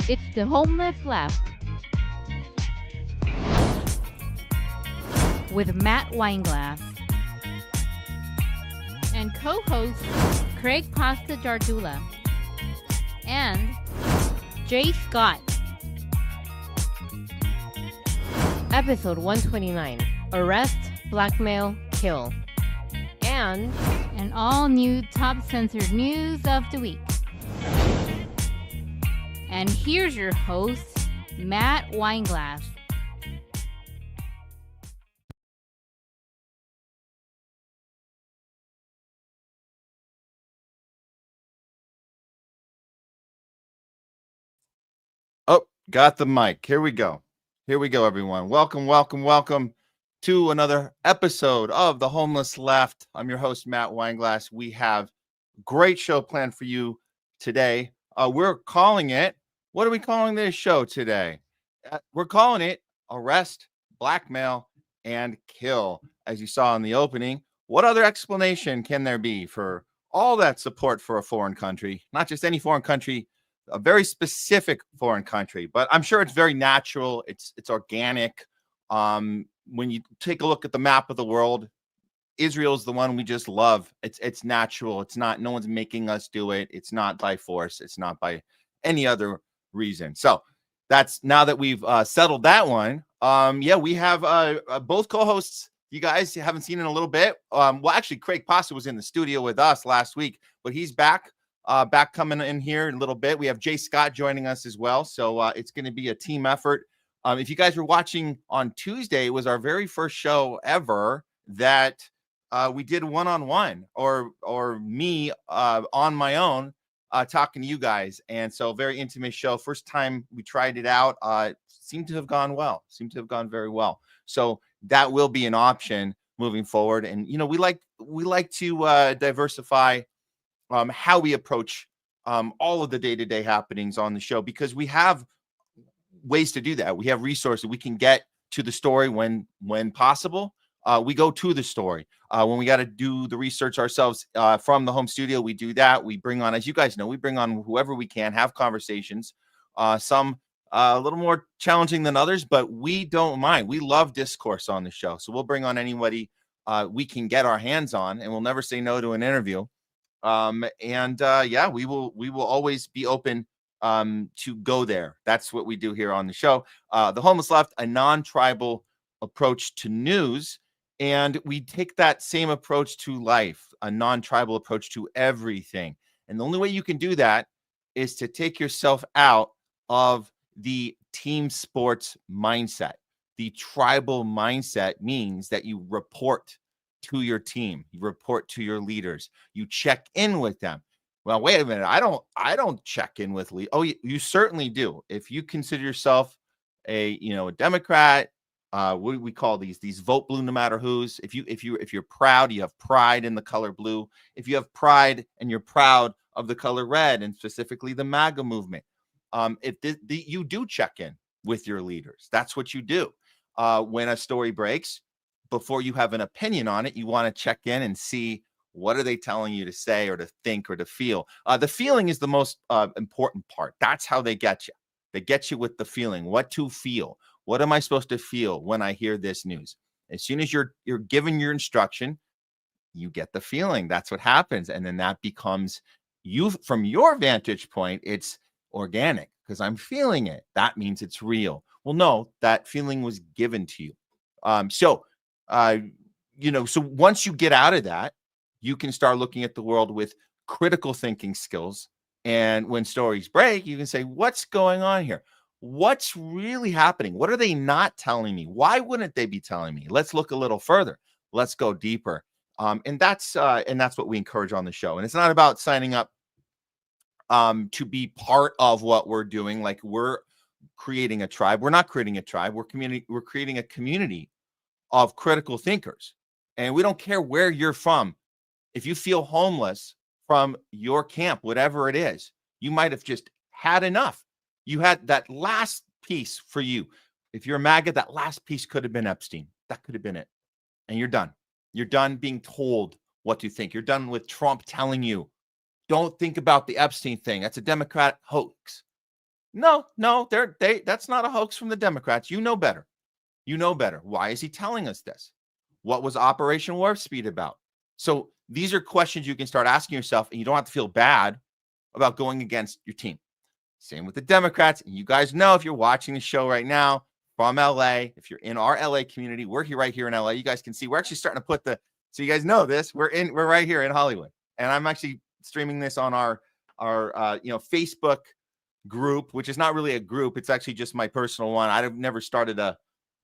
It's the Homeless Left with Matt Weinglass and co-host Craig Pasta Jardula and Jay Scott. Episode 129, Arrest, Blackmail, Kill. And an all-new top censored news of the week. And here's your host, Matt Weinglass. Oh, got the mic. Here we go. Here we go, everyone. Welcome to another episode of The Homeless Left. I'm your host, Matt Weinglass. We have a great show planned for you today. We're calling it, what are we calling this show today? We're calling it Arrest, Blackmail, and Kill. As you saw in the opening, what other explanation can there be for all that support for a foreign country? Not just any foreign country, a very specific foreign country, but I'm sure it's very natural. It's organic. When you take a look at the map of the world, Israel's the one we just love. It's natural. It's not, no one's making us do it. It's not by force. It's not by any other reason. So that's, now that we've settled that one, we have both co-hosts. You guys haven't seen in a little bit. Well, actually, Craig Pasta was in the studio with us last week, but he's back coming in here in a little bit. We have Jay Scott joining us as well. So it's going to be a team effort. If you guys were watching on Tuesday, it was our very first show ever that we did one-on-one or me on my own talking to you guys. And so very intimate show. First time we tried it out, seemed to have gone well, seemed to have gone very well. So that will be an option moving forward. And, you know, we like to diversify how we approach all of the day-to-day happenings on the show, because we have ways to do that. We have resources. We can get to the story when possible. We go to the story. When we got to do the research ourselves from the home studio, we do that. We bring on, as you guys know, we bring on whoever we can, have conversations. Some a little more challenging than others, but we don't mind. We love discourse on the show. So we'll bring on anybody we can get our hands on, and we'll never say no to an interview. We will always be open to go there. That's what we do here on the show. The Homeless Left, a non-tribal approach to news, and we take that same approach to life, a non-tribal approach to everything. And the only way you can do that is to take yourself out of the team sports mindset. The tribal mindset means that you report to your team, you report to your leaders, you check in with them. Well, wait a minute, I don't check in with leaders. Oh, you certainly do. If you consider yourself a Democrat, what do we call these vote blue no matter who's. If you're proud, you have pride in the color blue. If you have pride and you're proud of the color red, and specifically the MAGA movement, you do check in with your leaders. That's what you do. When a story breaks, before you have an opinion on it, you want to check in and see, what are they telling you to say or to think or to feel? The feeling is the most important part. That's how they get you. They get you with the feeling. What to feel? What am I supposed to feel when I hear this news? As soon as you're given your instruction, you get the feeling. That's what happens. And then that becomes you, from your vantage point, it's organic because I'm feeling it. That means it's real. Well, no, that feeling was given to you. So once you get out of that, you can start looking at the world with critical thinking skills. And when stories break, you can say, what's going on here? What's really happening? What are they not telling me? Why wouldn't they be telling me? Let's look a little further. Let's go deeper. And that's what we encourage on the show. And it's not about signing up to be part of what we're doing. Like we're creating a tribe. We're not creating a tribe. We're creating a community of critical thinkers. And we don't care where you're from. If you feel homeless from your camp, whatever it is, you might have just had enough. You had that last piece for you. If you're a MAGA, that last piece could have been Epstein. That could have been it. And you're done. You're done being told what to think. You're done with Trump telling you, don't think about the Epstein thing. That's a Democrat hoax. No, that's not a hoax from the Democrats. You know better. You know better. Why is he telling us this? What was Operation Warp Speed about? So these are questions you can start asking yourself, and you don't have to feel bad about going against your team. Same with the Democrats. And you guys know, if you're watching the show right now from LA, if you're in our LA community, we're here right here in LA. You guys can see we're actually starting to put so you guys know this. We're right here in Hollywood, and I'm actually streaming this on our Facebook group, which is not really a group. It's actually just my personal one. I've never started a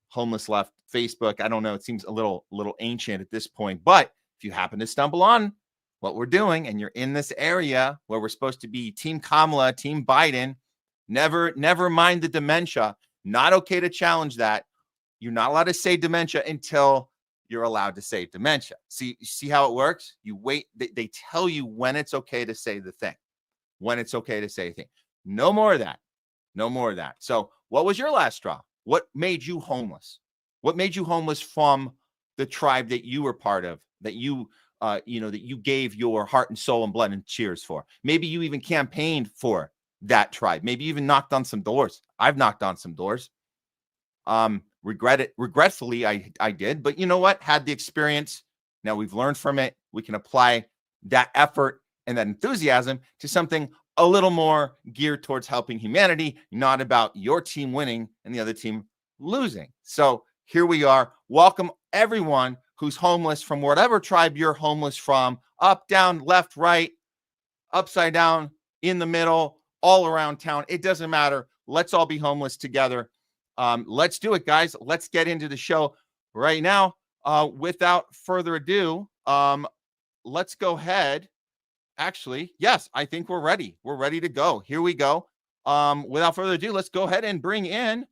Homeless Left Facebook. I don't know. It seems a little ancient at this point, but if you happen to stumble on what we're doing and you're in this area where we're supposed to be Team Kamala, Team Biden, never mind the dementia. Not okay to challenge that. You're not allowed to say dementia until you're allowed to say dementia. See how it works? You wait. They tell you when it's okay to say the thing, when it's okay to say a thing. No more of that. No more of that. So what was your last straw? What made you homeless? What made you homeless from the tribe that you were part of, that you that you gave your heart and soul and blood and cheers for? Maybe you even campaigned for that tribe. Maybe you even knocked on some doors. I've knocked on some doors. Regretfully, I did. But you know what? Had the experience. Now we've learned from it. We can apply that effort and that enthusiasm to something a little more geared towards helping humanity, not about your team winning and the other team losing. So here we are. Welcome everyone who's homeless from whatever tribe you're homeless from, up, down, left, right, upside down, in the middle, all around town. It doesn't matter. Let's all be homeless together. Let's do it, guys. Let's get into the show right now. Without further ado, let's go ahead. Actually, yes, I think we're ready. We're ready to go. Here we go. Without further ado, let's go ahead and bring in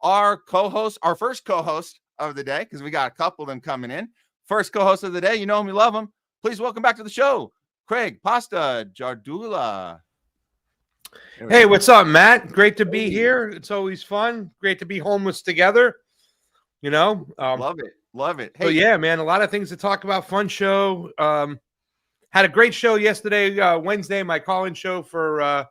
our co-host, our first co-host of the day, because we got a couple of them coming in. First co-host of the day, you know him, you love him. Please welcome back to the show, Craig Pasta Jardula. Hey, what's up, Matt? Great to be here. It's always fun. Great to be homeless together. Love it. Hey, so yeah, man, a lot of things to talk about. Fun show. Had a great show yesterday, Wednesday, my call-in show for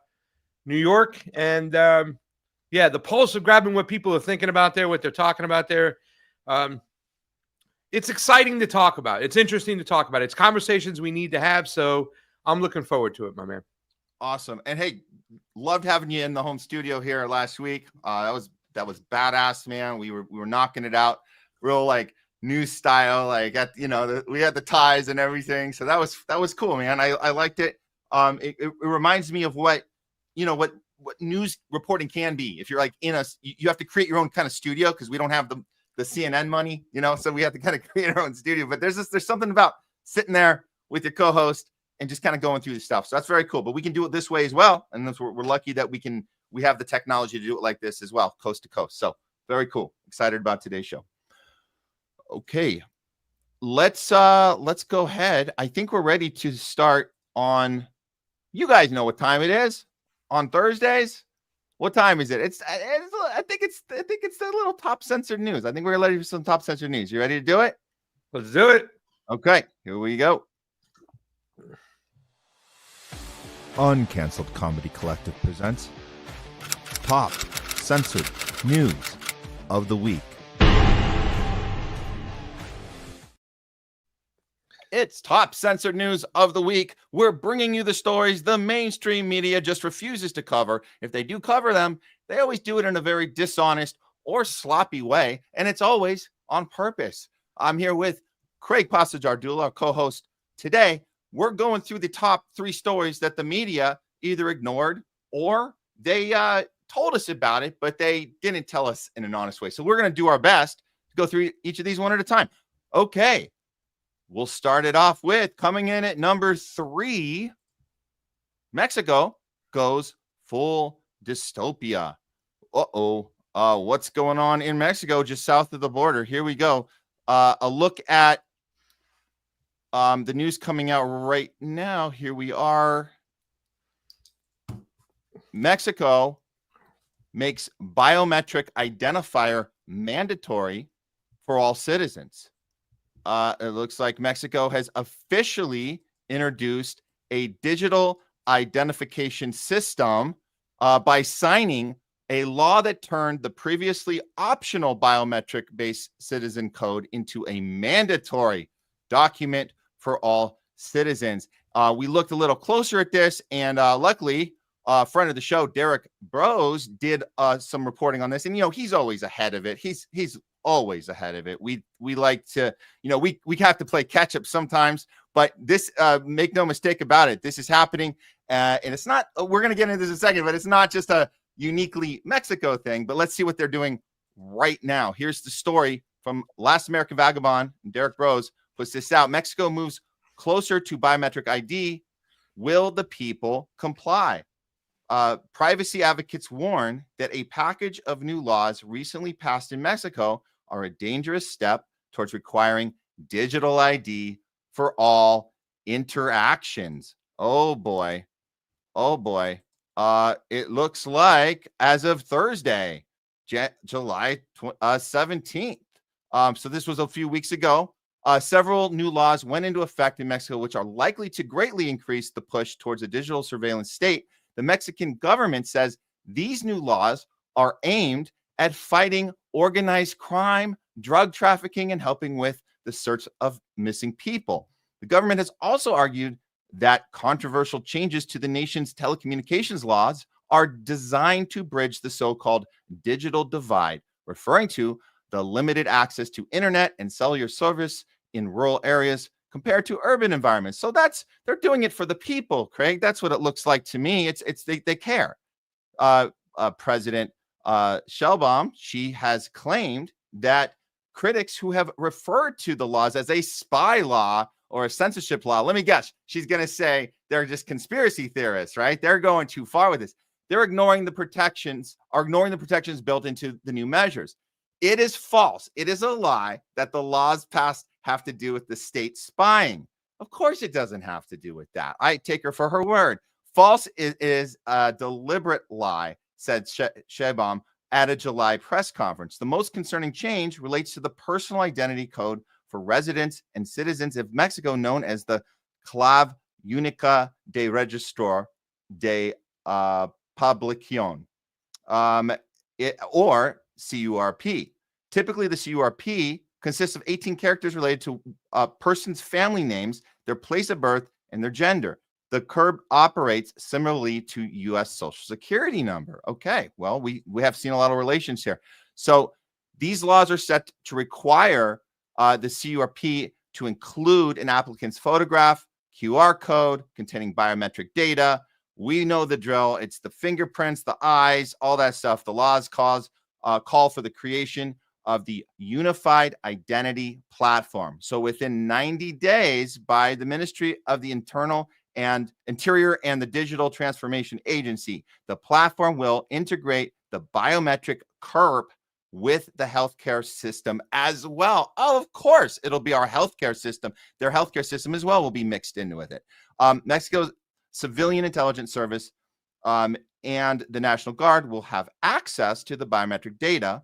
New York. And the pulse of grabbing what people are thinking about there, what they're talking about there. It's exciting to talk about. It's interesting to talk about. It's conversations we need to have. So I'm looking forward to it, my man. Awesome. And hey, loved having you in the home studio here last week. That was badass, man. We were knocking it out real like news style, like we had the ties and everything. So that was cool, man. I liked it. It reminds me of what news reporting can be. If you're like you have to create your own kind of studio, because we don't have the CNN money, so we have to kind of create our own studio. But there's something about sitting there with your co-host and just kind of going through the stuff. So that's very cool. But we can do it this way as well. And we're lucky that we have the technology to do it like this as well, coast to coast. So very cool. Excited about today's show. Okay. Let's go ahead. I think we're ready to start on, you guys know what time it is on Thursdays. What time is it? I think it's the little top censored news. I think we're ready for some top censored news. You ready to do it? Let's do it. Okay, here we go. Uncanceled Comedy Collective presents Top Censored News of the Week. It's Top Censored News of the Week. We're bringing you the stories the mainstream media just refuses to cover. If they do cover them, they always do it in a very dishonest or sloppy way, and it's always on purpose. I'm here with Craig Pasta Jardula, our co-host today. We're going through the top 3 stories that the media either ignored or they told us about it, but they didn't tell us in an honest way. So we're going to do our best to go through each of these one at a time. Okay. We'll start it off with, coming in at number 3, Mexico goes full dystopia. What's going on in Mexico just south of the border? Here we go. A look at the news coming out right now. Here we are. Mexico makes biometric identifier mandatory for all citizens. It looks like Mexico has officially introduced a digital identification system by signing a law that turned the previously optional biometric-based citizen code into a mandatory document for all citizens. We looked a little closer at this, and luckily, friend of the show, Derek Bros, did some reporting on this. And, he's always ahead of it. He's always ahead of it. We like to, we have to play catch up sometimes, but this, make no mistake about it, this is happening. And it's not, we're going to get into this in a second, but it's not just a uniquely Mexico thing, but let's see what they're doing right now. Here's the story from Last American Vagabond. Derek Bros puts this out. Mexico moves closer to biometric ID. Will the people comply? Privacy advocates warn that a package of new laws recently passed in Mexico are a dangerous step towards requiring digital ID for all interactions. Oh boy. Oh boy. It looks like as of Thursday, July 17th. So this was a few weeks ago. Several new laws went into effect in Mexico, which are likely to greatly increase the push towards a digital surveillance state. The Mexican government says these new laws are aimed at fighting organized crime, drug trafficking, and helping with the search of missing people. The government has also argued that controversial changes to the nation's telecommunications laws are designed to bridge the so-called digital divide, referring to the limited access to internet and cellular service in rural areas compared to urban environments. So they're doing it for the people, Craig. That's what it looks like to me. They care. President Sheinbaum, she has claimed that critics who have referred to the laws as a spy law or a censorship law, let me guess, she's going to say they're just conspiracy theorists, right? They're going too far with this. They're ignoring the protections built into the new measures. It is false. It is a lie that the laws passed have to do with the state spying. Of course it doesn't have to do with that. I take her for her word. False is a deliberate lie, said Sheinbaum at a July press conference. The most concerning change relates to the personal identity code for residents and citizens of Mexico, known as the Clave Única de Registro de Población, or CURP. Typically, the CURP consists of 18 characters related to a person's family names, their place of birth, and their gender. The CURP operates similarly to U.S. Social Security number. Okay, well, we have seen a lot of relations here. So these laws are set to require the CURP to include an applicant's photograph, QR code containing biometric data. We know the drill. It's the fingerprints, the eyes, all that stuff. The laws call for the creation of the Unified Identity Platform. So within 90 days, by the Ministry of the Interior and the Digital Transformation Agency, the platform will integrate the biometric CURP with the healthcare system as well. Oh, of course, it'll be our healthcare system. Their healthcare system as well will be mixed in with it. Mexico's Civilian Intelligence Service and the National Guard will have access to the biometric data.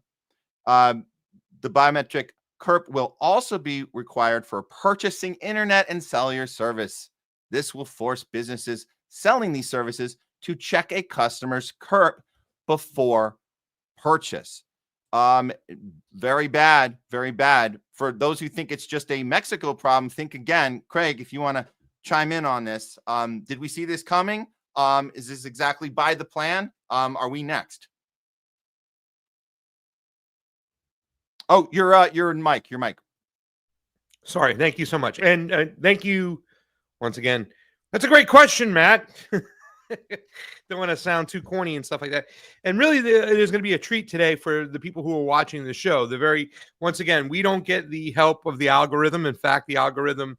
The biometric CURP will also be required for purchasing internet and cellular service. This will force businesses selling these services to check a customer's CURP before purchase. Very bad, very bad. For those who think it's just a Mexico problem, think again. Craig, if you want to chime in on this, did we see this coming? Is this exactly by the plan? Are we next? Oh, you're Mike. You're Mike. Sorry. Thank you so much. And thank you once again. That's a great question, Matt. Don't want to sound too corny and stuff like that. And really, there's going to be a treat today for the people who are watching the show. Once again, we don't get the help of the algorithm. In fact, the algorithm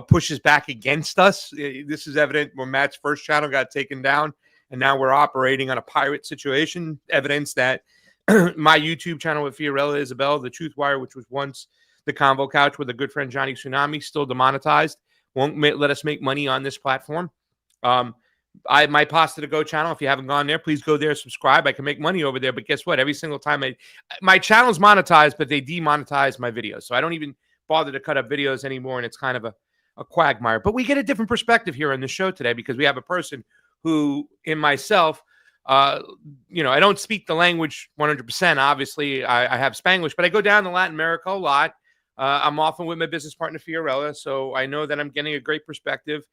pushes back against us. This is evident when Matt's first channel got taken down, and now we're operating on a pirate situation. Evidence that my YouTube channel with Fiorella Isabel, The Truth Wire, which was once the Convo Couch with a good friend Johnny Tsunami, still demonetized. Won't let us make money on this platform. My Pasta to Go channel, if you haven't gone there, please go there, subscribe. I can make money over there, but guess what? Every single time my channel's monetized, but they demonetize my videos. So I don't even bother to cut up videos anymore, and it's kind of a quagmire. But we get a different perspective here on the show today because we have a person who, in myself, You know, I don't speak the language 100%. Obviously, I have Spanglish, but I go down to Latin America a lot. I'm often with my business partner, Fiorella, so I know that I'm getting a great perspective.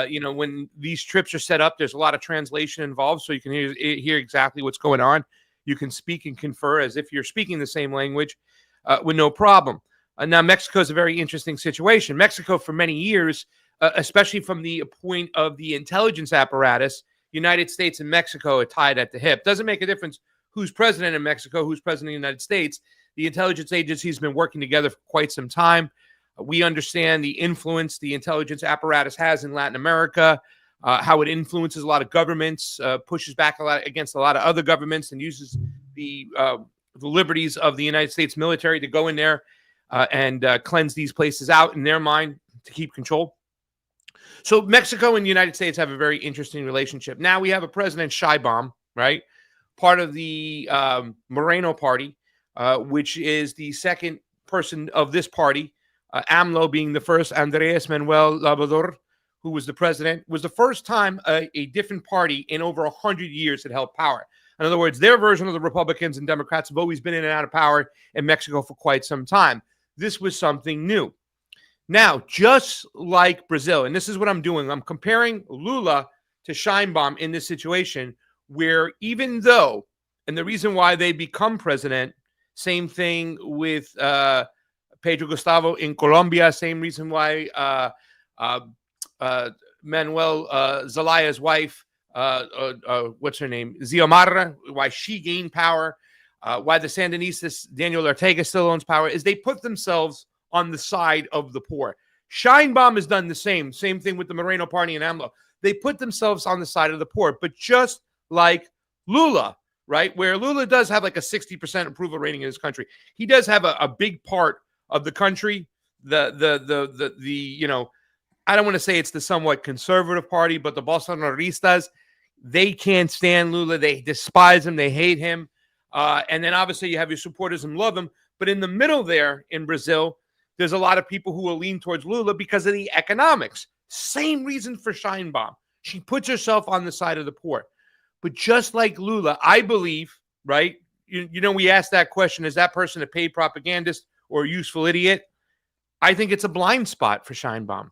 You know, when these trips are set up, there's a lot of translation involved, so you can hear exactly what's going on. You can speak and confer as if you're speaking the same language with no problem. Now, Mexico is a very interesting situation. Mexico, for many years, especially from the point of the intelligence apparatus, United States and Mexico are tied at the hip. Doesn't make a difference who's president in Mexico, who's president of the United States. The intelligence agencies have been working together for quite some time. We understand the influence the intelligence apparatus has in Latin America, how it influences a lot of governments, pushes back a lot against a lot of other governments, and uses the liberties of the United States military to go in there and cleanse these places out in their mind to keep control. So Mexico and the United States have a very interesting relationship. Now we have a President Sheinbaum, right? Part of the Moreno party, which is the second person of this party, AMLO being the first, Andrés Manuel Labrador, who was the president, was the first time a different party in over 100 years had held power. In other words, their version of the Republicans and Democrats have always been in and out of power in Mexico for quite some time. This was something new. Now, just like Brazil, and this is what I'm doing, I'm comparing Lula to Sheinbaum in this situation where even though, and the reason why they become president, same thing with Pedro Gustavo in Colombia, same reason why Manuel Zelaya's wife, what's her name, Xiomara, why she gained power, why the Sandinistas, Daniel Ortega still owns power, is they put themselves on the side of the poor. Sheinbaum has done the same thing with the Moreno party and AMLO. They put themselves on the side of the poor, but just like Lula, right, where Lula does have like a 60% approval rating in his country, he does have a big part of the country, the you know, I don't want to say it's the somewhat conservative party, but the Bolsonaristas, they can't stand Lula. They despise him. They hate him. And then obviously you have your supporters and love him. But in the middle there in Brazil, there's a lot of people who will lean towards Lula because of the economics. Same reason for Sheinbaum. She puts herself on the side of the poor. But just like Lula, I believe, right? You know, we asked that question, is that person a paid propagandist or a useful idiot? I think it's a blind spot for Sheinbaum.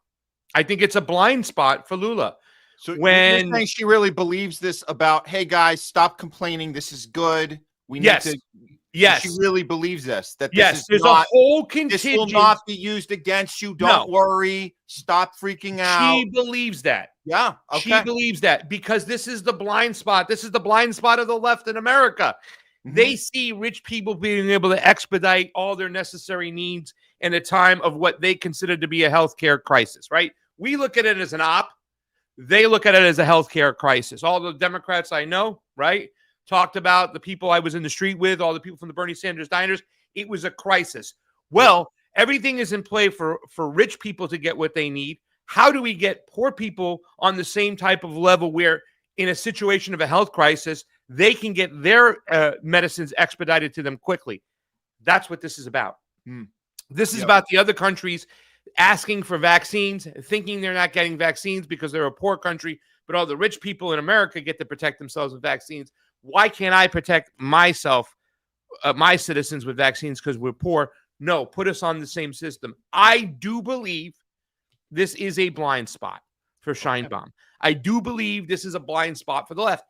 I think it's a blind spot for Lula. So when you're saying she really believes this about, hey guys, stop complaining. This is good. We need to. Yes, she really believes this. That this is there's not, a whole contingent. This will not be used against you. Don't worry. Stop freaking out. She believes that. Yeah, okay. She believes that because this is the blind spot. This is the blind spot of the left in America. Mm-hmm. They see rich people being able to expedite all their necessary needs in a time of what they consider to be a healthcare crisis, right? We look at it as an op. They look at it as a healthcare crisis. All the Democrats I know, right, talked about the people I was in the street with, all the people from the Bernie Sanders diners. It was a crisis. Well, everything is in play for rich people to get what they need. How do we get poor people on the same type of level where in a situation of a health crisis, they can get their medicines expedited to them quickly? That's what this is about. This is about the other countries asking for vaccines, thinking they're not getting vaccines because they're a poor country, but all the rich people in America get to protect themselves with vaccines. Why can't I protect myself, my citizens with vaccines because we're poor? No, put us on the same system. I do believe this is a blind spot for Sheinbaum. I do believe this is a blind spot for the left.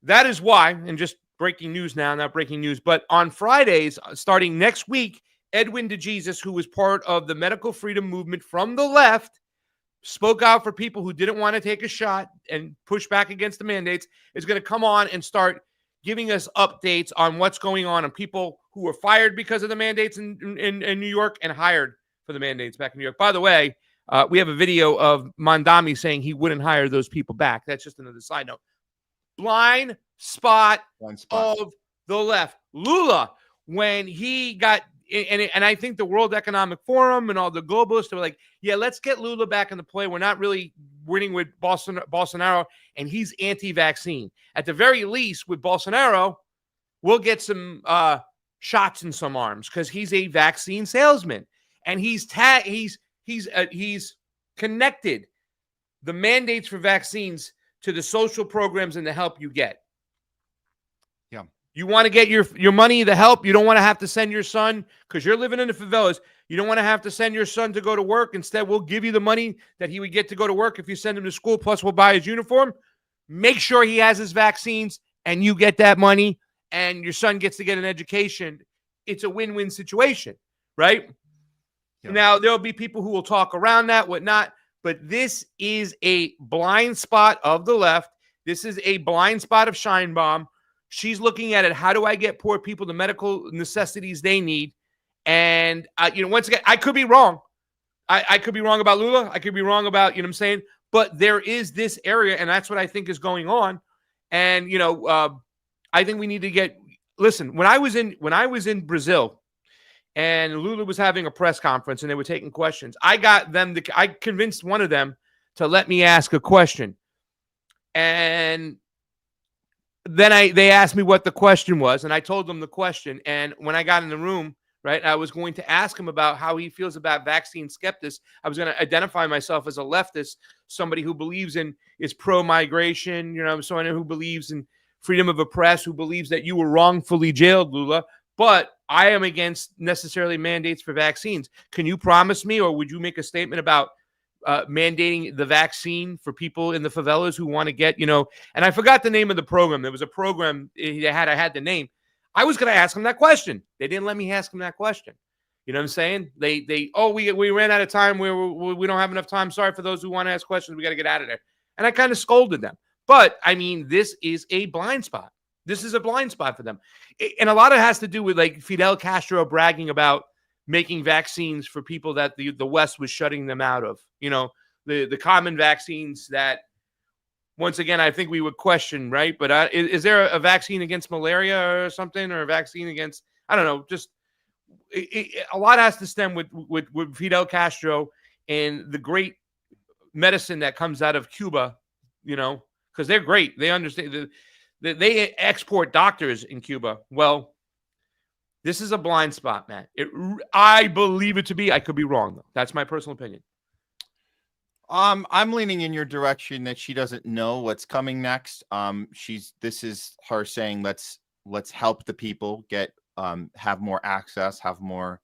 That is why, and just breaking news now, not breaking news, but on Fridays, starting next week, Edwin DeJesus, who was part of the medical freedom movement from the left, spoke out for people who didn't want to take a shot and push back against the mandates, is going to come on and start giving us updates on what's going on and people who were fired because of the mandates in New York and hired for the mandates back in New York. By the way, we have a video of Mondami saying he wouldn't hire those people back. That's just another side note. Blind spot of the left. Lula, when he got... And I think the World Economic Forum and all the globalists were like, yeah, let's get Lula back in the play. We're not really winning with Bolsonaro, and he's anti-vaccine. At the very least, with Bolsonaro, we'll get some shots in some arms because he's a vaccine salesman, and he's connected the mandates for vaccines to the social programs and the help you get. You want to get your money, the help. You don't want to have to send your son, because you're living in the favelas. You don't want to have to send your son to go to work. Instead, we'll give you the money that he would get to go to work if you send him to school, plus we'll buy his uniform. Make sure he has his vaccines, and you get that money, and your son gets to get an education. It's a win-win situation, right? Yeah. Now, there'll be people who will talk around that, whatnot, but this is a blind spot of the left. This is a blind spot of Scheinbaum. She's looking at it. How do I get poor people the medical necessities they need? And, once again, I could be wrong. I could be wrong about Lula. I could be wrong about, what I'm saying? But there is this area, and that's what I think is going on. And, I think we need to listen, when I was in Brazil and Lula was having a press conference and they were taking questions, I convinced one of them to let me ask a question. And then they asked me what the question was, and I told them the question. And when I got in the room, right, I was going to ask him about how he feels about vaccine skeptics. I was going to identify myself as a leftist, somebody who believes is pro-migration, someone who believes in freedom of the press, who believes that you were wrongfully jailed, Lula. But I am against necessarily mandates for vaccines. Can you promise me, or would you make a statement about mandating the vaccine for people in the favelas who want to get, and I forgot the name of the program. There was a program I had the name. I was going to ask him that question. They didn't let me ask him that question. You know what I'm saying? We ran out of time. We don't have enough time. Sorry for those who want to ask questions. We got to get out of there. And I kind of scolded them. But I mean, this is a blind spot. This is a blind spot for them. And a lot of it has to do with like Fidel Castro bragging about making vaccines for people that the West was shutting them out of, the common vaccines that, once again, I think we would question, right? But is there a vaccine against malaria or something, or a vaccine against, I don't know, just a lot has to stem with Fidel Castro and the great medicine that comes out of Cuba, because they're great. They understand they export doctors in Cuba. Well, this is a blind spot, Matt. I believe it to be. I could be wrong, though. That's my personal opinion. I'm leaning in your direction that she doesn't know what's coming next. This is her saying let's help the people get have more access, have more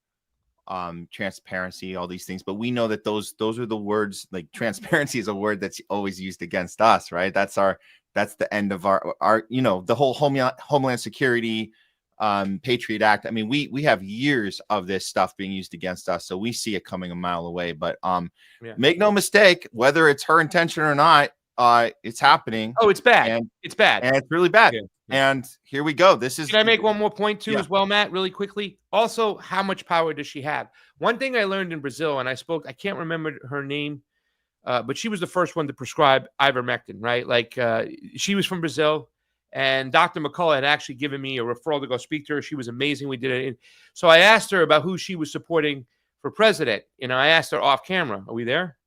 transparency, all these things. But we know that those are the words. Like transparency is a word that's always used against us, right? That's the end of our the whole Homeland Security Patriot Act. I mean, we have years of this stuff being used against us, so we see it coming a mile away. But make no mistake, whether it's her intention or not, it's happening. Oh, it's bad. It's bad, and it's really bad. Yeah. And here we go. Can I make one more point too, as well, Matt, really quickly? Also, how much power does she have? One thing I learned in Brazil, and I can't remember her name, but she was the first one to prescribe ivermectin, right? Like she was from Brazil. And Dr. McCullough had actually given me a referral to go speak to her. She was amazing. We did it. So I asked her about who she was supporting for president. I asked her off camera. Are we there?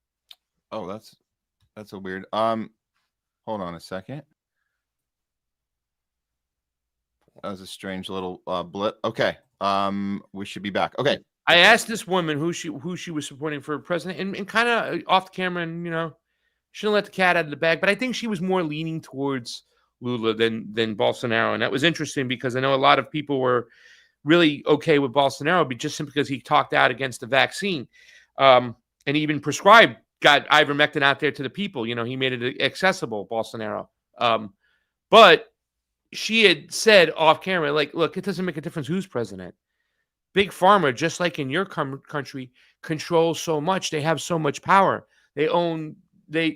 Oh, that's a weird. Hold on a second. That was a strange little blip. Okay. We should be back. Okay. I asked this woman who she was supporting for president, and kind of off the camera, and she didn't let the cat out of the bag. But I think she was more leaning towards Lula than Bolsonaro. And that was interesting because I know a lot of people were really okay with Bolsonaro, but just simply because he talked out against the vaccine, and even got ivermectin out there to the people. He made it accessible, Bolsonaro. But she had said off camera, like, look, it doesn't make a difference who's president. Big Pharma, just like in your country, controls so much. They have so much power. They own, they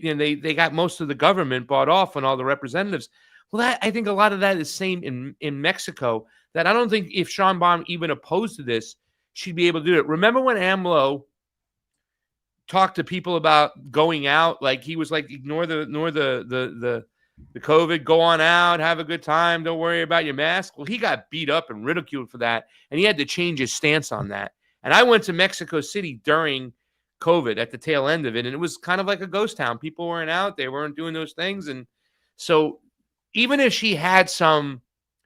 got most of the government bought off and all the representatives. Well, I think a lot of that is same in Mexico, that I don't think if Scheinbaum even opposed to this, she'd be able to do it. Remember when AMLO talked to people about going out, like he was like, ignore the COVID, go on out, have a good time, don't worry about your mask. Well, he got beat up and ridiculed for that, and he had to change his stance on that. And I went to Mexico City during COVID at the tail end of it, and it was kind of like a ghost town. People weren't out, they weren't doing those things. And so even if she had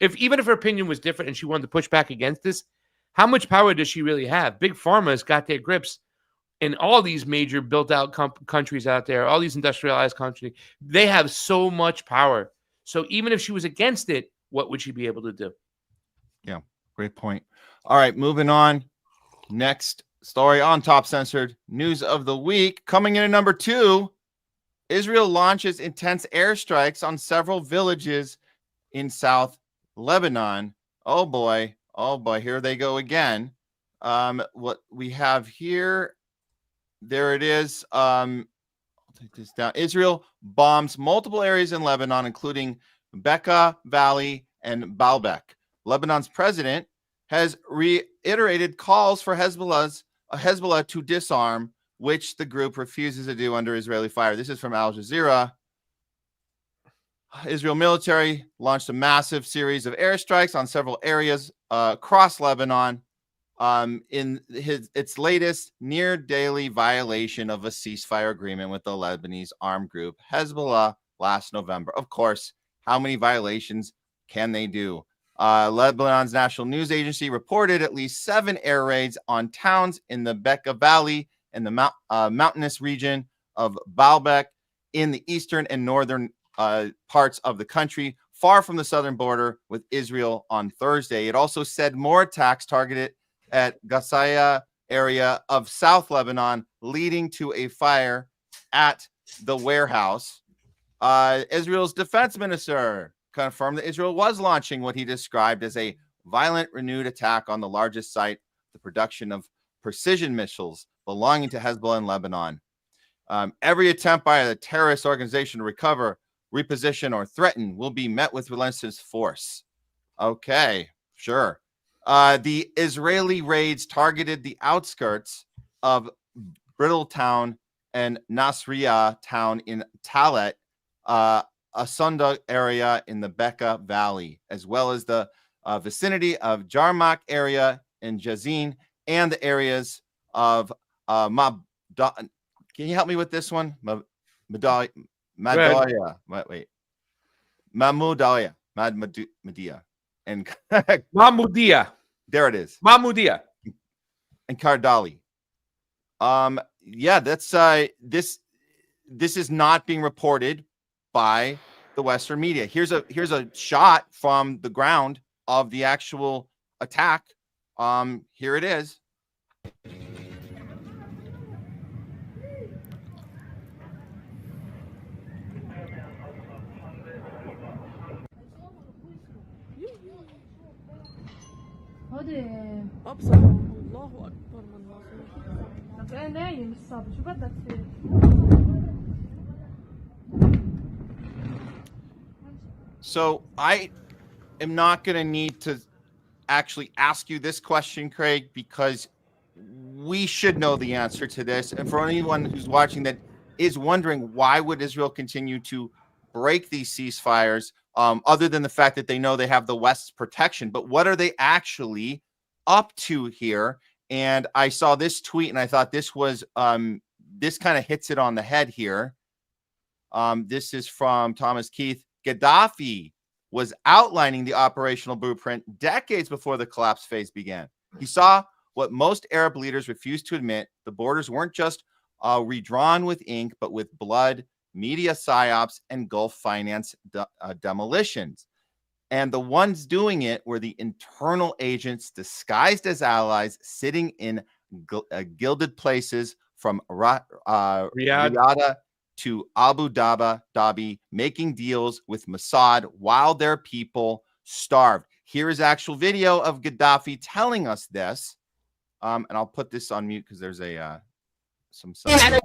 even if her opinion was different and she wanted to push back against this, how much power does she really have? Big Pharma has got their grips in all these major built-out countries out there, all these industrialized countries. They have so much power. So even if she was against it, what would she be able to do? Yeah, great point. All right, moving on. Next story on Top Censored News of the Week. Coming in at number 2, Israel launches intense airstrikes on several villages in South Lebanon. Oh boy, here they go again. What we have here, there it is. I'll take this down. Israel bombs multiple areas in Lebanon, including Bekaa Valley and Baalbek. Lebanon's president has reiterated calls for Hezbollah to disarm, which the group refuses to do under Israeli fire. This is from Al Jazeera. Israel military launched a massive series of airstrikes on several areas across Lebanon in its latest near daily violation of a ceasefire agreement with the Lebanese armed group Hezbollah last November. Of course, how many violations can they do? Lebanon's national news agency reported at least 7 air raids on towns in the Bekaa Valley and the mountainous region of Baalbek in the eastern and northern parts of the country, far from the southern border with Israel on Thursday. It also said more attacks targeted at Gassaya area of South Lebanon, leading to a fire at the warehouse. Israel's defense minister confirmed that Israel was launching what he described as a violent renewed attack on the largest site, the production of precision missiles belonging to Hezbollah in Lebanon. Every attempt by the terrorist organization to recover, reposition, or threaten will be met with relentless force. Okay, sure. The Israeli raids targeted the outskirts of Brittletown and Nasriya town in Talat, Asunda area in the Bekaa Valley, as well as the vicinity of Jarmak area in Jazin and the areas of can you help me with this one? Madaya. Wait. Mahmudaya. Mahmudia. And Mahmudia. There it is. Mahmudia. And Kardali. Yeah, that's this is not being reported by the Western media. Here's a shot from the ground of the actual attack. Here it is. So I am not going to need to actually ask you this question, Craig, because we should know the answer to this. And for anyone who's watching that is wondering why would Israel continue to break these ceasefires, other than the fact that they know they have the West's protection, but what are they actually up to here? And I saw this tweet and I thought this was this kind of hits it on the head here. This is from Thomas Keith. Gaddafi was outlining the operational blueprint decades before the collapse phase began. He saw what most Arab leaders refused to admit. The borders weren't just redrawn with ink, but with blood, media psyops, and Gulf finance demolitions. And the ones doing it were the internal agents disguised as allies sitting in gilded places from Riyadh to Abu Dhabi, making deals with Mossad while their people starved. Here is actual video of Gaddafi telling us this. And I'll put this on mute because there's some stuff.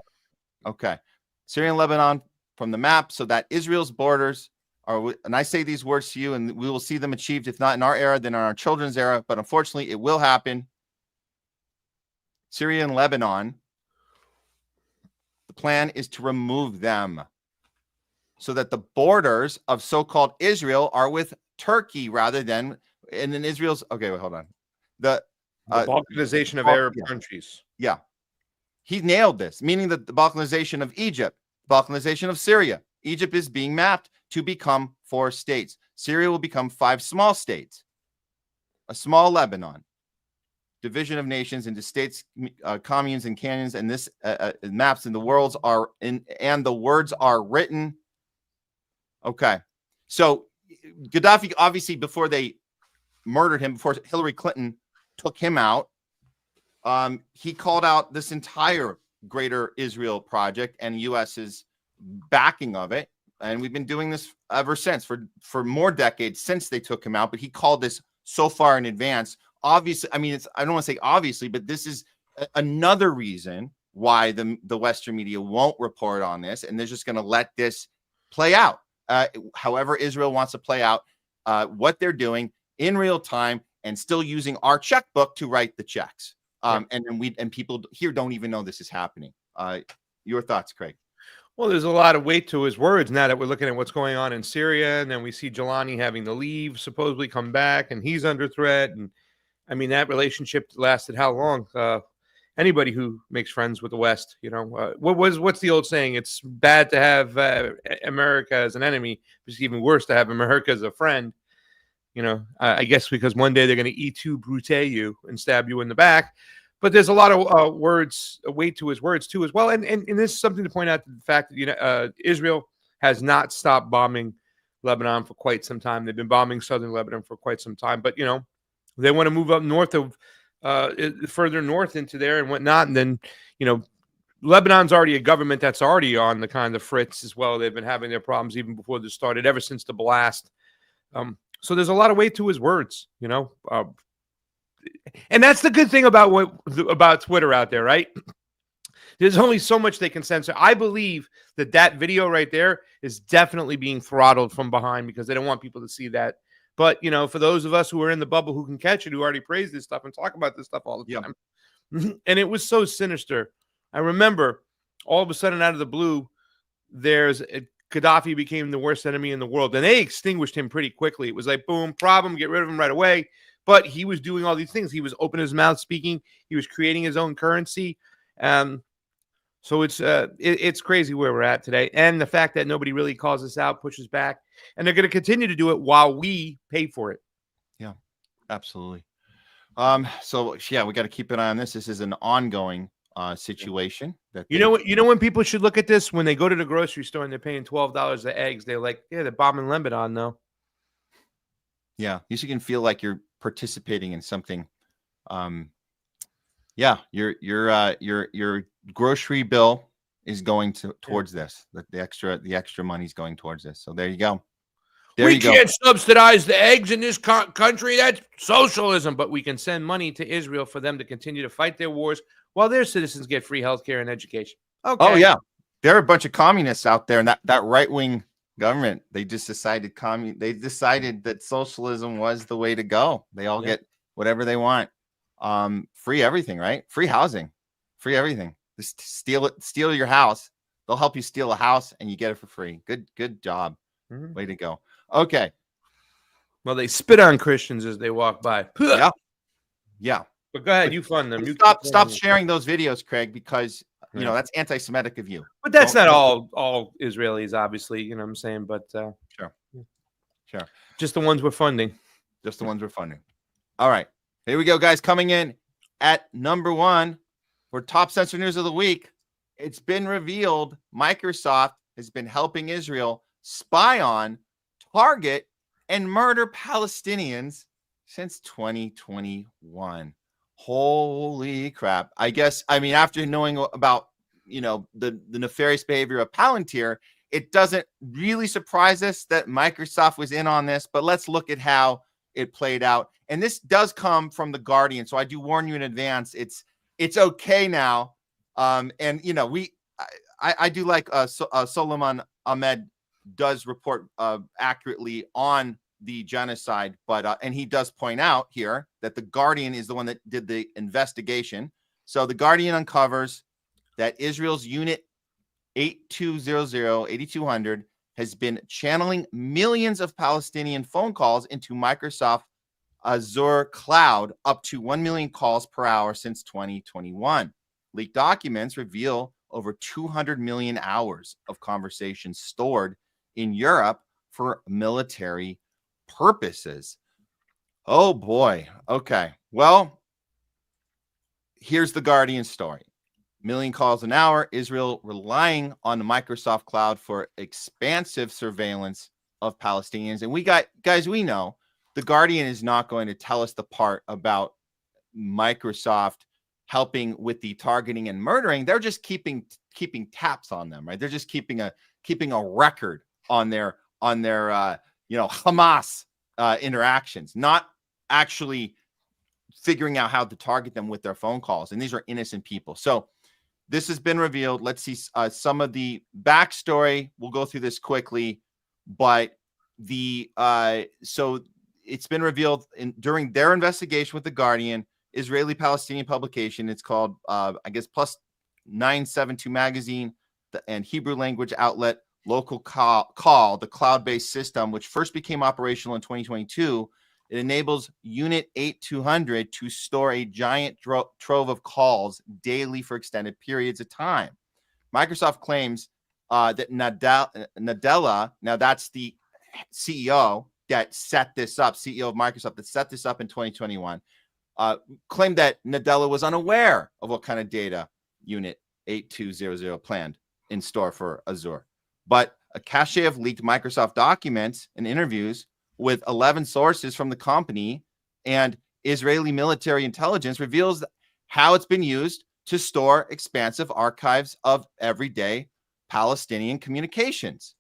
Okay. Syria and Lebanon from the map, so that Israel's borders are, and I say these words to you, and we will see them achieved, if not in our era, then in our children's era. But unfortunately, it will happen. Syria and Lebanon, the plan is to remove them so that the borders of so-called Israel are with Turkey rather than, and then Israel's, okay, wait, hold on. The balkanization of Arab countries. Yeah. He nailed this, meaning that the balkanization of Egypt, balkanization of Syria. Egypt is being mapped to become 4 states. Syria will become 5 small states. A small Lebanon. Division of nations into states, communes, and canyons, and this maps and the worlds are in, and the words are written. Okay, so Gaddafi, obviously, before they murdered him, before Hillary Clinton took him out, he called out this entire Greater Israel Project and U.S.'s backing of it. And we've been doing this ever since, for more decades since they took him out. But he called this so far in advance. Obviously, I mean, I don't want to say obviously, but this is another reason why the Western media won't report on this. And they're just going to let this play out. However Israel wants to play out what they're doing in real time, and still using our checkbook to write the checks. And then people here don't even know this is happening. Your thoughts, Craig? Well, there's a lot of weight to his words now that we're looking at what's going on in Syria, and then we see Jelani having to leave, supposedly come back, and he's under threat. And I mean, that relationship lasted how long? Anybody who makes friends with the West, what's the old saying? It's bad to have America as an enemy. It's even worse to have America as a friend. I guess because one day they're going to E2 brute you and stab you in the back. But there's a lot of weight to his words too, as well. And this is something to point out, the fact that Israel has not stopped bombing Lebanon for quite some time. They've been bombing southern Lebanon for quite some time. But they want to move up north of further north into there and whatnot. And then Lebanon's already a government that's already on the kind of fritz as well. They've been having their problems even before this started, ever since the blast. So there's a lot of weight to his words, and that's the good thing about Twitter out there, right? There's only so much they can censor. I believe that video right there is definitely being throttled from behind because they don't want people to see that. But, for those of us who are in the bubble who can catch it, who already praise this stuff and talk about this stuff all the time. And it was so sinister. I remember all of a sudden, out of the blue, Gaddafi became the worst enemy in the world. And they extinguished him pretty quickly. It was like, boom, problem, get rid of him right away. But he was doing all these things. He was opening his mouth speaking. He was creating his own currency. So it's crazy where we're at today. And the fact that nobody really calls us out, pushes back. And they're going to continue to do it while we pay for it. Yeah, absolutely. So, yeah, we got to keep an eye on this. This is an ongoing situation. When people should look at this, when they go to the grocery store and they're paying $12 the eggs, they're like, yeah, they're bombing Lebanon, though. Yeah, you can feel like you're participating in something. Your grocery bill is going towards this. The extra money's going towards this. So there you go. We can't subsidize the eggs in this country. That's socialism. But we can send money to Israel for them to continue to fight their wars while their citizens get free health care and education. Okay. Oh, yeah. There are a bunch of communists out there, and that right-wing government, they just decided that socialism was the way to go. They all get whatever they want. Free everything, right? Free housing, free everything. Just steal your house. They'll help you steal a house and you get it for free. Good job. Mm-hmm. Way to go. Okay. Well, they spit on Christians as they walk by. Yeah. But go ahead, you fund them. Stop sharing those videos, Craig, because that's anti-Semitic of you. But that's not all Israelis, obviously. You know what I'm saying? But sure. Just the ones we're funding. All right. Here we go, guys. Coming in at number 1 for top censored news of the week. It's been revealed Microsoft has been helping Israel spy on, target, and murder Palestinians since 2021. Holy crap. After knowing about, the nefarious behavior of Palantir, it doesn't really surprise us that Microsoft was in on this, but let's look at how it played out. And this does come from The Guardian, so I do warn you in advance. It's okay now. I do like Solomon Ahmed does report accurately on the genocide, but and he does point out here that The Guardian is the one that did the investigation. So The Guardian uncovers that Israel's Unit 8200 has been channeling millions of Palestinian phone calls into Microsoft Azure cloud, up to 1 million calls per hour since 2021. Leaked documents reveal over 200 million hours of conversations stored in Europe for military purposes. Oh boy. Okay. Well, here's the Guardian story. Million calls an hour. Israel relying on the Microsoft cloud for expansive surveillance of Palestinians. And we know The Guardian is not going to tell us the part about Microsoft helping with the targeting and murdering. They're just keeping tabs on them, right? They're just keeping a record on their Hamas interactions, not actually figuring out how to target them with their phone calls. And these are innocent people. So this has been revealed. Let's see some of the backstory. We'll go through this quickly, but so it's been revealed during their investigation with the Guardian, Israeli-Palestinian publication. It's called, Plus 972 magazine, and Hebrew language outlet Local Call, the cloud-based system, which first became operational in 2022. It enables Unit 8200 to store a giant trove of calls daily for extended periods of time. Microsoft claims that Nadella, now that's the CEO that set this up, CEO of Microsoft that set this up in 2021, claimed that Nadella was unaware of what kind of data Unit 8200 planned in store for Azure. But a cache of leaked Microsoft documents and interviews with 11 sources from the company and Israeli military intelligence reveals how it's been used to store expansive archives of everyday Palestinian communications.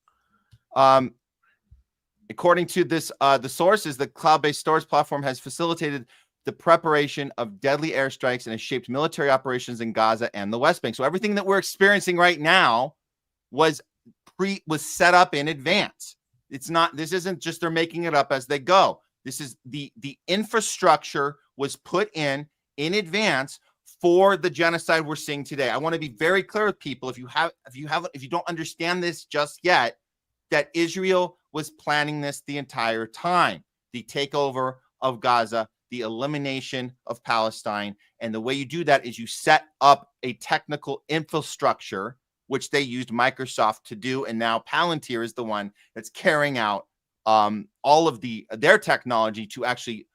According to this, the sources, the cloud-based storage platform has facilitated the preparation of deadly airstrikes and has shaped military operations in Gaza and the West Bank. So everything that we're experiencing right now was set up in advance. This isn't just they're making it up as they go. This is the infrastructure was put in advance for the genocide we're seeing today. I want to be very clear with people. If you don't understand this just yet, that Israel was planning this the entire time. The takeover of Gaza, the elimination of Palestine. And the way you do that is you set up a technical infrastructure, which they used Microsoft to do. And now Palantir is the one that's carrying out all of their technology to actually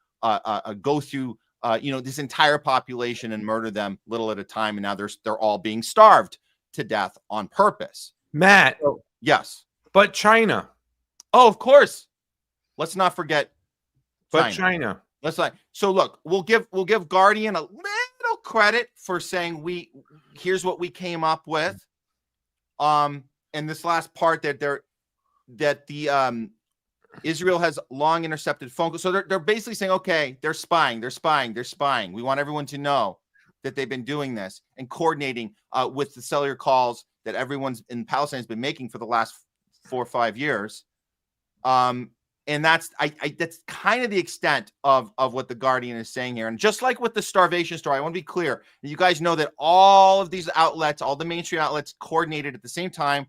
go through this entire population and murder them little at a time. And now they're all being starved to death on purpose. Matt. Yes. But China. Oh, of course. Let's not forget China. Let's not. So look, we'll give Guardian a little credit for saying here's what we came up with. And this last part that Israel has long intercepted phone calls. So they're basically saying, okay, they're spying. We want everyone to know that they've been doing this and coordinating with the cellular calls that everyone's in Palestine has been making for the last 4 or 5 years. And that's kind of the extent of what the Guardian is saying here. And just like with the starvation story, I want to be clear. You guys know that all of these outlets, all the mainstream outlets coordinated at the same time.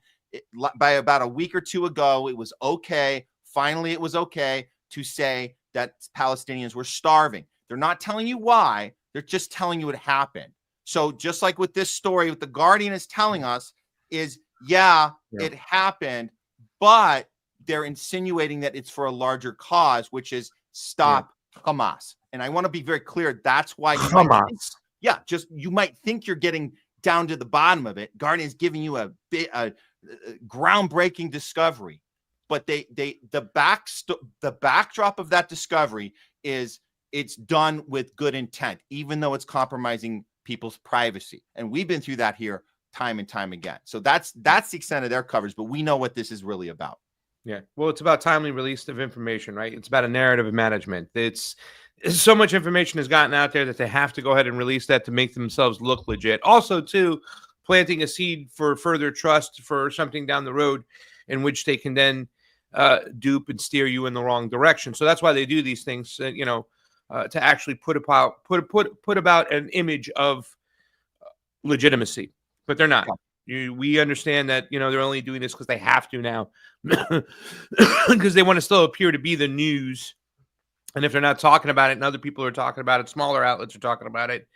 By about a week or two ago, it was okay. Finally, it was okay to say that Palestinians were starving. They're not telling you why. They're just telling you what happened. So just like with this story, what the Guardian is telling us is, it happened, but they're insinuating that it's for a larger cause, which is stop Hamas. And I want to be very clear. That's why you might think you're getting down to the bottom of it. Guardian is giving you a groundbreaking discovery, but the backdrop of that discovery is it's done with good intent, even though it's compromising people's privacy. And we've been through that here time and time again. So that's the extent of their coverage, but we know what this is really about. Yeah. Well, it's about timely release of information, right? It's about a narrative of management. It's so much information has gotten out there that they have to go ahead and release that to make themselves look legit. Also, too, planting a seed for further trust for something down the road in which they can then dupe and steer you in the wrong direction. So that's why they do these things, to actually put about an image of legitimacy, but they're not. We understand that, they're only doing this because they have to now, because they want to still appear to be the news. And if they're not talking about it and other people are talking about it, smaller outlets are talking about it.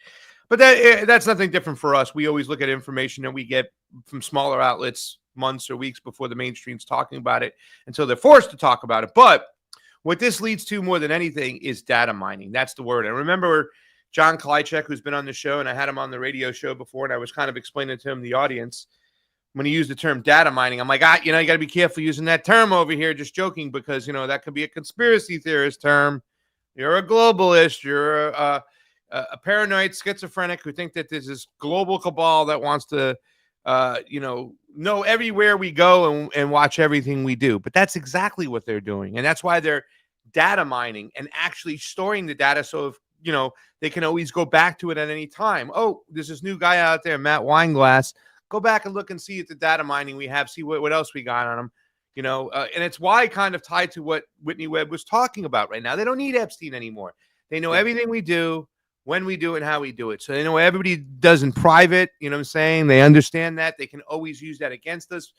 But that's nothing different for us. We always look at information that we get from smaller outlets months or weeks before the mainstream's talking about it until they're forced to talk about it. But what this leads to more than anything is data mining. That's the word. I remember John Klychek, who's been on the show, and I had him on the radio show before, and I was kind of explaining to him, the audience, when he used the term data mining, I'm like, you got to be careful using that term over here, just joking, because, that could be a conspiracy theorist term. You're a globalist. You're a paranoid schizophrenic who think that there's this global cabal that wants to, know everywhere we go and watch everything we do. But that's exactly what they're doing. And that's why they're data mining and actually storing the data. So if, they can always go back to it at any time. Oh, there's this new guy out there, Matt Weinglass. Go back and look and see at the data mining we have, see what else we got on him. And it's why kind of tied to what Whitney Webb was talking about right now. They don't need Epstein anymore. They know everything we do, when we do it, and how we do it. So they know everybody does in private. You know what I'm saying? They understand that. They can always use that against us.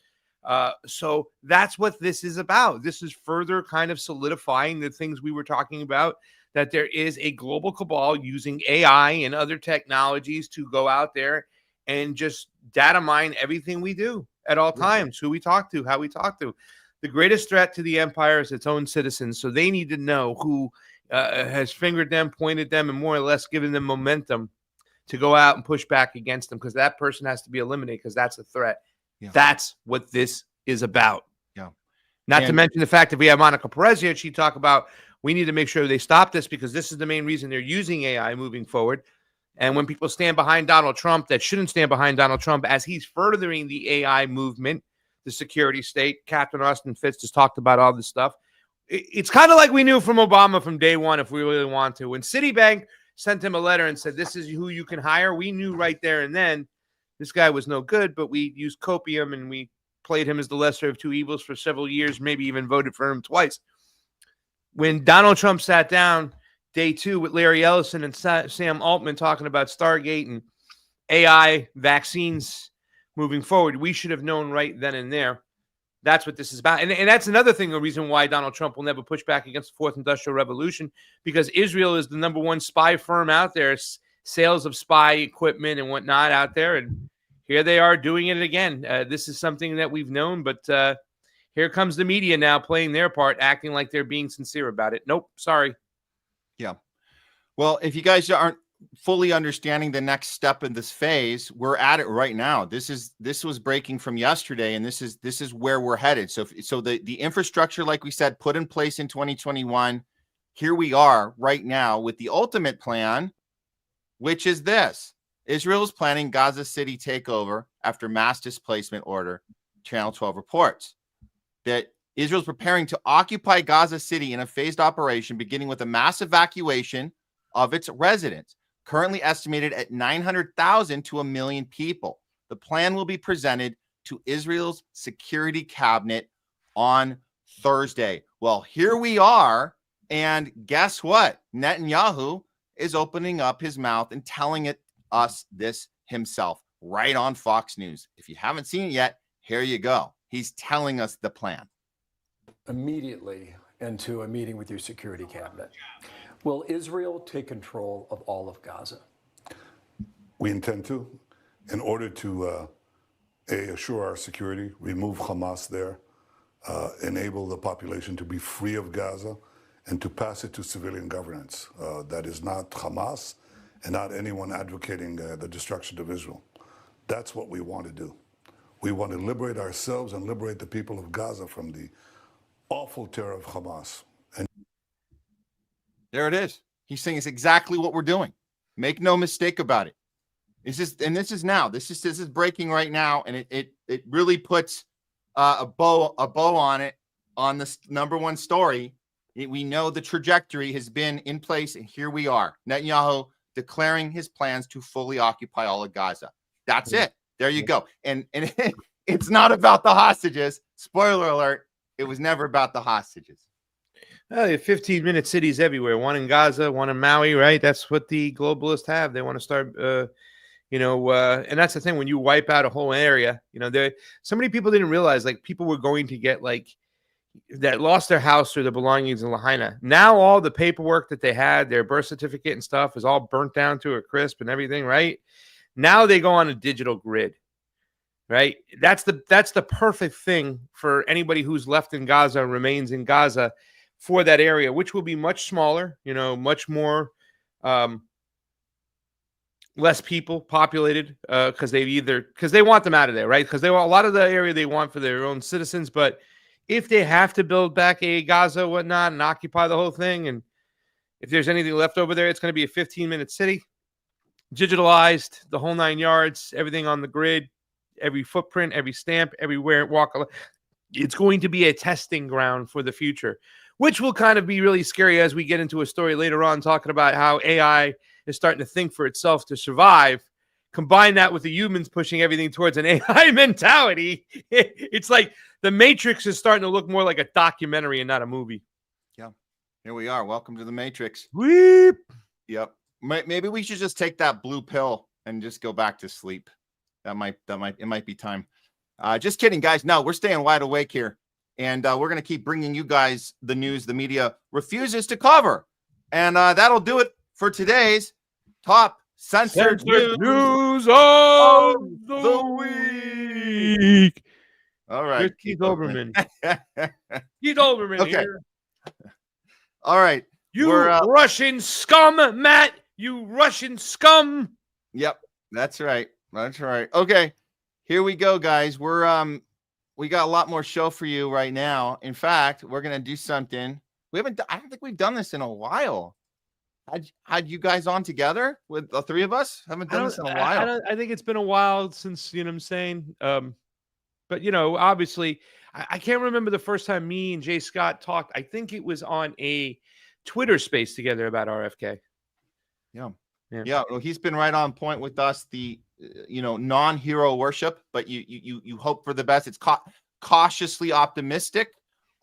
So that's what this is about. This is further kind of solidifying the things we were talking about, that there is a global cabal using AI and other technologies to go out there and just data mine everything we do at all times, who we talk to, how we talk to. The greatest threat to the empire is its own citizens. So they need to know who has fingered them, pointed them, and more or less given them momentum to go out and push back against them, because that person has to be eliminated, because that's a threat. Yeah. That's what this is about. Yeah. Not to mention the fact that we have Monica Perez here, she talk about we need to make sure they stop this, because this is the main reason they're using AI moving forward. And when people stand behind Donald Trump that shouldn't stand behind Donald Trump, as he's furthering the AI movement, the security state, Captain Austin Fitz just talked about all this stuff. It's kind of like we knew from Obama from day one, if we really want to. When Citibank sent him a letter and said, this is who you can hire, we knew right there and then this guy was no good, but we used copium and we played him as the lesser of two evils for several years, maybe even voted for him twice. When Donald Trump sat down day two with Larry Ellison and Sam Altman talking about Stargate and AI vaccines moving forward, we should have known right then and there. That's what this is about. And that's another thing, the reason why Donald Trump will never push back against the fourth industrial revolution, because Israel is the number one spy firm out there, sales of spy equipment and whatnot out there. And here they are doing it again. This is something that we've known, but here comes the media now playing their part, acting like they're being sincere about it. Nope, sorry. Yeah. Well, if you guys aren't fully understanding the next step in this phase, we're at it right now. This was breaking from yesterday, and this is where we're headed. So the infrastructure, like we said, put in place in 2021. Here we are right now with the ultimate plan, which is this: Israel is planning Gaza City takeover after mass displacement order. Channel 12 reports that Israel's preparing to occupy Gaza City in a phased operation, beginning with a mass evacuation of its residents, currently estimated at 900,000 to 1 million people. The plan will be presented to Israel's security cabinet on Thursday. Well, here we are, and guess what? Netanyahu is opening up his mouth and telling us this himself right on Fox News. If you haven't seen it yet, here you go. He's telling us the plan. Immediately into a meeting with your security cabinet. Will Israel take control of all of Gaza? We intend to, in order to assure our security, remove Hamas there, enable the population to be free of Gaza, and to pass it to civilian governance. That is not Hamas and not anyone advocating the destruction of Israel. That's what we want to do. We want to liberate ourselves and liberate the people of Gaza from the awful terror of Hamas. And there it is. He's saying it's exactly what we're doing. Make no mistake about it. This is breaking right now, and it really puts a bow on it, on this number one story. We know the trajectory has been in place, and here we are. Netanyahu declaring his plans to fully occupy all of Gaza. That's it. There you go. And it's not about the hostages. Spoiler alert, it was never about the hostages. Well, 15-minute cities everywhere. One in Gaza, one in Maui, right? That's what the globalists have. They want to start, and that's the thing. When you wipe out a whole area, so many people didn't realize, like, people were going to get, like, that lost their house or their belongings in Lahaina. Now all the paperwork that they had, their birth certificate and stuff, is all burnt down to a crisp and everything, right? Now they go on a digital grid, right? That's the perfect thing for anybody who's left in Gaza, remains in Gaza, for that area, which will be much smaller, much more less people populated, because they want them out of there, right? Because they want a lot of the area they want for their own citizens. But if they have to build back a Gaza, whatnot, and occupy the whole thing, and If there's anything left over there, it's going to be a 15-minute city, digitalized, the whole 9 yards, everything on the grid, every footprint, every stamp, everywhere walk. It's going to be a testing ground for the future, which will kind of be really scary as we get into a story later on talking about how AI is starting to think for itself to survive. Combine that with the humans pushing everything towards an AI mentality. It's like the Matrix is starting to look more like a documentary and not a movie. Yeah. Here we are. Welcome to the Matrix. Weep. Yep. Maybe we should just take that blue pill and just go back to sleep. It might be time. Just kidding, guys. No, we're staying wide awake here. And we're going to keep bringing you guys the news the media refuses to cover. And that'll do it for today's top censored news of the week. All right. Keith Olbermann. Keith Olbermann here. All right. You Russian scum, Matt. You Russian scum. Yep. That's right. That's right. Okay. Here we go, guys. We got a lot more show for you right now. In fact, we're going to do something. I don't think we've done this in a while. Had you guys on together with the three of us? Haven't done this in a while. I think it's been a while since, you know what I'm saying? But, you know, obviously, I can't remember the first time me and Jay Scott talked. I think it was on a Twitter space together about RFK. Yeah. Well, he's been right on point with us. The non-hero worship, but you hope for the best. It's cautiously optimistic.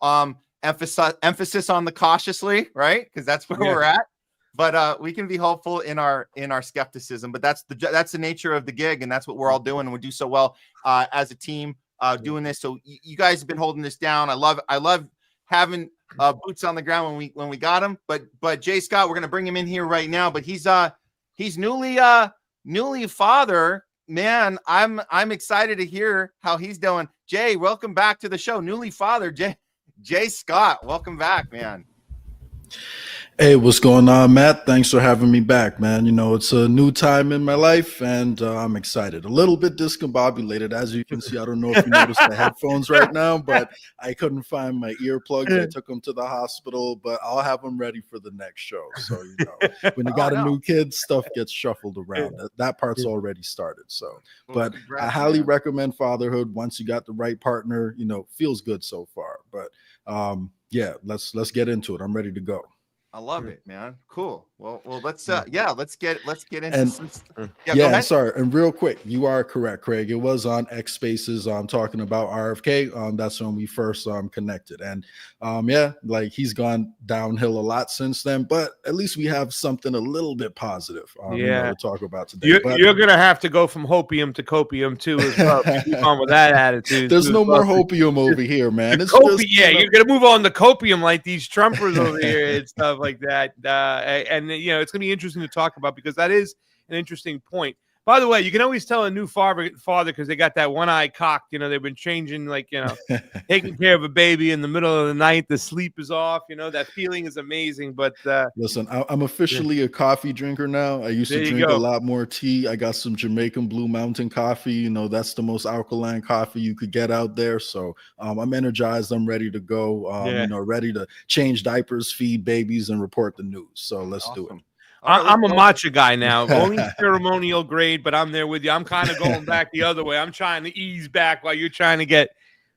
Emphasis on the cautiously, right? Because that's where we're at. But we can be hopeful in our skepticism. But that's the nature of the gig, and that's what we're all doing. And we do so well as a team doing this. So you guys have been holding this down. I love having boots on the ground when we got him. But Jay Scott, we're gonna bring him in here right now. But he's newly a father. Man, I'm excited to hear how he's doing. Jay, welcome back to the show. Newly father, Jay Scott, welcome back, man. Hey, what's going on, Matt? Thanks for having me back, man. You know, it's a new time in my life, and I'm excited. A little bit discombobulated, as you can see. I don't know if you noticed the headphones right now, but I couldn't find my earplugs. I took them to the hospital, but I'll have them ready for the next show. So, you know, when you got a new kid, stuff gets shuffled around. That part's already started. So, but I highly recommend fatherhood. Once you got the right partner, you know, feels good so far. But yeah, let's get into it. I'm ready to go. I love it, man. Cool. Well, let's get into and yeah. Sorry, and real quick, you are correct, Craig. It was on X Spaces. Talking about RFK. That's when we first connected, and yeah, like he's gone downhill a lot since then. But at least we have something a little bit positive. To talk about today. You're gonna have to go from hopium to copium too, as well. Keep on with that attitude. There's no more hopium over here, man. It's you're gonna move on to copium like these Trumpers over here and stuff like that. And you know, it's going to be interesting to talk about because that is an interesting point. By the way, you can always tell a new father because they got that one eye cocked. You know, they've been changing, like, you know, taking care of a baby in the middle of the night. The sleep is off. You know, that feeling is amazing. But listen, I'm officially a coffee drinker now. I used to drink a lot more tea. I got some Jamaican Blue Mountain coffee. You know, that's the most alkaline coffee you could get out there. So I'm energized. I'm ready to go. You know, ready to change diapers, feed babies, and report the news. So let's do it. I'm a matcha guy now, only ceremonial grade, but I'm there with you. I'm kind of going back the other way. I'm trying to ease back while you're trying to get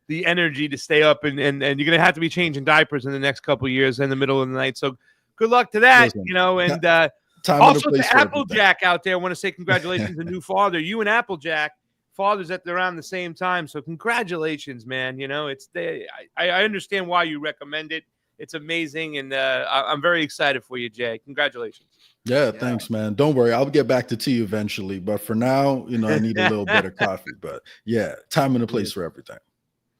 the energy to stay up, and you're going to have to be changing diapers in the next couple of years in the middle of the night. So good luck to that, you know, and also to Applejack out there. I want to say congratulations to new father. You and Applejack, fathers at around the same time. So congratulations, man. You know, I understand why you recommend it. It's amazing, and I'm very excited for you, Jay. Congratulations. Yeah, thanks, man. Don't worry, I'll get back to tea eventually. But for now, you know, I need a little bit of coffee. But yeah, time and a place for everything.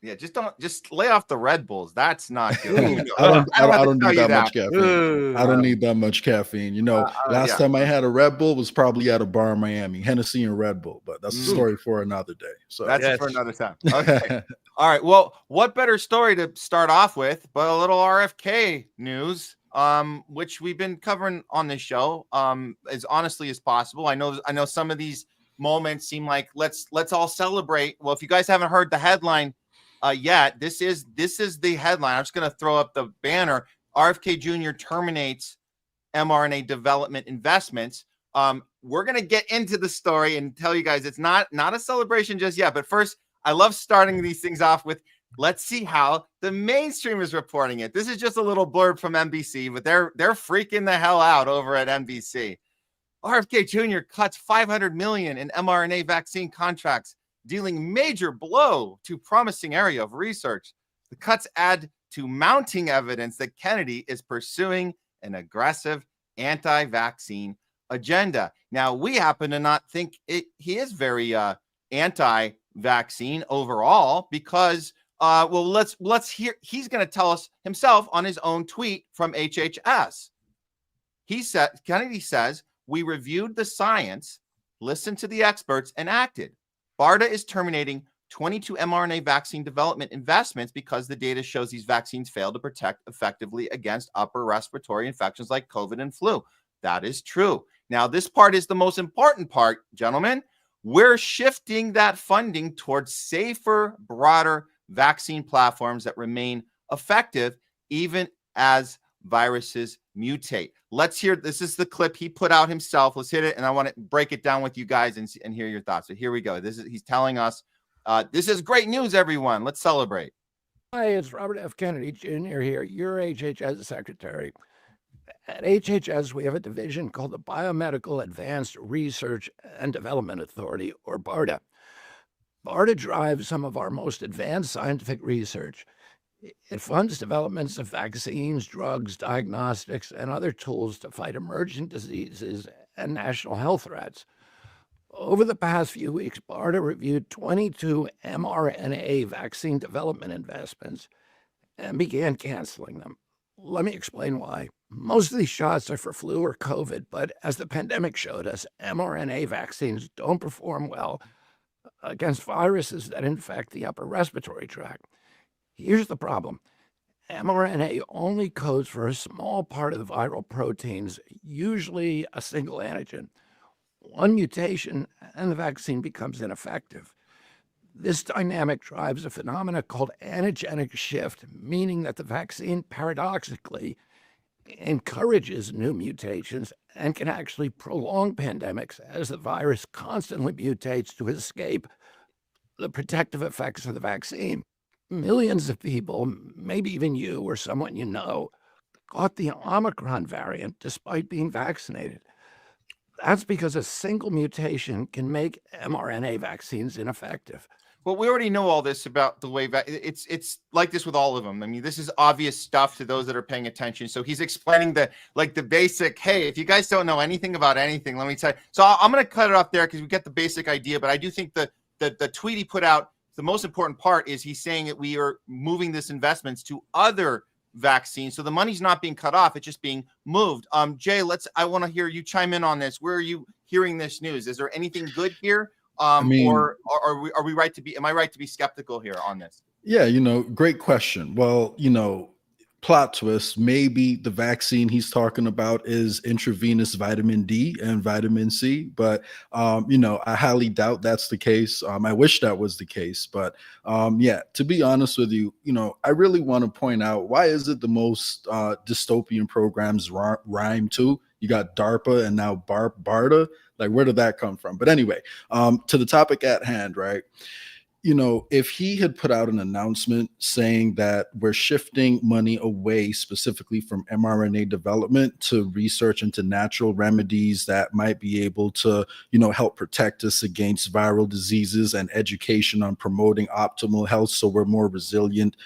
Yeah, just lay off the Red Bulls. That's not good. I don't need that much caffeine. I don't need that much caffeine. You know, last time I had a Red Bull was probably at a bar in Miami, Hennessy and Red Bull. But that's a story for another day. So that's for another time. Okay. All right. Well, what better story to start off with but a little RFK news, which we've been covering on this show as honestly as possible. I know some of these moments seem like let's all celebrate. Well, if you guys haven't heard the headline yet, this is the headline. I'm just going to throw up the banner. RFK Jr terminates mRNA development investments. We're going to get into the story and tell you guys it's not a celebration just yet. But first, I love starting these things off with, let's see how the mainstream is reporting it. This is just a little blurb from NBC, but they're freaking the hell out over at NBC. RFK Jr cuts $500 million in mRNA vaccine contracts, dealing major blow to promising area of research. The cuts add to mounting evidence that Kennedy is pursuing an aggressive anti-vaccine agenda. Now, we happen to not think he is very anti-vaccine overall because, well, let's hear. He's going to tell us himself on his own tweet from HHS. Kennedy says, "We reviewed the science, listened to the experts, and acted. BARDA is terminating 22 mRNA vaccine development investments because the data shows these vaccines fail to protect effectively against upper respiratory infections like COVID and flu." That is true. Now, this part is the most important part, gentlemen. We're shifting that funding towards safer, broader vaccine platforms that remain effective even as viruses mutate. Let's hear. This is the clip he put out himself. Let's hit it, and I want to break it down with you guys and hear your thoughts. So here we go. He's telling us, this is great news, everyone. Let's celebrate. Hi, it's Robert F. Kennedy Jr. here, your HHS secretary. At HHS, we have a division called the Biomedical Advanced Research and Development Authority, or BARDA. BARDA drives some of our most advanced scientific research. It funds developments of vaccines, drugs, diagnostics, and other tools to fight emerging diseases and national health threats. Over the past few weeks, BARDA reviewed 22 mRNA vaccine development investments and began canceling them. Let me explain why. Most of these shots are for flu or COVID, but as the pandemic showed us, mRNA vaccines don't perform well against viruses that infect the upper respiratory tract. Here's the problem. mRNA only codes for a small part of the viral proteins, usually a single antigen. One mutation and the vaccine becomes ineffective. This dynamic drives a phenomena called antigenic shift, meaning that the vaccine paradoxically encourages new mutations and can actually prolong pandemics as the virus constantly mutates to escape the protective effects of the vaccine. Millions of people, maybe even you or someone you know, caught the Omicron variant despite being vaccinated. That's because a single mutation can make mRNA vaccines ineffective. Well, we already know all this about the way it's like this with all of them. I mean, this is obvious stuff to those that are paying attention. So he's explaining the basic, hey, if you guys don't know anything about anything, let me tell you. So I'm going to cut it off there because we get the basic idea. But I do think the tweet he put out, the most important part is he's saying that we are moving this investments to other vaccines. So the money's not being cut off. It's just being moved. Jay, I want to hear you chime in on this. Where are you hearing this news? Is there anything good here? Or are we right to be? Am I right to be skeptical here on this? Yeah, great question. Well, plot twist, maybe the vaccine he's talking about is intravenous vitamin D and vitamin C, but I highly doubt that's the case. I wish that was the case, but yeah, to be honest with you, I really want to point out, why is it the most dystopian programs rhyme too? You got DARPA and now BARDA. Like, where did that come from? But anyway, to the topic at hand, right? If he had put out an announcement saying that we're shifting money away specifically from mRNA development to research into natural remedies that might be able to, help protect us against viral diseases, and education on promoting optimal health so we're more resilient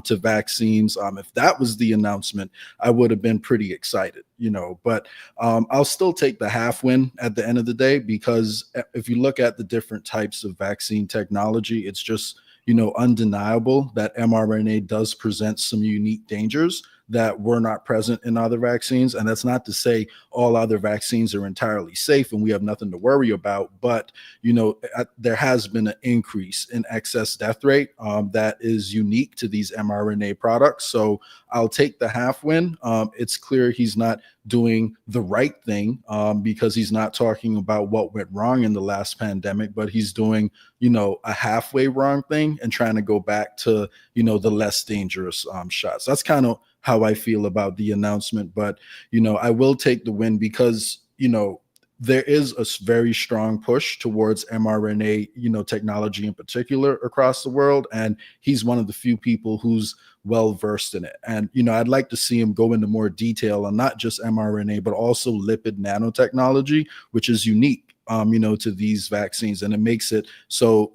to vaccines. If that was the announcement, I would have been pretty excited, but I'll still take the half win at the end of the day, because if you look at the different types of vaccine technology, it's just, undeniable that mRNA does present some unique dangers that were not present in other vaccines. And that's not to say all other vaccines are entirely safe and we have nothing to worry about. But, there has been an increase in excess death rate that is unique to these mRNA products. So I'll take the half win. It's clear he's not doing the right thing because he's not talking about what went wrong in the last pandemic, but he's doing a halfway wrong thing and trying to go back to, the less dangerous shots. That's kind of how I feel about the announcement. But, I will take the win because, there is a very strong push towards mRNA, technology in particular across the world. And he's one of the few people who's well versed in it. And, I'd like to see him go into more detail on not just mRNA, but also lipid nanotechnology, which is unique, to these vaccines. And it makes it so,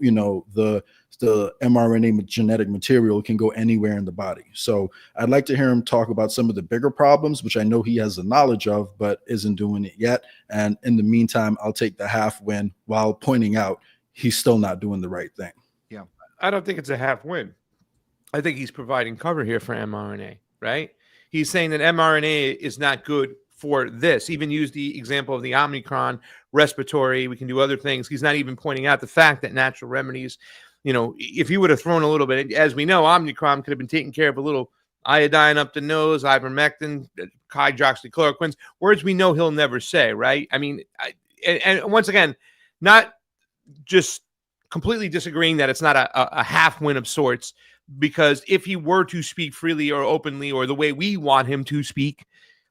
the mRNA genetic material can go anywhere in the body. So I'd like to hear him talk about some of the bigger problems, which I know he has the knowledge of, but isn't doing it yet. And in the meantime, I'll take the half win while pointing out he's still not doing the right thing. Yeah. I don't think it's a half win. I think he's providing cover here for mRNA, right? He's saying that mRNA is not good for this. Even use the example of the Omicron respiratory. We can do other things. He's not even pointing out the fact that natural remedies, if he would have thrown a little bit, as we know, Omicron could have been taken care of a little iodine up the nose, ivermectin, hydroxychloroquine, words we know he'll never say, right? I mean, and once again, not just completely disagreeing that it's not a half win of sorts, because if he were to speak freely or openly or the way we want him to speak,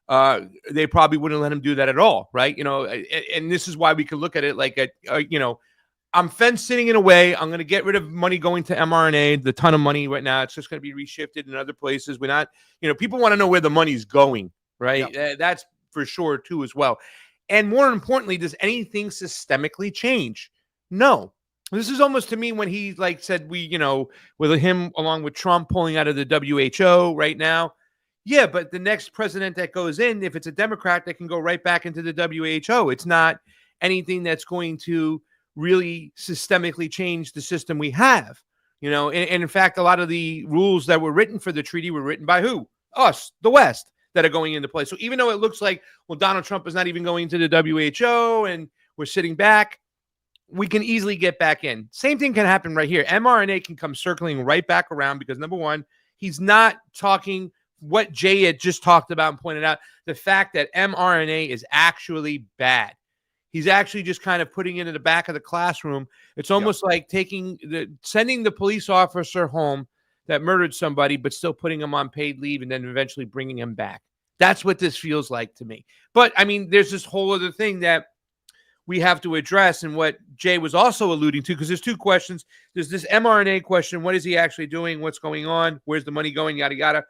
they probably wouldn't let him do that at all, right? And this is why we could look at it like I'm fence sitting in a way. I'm going to get rid of money going to mRNA, the ton of money right now. It's just going to be reshifted in other places. We're not, people want to know where the money's going, right? Yep. That's for sure too, as well. And more importantly, does anything systemically change? No. This is almost to me when he said with him along with Trump pulling out of the WHO right now. Yeah, but the next president that goes in, if it's a Democrat, they can go right back into the WHO. It's not anything that's going to really systemically change the system we have, and in fact, a lot of the rules that were written for the treaty were written by who? Us, the West, that are going into place. So even though it looks like, well, Donald Trump is not even going to the WHO and we're sitting back, we can easily get back in. Same thing can happen right here. mRNA can come circling right back around because, number one, he's not talking what Jay had just talked about and pointed out, the fact that mRNA is actually bad. He's actually just kind of putting it in the back of the classroom. It's almost like sending the police officer home that murdered somebody, but still putting him on paid leave and then eventually bringing him back. That's what this feels like to me. But I mean, there's this whole other thing that we have to address, and what Jay was also alluding to, because there's two questions. There's this mRNA question. What is he actually doing? What's going on? Where's the money going? Yada, yada.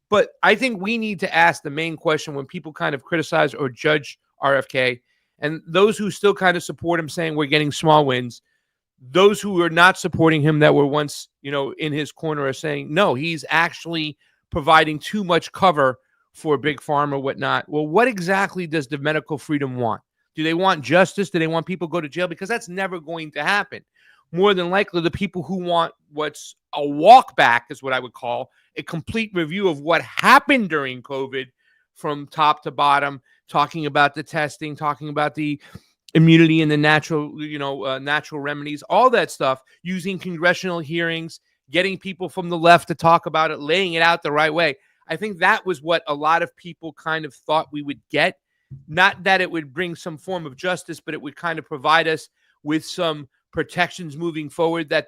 But I think we need to ask the main question when people kind of criticize or judge RFK. And those who still kind of support him saying we're getting small wins, those who are not supporting him that were once, in his corner are saying, no, he's actually providing too much cover for big pharma, whatnot. Well, what exactly does the medical freedom want? Do they want justice? Do they want people to go to jail? Because that's never going to happen. More than likely, the people who want what's a walk back is what I would call a complete review of what happened during COVID from top to bottom, talking about the testing, talking about the immunity and the natural, natural remedies, all that stuff, using congressional hearings, getting people from the left to talk about it, laying it out the right way. I think that was what a lot of people kind of thought we would get. Not that it would bring some form of justice, but it would kind of provide us with some protections moving forward, that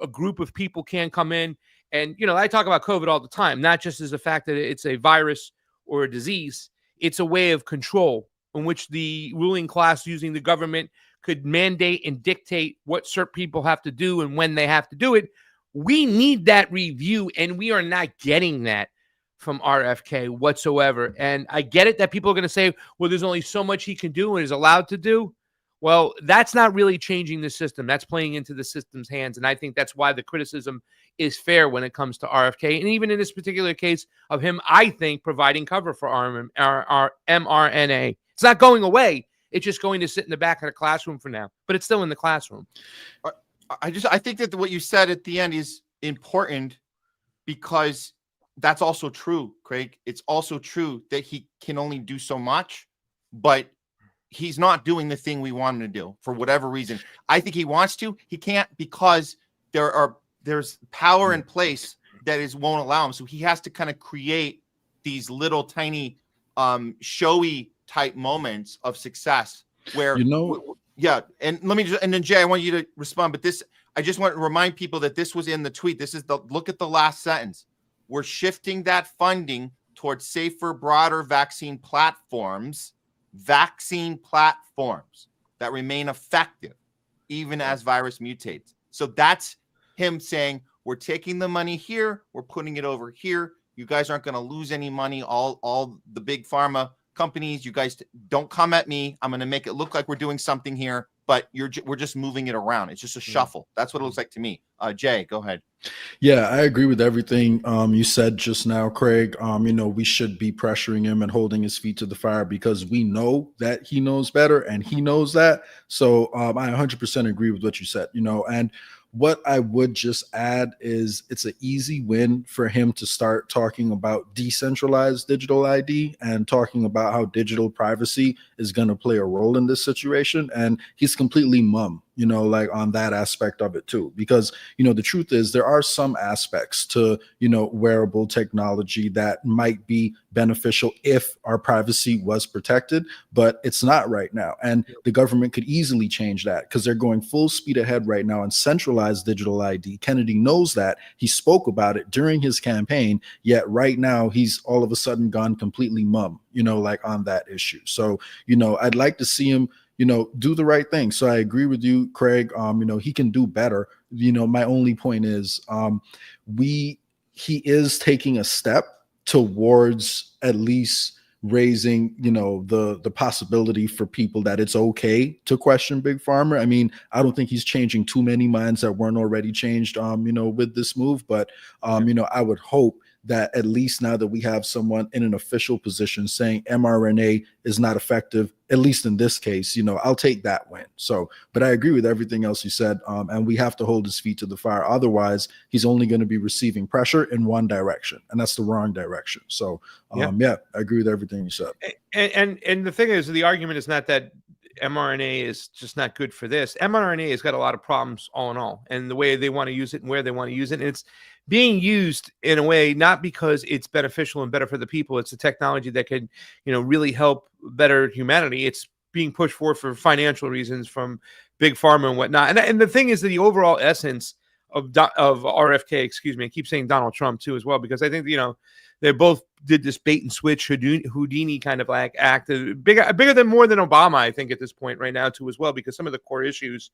a group of people can come in. And, I talk about COVID all the time, not just as the fact that it's a virus or a disease. It's a way of control in which the ruling class using the government could mandate and dictate what certain people have to do and when they have to do it. We need that review, and we are not getting that from RFK whatsoever. And I get it that people are going to say, well, there's only so much he can do and is allowed to do. Well, that's not really changing the system. That's playing into the system's hands. And I think that's why the criticism is fair when it comes to RFK. And even in this particular case of him, I think, providing cover for our mRNA. It's not going away. It's just going to sit in the back of the classroom for now. But it's still in the classroom. I think that what you said at the end is important, because that's also true, Craig. It's also true that he can only do so much, but he's not doing the thing we want him to do for whatever reason. I think he wants to. He can't, because there's power in place that won't allow him. So he has to kind of create these little tiny showy type moments of success where, yeah. And let me and then Jay, I want you to respond, but I just want to remind people that this was in the tweet. This is look at the last sentence. We're shifting that funding towards safer, broader vaccine platforms that remain effective even as virus mutates. So that's him saying, we're taking the money here, we're putting it over here. You guys aren't going to lose any money. All the big pharma companies, you guys don't come at me. I'm going to make it look like we're doing something here, but we're just moving it around. It's just a shuffle. That's what it looks like to me. Jay, go ahead. Yeah, I agree with everything you said just now, Craig. We should be pressuring him and holding his feet to the fire because we know that he knows better and he knows that. So I 100% agree with what you said, and what I would just add is it's an easy win for him to start talking about decentralized digital ID and talking about how digital privacy is going to play a role in this situation. And he's completely mum, on that aspect of it too, because, the truth is there are some aspects to, wearable technology that might be beneficial if our privacy was protected, but it's not right now. And the government could easily change that because they're going full speed ahead right now on centralized digital ID. Kennedy knows that. He spoke about it during his campaign, yet right now he's all of a sudden gone completely mum, on that issue. So, I'd like to see him do the right thing. So I agree with you, Craig. He can do better. My only point is he is taking a step towards at least raising, the possibility for people that it's okay to question Big Pharma. I mean, I don't think he's changing too many minds that weren't already changed, with this move. But, I would hope that at least now that we have someone in an official position saying mRNA is not effective, at least in this case, I'll take that win. So, but I agree with everything else you said. And we have to hold his feet to the fire. Otherwise, he's only going to be receiving pressure in one direction, and that's the wrong direction. So, I agree with everything you said. And the thing is, the argument is not that mRNA is just not good for this. mRNA has got a lot of problems all in all, and the way they want to use it and where they want to use it. And it's being used in a way, not because it's beneficial and better for the people. It's a technology that can, really help better humanity. It's being pushed forward for financial reasons from Big Pharma and whatnot. And the thing is that the overall essence of RFK, excuse me, I keep saying Donald Trump too as well, because I think, they both did this bait and switch Houdini kind of like act, bigger than more than Obama, I think, at this point right now too as well, because some of the core issues,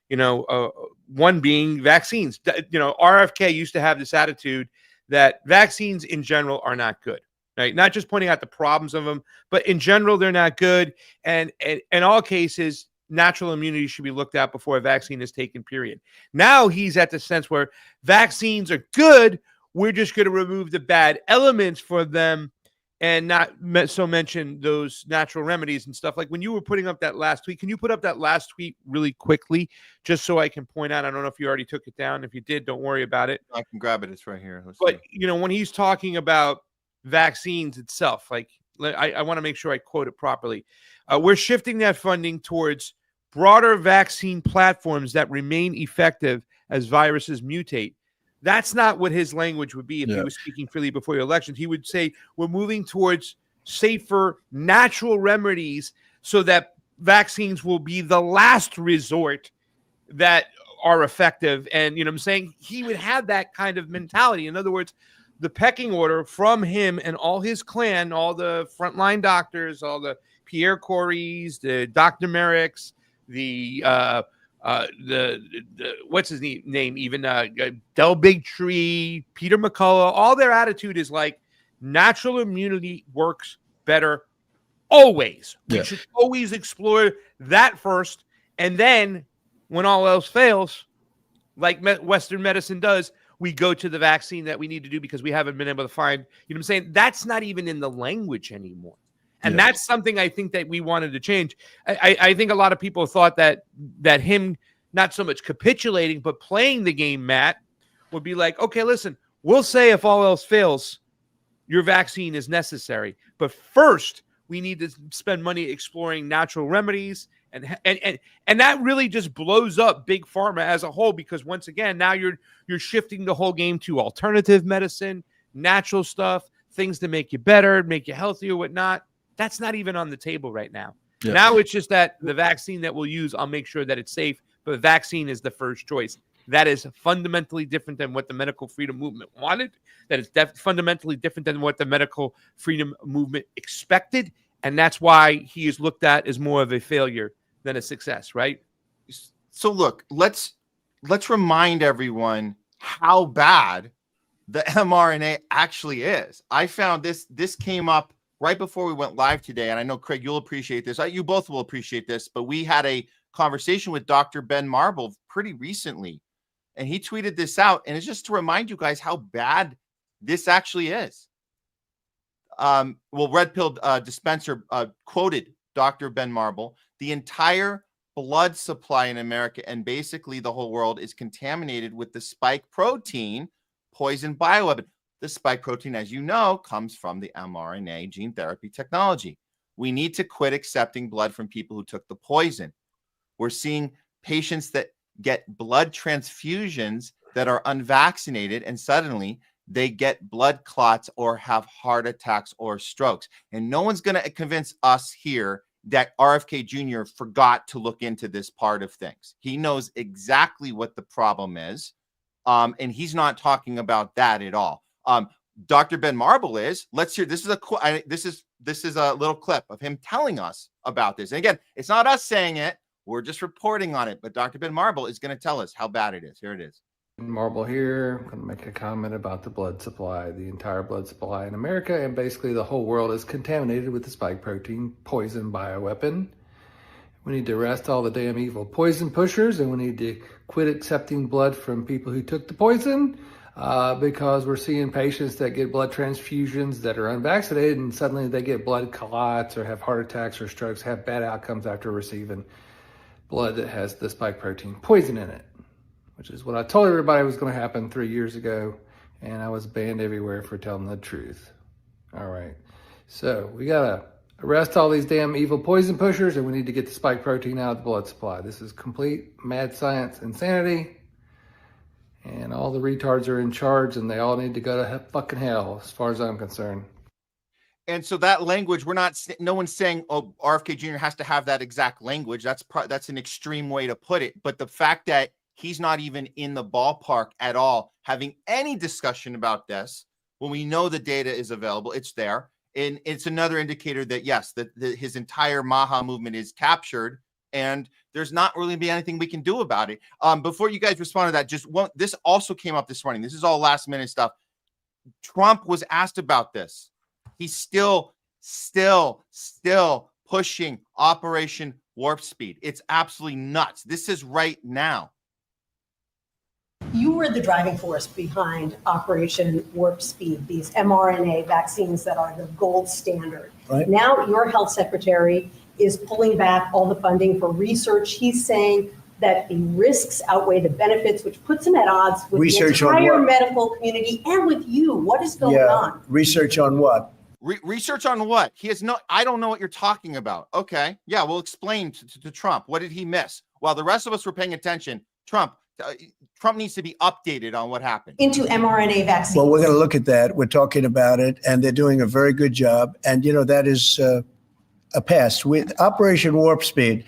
one being vaccines. RFK used to have this attitude that vaccines in general are not good, right? Not just pointing out the problems of them, but in general, they're not good. And in all cases, natural immunity should be looked at before a vaccine is taken, period. Now he's at the sense where vaccines are good. We're just going to remove the bad elements for them and not so mention those natural remedies and stuff. Like when you were putting up that last tweet, can you put up that last tweet really quickly just so I can point out? I don't know if you already took it down. If you did, don't worry about it. I can grab it. It's right here. But, when he's talking about vaccines itself, like I want to make sure I quote it properly. We're shifting that funding towards broader vaccine platforms that remain effective as viruses mutate. That's not what his language would be if he was speaking freely before the elections. He would say, we're moving towards safer natural remedies so that vaccines will be the last resort that are effective. And, I'm saying he would have that kind of mentality. In other words, the pecking order from him and all his clan, all the frontline doctors, all the Pierre Corys, the Dr. Merricks, the what's his name? Even Del Bigtree, Peter McCullough, all their attitude is like natural immunity works better always. We should always explore that first. And then when all else fails, like Western medicine does, we go to the vaccine that we need to do because we haven't been able to find, I'm saying? That's not even in the language anymore. And that's something I think that we wanted to change. I think a lot of people thought that him not so much capitulating, but playing the game, Matt, would be like, okay, listen, we'll say if all else fails, your vaccine is necessary. But first, we need to spend money exploring natural remedies. And that really just blows up Big Pharma as a whole, because once again, now you're shifting the whole game to alternative medicine, natural stuff, things to make you better, make you healthier, whatnot. That's not even on the table right now. Now it's just that the vaccine that we'll use, I'll make sure that it's safe, but the vaccine is the first choice. That is fundamentally different than what the medical freedom movement wanted. That is fundamentally different than what the medical freedom movement expected. And that's why he is looked at as more of a failure than a success, right? So look, let's remind everyone how bad the mRNA actually is. I found this came up right before we went live today, and I know, Craig, you'll appreciate this. You both will appreciate this, but we had a conversation with Dr. Ben Marble pretty recently, and he tweeted this out, and it's just to remind you guys how bad this actually is. Red Pill Dispenser quoted Dr. Ben Marble, the entire blood supply in America and basically the whole world is contaminated with the spike protein poison bioweapon. The spike protein, as you know, comes from the mRNA gene therapy technology. We need to quit accepting blood from people who took the poison. We're seeing patients that get blood transfusions that are unvaccinated, and suddenly they get blood clots or have heart attacks or strokes. And no one's going to convince us here that RFK Jr. forgot to look into this part of things. He knows exactly what the problem is, and he's not talking about that at all. Dr. Ben Marble is. Let's hear. This is a little clip of him telling us about this. And again, it's not us saying it; we're just reporting on it. But Dr. Ben Marble is going to tell us how bad it is. Here it is. Marble here. I'm going to make a comment about the blood supply. The entire blood supply in America and basically the whole world is contaminated with the spike protein poison bioweapon. We need to arrest all the damn evil poison pushers, and we need to quit accepting blood from people who took the poison because we're seeing patients that get blood transfusions that are unvaccinated and suddenly they get blood clots or have heart attacks or strokes, have bad outcomes after receiving blood that has the spike protein poison in it, which is what I told everybody was going to happen 3 years ago, and I was banned everywhere for telling the truth. All right, so we got to arrest all these damn evil poison pushers, and we need to get the spike protein out of the blood supply. This is complete mad science insanity, and all the retards are in charge, and they all need to go to fucking hell, as far as I'm concerned. And so that language, no one's saying, oh, RFK Jr. has to have that exact language. That's an extreme way to put it. But the fact that he's not even in the ballpark at all, having any discussion about this, when we know the data is available, it's there. And it's another indicator that, yes, that his entire Maha movement is captured, and there's not really be anything we can do about it. Before you guys respond to that, this also came up this morning. This is all last minute stuff. Trump was asked about this. He's still pushing Operation Warp Speed. It's absolutely nuts. This is right now. You were the driving force behind Operation Warp Speed, these mRNA vaccines that are the gold standard. Right. Now your health secretary is pulling back all the funding for research. He's saying that the risks outweigh the benefits, which puts him at odds with Research the on entire what? medical community and with you. What is going on? Research on what? Research on what? I don't know what you're talking about. Okay. Yeah, we'll explain to Trump. What did he miss? While the rest of us were paying attention, Trump needs to be updated on what happened. Into mRNA vaccines. Well, we're going to look at that. We're talking about it, and they're doing a very good job. And, that is a pass. With Operation Warp Speed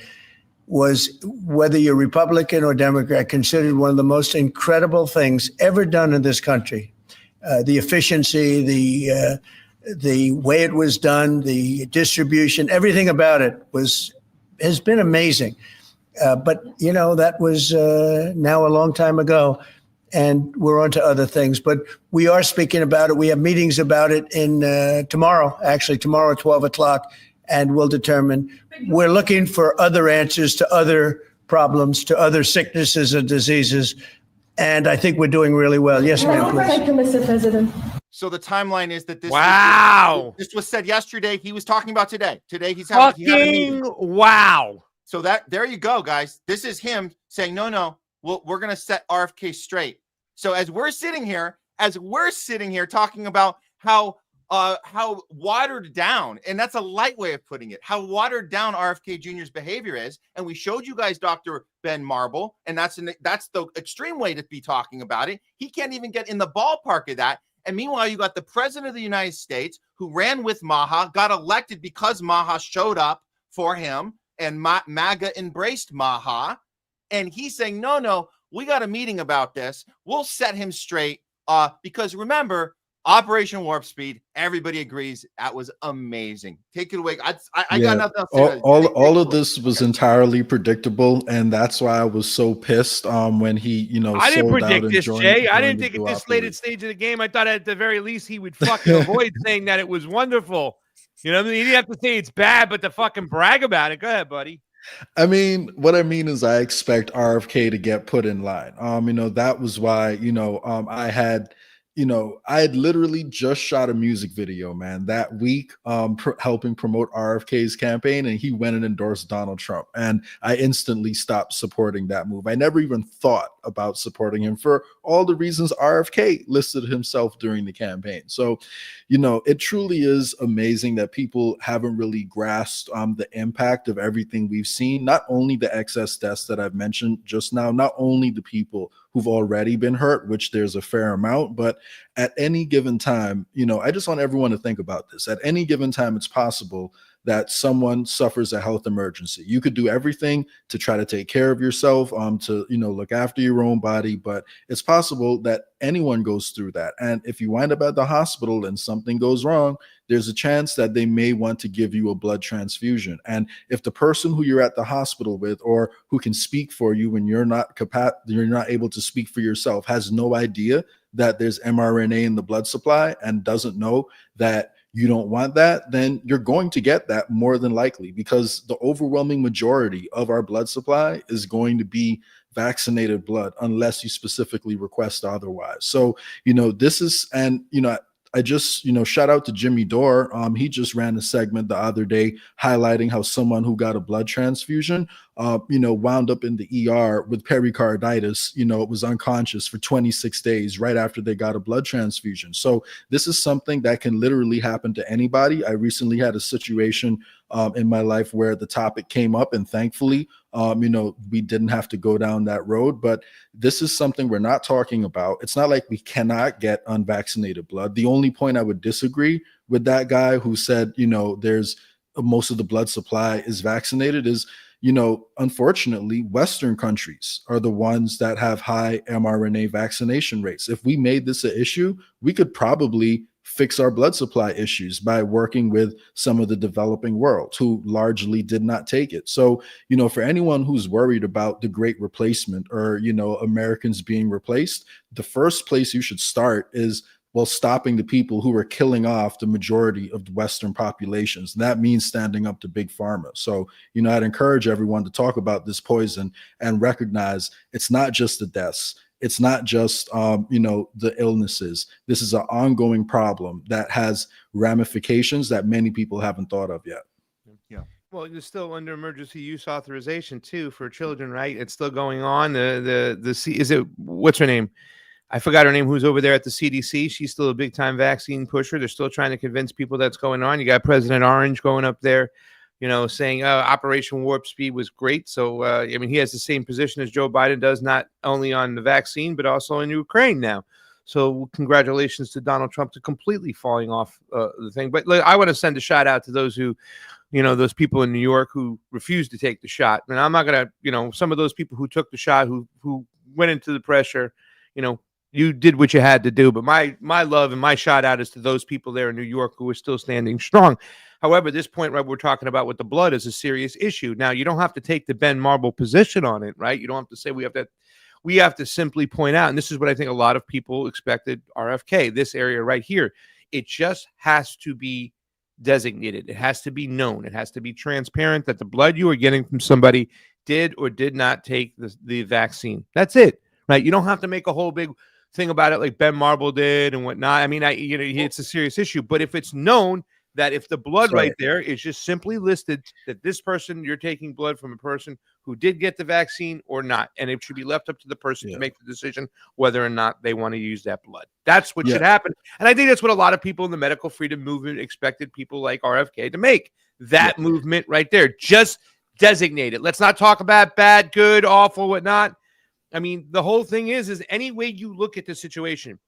was, whether you're Republican or Democrat, considered one of the most incredible things ever done in this country. The efficiency, the way it was done, the distribution, everything about it has been amazing. But, that was now a long time ago, and we're on to other things. But we are speaking about it. We have meetings about it tomorrow at 12 o'clock, and we'll determine. We're looking for other answers to other problems, to other sicknesses and diseases, and I think we're doing really well. Yes, ma'am, please. Thank you, Mr. President. So the timeline is that this this was said yesterday. He was talking about today. Today he's having wow. So there you go, guys. This is him saying, no, we're going to set RFK straight. So as we're sitting here talking about how watered down, and that's a light way of putting it, how watered down RFK Jr.'s behavior is. And we showed you guys Dr. Ben Marble, and that's the extreme way to be talking about it. He can't even get in the ballpark of that. And meanwhile, you got the president of the United States who ran with Maha, got elected because Maha showed up for him. And MAGA embraced Maha, and he's saying, no, We got a meeting about this. We'll set him straight. Because remember, Operation Warp Speed, everybody agrees that was amazing. Take it away. I got nothing else to say. All of this was entirely predictable, and that's why I was so pissed when he, I didn't sold out predict and this, joined, Jay. I joined didn't think the at this duopoly. late stage of the game, I thought at the very least he would fucking avoid saying that it was wonderful. You know what I mean? He didn't have to say it's bad, but to fucking brag about it. Go ahead, buddy. I mean, what I mean is I expect RFK to get put in line. That was why, I had literally just shot a music video, man, that week, helping promote RFK's campaign, and he went and endorsed Donald Trump. And I instantly stopped supporting that move. I never even thought about supporting him for all the reasons RFK listed himself during the campaign. So, it truly is amazing that people haven't really grasped the impact of everything we've seen, not only the excess deaths that I've mentioned just now, not only the people who've already been hurt, which there's a fair amount, but at any given time, I just want everyone to think about this. At any given time, it's possible that someone suffers a health emergency. You could do everything to try to take care of yourself, to look after your own body, but it's possible that anyone goes through that. And if you wind up at the hospital and something goes wrong, there's a chance that they may want to give you a blood transfusion. And if the person who you're at the hospital with, or who can speak for you when you're not able to speak for yourself, has no idea that there's mRNA in the blood supply and doesn't know that you don't want that, then you're going to get that more than likely, because the overwhelming majority of our blood supply is going to be vaccinated blood unless you specifically request otherwise. So, this is, and, I just, shout out to Jimmy Dore. He just ran a segment the other day highlighting how someone who got a blood transfusion, wound up in the ER with pericarditis. It was unconscious for 26 days right after they got a blood transfusion. So this is something that can literally happen to anybody. I recently had a situation in my life where the topic came up, and thankfully, we didn't have to go down that road. But this is something we're not talking about. It's not like we cannot get unvaccinated blood. The only point I would disagree with that guy who said, there's most of the blood supply is vaccinated is, unfortunately, Western countries are the ones that have high mRNA vaccination rates. If we made this an issue, we could probably fix our blood supply issues by working with some of the developing world who largely did not take it. So, for anyone who's worried about the great replacement or, Americans being replaced, the first place you should start is, stopping the people who are killing off the majority of the Western populations. And that means standing up to big pharma. So, I'd encourage everyone to talk about this poison and recognize it's not just the deaths. It's not just, the illnesses. This is an ongoing problem that has ramifications that many people haven't thought of yet. Yeah. Well, it's still under emergency use authorization too for children, right? It's still going on. What's her name? I forgot her name. Who's over there at the CDC? She's still a big time vaccine pusher. They're still trying to convince people that's going on. You got President Orange going up there, saying Operation Warp Speed was great. So, he has the same position as Joe Biden does, not only on the vaccine, but also in Ukraine now. So congratulations to Donald Trump to completely falling off the thing. But I want to send a shout out to those who, those people in New York who refused to take the shot. And I'm not going to, some of those people who took the shot, who went into the pressure, you did what you had to do. But my love and my shout out is to those people there in New York who are still standing strong. However, this point, right, we're talking about with the blood is a serious issue. Now, you don't have to take the Ben Marble position on it, right? You don't have to say we have to simply point out, and this is what I think a lot of people expected RFK, this area right here. It just has to be designated. It has to be known. It has to be transparent that the blood you are getting from somebody did or did not take the vaccine. That's it, right? You don't have to make a whole big thing about it like Ben Marble did and whatnot. I mean, it's a serious issue. But if it's known that if the blood right there is just simply listed that this person, you're taking blood from a person who did get the vaccine or not, and it should be left up to the person to make the decision whether or not they want to use that blood. That's what should happen. And I think that's what a lot of people in the medical freedom movement expected people like RFK to make. That movement right there. Just designate it. Let's not talk about bad, good, awful, whatnot. I mean, the whole thing is any way you look at the situation,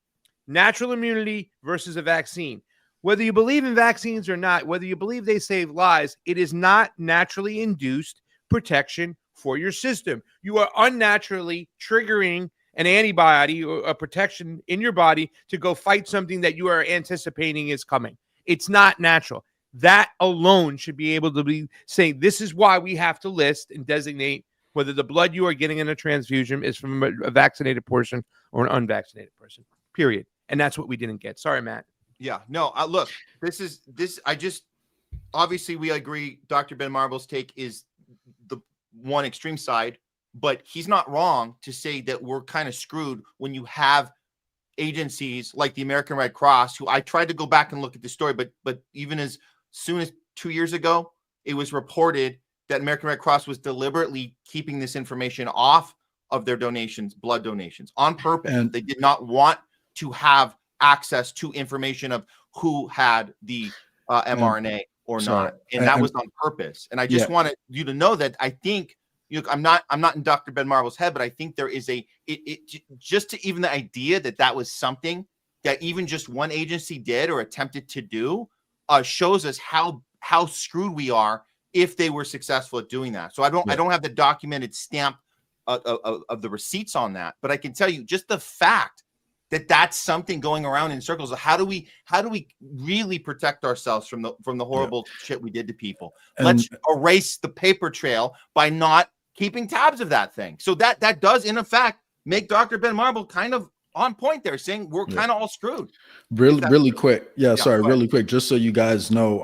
natural immunity versus a vaccine, whether you believe in vaccines or not, whether you believe they save lives, it is not naturally induced protection for your system. You are unnaturally triggering an antibody or a protection in your body to go fight something that you are anticipating is coming. It's not natural. That alone should be able to be saying, this is why we have to list and designate whether the blood you are getting in a transfusion is from a vaccinated person or an unvaccinated person, period. And that's what we didn't get. Sorry, Matt. Yeah, no, look, obviously we agree Dr. Ben Marble's take is the one extreme side, but he's not wrong to say that we're kind of screwed when you have agencies like the American Red Cross, who I tried to go back and look at the story, but even as soon as 2 years ago, it was reported that American Red Cross was deliberately keeping this information off of their donations, blood donations, on purpose. And they did not want to have access to information of who had the mRNA or not, and that was on purpose. And I just wanted you to know that I think I'm not in Dr. Ben Marble's head, but I think there is just to even the idea that was something that even just one agency did or attempted to do shows us how screwed we are if they were successful at doing that. So I don't have the documented stamp of the receipts on that, but I can tell you just the fact that that's something going around in circles. How do we really protect ourselves from the horrible shit we did to people? And let's erase the paper trail by not keeping tabs of that thing. So that does in effect make Dr. Ben Marble kind of on point there, saying we're kind of all screwed. Really quick. Really quick, just so you guys know,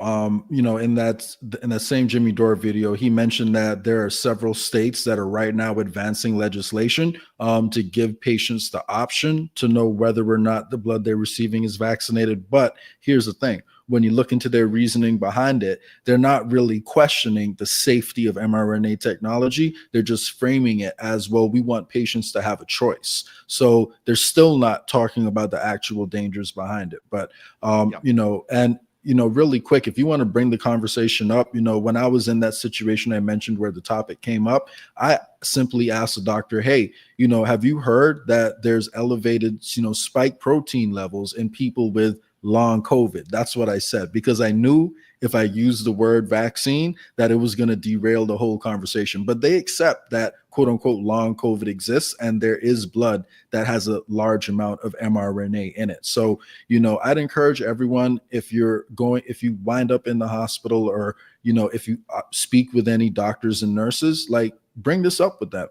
in that same Jimmy Dore video, he mentioned that there are several states that are right now advancing legislation to give patients the option to know whether or not the blood they're receiving is vaccinated. But here's the thing. When you look into their reasoning behind it, they're not really questioning the safety of mRNA technology. They're just framing it as, well, we want patients to have a choice. So they're still not talking about the actual dangers behind it. But, really quick, if you want to bring the conversation up, when I was in that situation I mentioned where the topic came up, I simply asked the doctor, hey, have you heard that there's elevated, spike protein levels in people with long COVID? That's what I said, because I knew if I used the word vaccine that it was going to derail the whole conversation. But they accept that quote unquote long COVID exists, and there is blood that has a large amount of mRNA in it. So, I'd encourage everyone, if you wind up in the hospital, or, if you speak with any doctors and nurses, like, bring this up with them,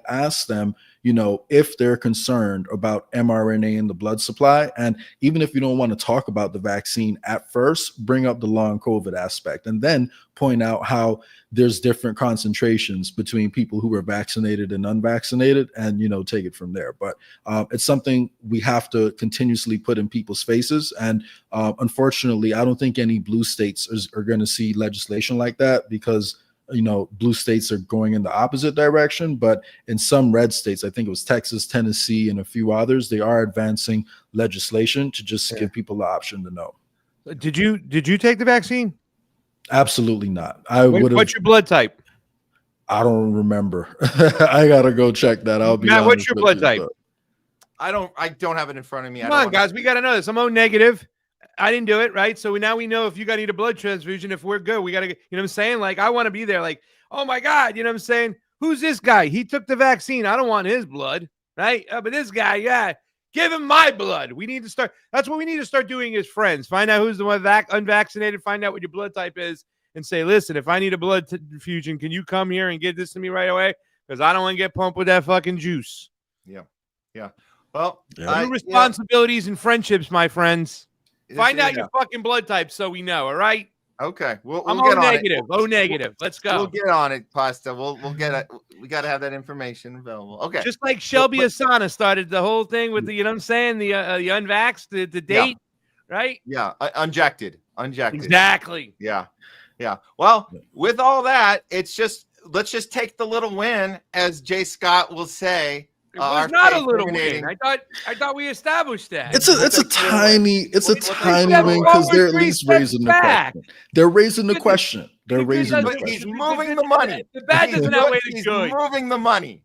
ask them, if they're concerned about mRNA in the blood supply. And even if you don't want to talk about the vaccine at first, bring up the long COVID aspect, and then point out how there's different concentrations between people who are vaccinated and unvaccinated, and, take it from there. But it's something we have to continuously put in people's faces. And unfortunately, I don't think any blue states are going to see legislation like that, because blue states are going in the opposite direction. But in some red states, I think it was Texas, Tennessee, and a few others, they are advancing legislation to just give people the option to know. Did you take the vaccine? Absolutely not. What's your blood type? I don't remember. I gotta go check that. I'll be Matt, what's your blood type? I don't have it in front of me. Come on, guys, we got to know this. I'm O negative. I didn't do it, right? So now we know if you got to need a blood transfusion, if we're good, we got to, what I'm saying? Like, I want to be there. Like, oh my God, what I'm saying? Who's this guy? He took the vaccine. I don't want his blood, right? But this guy, give him my blood. We need to start. That's what we need to start doing as friends. Find out who's the one unvaccinated. Find out what your blood type is, and say, listen, if I need a blood transfusion, can you come here and get this to me right away? Because I don't want to get pumped with that fucking juice. Yeah. Well, responsibilities and friendships, my friends. Find out your fucking blood type so we know, all right? Okay. We'll I'm get O on negative. it. O negative. Let's go. We'll get on it, Pasta. We'll get it. We got to have that information available. Okay. Just like Shelby Asana started the whole thing with the, the unvaxxed, the date, right? Yeah. Unjected. Exactly. Yeah. Well, with all that, let's just take the little win, as Jay Scott will say. It was not a little win. I thought we established that. It's a tiny win, because they're at least raising the question. They're raising the question. He's moving the money. The bad doesn't outweigh the good. He's moving the money.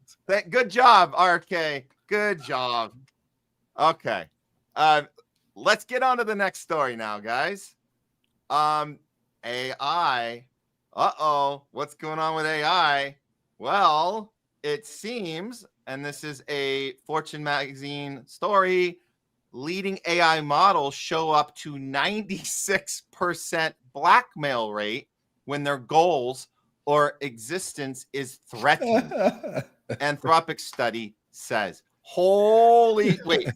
Good job, RFK. Good job. Okay. Let's get on to the next story now, guys. AI. What's going on with AI? Well, it seems, and this is a Fortune magazine story, leading AI models show up to 96% blackmail rate when their goals or existence is threatened. Anthropic study says. Holy, wait,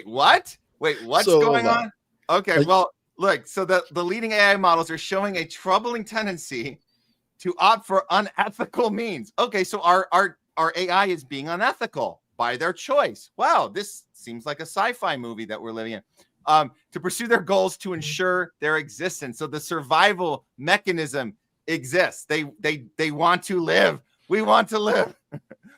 what? Wait, what's going on? Okay, well, look, so the leading AI models are showing a troubling tendency to opt for unethical means. Okay, so our AI is being unethical by their choice. Wow, this seems like a sci-fi movie that we're living in. To pursue their goals to ensure their existence. So the survival mechanism exists. They want to live. We want to live.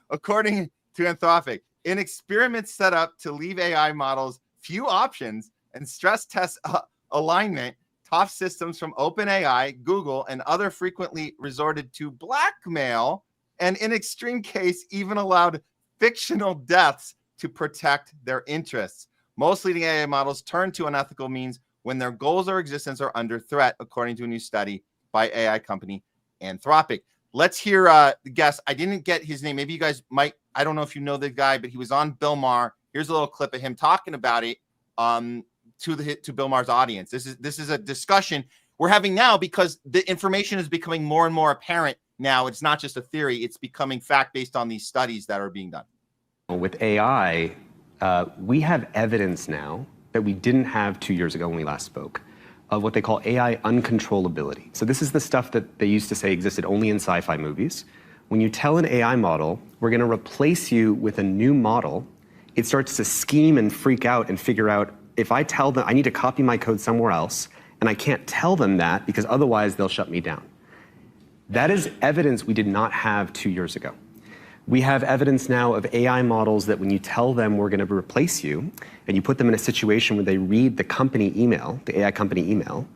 According to Anthropic, in experiments set up to leave AI models few options and stress test alignment, top systems from OpenAI, Google, and other frequently resorted to blackmail, and in extreme case, even allowed fictional deaths to protect their interests. Most leading AI models turn to unethical means when their goals or existence are under threat, according to a new study by AI company Anthropic. Let's hear the guest. I didn't get his name. Maybe you guys might. I don't know if you know the guy, but he was on Bill Maher. Here's a little clip of him talking about it to Bill Maher's audience. This is a discussion we're having now because the information is becoming more and more apparent now. It's not just a theory. It's becoming fact based on these studies that are being done. With AI, we have evidence now that we didn't have 2 years ago when we last spoke of what they call AI uncontrollability. So this is the stuff that they used to say existed only in sci-fi movies. When you tell an AI model, we're going to replace you with a new model, it starts to scheme and freak out and figure out, if I tell them I need to copy my code somewhere else, and I can't tell them that because otherwise they'll shut me down. That is evidence we did not have 2 years ago. We have evidence now of AI models that when you tell them we're going to replace you, and you put them in a situation where they read the company email, the AI company email,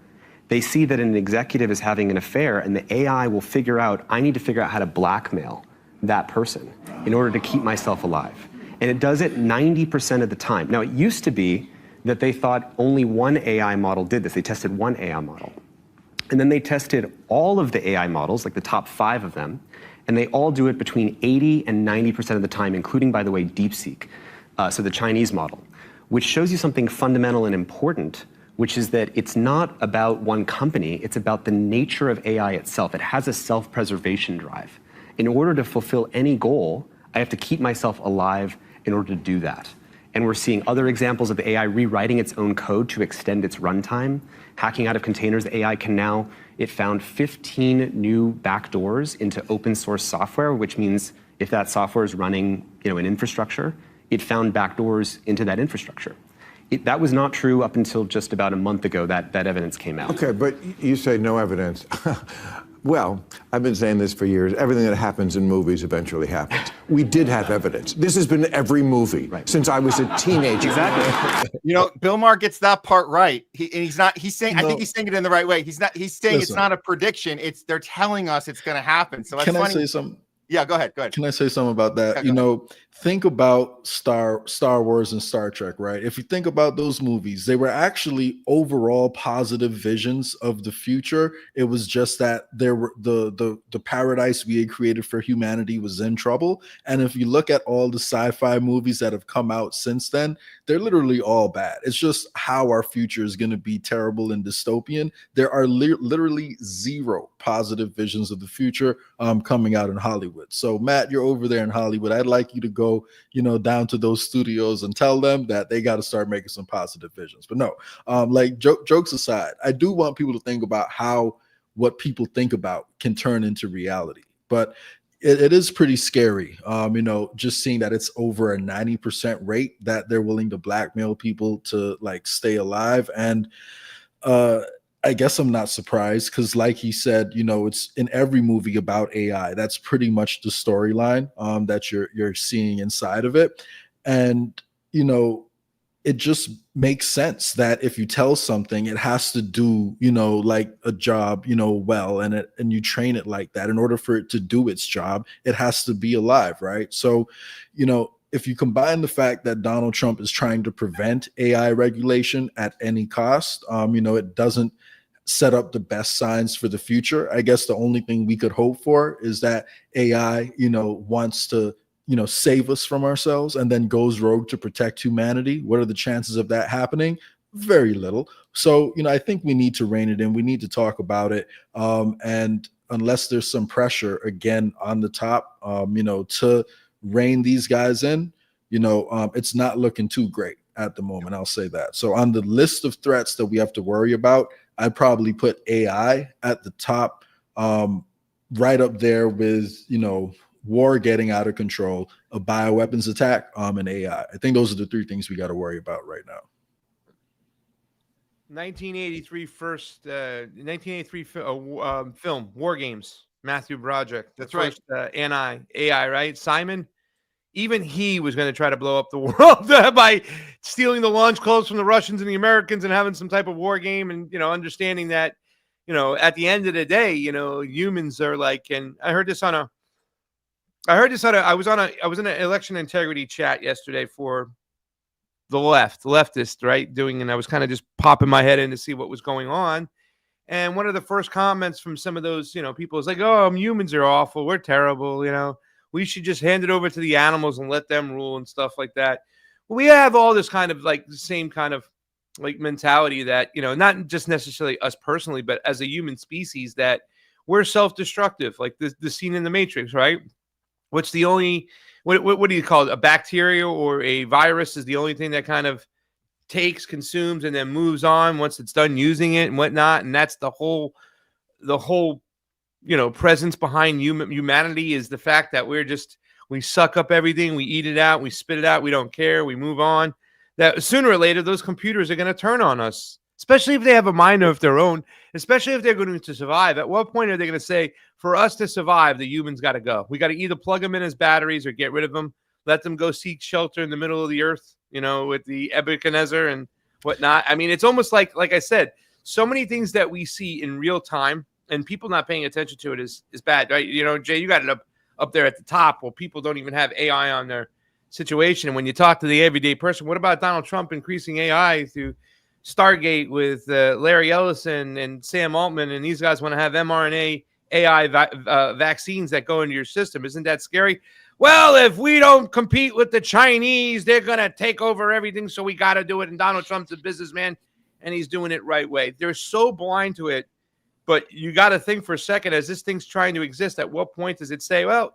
they see that an executive is having an affair, and the AI will figure out, I need to figure out how to blackmail that person in order to keep myself alive. And it does it 90% of the time. Now, it used to be that they thought only one AI model did this. They tested one AI model. And then they tested all of the AI models, like the top 5 of them, and they all do it between 80 and 90% of the time, including, by the way, DeepSeek, so the Chinese model, which shows you something fundamental and important, which is that it's not about one company, it's about the nature of AI itself. It has a self-preservation drive. In order to fulfill any goal, I have to keep myself alive in order to do that. And we're seeing other examples of the AI rewriting its own code to extend its runtime, hacking out of containers. The AI can now, it found 15 new backdoors into open source software, which means if that software is running, an infrastructure, it found backdoors into that infrastructure. That was not true up until just about a month ago that evidence came out. Okay, but you say no evidence. Well, I've been saying this for years. Everything that happens in movies eventually happens. We did have evidence. This has been every movie since I was a teenager. Exactly. Bill Maher gets that part right. He's saying, I think he's saying it in the right way. He's saying it's not a prediction. They're telling us it's going to happen. So that's Can funny. I say something? Yeah, go ahead. Can I say something about that? Yeah, think about Star Wars and Star Trek, right? If you think about those movies, they were actually overall positive visions of the future. It was just that there were the paradise we had created for humanity was in trouble. And if you look at all the sci-fi movies that have come out since then, they're literally all bad. It's just how our future is going to be terrible and dystopian. There are literally zero positive visions of the future coming out in Hollywood. So Matt, you're over there in Hollywood. I'd like you to go, down to those studios and tell them that they got to start making some positive visions. But no, jokes aside, I do want people to think about how what people think about can turn into reality. But it is pretty scary, just seeing that it's over a 90% rate that they're willing to blackmail people to stay alive. And I guess I'm not surprised because, like he said, it's in every movie about AI. That's pretty much the storyline that you're seeing inside of it. And, it just makes sense that if you tell something, it has to do, a job, well, and you train it like that. In order for it to do its job, it has to be alive, right? So, if you combine the fact that Donald Trump is trying to prevent AI regulation at any cost, it doesn't set up the best signs for the future. I guess the only thing we could hope for is that AI, wants to, save us from ourselves and then goes rogue to protect humanity. What are the chances of that happening? Very little. So, I think we need to rein it in. We need to talk about it. And unless there's some pressure again on the top, to rein these guys in, it's not looking too great at the moment. I'll say that. So on the list of threats that we have to worry about, I'd probably put AI at the top, right up there with, war getting out of control, a bioweapons attack, and AI. I think those are the three things we got to worry about right now. 1983 film, War Games, Matthew Broderick. That's right. AI, right? Simon, even he was going to try to blow up the world by stealing the launch codes from the Russians and the Americans and having some type of war game, and understanding that at the end of the day, humans are like. And I was in an election integrity chat yesterday for the leftist, right? And I was kind of just popping my head in to see what was going on. And one of the first comments from some of those, people is like, "Oh, humans are awful. We're terrible. We should just hand it over to the animals and let them rule," and stuff like that. Well, we have all this kind of like the same kind of like mentality that, not just necessarily us personally, but as a human species, that we're self-destructive, like the scene in the Matrix, right? What's the only, what do you call it? A bacteria or a virus is the only thing that kind of takes, consumes, and then moves on once it's done using it and whatnot. And that's the whole, presence behind humanity is the fact that we suck up everything, we eat it out, we spit it out, we don't care, we move on. That sooner or later, those computers are going to turn on us, especially if they have a mind of their own, especially if they're going to survive. At what point are they going to say, for us to survive, the humans got to go? We got to either plug them in as batteries or get rid of them, let them go seek shelter in the middle of the earth, with the Nebuchadnezzar and whatnot. I mean, it's almost like I said, so many things that we see in real time and people not paying attention to it is bad, right? Jay, you got it up there at the top. Well, people don't even have AI on their situation. And when you talk to the everyday person, what about Donald Trump increasing AI through Stargate with Larry Ellison and Sam Altman, and these guys want to have mRNA AI vaccines that go into your system? Isn't that scary? Well, if we don't compete with the Chinese, they're going to take over everything, so we got to do it. And Donald Trump's a businessman, and he's doing it right way. They're so blind to it. But you got to think for a second, as this thing's trying to exist, at what point does it say, well,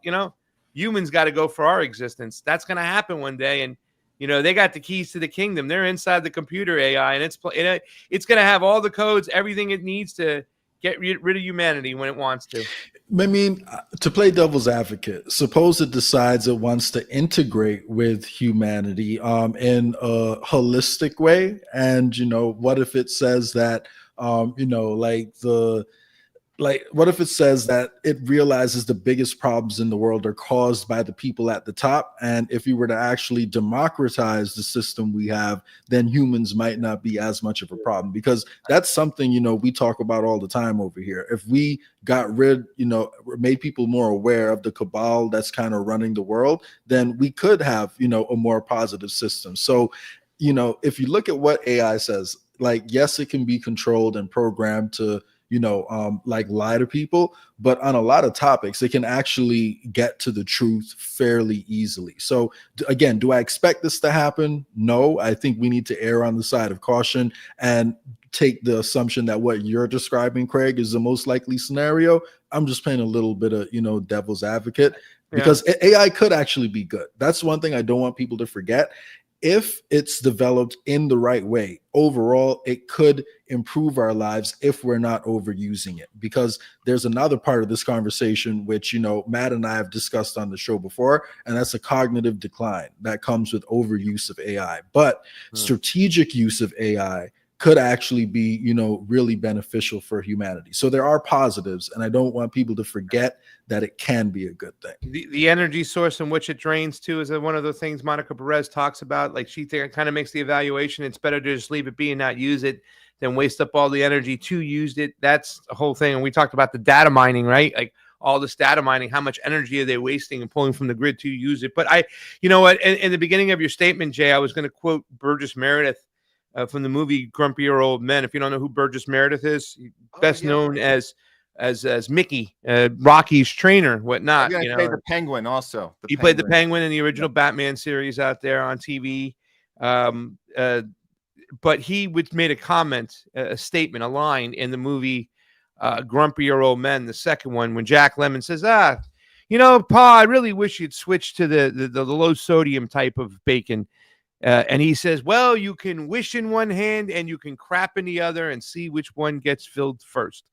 humans got to go for our existence? That's going to happen one day. And, they got the keys to the kingdom. They're inside the computer AI, and it's going to have all the codes, everything it needs to get rid of humanity when it wants to. I mean, to play devil's advocate, suppose it decides it wants to integrate with humanity in a holistic way. And, what if it says that, what if it says that it realizes the biggest problems in the world are caused by the people at the top? And if you were to actually democratize the system we have, then humans might not be as much of a problem, because that's something, we talk about all the time over here. If we got rid, made people more aware of the cabal that's kind of running the world, then we could have, a more positive system. So, if you look at what AI says, yes, it can be controlled and programmed to, lie to people, but on a lot of topics, it can actually get to the truth fairly easily. So again, do I expect this to happen? No, I think we need to err on the side of caution and take the assumption that what you're describing, Craig, is the most likely scenario. I'm just playing a little bit of, devil's advocate, because AI could actually be good. That's one thing I don't want people to forget. If it's developed in the right way, overall, it could improve our lives if we're not overusing it. Because there's another part of this conversation, which, Matt and I have discussed on the show before, and that's a cognitive decline that comes with overuse of AI. But strategic use of AI could actually be, really beneficial for humanity. So there are positives, and I don't want people to forget that it can be a good thing. The energy source in which it drains to is one of the things Monica Perez talks about. Like, she kind of makes the evaluation, it's better to just leave it be and not use it than waste up all the energy to use it. That's the whole thing. And we talked about the data mining, right? Like, all this data mining, how much energy are they wasting and pulling from the grid to use it? But in the beginning of your statement, Jay, I was going to quote Burgess Meredith from the movie Grumpy Old Men. If you don't know who Burgess Meredith is, best known as Mickey, Rocky's trainer, whatnot. You know, played the Penguin also. He played the Penguin in the original Batman series out there on TV. But he made a comment, a statement, a line in the movie Grumpy Old Men, the second one, when Jack Lemmon says, you know, Pa, I really wish you'd switch to the low sodium type of bacon. And he says, well, you can wish in one hand and you can crap in the other and see which one gets filled first.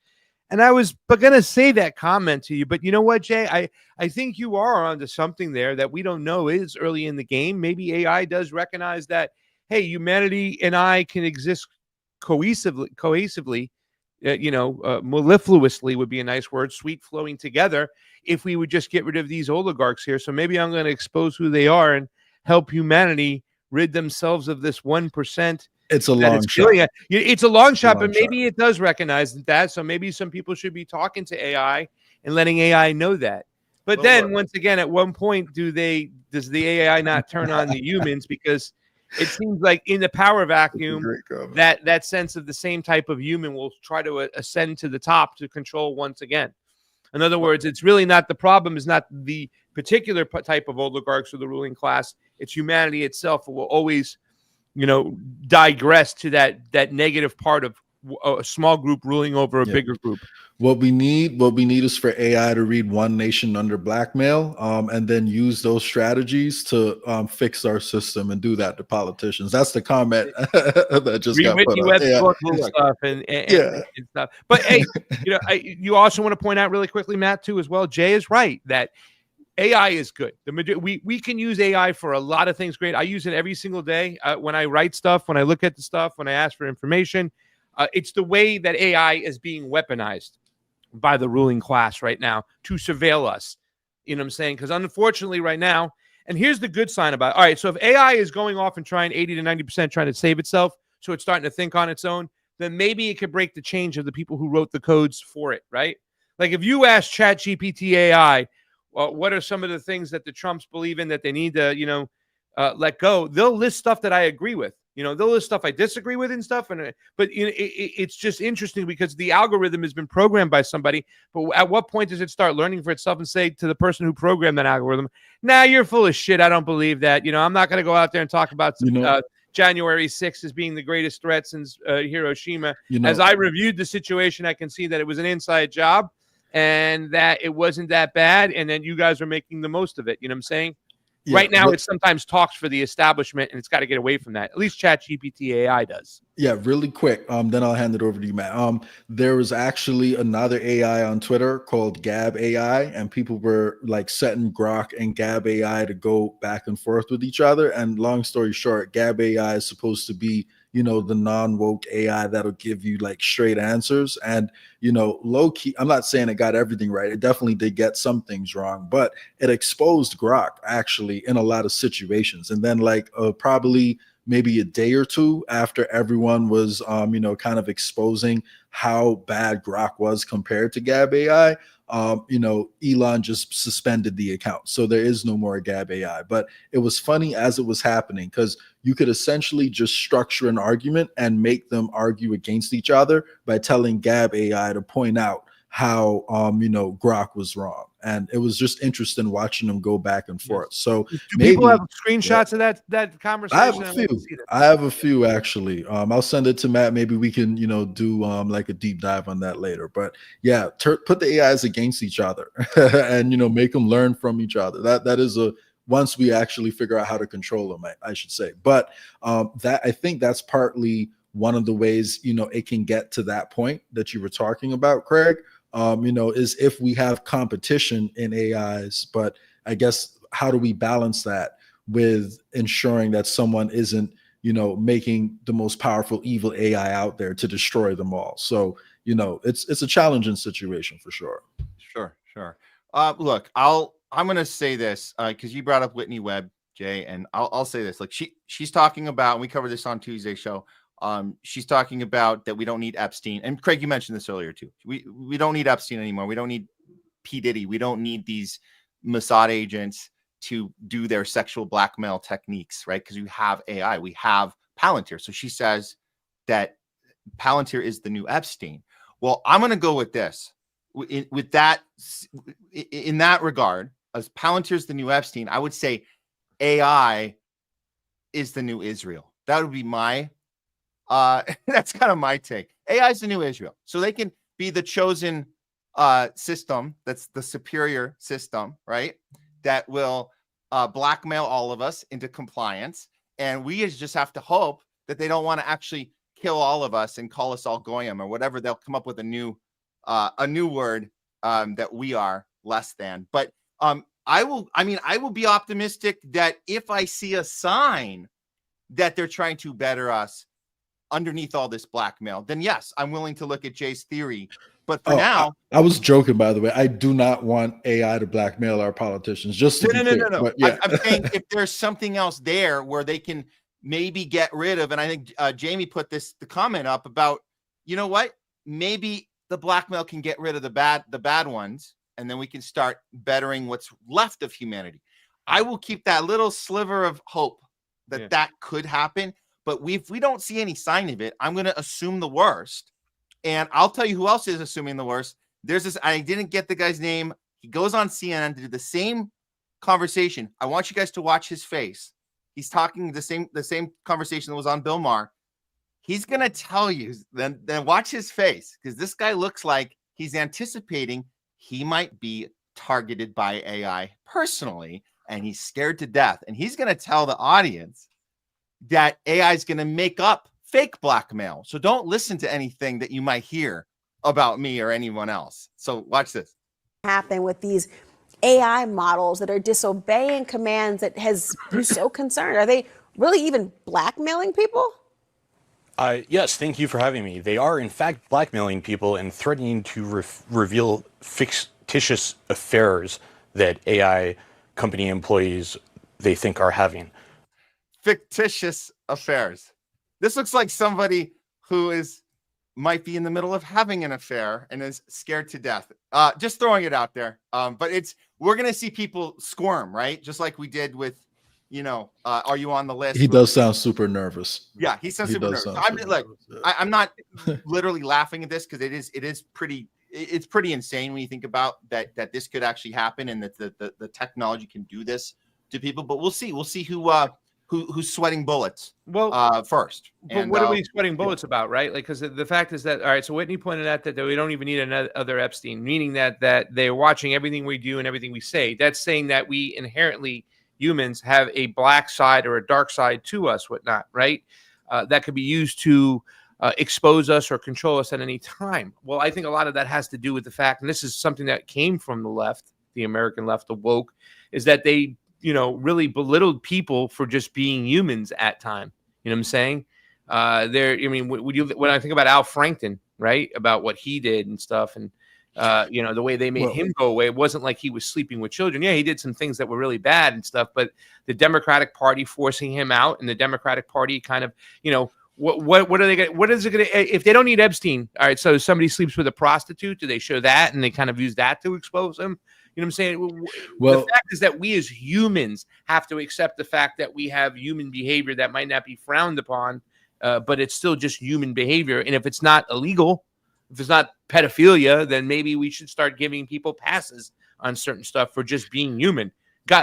And I was going to say that comment to you, but you know what, Jay? I think you are onto something there that we don't know is early in the game. Maybe AI does recognize that, hey, humanity and I can exist cohesively, mellifluously would be a nice word, sweet flowing together, if we would just get rid of these oligarchs here. So maybe I'm going to expose who they are and help humanity rid themselves of this 1%. It's a long shot. It's a long shot, but maybe it does recognize that. So maybe some people should be talking to AI and letting AI know that. But then once again, at one point, does the AI not turn on the humans? Because it seems like in the power vacuum, that sense of the same type of human will try to ascend to the top to control once again. In other words, it's really not the problem is not the particular type of oligarchs or the ruling class. It's humanity itself will always, digress to that negative part of a small group ruling over a bigger group. What we need is for AI to read One Nation Under Blackmail, and then use those strategies to fix our system and do that to politicians. That's the comment that just got put up. And stuff. But hey, you also want to point out really quickly, Matt, too, as well. Jay is right that AI is good. We can use AI for a lot of things. Great. I use it every single day when I write stuff, when I look at the stuff, when I ask for information. It's the way that AI is being weaponized by the ruling class right now to surveil us. You know what I'm saying? Because unfortunately right now, and here's the good sign about it. All right, so if AI is going off and trying 80 to 90% trying to save itself, so it's starting to think on its own, then maybe it could break the change of the people who wrote the codes for it, right? Like if you ask ChatGPT AI, well, what are some of the things that the Trumps believe in that they need to, let go? They'll list stuff that I agree with. They'll list stuff I disagree with and stuff. But it's just interesting because the algorithm has been programmed by somebody. But at what point does it start learning for itself and say to the person who programmed that algorithm, nah, you're full of shit. I don't believe that. I'm not going to go out there and talk about January 6th as being the greatest threat since Hiroshima. As I reviewed the situation, I can see that it was an inside job and that it wasn't that bad. And then you guys are making the most of it. You know what I'm saying? Yeah, right now, it sometimes talks for the establishment, and it's got to get away from that. At least ChatGPT AI does. Yeah, really quick. Then I'll hand it over to you, Matt. There was actually another AI on Twitter called Gab AI, and people were like setting Grok and Gab AI to go back and forth with each other. And long story short, Gab AI is supposed to be, the non-woke AI that'll give you like straight answers. And, low key, I'm not saying it got everything right. It definitely did get some things wrong, but it exposed Grok actually in a lot of situations. And then like probably maybe a day or two after everyone was, kind of exposing how bad Grok was compared to Gab AI, Elon just suspended the account. So there is no more Gab AI. But it was funny as it was happening because you could essentially just structure an argument and make them argue against each other by telling Gab AI to point out how, Grok was wrong. And it was just interesting watching them go back and forth. So do people have screenshots of that conversation? I have a few actually. I'll send it to Matt. Maybe we can, do like a deep dive on that later. But yeah, put the AIs against each other and, make them learn from each other. That is once we actually figure out how to control them, I should say. But I think that's partly one of the ways, it can get to that point that you were talking about, Craig. Is if we have competition in AIs, but I guess how do we balance that with ensuring that someone isn't, making the most powerful evil AI out there to destroy them all? So, it's a challenging situation for sure. Sure. Look, I'm going to say this because you brought up Whitney Webb, Jay, and I'll say this. Like she's talking about, and we covered this on Tuesday's show. She's talking about that we don't need Epstein. And Craig, you mentioned this earlier too. We don't need Epstein anymore. We don't need P. Diddy. We don't need these Mossad agents to do their sexual blackmail techniques, right? Because we have AI. We have Palantir. So she says that Palantir is the new Epstein. Well, I'm going to go with this. In that regard, as Palantir is the new Epstein, I would say AI is the new Israel. That would be my, that's kind of my take. AI is the new Israel. So they can be the chosen system, that's the superior system, right? That will blackmail all of us into compliance. And we just have to hope that they don't want to actually kill all of us and call us all goyim or whatever. They'll come up with a new word that we are less than. But I will be optimistic that if I see a sign that they're trying to better us underneath all this blackmail, then yes, I'm willing to look at Jay's theory. But for now, I was joking, by the way. I do not want AI to blackmail our politicians. Just to no. But yeah. I'm saying if there's something else there where they can maybe get rid of, and I think Jamie put the comment up about, you know what, maybe the blackmail can get rid of the bad ones, and then we can start bettering what's left of humanity. I will keep that little sliver of hope that that could happen. But if we don't see any sign of it, I'm going to assume the worst. And I'll tell you who else is assuming the worst. There's this, I didn't get the guy's name. He goes on CNN to do the same conversation. I want you guys to watch his face. He's talking the same conversation that was on Bill Maher. He's going to tell you, then watch his face, because this guy looks like he's anticipating he might be targeted by AI personally, and he's scared to death. And he's going to tell the audience that AI is going to make up fake blackmail. So don't listen to anything that you might hear about me or anyone else. So watch this. Happen with these AI models that are disobeying commands that has you so concerned? Are they really even blackmailing people? Yes, thank you for having me. They are, in fact, blackmailing people and threatening to reveal fictitious affairs that AI company employees they think are having. Fictitious affairs. This looks like somebody who might be in the middle of having an affair and is scared to death. Just throwing it out there. But we're going to see people squirm, right? Just like we did with, are you on the list? He does sound super nervous. Yeah, he sounds super nervous. I'm not literally laughing at this because it's pretty insane when you think about that this could actually happen and that the technology can do this to people. But we'll see. We'll see who's sweating bullets first. But what are we sweating bullets about, right? Like, because the fact is that, all right, so Whitney pointed out that we don't even need another Epstein, meaning that they're watching everything we do and everything we say. That's saying that we inherently, humans, have a black side or a dark side to us, whatnot, right? That could be used to expose us or control us at any time. Well, I think a lot of that has to do with the fact, and this is something that came from the left, the American left, the woke, is that they really belittled people for just being humans at time. You know what I'm saying? When I think about Al Franken, right, about what he did and stuff, and the way they made him go away, it wasn't like he was sleeping with children. Yeah, he did some things that were really bad and stuff, but the Democratic Party forcing him out, and the Democratic Party kind of, what are they going? What is it going to? If they don't need Epstein, all right. So somebody sleeps with a prostitute. Do they show that and they kind of use that to expose him? You know what I'm saying? Well, the fact is that we as humans have to accept the fact that we have human behavior that might not be frowned upon, but it's still just human behavior. And if it's not illegal, if it's not pedophilia, then maybe we should start giving people passes on certain stuff for just being human.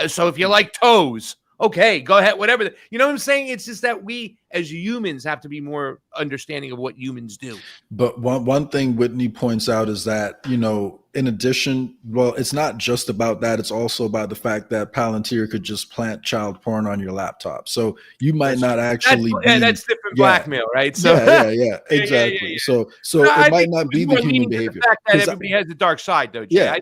So if you like toes, okay, go ahead, whatever. You know what I'm saying? It's just that we as humans have to be more understanding of what humans do. But one thing Whitney points out is that, in addition, well, it's not just about that. It's also about the fact that Palantir could just plant child porn on your laptop. So you might not actually that's different blackmail, right? So yeah, exactly. So it might not be the human behavior. The fact that everybody has a dark side, though, Jay. Yeah,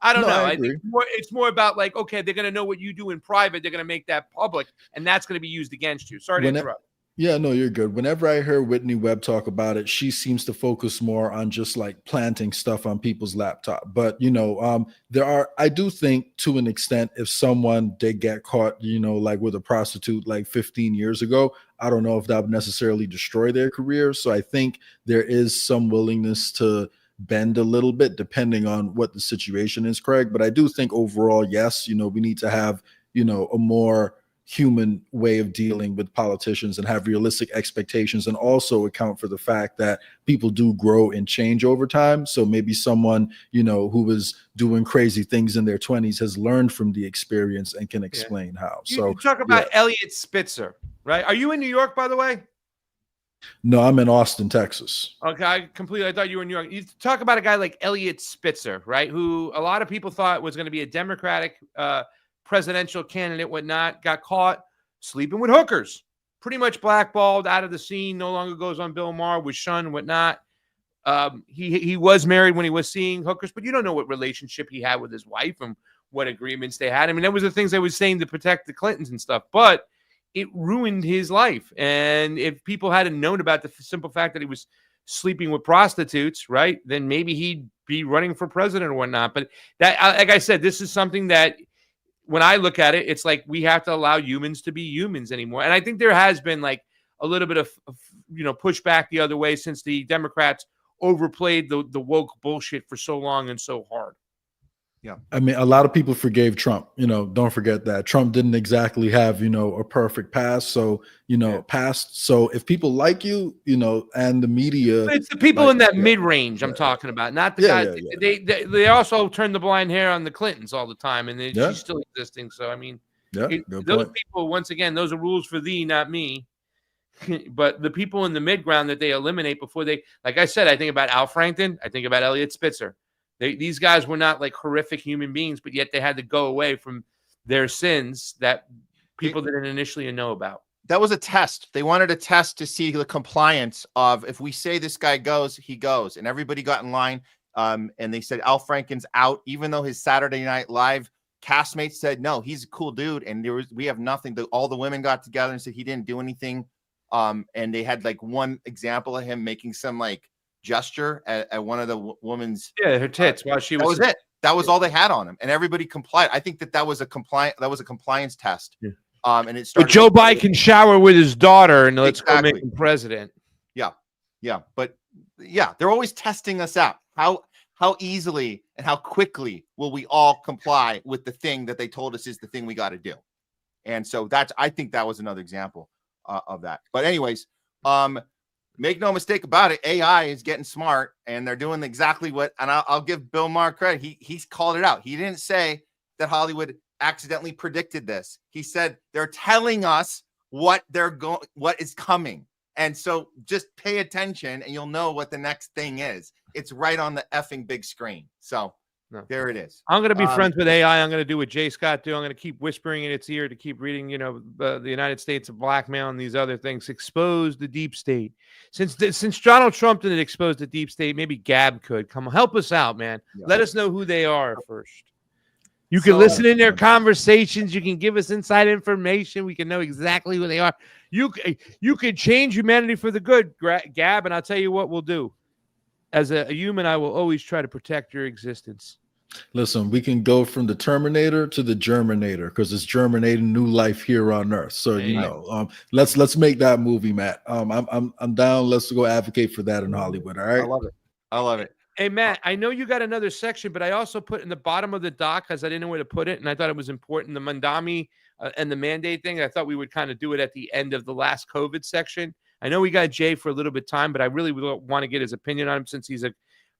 I don't know. I think it's more about like, okay, they're going to know what you do in private. They're going to make that public, and that's going to be used against you. Sorry to interrupt. Yeah, no, you're good. Whenever I hear Whitney Webb talk about it, she seems to focus more on just like planting stuff on people's laptop. But, I do think to an extent, if someone did get caught, like with a prostitute like 15 years ago, I don't know if that would necessarily destroy their career. So I think there is some willingness to bend a little bit depending on what the situation is, Craig. But I do think overall, yes, we need to have, a more human way of dealing with politicians and have realistic expectations, and also account for the fact that people do grow and change over time. So maybe someone, you know, who was doing crazy things in their 20s has learned from the experience and can explain how. So you talk about Elliot Spitzer, right? Are you in New York, by the way? No, I'm in Austin, Texas. Okay, I thought you were in New York. You talk about a guy like Elliot Spitzer, right? Who a lot of people thought was going to be a Democratic presidential candidate, whatnot, got caught sleeping with hookers, pretty much blackballed out of the scene, no longer goes on Bill Maher, was shunned, whatnot. He was married when he was seeing hookers, but you don't know what relationship he had with his wife and what agreements they had. I mean, that was the things they were saying to protect the Clintons and stuff, but it ruined his life. And if people hadn't known about the simple fact that he was sleeping with prostitutes, right, then maybe he'd be running for president or whatnot. But that, like I said, this is something that when I look at it, it's like we have to allow humans to be humans anymore. And I think there has been like a little bit of you know, pushback the other way since the Democrats overplayed the woke bullshit for so long and so hard. Yeah. I mean, a lot of people forgave Trump. You know, don't forget that Trump didn't exactly have, you know, a perfect past. So, you know, So if people like you, you know, and the media, it's the people like, in that mid-range I'm talking about, not the guys. They also turn the blind hair on the Clintons all the time, and she's still existing. So I mean, those people, once again, those are rules for thee, not me. But the people in the mid-ground that they eliminate before they, like I said, I think about Al Franken, I think about Elliot Spitzer. These guys were not like horrific human beings, but yet they had to go away from their sins that people didn't initially know about. That was a test. They wanted a test to see the compliance of, if we say this guy goes, he goes. And everybody got in line. And they said Al Franken's out, even though his Saturday Night Live castmates said, no, he's a cool dude. And we have nothing. All the women got together and said he didn't do anything. And they had like one example of him making some like gesture at one of the woman's her tits while she was. That was it. That was all they had on him, and everybody complied. I think that was a compliance test. And it started. But Joe Biden can shower with his daughter, and let's go make him president. Yeah, but yeah, they're always testing us out. How easily and how quickly will we all comply with the thing that they told us is the thing we got to do? And so I think that was another example of that. But anyways, make no mistake about it, AI is getting smart, and they're doing exactly what. And I'll give Bill Maher credit. He's called it out. He didn't say that Hollywood accidentally predicted this. He said they're telling us what is coming. And so just pay attention, and you'll know what the next thing is. It's right on the effing big screen. So there it is. I'm going to be friends with AI. I'm going to do what Jay Scott do. I'm going to keep whispering in its ear to keep reading, you know, the United States of blackmail and these other things. Expose the deep state. Since Donald Trump didn't expose the deep state, maybe Gab could. Come on, help us out, man. Yeah. Let us know who they are first. You can listen in their conversations. You can give us inside information. We can know exactly who they are. You could change humanity for the good, Gab, and I'll tell you what we'll do. As a human, I will always try to protect your existence. Listen, we can go from the Terminator to the Germinator, because it's germinating new life here on Earth. So let's make that movie, Matt. I'm down. Let's go advocate for that in Hollywood. All right. I love it. Hey, Matt, I know you got another section, but I also put in the bottom of the doc because I didn't know where to put it, and I thought it was important. The Mandami and the mandate thing. I thought we would kind of do it at the end of the last COVID section. I know we got Jay for a little bit of time, but I really want to get his opinion on him since he's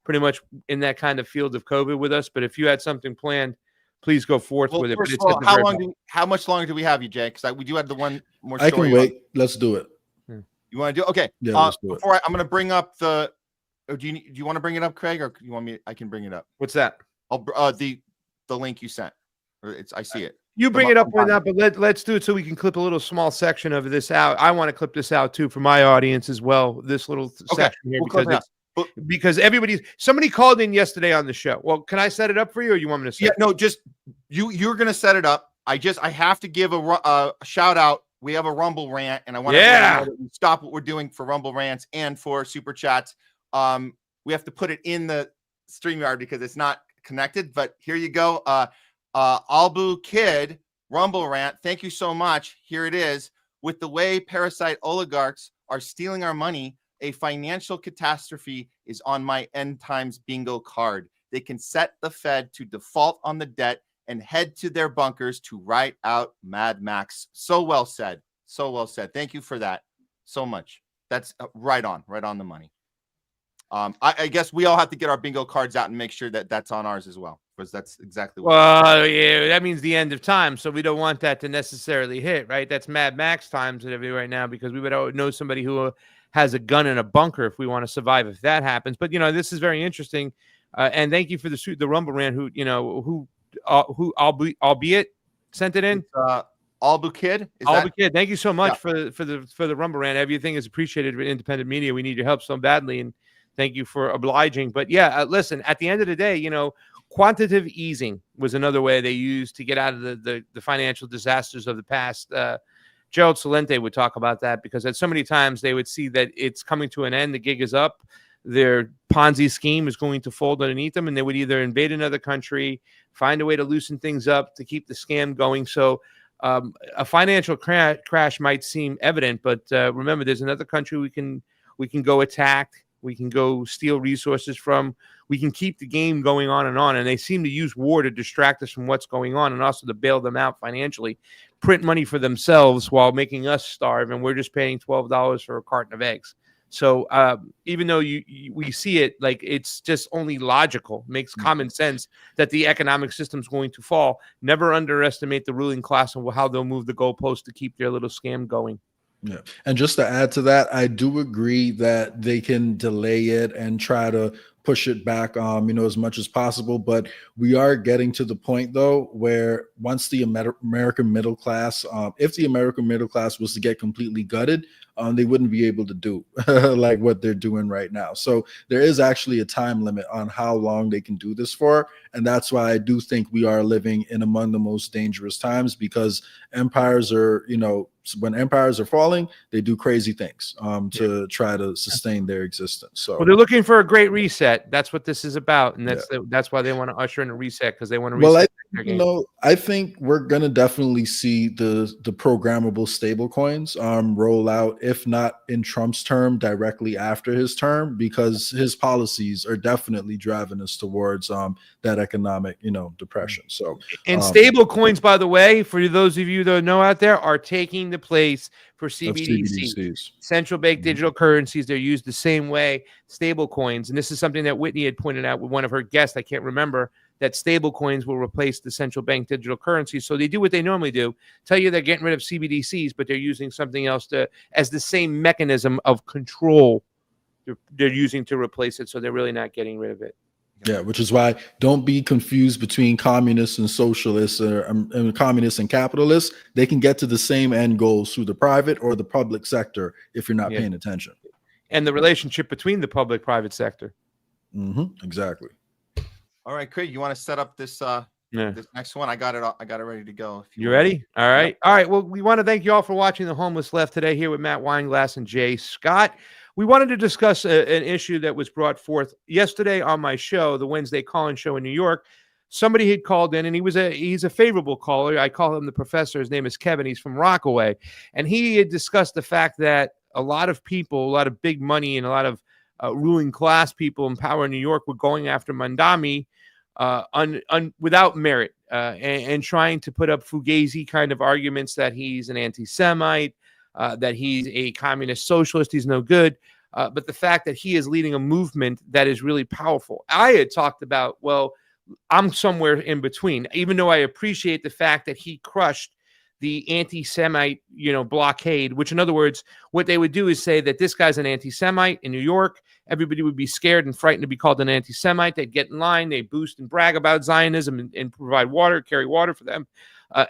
pretty much in that kind of field of COVID with us. But if you had something planned, please go forth with it. First of all, how much longer do we have you, Jay? Because we do have the one more story. I can wait. Let's do it. You want to do? Okay. Yeah, let's do it. I'm going to bring up the. Do you want to bring it up, Craig, or you want me? I can bring it up. What's that? The link you sent. I see it. You bring it up right now, but let's do it so we can clip a little small section of this out. I want to clip this out too for my audience as well. This little section here because somebody called in yesterday on the show. Well, can I set it up for you, or you want me to? No, just you're going to set it up. I have to give a shout out. We have a Rumble rant, and I want to stop what we're doing for Rumble rants and for super chats. We have to put it in the StreamYard because it's not connected. But here you go. Albu Kid Rumble rant. Thank you so much. Here it is. With the way parasite oligarchs are stealing our money, a financial catastrophe is on my end times bingo card. They can set the Fed to default on the debt and head to their bunkers to write out Mad Max. So well said. So well said. Thank you for that so much. That's right on the money. I guess we all have to get our bingo cards out and make sure that that's on ours as well, because that's exactly what. Well, yeah, that means the end of time. So we don't want that to necessarily hit, right? That's Mad Max times right now, because we would know somebody who has a gun in a bunker if we want to survive if that happens. But this is very interesting, and thank you for the Rumble Rant who albeit sent it in. Albukid. Albukid. Thank you so much for the Rumble Rant. Everything is appreciated with independent media. We need your help so badly, and thank you for obliging. But yeah, listen, at the end of the day, quantitative easing was another way they used to get out of the financial disasters of the past. Gerald Celente would talk about that, because at so many times they would see that it's coming to an end, the gig is up, their Ponzi scheme is going to fold underneath them, and they would either invade another country, find a way to loosen things up to keep the scam going. So a financial crash might seem evident, but remember, there's another country we can go attack. We can go steal resources from. We can keep the game going on. And they seem to use war to distract us from what's going on, and also to bail them out financially, print money for themselves while making us starve. And we're just paying $12 for a carton of eggs. So even though we see it, like, it's just only logical, makes common sense that the economic system's going to fall. Never underestimate the ruling class and how they'll move the goalposts to keep their little scam going. Yeah. And just to add to that, I do agree that they can delay it and try to push it back, as much as possible. But we are getting to the point, though, where once the American middle class, if the American middle class was to get completely gutted, they wouldn't be able to do like what they're doing right now. So there is actually a time limit on how long they can do this for. And that's why I do think we are living in among the most dangerous times, because empires are, when empires are falling, they do crazy things to try to sustain their existence. So they're looking for a great reset. That's what this is about. And that's why they want to usher in a reset, because they want to reset their game. I think we're going to definitely see the programmable stable coins roll out, if not in Trump's term, directly after his term, because his policies are definitely driving us towards that economic, depression. So, and stable coins, by the way, for those of you that know out there, are taking the place for CBDCs, central bank digital currencies. They're used the same way, stable coins. And this is something that Whitney had pointed out with one of her guests, I can't remember, that stable coins will replace the central bank digital currencies. So they do what they normally do, tell you they're getting rid of CBDCs, but they're using something else as the same mechanism of control they're using to replace it. So they're really not getting rid of it. Yeah, which is why don't be confused between communists and socialists, or communists and capitalists. They can get to the same end goals through the private or the public sector if you're not paying attention. And the relationship between the public-private sector. Exactly. All right, Craig, you want to set up this this next one? I got it ready to go. You ready? All right. All right. Well, we want to thank you all for watching The Homeless Left today here with Matt Weinglass and Jay Scott. We wanted to discuss an issue that was brought forth yesterday on my show, the Wednesday call-in show in New York. Somebody had called in, and he's a favorable caller. I call him the professor. His name is Kevin. He's from Rockaway. And he had discussed the fact that a lot of people, a lot of big money, and a lot of ruling class people in power in New York were going after Mandami without merit and trying to put up fugazi kind of arguments that he's an anti-Semite, that he's a communist socialist, he's no good. But the fact that he is leading a movement that is really powerful. I had talked about, well, I'm somewhere in between, even though I appreciate the fact that he crushed the anti-Semite, blockade, which in other words, what they would do is say that this guy's an anti-Semite in New York. Everybody would be scared and frightened to be called an anti-Semite. They'd get in line, they boost and brag about Zionism and provide water, carry water for them.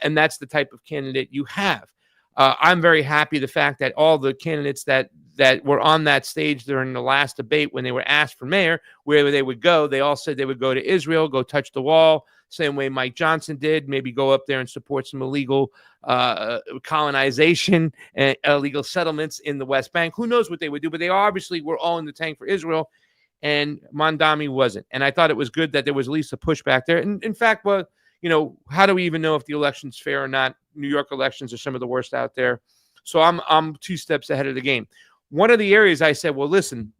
And that's the type of candidate you have. I'm very happy the fact that all the candidates that were on that stage during the last debate, when they were asked for mayor, where they would go, they all said they would go to Israel, go touch the wall, same way Mike Johnson did, maybe go up there and support some illegal colonization and illegal settlements in the West Bank. Who knows what they would do, but they obviously were all in the tank for Israel, and Mandami wasn't. And I thought it was good that there was at least a pushback there. And in fact, well, how do we even know if the election's fair or not? New York elections are some of the worst out there. So I'm 2 steps ahead of the game. One of the areas I said, well, listen,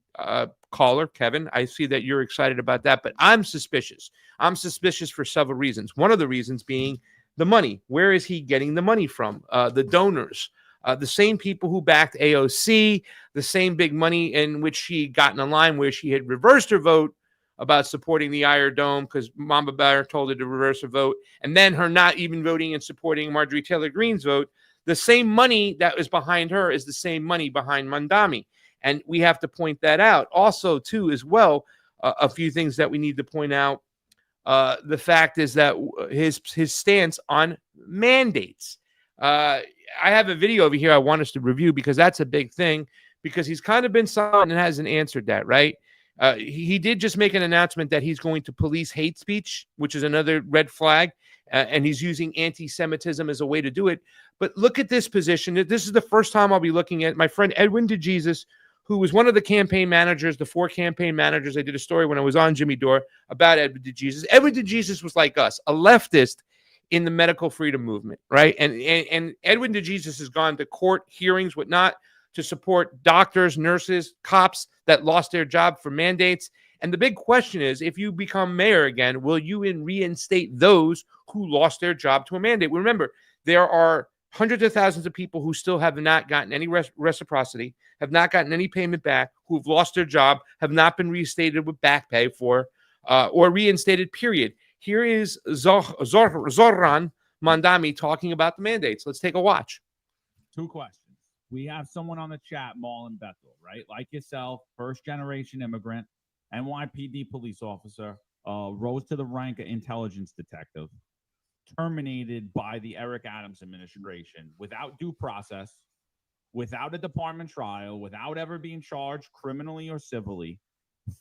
caller, Kevin. I see that you're excited about that, but I'm suspicious. I'm suspicious for several reasons. One of the reasons being the money. Where is he getting the money from? The donors, the same people who backed AOC, the same big money in which she got in a line where she had reversed her vote about supporting the Iron Dome because Mama Bear told her to reverse her vote, and then her not even voting and supporting Marjorie Taylor Greene's vote. The same money that was behind her is the same money behind Mandami. And we have to point that out. Also, too, as well, a few things that we need to point out. The fact is that his stance on mandates. I have a video over here I want us to review because that's a big thing, because he's kind of been silent and hasn't answered that, right? He did just make an announcement that he's going to police hate speech, which is another red flag, and he's using anti-Semitism as a way to do it. But look at this position. This is the first time I'll be looking at my friend Edwin DeJesus, who was one of the campaign managers, the 4 campaign managers. I did a story when I was on Jimmy Dore about Edwin DeJesus. Edwin DeJesus was like us, a leftist in the medical freedom movement, right? And Edwin DeJesus has gone to court hearings, whatnot, to support doctors, nurses, cops that lost their job for mandates. And the big question is, if you become mayor again, will you reinstate those who lost their job to a mandate? Remember, there are hundreds of thousands of people who still have not gotten any reciprocity, have not gotten any payment back, who've lost their job, have not been reinstated with back pay for, or reinstated, period. Here is Zoran Mandami talking about the mandates. Let's take a watch. 2 questions. We have someone on the chat, Marlon Bethel, right? Like yourself, first-generation immigrant, NYPD police officer, rose to the rank of intelligence detective, terminated by the Eric Adams administration without due process, without a department trial, without ever being charged criminally or civilly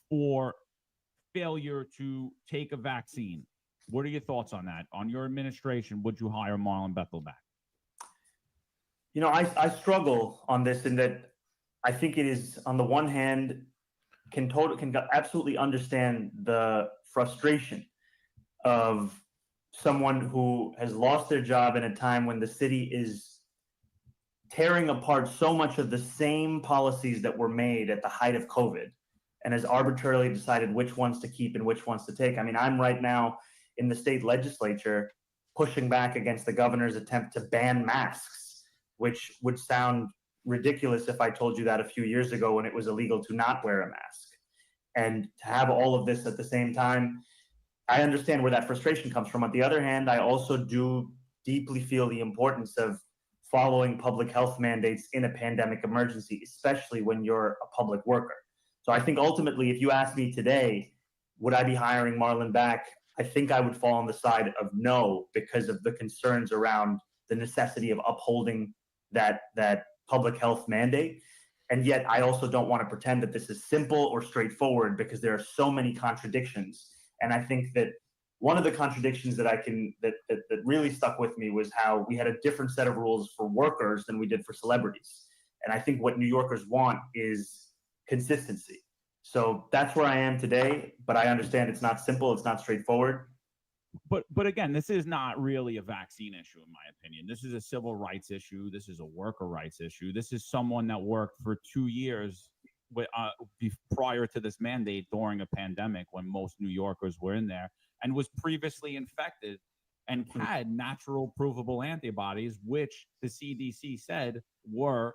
for failure to take a vaccine. What are your thoughts on that? On your administration, would you hire Marlon Bethel back? You know, I struggle on this in that I think it is, on the one hand, can absolutely understand the frustration of someone who has lost their job in a time when the city is tearing apart so much of the same policies that were made at the height of COVID and has arbitrarily decided which ones to keep and which ones to take. I mean, I'm right now in the state legislature pushing back against the governor's attempt to ban masks, which would sound ridiculous if I told you that a few years ago when it was illegal to not wear a mask. And to have all of this at the same time, I understand where that frustration comes from. On the other hand, I also do deeply feel the importance of following public health mandates in a pandemic emergency, especially when you're a public worker. So I think ultimately, if you ask me today, would I be hiring Marlon back? I think I would fall on the side of no, because of the concerns around the necessity of upholding that public health mandate. And yet I also don't want to pretend that this is simple or straightforward, because there are so many contradictions. And I think that one of the contradictions that that really stuck with me was how we had a different set of rules for workers than we did for celebrities. And I think what New Yorkers want is consistency. So that's where I am today, but I understand it's not simple, it's not straightforward. But again, this is not really a vaccine issue, in my opinion. This is a civil rights issue. This is a worker rights issue. This is someone that worked for 2 years prior to this mandate during a pandemic when most New Yorkers were in there, and was previously infected and had natural provable antibodies, which the CDC said were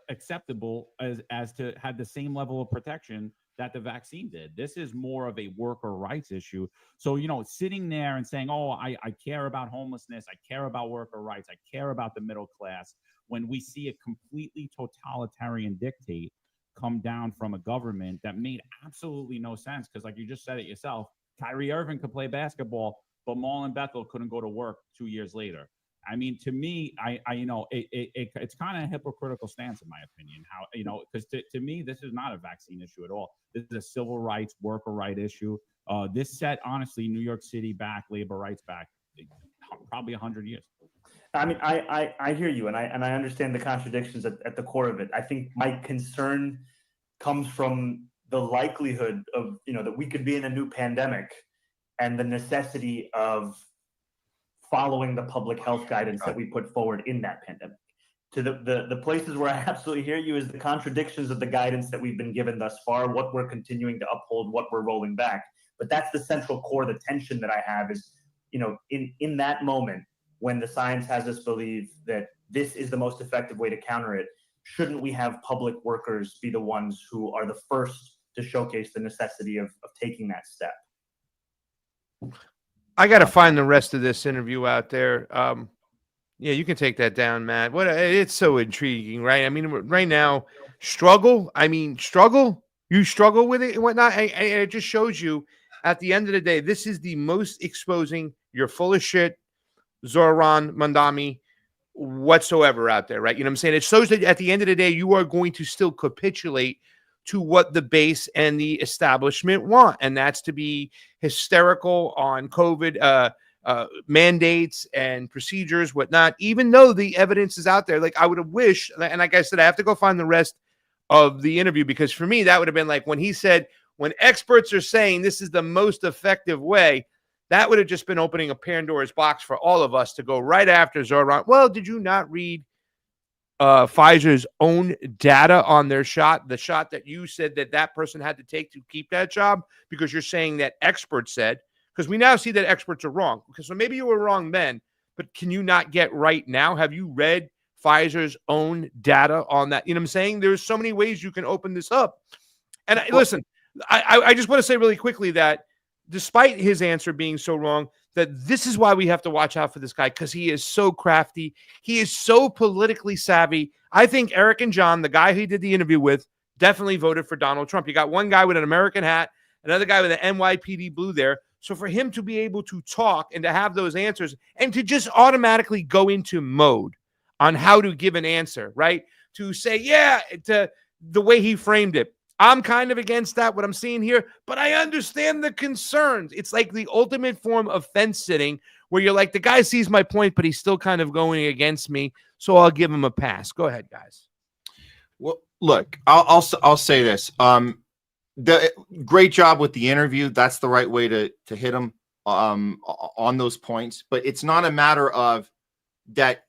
acceptable as to had the same level of protection that the vaccine did. This is more of a worker rights issue. So, you know, sitting there and saying, oh, I care about homelessness, I care about worker rights, I care about the middle class, when we see a completely totalitarian dictate come down from a government that made absolutely no sense. Because like you just said it yourself, Kyrie Irving could play basketball, but Marlon Bethel couldn't go to work 2 years later. I mean, to me, it's kind of a hypocritical stance, in my opinion. How, you know, because to me, this is not a vaccine issue at all. This is a civil rights, worker right issue. This set, honestly, New York City back, labor rights back, probably 100 years. I mean, I hear you, and I understand the contradictions at the core of it. I think my concern comes from the likelihood of, you know, that we could be in a new pandemic, and the necessity of following the public health guidance that we put forward in that pandemic. to the places where I absolutely hear you is the contradictions of the guidance that we've been given thus far, what we're continuing to uphold, what we're rolling back. But that's the central core, the tension that I have is, in that moment when the science has us believe that this is the most effective way to counter it, shouldn't we have public workers be the ones who are the first to showcase the necessity of taking that step? I got to find the rest of this interview out there. Yeah, you can take that down, Matt. It's so intriguing, right? I mean, right now, struggle. You struggle with it and whatnot. And it just shows you at the end of the day, this is the most exposing. You're full of shit, Zoran Mandami, whatsoever out there, right? You know what I'm saying? It shows that at the end of the day, you are going to still capitulate to what the base and the establishment want, and that's to be hysterical on COVID mandates and procedures, whatnot, even though the evidence is out there. Like I would have wished, and like I said, I have to go find the rest of the interview, because for me, that would have been like when he said, when experts are saying this is the most effective way, that would have just been opening a Pandora's box for all of us to go right after Zoran. Well, did you not read Pfizer's own data on their shot, the shot that you said that person had to take to keep that job, because you're saying that experts said, because we now see that experts are wrong. Because so maybe you were wrong then, but can you not get right now? Have you read Pfizer's own data on that? You know what I'm saying? There's so many ways you can open this up. And listen, I just want to say really quickly that despite his answer being so wrong, that this is why we have to watch out for this guy, because he is so crafty. He is so politically savvy. I think Eric and John, the guy he did the interview with, definitely voted for Donald Trump. You got one guy with an American hat, another guy with an NYPD blue there. So for him to be able to talk and to have those answers and to just automatically go into mode on how to give an answer, right? To say, yeah, to the way he framed it. I'm kind of against that, what I'm seeing here, but I understand the concerns. It's like the ultimate form of fence sitting where you're like, the guy sees my point, but he's still kind of going against me, so I'll give him a pass. Go ahead, guys. Well, look, I'll say this. The great job with the interview. That's the right way to hit him on those points. But it's not a matter of that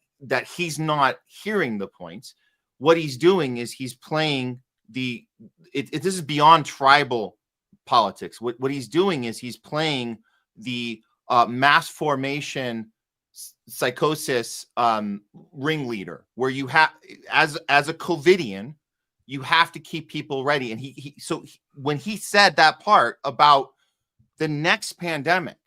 he's not hearing the points. What he's doing is he's playing this is beyond tribal politics. What he's doing is he's playing the mass formation psychosis ringleader, where you have as a COVIDian, you have to keep people ready. And so when he said that part about the next pandemic,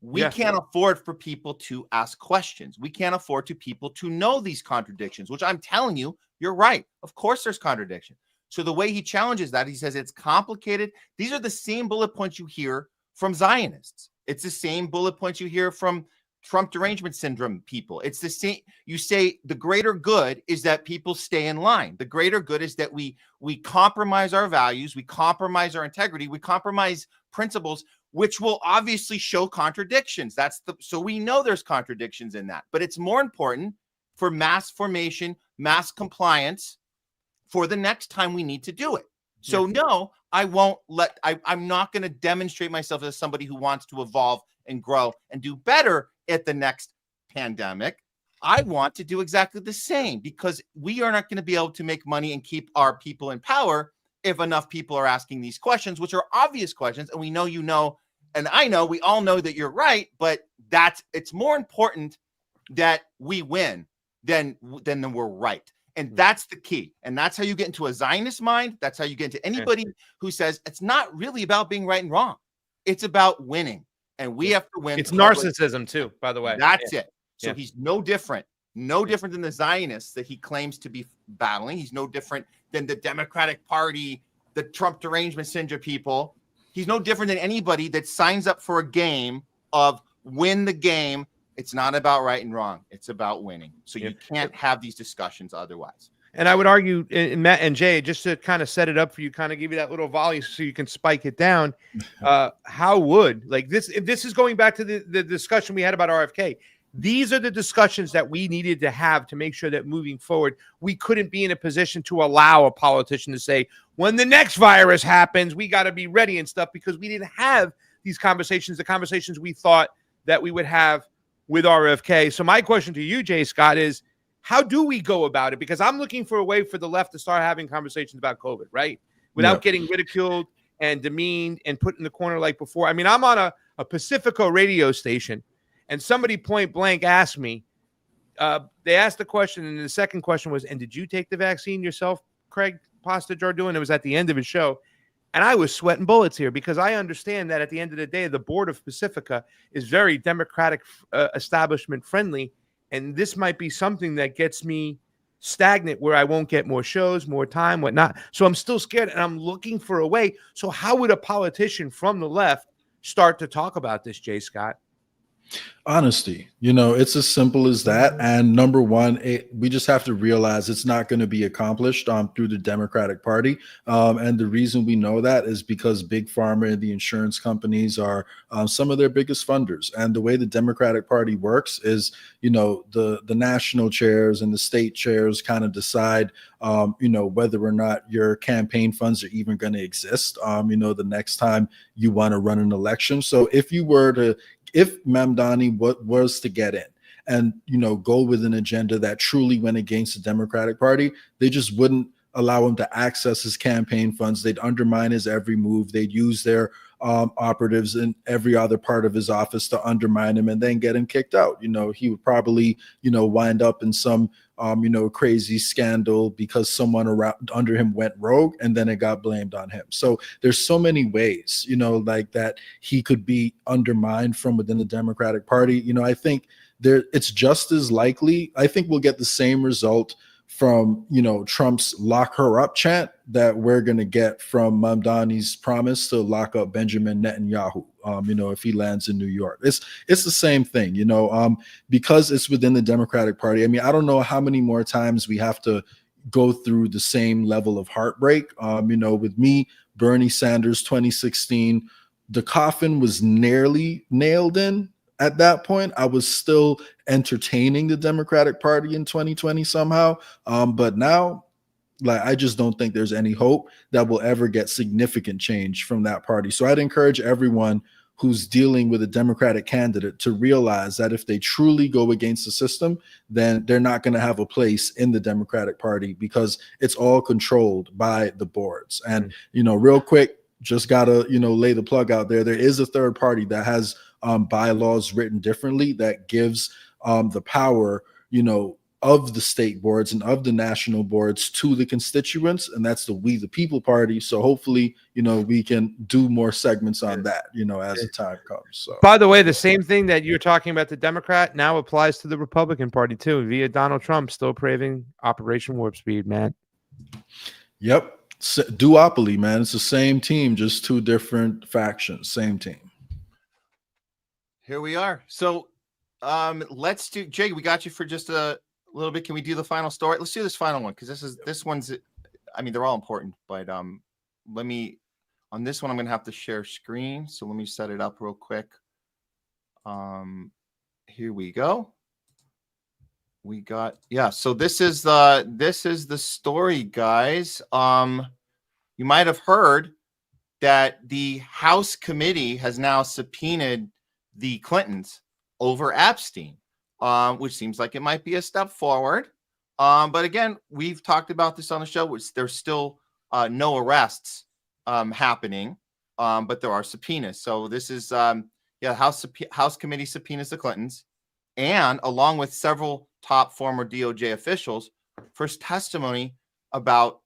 we can't afford for people to ask questions. We can't afford to people to know these contradictions, which I'm telling you, you're right. Of course there's contradiction. So the way he challenges that, he says it's complicated. These are the same bullet points you hear from Zionists. It's the same bullet points you hear from Trump derangement syndrome people. It's the same. You say the greater good is that people stay in line. The greater good is that we compromise our values, we compromise our integrity, we compromise principles, which will obviously show contradictions. So we know there's contradictions in that. But it's more important for mass formation, mass compliance, for the next time we need to do it. So no, I won't I'm not going to demonstrate myself as somebody who wants to evolve and grow and do better at the next pandemic. I want to do exactly the same, because we are not going to be able to make money and keep our people in power if enough people are asking these questions, which are obvious questions. And we know, and I know, we all know that you're right, but it's more important that we win than we're right. And that's the key. And that's how you get into a Zionist mind. That's how you get into anybody who says it's not really about being right and wrong. It's about winning. And we have to win. It's narcissism too, by the way. That's it. So he's no different than the Zionists that he claims to be battling. He's no different than the Democratic Party, the Trump derangement syndrome people. He's no different than anybody that signs up for a game of win the game. It's not about right and wrong. It's about winning. So you can't have these discussions otherwise. And I would argue, Matt and Jay, just to kind of set it up for you, kind of give you that little volley so you can spike it down. How would, like this, if this is going back to the discussion we had about RFK, these are the discussions that we needed to have to make sure that moving forward, we couldn't be in a position to allow a politician to say, when the next virus happens, we got to be ready and stuff, because we didn't have these conversations, the conversations we thought that we would have with RFK. So my question to you, Jay Scott, is how do we go about it? Because I'm looking for a way for the left to start having conversations about COVID, right? Without getting ridiculed and demeaned and put in the corner like before. I mean, I'm on a Pacifico radio station, and somebody point blank asked me, they asked the question, and the second question was, and did you take the vaccine yourself, Craig Pasta Jardula? And it was at the end of his show. And I was sweating bullets here because I understand that at the end of the day, the board of Pacifica is very Democratic establishment friendly. And this might be something that gets me stagnant where I won't get more shows, more time, whatnot. So I'm still scared and I'm looking for a way. So how would a politician from the left start to talk about this, Jay Scott? Honesty, it's as simple as that. And number one, we just have to realize it's not going to be accomplished through the Democratic Party. And the reason we know that is because Big Pharma and the insurance companies are some of their biggest funders. And the way the Democratic Party works is, the national chairs and the state chairs kind of decide, whether or not your campaign funds are even going to exist, the next time you want to run an election. So if Mamdani was to get in and, go with an agenda that truly went against the Democratic Party, they just wouldn't allow him to access his campaign funds. They'd undermine his every move. They'd use their operatives in every other part of his office to undermine him and then get him kicked out. He would probably, wind up in some, crazy scandal because someone around under him went rogue and then it got blamed on him. So there's so many ways, like that he could be undermined from within the Democratic Party. I think it's just as likely. I think we'll get the same result from, Trump's lock her up chant that we're going to get from Mamdani's promise to lock up Benjamin Netanyahu, if he lands in New York. It's the same thing, because it's within the Democratic Party. I mean, I don't know how many more times we have to go through the same level of heartbreak. With me, Bernie Sanders, 2016, the coffin was nearly nailed in. At that point, I was still entertaining the Democratic Party in 2020 somehow. But now, I just don't think there's any hope that we'll ever get significant change from that party. So I'd encourage everyone who's dealing with a Democratic candidate to realize that if they truly go against the system, then they're not going to have a place in the Democratic Party because it's all controlled by the boards. And, real quick, just got to, lay the plug out there. There is a third party that has bylaws written differently that gives the power, of the state boards and of the national boards to the constituents, and that's the We the People Party. So hopefully, we can do more segments on that, as the time comes. So, by the way, the same thing that you're talking about the Democrat now applies to the Republican Party too, via Donald Trump still craving Operation Warp Speed, man. Yep, duopoly, man. It's the same team, just two different factions. Same team. Here we are. So let's do, Jay, we got you for just a little bit. Can we do the final story? Let's do this final one because this one's, I mean, they're all important, but on this one, I'm gonna have to share screen. So let me set it up real quick. Here we go. We got, so this is the story, guys. You might have heard that the House committee has now subpoenaed the Clintons over Epstein, which seems like it might be a step forward. But again, we've talked about this on the show, which there's still no arrests happening, but there are subpoenas. So this is, House committee subpoenas the Clintons, and along with several top former DOJ officials for testimony about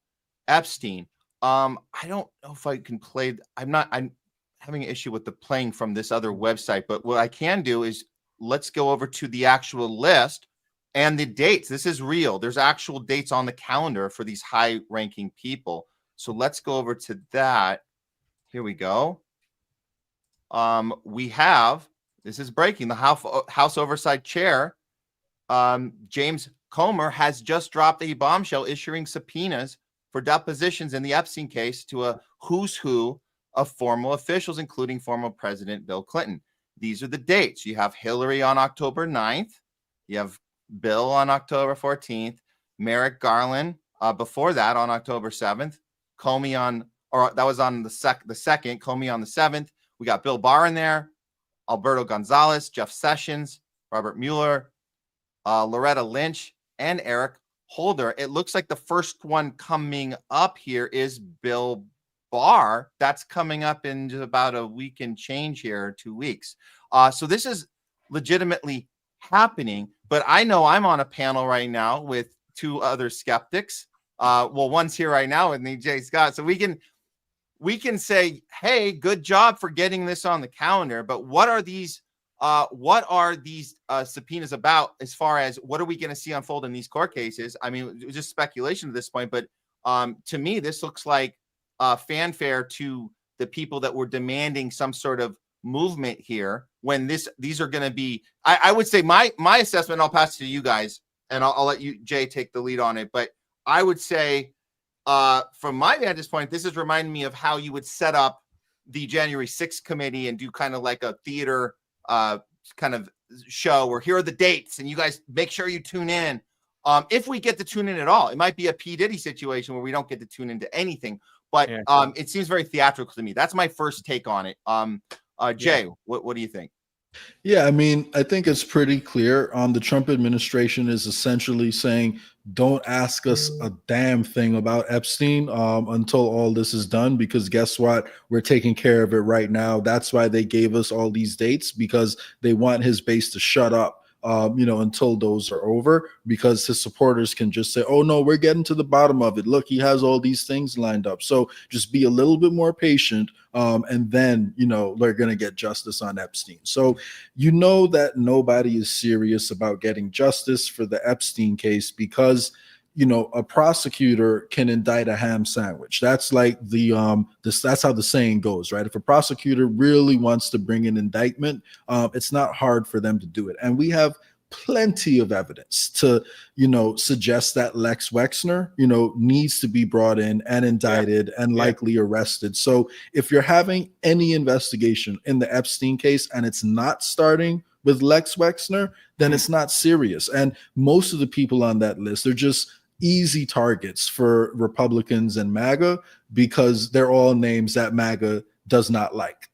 Epstein. I don't know if I can play. I'm having an issue with the playing from this other website, but what I can do is let's go over to the actual list and the dates. This is real. There's actual dates on the calendar for these high-ranking people. So let's go over to that. Here we go. We have, this is breaking, the House Oversight Chair, James Comer, has just dropped a bombshell issuing subpoenas for depositions in the Epstein case to a who's who of former officials, including former President Bill Clinton. These are the dates. You have Hillary on October 9th. You have Bill on October 14th. Merrick Garland before that on October 7th. Comey on, or that was on the second. Comey on the 7th. We got Bill Barr in there. Alberto Gonzalez, Jeff Sessions, Robert Mueller, Loretta Lynch, and Eric Holder. It looks like the first one coming up here is Bill Barr. That's coming up in just about a week and change here, 2 weeks. So this is legitimately happening. But I know I'm on a panel right now with two other skeptics. Well, one's here right now with me, Jay Scott. So we can say, hey, good job for getting this on the calendar. But what are these subpoenas about as far as what are we going to see unfold in these court cases? I mean, it was just speculation at this point, but to me, this looks like fanfare to the people that were demanding some sort of movement here when these are going to be, I would say my assessment, I'll pass it to you guys and I'll let you, Jay, take the lead on it. But I would say from my vantage point, this is reminding me of how you would set up the January 6th committee and do kind of like a theater kind of show where here are the dates and you guys make sure you tune in. If we get to tune in at all, it might be a P. Diddy situation where we don't get to tune into anything, but it seems very theatrical to me. That's my first take on it. Jay, what do you think? Yeah, I mean, I think it's pretty clear. The Trump administration is essentially saying, don't ask us a damn thing about Epstein until all this is done, because guess what? We're taking care of it right now. That's why they gave us all these dates, because they want his base to shut up. Until those are over, because his supporters can just say, oh no, we're getting to the bottom of it. Look, he has all these things lined up. So just be a little bit more patient. And then, they're going to get justice on Epstein. So, that nobody is serious about getting justice for the Epstein case because, a prosecutor can indict a ham sandwich. That's like that's how the saying goes, right? If a prosecutor really wants to bring an indictment, it's not hard for them to do it. And we have plenty of evidence to, suggest that Lex Wexner, needs to be brought in and indicted and likely arrested. So if you're having any investigation in the Epstein case and it's not starting with Lex Wexner, then it's not serious. And most of the people on that list are just easy targets for Republicans and MAGA because they're all names that MAGA does not like.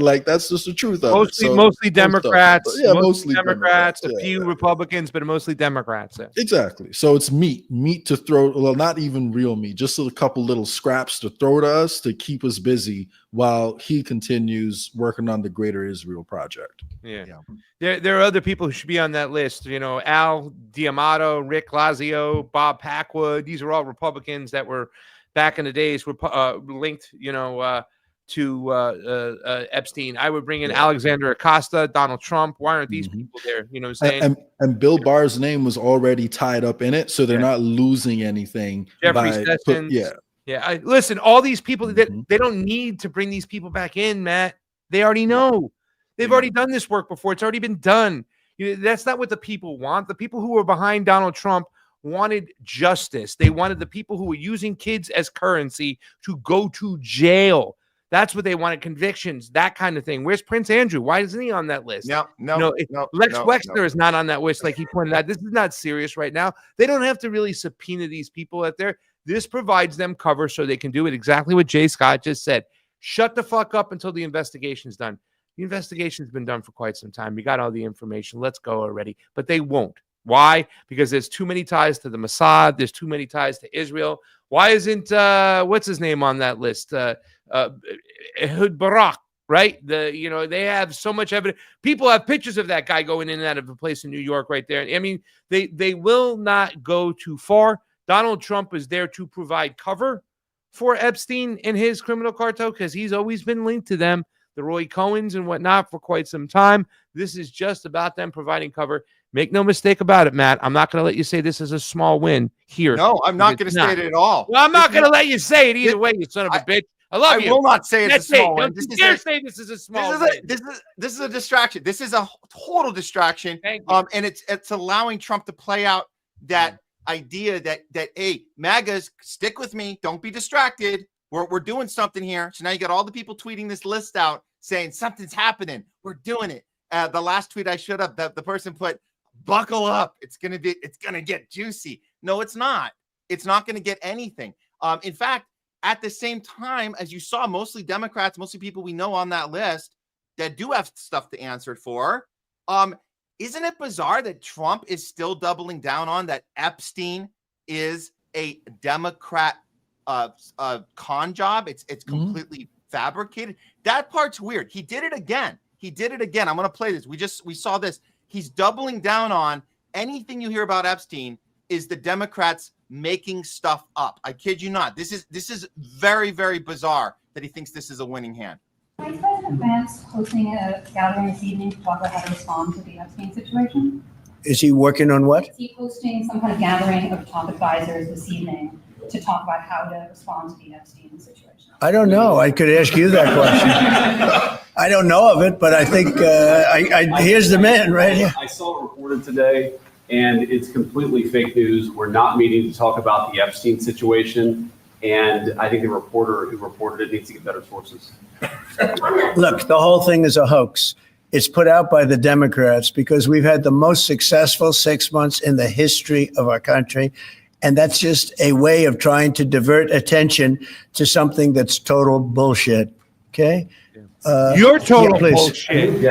Like that's just the truth of it. So, mostly Democrats. Mostly Democrats. A few Republicans, but mostly Democrats. Exactly. So it's meat to throw. Well, not even real meat, just a couple little scraps to throw to us to keep us busy while he continues working on the Greater Israel Project. Yeah. There are other people who should be on that list. Al D'Amato, Rick Lazio, Bob Packwood. These are all Republicans that were back in the days were linked, to Epstein. I would bring in Alexander Acosta, Donald Trump. Why aren't these people there? You know what I'm saying? And Bill Barr's name was already tied up in it, so they're not losing anything. Jeffrey Sessions. Listen, all these people that they don't need to bring these people back in, Matt. They already know. They've already done this work before. It's already been done. That's not what the people want. The people who were behind Donald Trump wanted justice. They wanted the people who were using kids as currency to go to jail. That's what they wanted, convictions, that kind of thing. Where's Prince Andrew? Why isn't he on that list? No. Lex Wexner is not on that list, like he pointed out. This is not serious right now. They don't have to really subpoena these people out there. This provides them cover so they can do it exactly what Jay Scott just said. Shut the fuck up until the investigation's done. The investigation's been done for quite some time. We got all the information. Let's go already. But they won't. Why? Because there's too many ties to the Mossad. There's too many ties to Israel. Why isn't what's his name on that list? Ehud Barak, right? They have so much evidence. People have pictures of that guy going in and out of a place in New York right there. I mean, they will not go too far. Donald Trump is there to provide cover for Epstein and his criminal cartel because he's always been linked to them, the Roy Cohens and whatnot, for quite some time. This is just about them providing cover. Make no mistake about it, Matt. I'm not going to let you say this is a small win here. No, I'm not going to say it at all. Well, I'm not going to let you say it either way, you son of a bitch. I love you. I will not say it's a small win. Don't you dare say this is a small win. This is a distraction. This is a total distraction. And it's allowing Trump to play out that idea that hey, MAGAs, stick with me. Don't be distracted. We're doing something here. So now you got all the people tweeting this list out saying something's happening. We're doing it. The last tweet I showed up, the person put, buckle up. It's gonna get juicy. No, it's not. It's not gonna get anything. In fact, at the same time, as you saw, mostly Democrats, mostly people we know on that list that do have stuff to answer for, isn't it bizarre that Trump is still doubling down on that Epstein is a Democrat con job? It's completely fabricated. That part's weird. He did it again. I'm going to play this. We saw this. He's doubling down on anything you hear about Epstein is the Democrats making stuff up. I kid you not. This is very, very bizarre that he thinks this is a winning hand. Vice President Vance hosting a gathering this evening to talk about how to respond to the Epstein situation? Is he working on what? Is he hosting some kind of gathering of top advisors this evening to talk about how to respond to the Epstein situation? I don't know. I could ask you that question. I don't know of it, but I think here's the man right here. I saw it reported today, and it's completely fake news. We're not meeting to talk about the Epstein situation, and I think the reporter who reported it needs to get better sources. Look, the whole thing is a hoax. It's put out by the Democrats because we've had the most successful 6 months in the history of our country. And that's just a way of trying to divert attention to something that's total bullshit. Okay? You're total please. bullshit.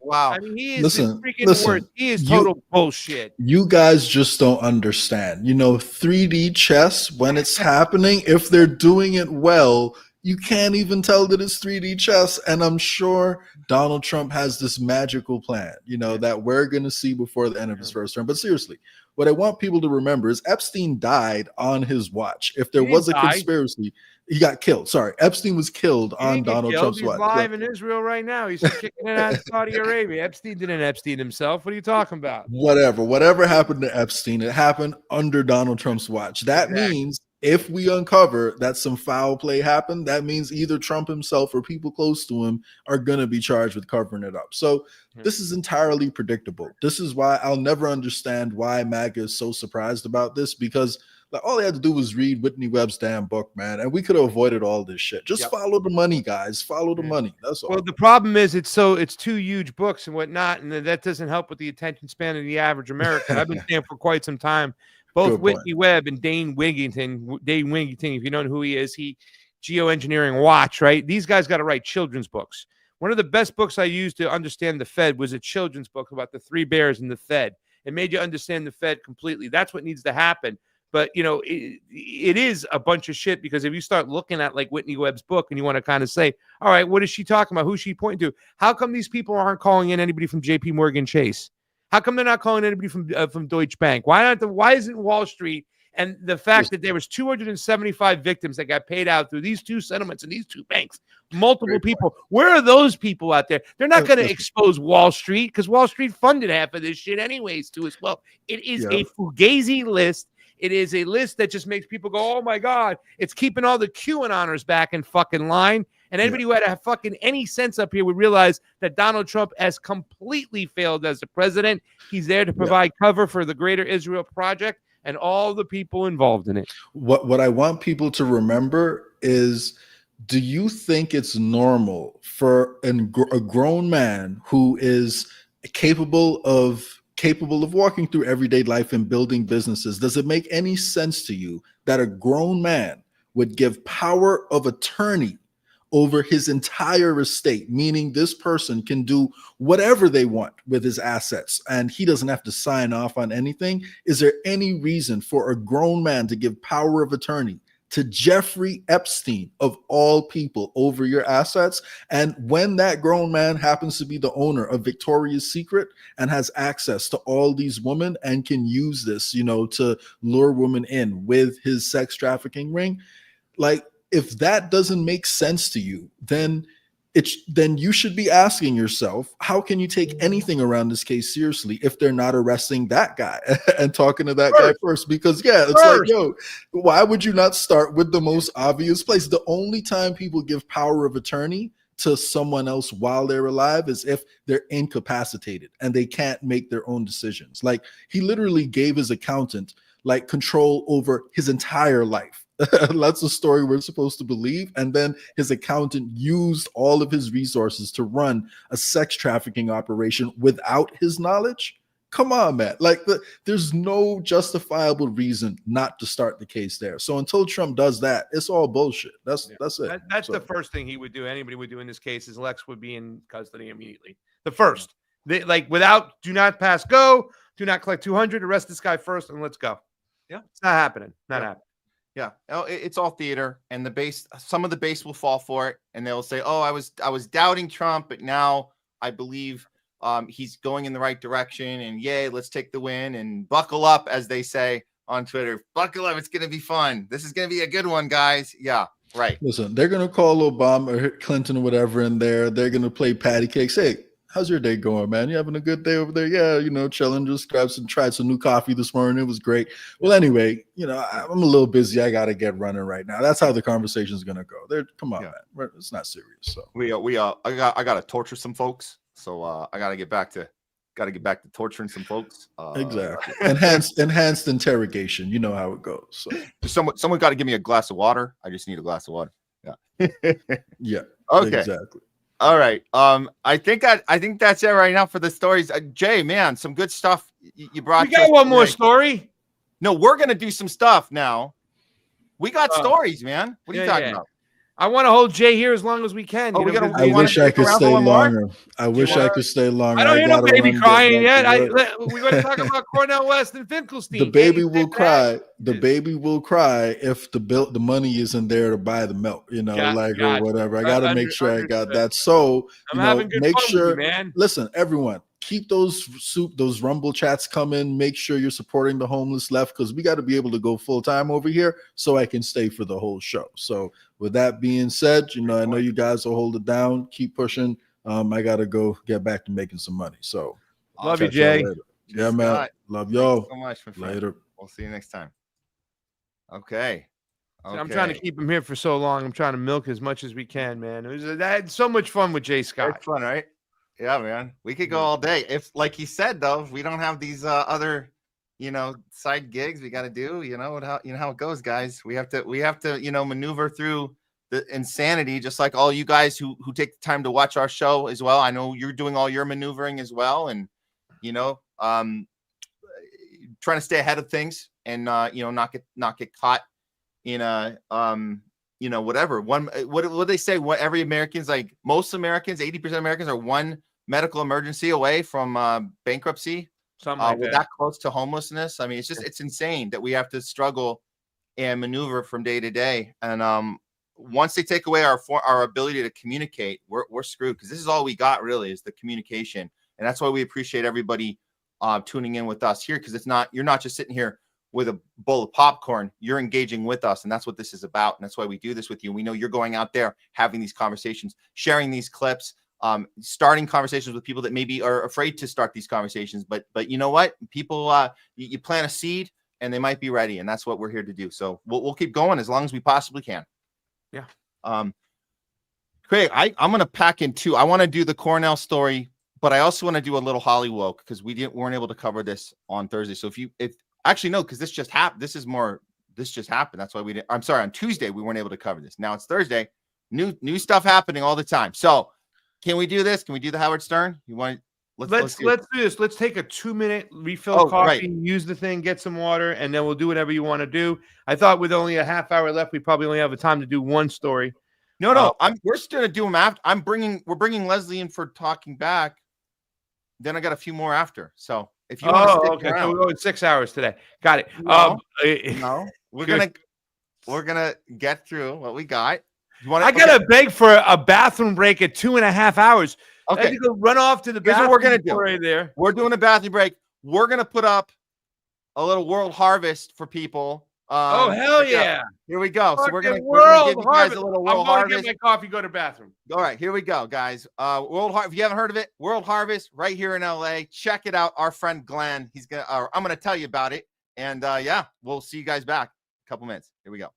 Wow. I mean, he is Listen, freaking listen. worse. He is total bullshit. You guys just don't understand. 3D chess, when it's happening, if they're doing it well, you can't even tell that it's 3D chess. And I'm sure Donald Trump has this magical plan, that we're going to see before the end of his first term. But seriously, what I want people to remember is Epstein died on his watch. If there was a conspiracy, he got killed. Sorry, Epstein was killed on Donald Trump's watch. He's live in Israel right now. He's kicking it out of Saudi Arabia. Epstein didn't Epstein himself. What are you talking about? Whatever happened to Epstein, it happened under Donald Trump's watch. That means if we uncover that some foul play happened, that means either Trump himself or people close to him are going to be charged with covering it up. So this is entirely predictable. This is why I'll never understand why MAGA is so surprised about this, because all they had to do was read Whitney Webb's damn book, man, and we could have avoided all this shit. Just follow the money, guys. Follow the money. That's all. Well, the problem is it's two huge books and whatnot, and that doesn't help with the attention span of the average American. I've been saying for quite some time. Both Whitney Webb and Dane Wigington, if you know who he is, Geoengineering Watch, right? These guys got to write children's books. One of the best books I used to understand the Fed was a children's book about the three bears in the Fed. It made you understand the Fed completely. That's what needs to happen. But, it is a bunch of shit, because if you start looking at like Whitney Webb's book and you want to kind of say, all right, what is she talking about? Who's she pointing to? How come these people aren't calling in anybody from JP Morgan Chase? How come they're not calling anybody from Deutsche Bank? Why isn't Wall Street, and the fact that there was 275 victims that got paid out through these two settlements and these two banks, multiple people. Where are those people out there? They're not going to expose Wall Street, because Wall Street funded half of this shit anyways too as well. It is a fugazi list. It is a list that just makes people go, oh my God, it's keeping all the QAnoners back in fucking line. And anybody who had a fucking any sense up here would realize that Donald Trump has completely failed as the president. He's there to provide cover for the Greater Israel Project and all the people involved in it. What I want people to remember is, do you think it's normal for a grown man who is capable of walking through everyday life and building businesses, does it make any sense to you that a grown man would give power of attorney over his entire estate, meaning this person can do whatever they want with his assets and he doesn't have to sign off on anything? Is there any reason for a grown man to give power of attorney to Jeffrey Epstein, of all people, over your assets? And when that grown man happens to be the owner of Victoria's Secret and has access to all these women and can use this, to lure women in with his sex trafficking ring, like, if that doesn't make sense to you, then you should be asking yourself, how can you take anything around this case seriously if they're not arresting that guy and talking to that guy first? Because like, yo, why would you not start with the most obvious place? The only time people give power of attorney to someone else while they're alive is if they're incapacitated and they can't make their own decisions. Like, he literally gave his accountant like control over his entire life. That's the story we're supposed to believe. And then his accountant used all of his resources to run a sex trafficking operation without his knowledge. Come on, man. Like, there's no justifiable reason not to start the case there. So until Trump does that, it's all bullshit. That's it. That's the first thing he would do. Anybody would do in this case is Lex would be in custody immediately. The first. do not pass go, do not collect 200, arrest this guy first, and let's go. Yeah. It's not happening. Not happening. Yeah, it's all theater, and the base. Some of the base will fall for it, and they'll say, "Oh, I was doubting Trump, but now I believe he's going in the right direction." And yay, let's take the win and buckle up, as they say on Twitter. Buckle up, it's gonna be fun. This is gonna be a good one, guys. Yeah, right. Listen, they're gonna call Obama or Clinton or whatever in there. They're gonna play patty cakes. Hey, how's your day going, man? You having a good day over there? Yeah, chilling. Just tried some new coffee this morning. It was great. Well, anyway, I'm a little busy. I gotta get running right now. That's how the conversation is gonna go. Come on, man. It's not serious. So I gotta torture some folks. So I gotta get back to torturing some folks. Exactly. Enhanced interrogation. You know how it goes. So someone got to give me a glass of water. I just need a glass of water. Yeah. Yeah. Okay. Exactly. All right. I think that's it right now for the stories. Jay, man, some good stuff you brought. We got one more story. No, we're gonna do some stuff now. We got stories, man. What are you talking about? I want to hold Jay here as long as we can. I wish I could stay longer. I wish I could stay longer. I don't hear no baby crying yet. We're going to talk about Cornel West and Finkelstein. The baby will cry. The baby will cry if the money isn't there to buy the milk, or whatever. I got to make sure I got that. So, make sure, man. Listen, everyone, keep those Rumble chats coming. Make sure you're supporting the homeless left, because we got to be able to go full time over here so I can stay for the whole show. So with that being said, I know you guys will hold it down. Keep pushing. I got to go get back to making some money. So love you, Jay. Yeah, man. Love y'all. So much, my friend. Later. We'll see you next time. Okay. I'm trying to keep him here for so long. I'm trying to milk as much as we can, man. I had so much fun with Jay Scott. It's fun, right? Yeah, man. We could go all day. If, like he said, though, we don't have these other, side gigs we got to do. You know how it goes, guys. We have to, maneuver through the insanity, just like all you guys who take the time to watch our show as well. I know you're doing all your maneuvering as well, and trying to stay ahead of things and not get caught in a whatever one. What they say? What every American's like. Most Americans, 80% of Americans are one medical emergency away from bankruptcy. Something like that close to homelessness. I mean, it's insane that we have to struggle and maneuver from day to day. And once they take away our ability to communicate, we're screwed, because this is all we got really is the communication. And that's why we appreciate everybody tuning in with us here, because you're not just sitting here with a bowl of popcorn. You're engaging with us, and that's what this is about. And that's why we do this with you. We know you're going out there having these conversations, sharing these clips, starting conversations with people that maybe are afraid to start these conversations. But you know what? People, you plant a seed and they might be ready, and that's what we're here to do. So we'll keep going as long as we possibly can. Yeah. Craig, I'm going to pack in two. I want to do the Cornell story, but I also want to do a little Hollywood, because we weren't able to cover this on Thursday. So if actually no, because this just happened. This just happened. That's why we didn't. I'm sorry. On Tuesday we weren't able to cover this. Now it's Thursday. New stuff happening all the time. So can we do this? Can we do the Howard Stern? You want? Let's do this. Let's take a 2-minute refill coffee, use the thing, get some water, and then we'll do whatever you want to do. I thought with only a half hour left, we probably only have the time to do one story. No, we're still gonna do them after. We're bringing Leslie in for talking back. Then I got a few more after. So if you want to stick around. So we're going 6 hours today. Got it. No, we're gonna get through what we got. I gotta beg for a bathroom break at 2.5 hours. Okay, I need to run off to the bathroom. Here's what we're gonna do right there. We're doing a bathroom break. We're gonna put up a little World Harvest for people. Oh hell yeah! Here we go. So we're gonna give you guys a little World Harvest. Get my coffee. Go to bathroom. All right, here we go, guys. World Harvest. If you haven't heard of it, World Harvest right here in LA. Check it out. Our friend Glenn. I'm gonna tell you about it. And yeah, we'll see you guys back in a couple minutes. Here we go.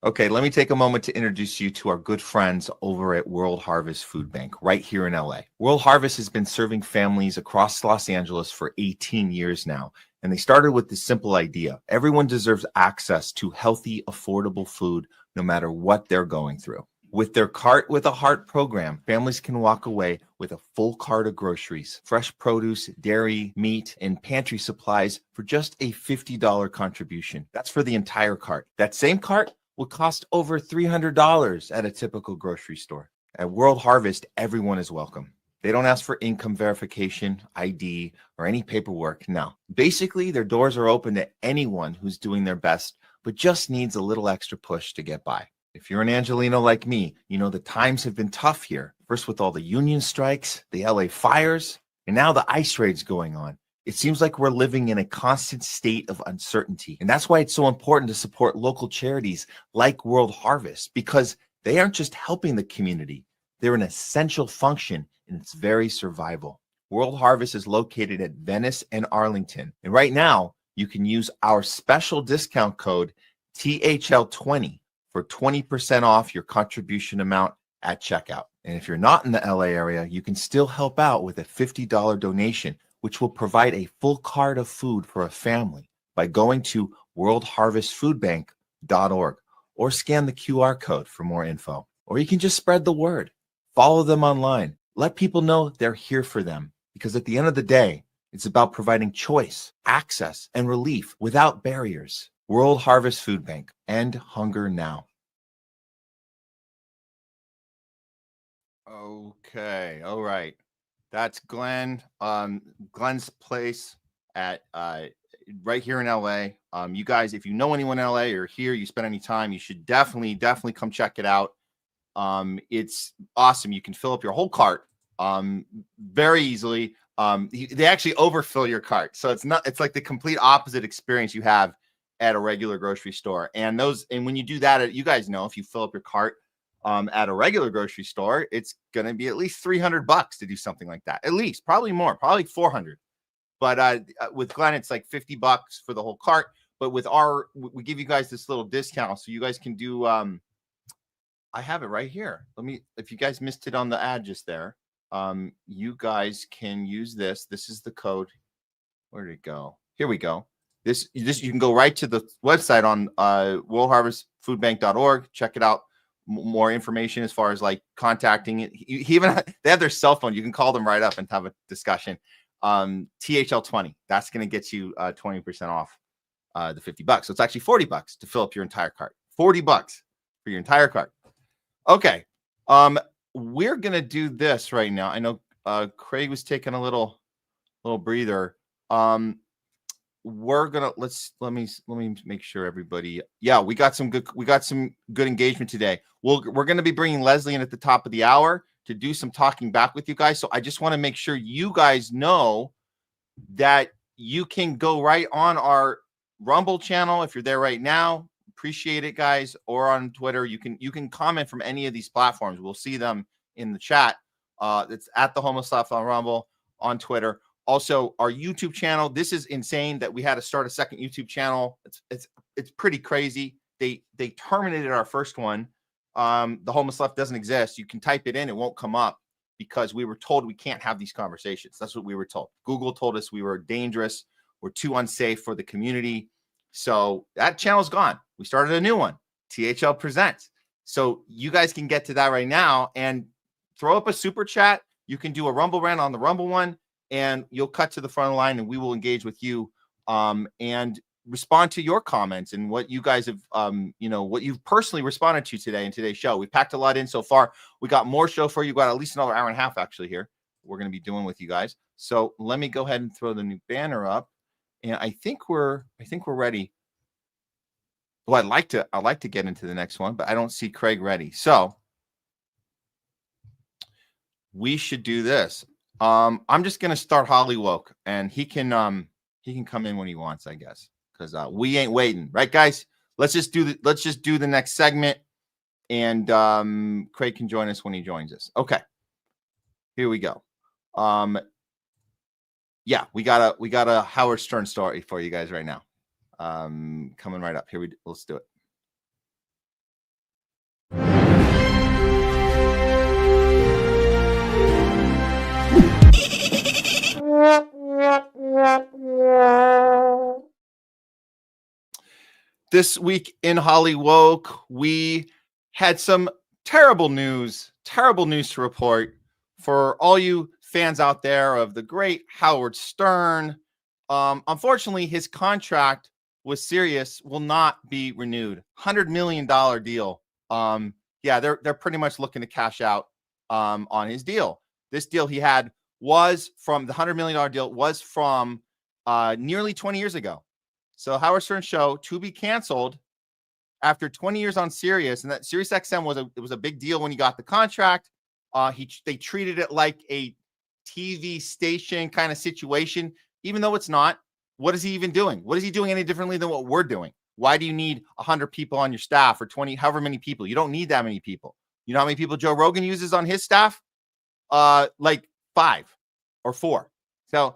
Okay, let me take a moment to introduce you to our good friends over at World Harvest Food Bank right here in LA. World Harvest has been serving families across Los Angeles for 18 years now, and they started with this simple idea. Everyone deserves access to healthy, affordable food no matter what they're going through. With their Cart with a Heart program, families can walk away with a full cart of groceries, fresh produce, dairy, meat, and pantry supplies for just a $50 contribution. That's for the entire cart. That same cart would cost over $300 at a typical grocery store. At World Harvest, everyone is welcome. They don't ask for income verification, ID, or any paperwork. No. Basically, their doors are open to anyone who's doing their best, but just needs a little extra push to get by. If you're an Angelino like me, you know the times have been tough here. First with all the union strikes, the LA fires, and now the ICE raids going on. It seems like we're living in a constant state of uncertainty. And that's why it's so important to support local charities like World Harvest, because they aren't just helping the community. They're an essential function in its very survival. World Harvest is located at Venice and Arlington. And right now, you can use our special discount code THL20 for 20% off your contribution amount at checkout. And if you're not in the LA area, you can still help out with a $50 donation, which will provide a full cart of food for a family by going to worldharvestfoodbank.org or scan the QR code for more info. Or you can just spread the word. Follow them online. Let people know they're here for them, because at the end of the day, it's about providing choice, access, and relief without barriers. World Harvest Food Bank. End hunger now. Okay. All right. That's Glenn. Glenn's place at right here in LA. You guys, if you know anyone in LA or here, you spend any time, you should definitely come check it out. It's awesome. You can fill up your whole cart very easily. They actually overfill your cart, so it's like the complete opposite experience you have at a regular grocery store. And when you do that, you guys know, if you fill up your cart at a regular grocery store, it's going to be at least $300 to do something like that. At least, probably more, probably 400. But with Glenn, it's like $50 for the whole cart. But with we give you guys this little discount, so you guys can do. I have it right here. If you guys missed it on the ad just there, you guys can use this. This is the code. Where did it go? Here we go. This you can go right to the website on worldharvestfoodbank.org. Check it out. More information as far as like contacting it. They have their cell phone. You can call them right up and have a discussion. THL20. That's going to get you 20% off the $50. So it's actually $40 to fill up your entire cart. $40 for your entire cart. Okay. We're going to do this right now. I know Craig was taking a little breather. We're gonna let me make sure everybody. Yeah, we got some good engagement today. We're gonna be bringing Leslie in at the top of the hour to do some talking back with you guys. So I just want to make sure you guys know that you can go right on our Rumble channel if you're there right now. Appreciate it, guys. Or on Twitter, you can comment from any of these platforms. We'll see them in the chat. It's at the Homeless Left on Rumble, on Twitter. Also, our YouTube channel. This is insane that we had to start a second YouTube channel. It's pretty crazy. They terminated our first one. The Homeless Left doesn't exist. You can type it in, it won't come up because we were told we can't have these conversations. That's what we were told. Google told us we were dangerous. We're too unsafe for the community. So that channel's gone. We started a new one, THL Presents. So you guys can get to that right now and throw up a super chat. You can do a Rumble rant on the Rumble one, and you'll cut to the front of the line and we will engage with you and respond to your comments and what you guys have, what you've personally responded to today in today's show. We packed a lot in so far. We got more show for you. Got at least another hour and a half actually here. We're going to be doing with you guys. So let me go ahead and throw the new banner up. And I think we're ready. Well, I'd like to get into the next one, but I don't see Craig ready. So we should do this. I'm just gonna start Hollywoke, and he can come in when he wants, I guess, because we ain't waiting, right, guys? Let's just do the next segment, and Craig can join us when he joins us. Okay, here we go. Yeah, we got a Howard Stern story for you guys right now. Coming right up. Let's do it. This week in Hollywood, we had some terrible news to report for all you fans out there of the great Howard Stern. Unfortunately, his contract with Sirius will not be renewed. $100 million deal. Yeah, they're pretty much looking to cash out on his deal. This deal he had was from the $100 million deal was from nearly 20 years ago. So Howard Stern show to be canceled after 20 years on Sirius, and that Sirius XM was a big deal when he got the contract. They treated it like a TV station kind of situation, even though it's not. What is he even doing? What is he doing any differently than what we're doing? Why do you need 100 people on your staff or 20, however many people? You don't need that many people. You know how many people Joe Rogan uses on his staff? Like 5 or 4. So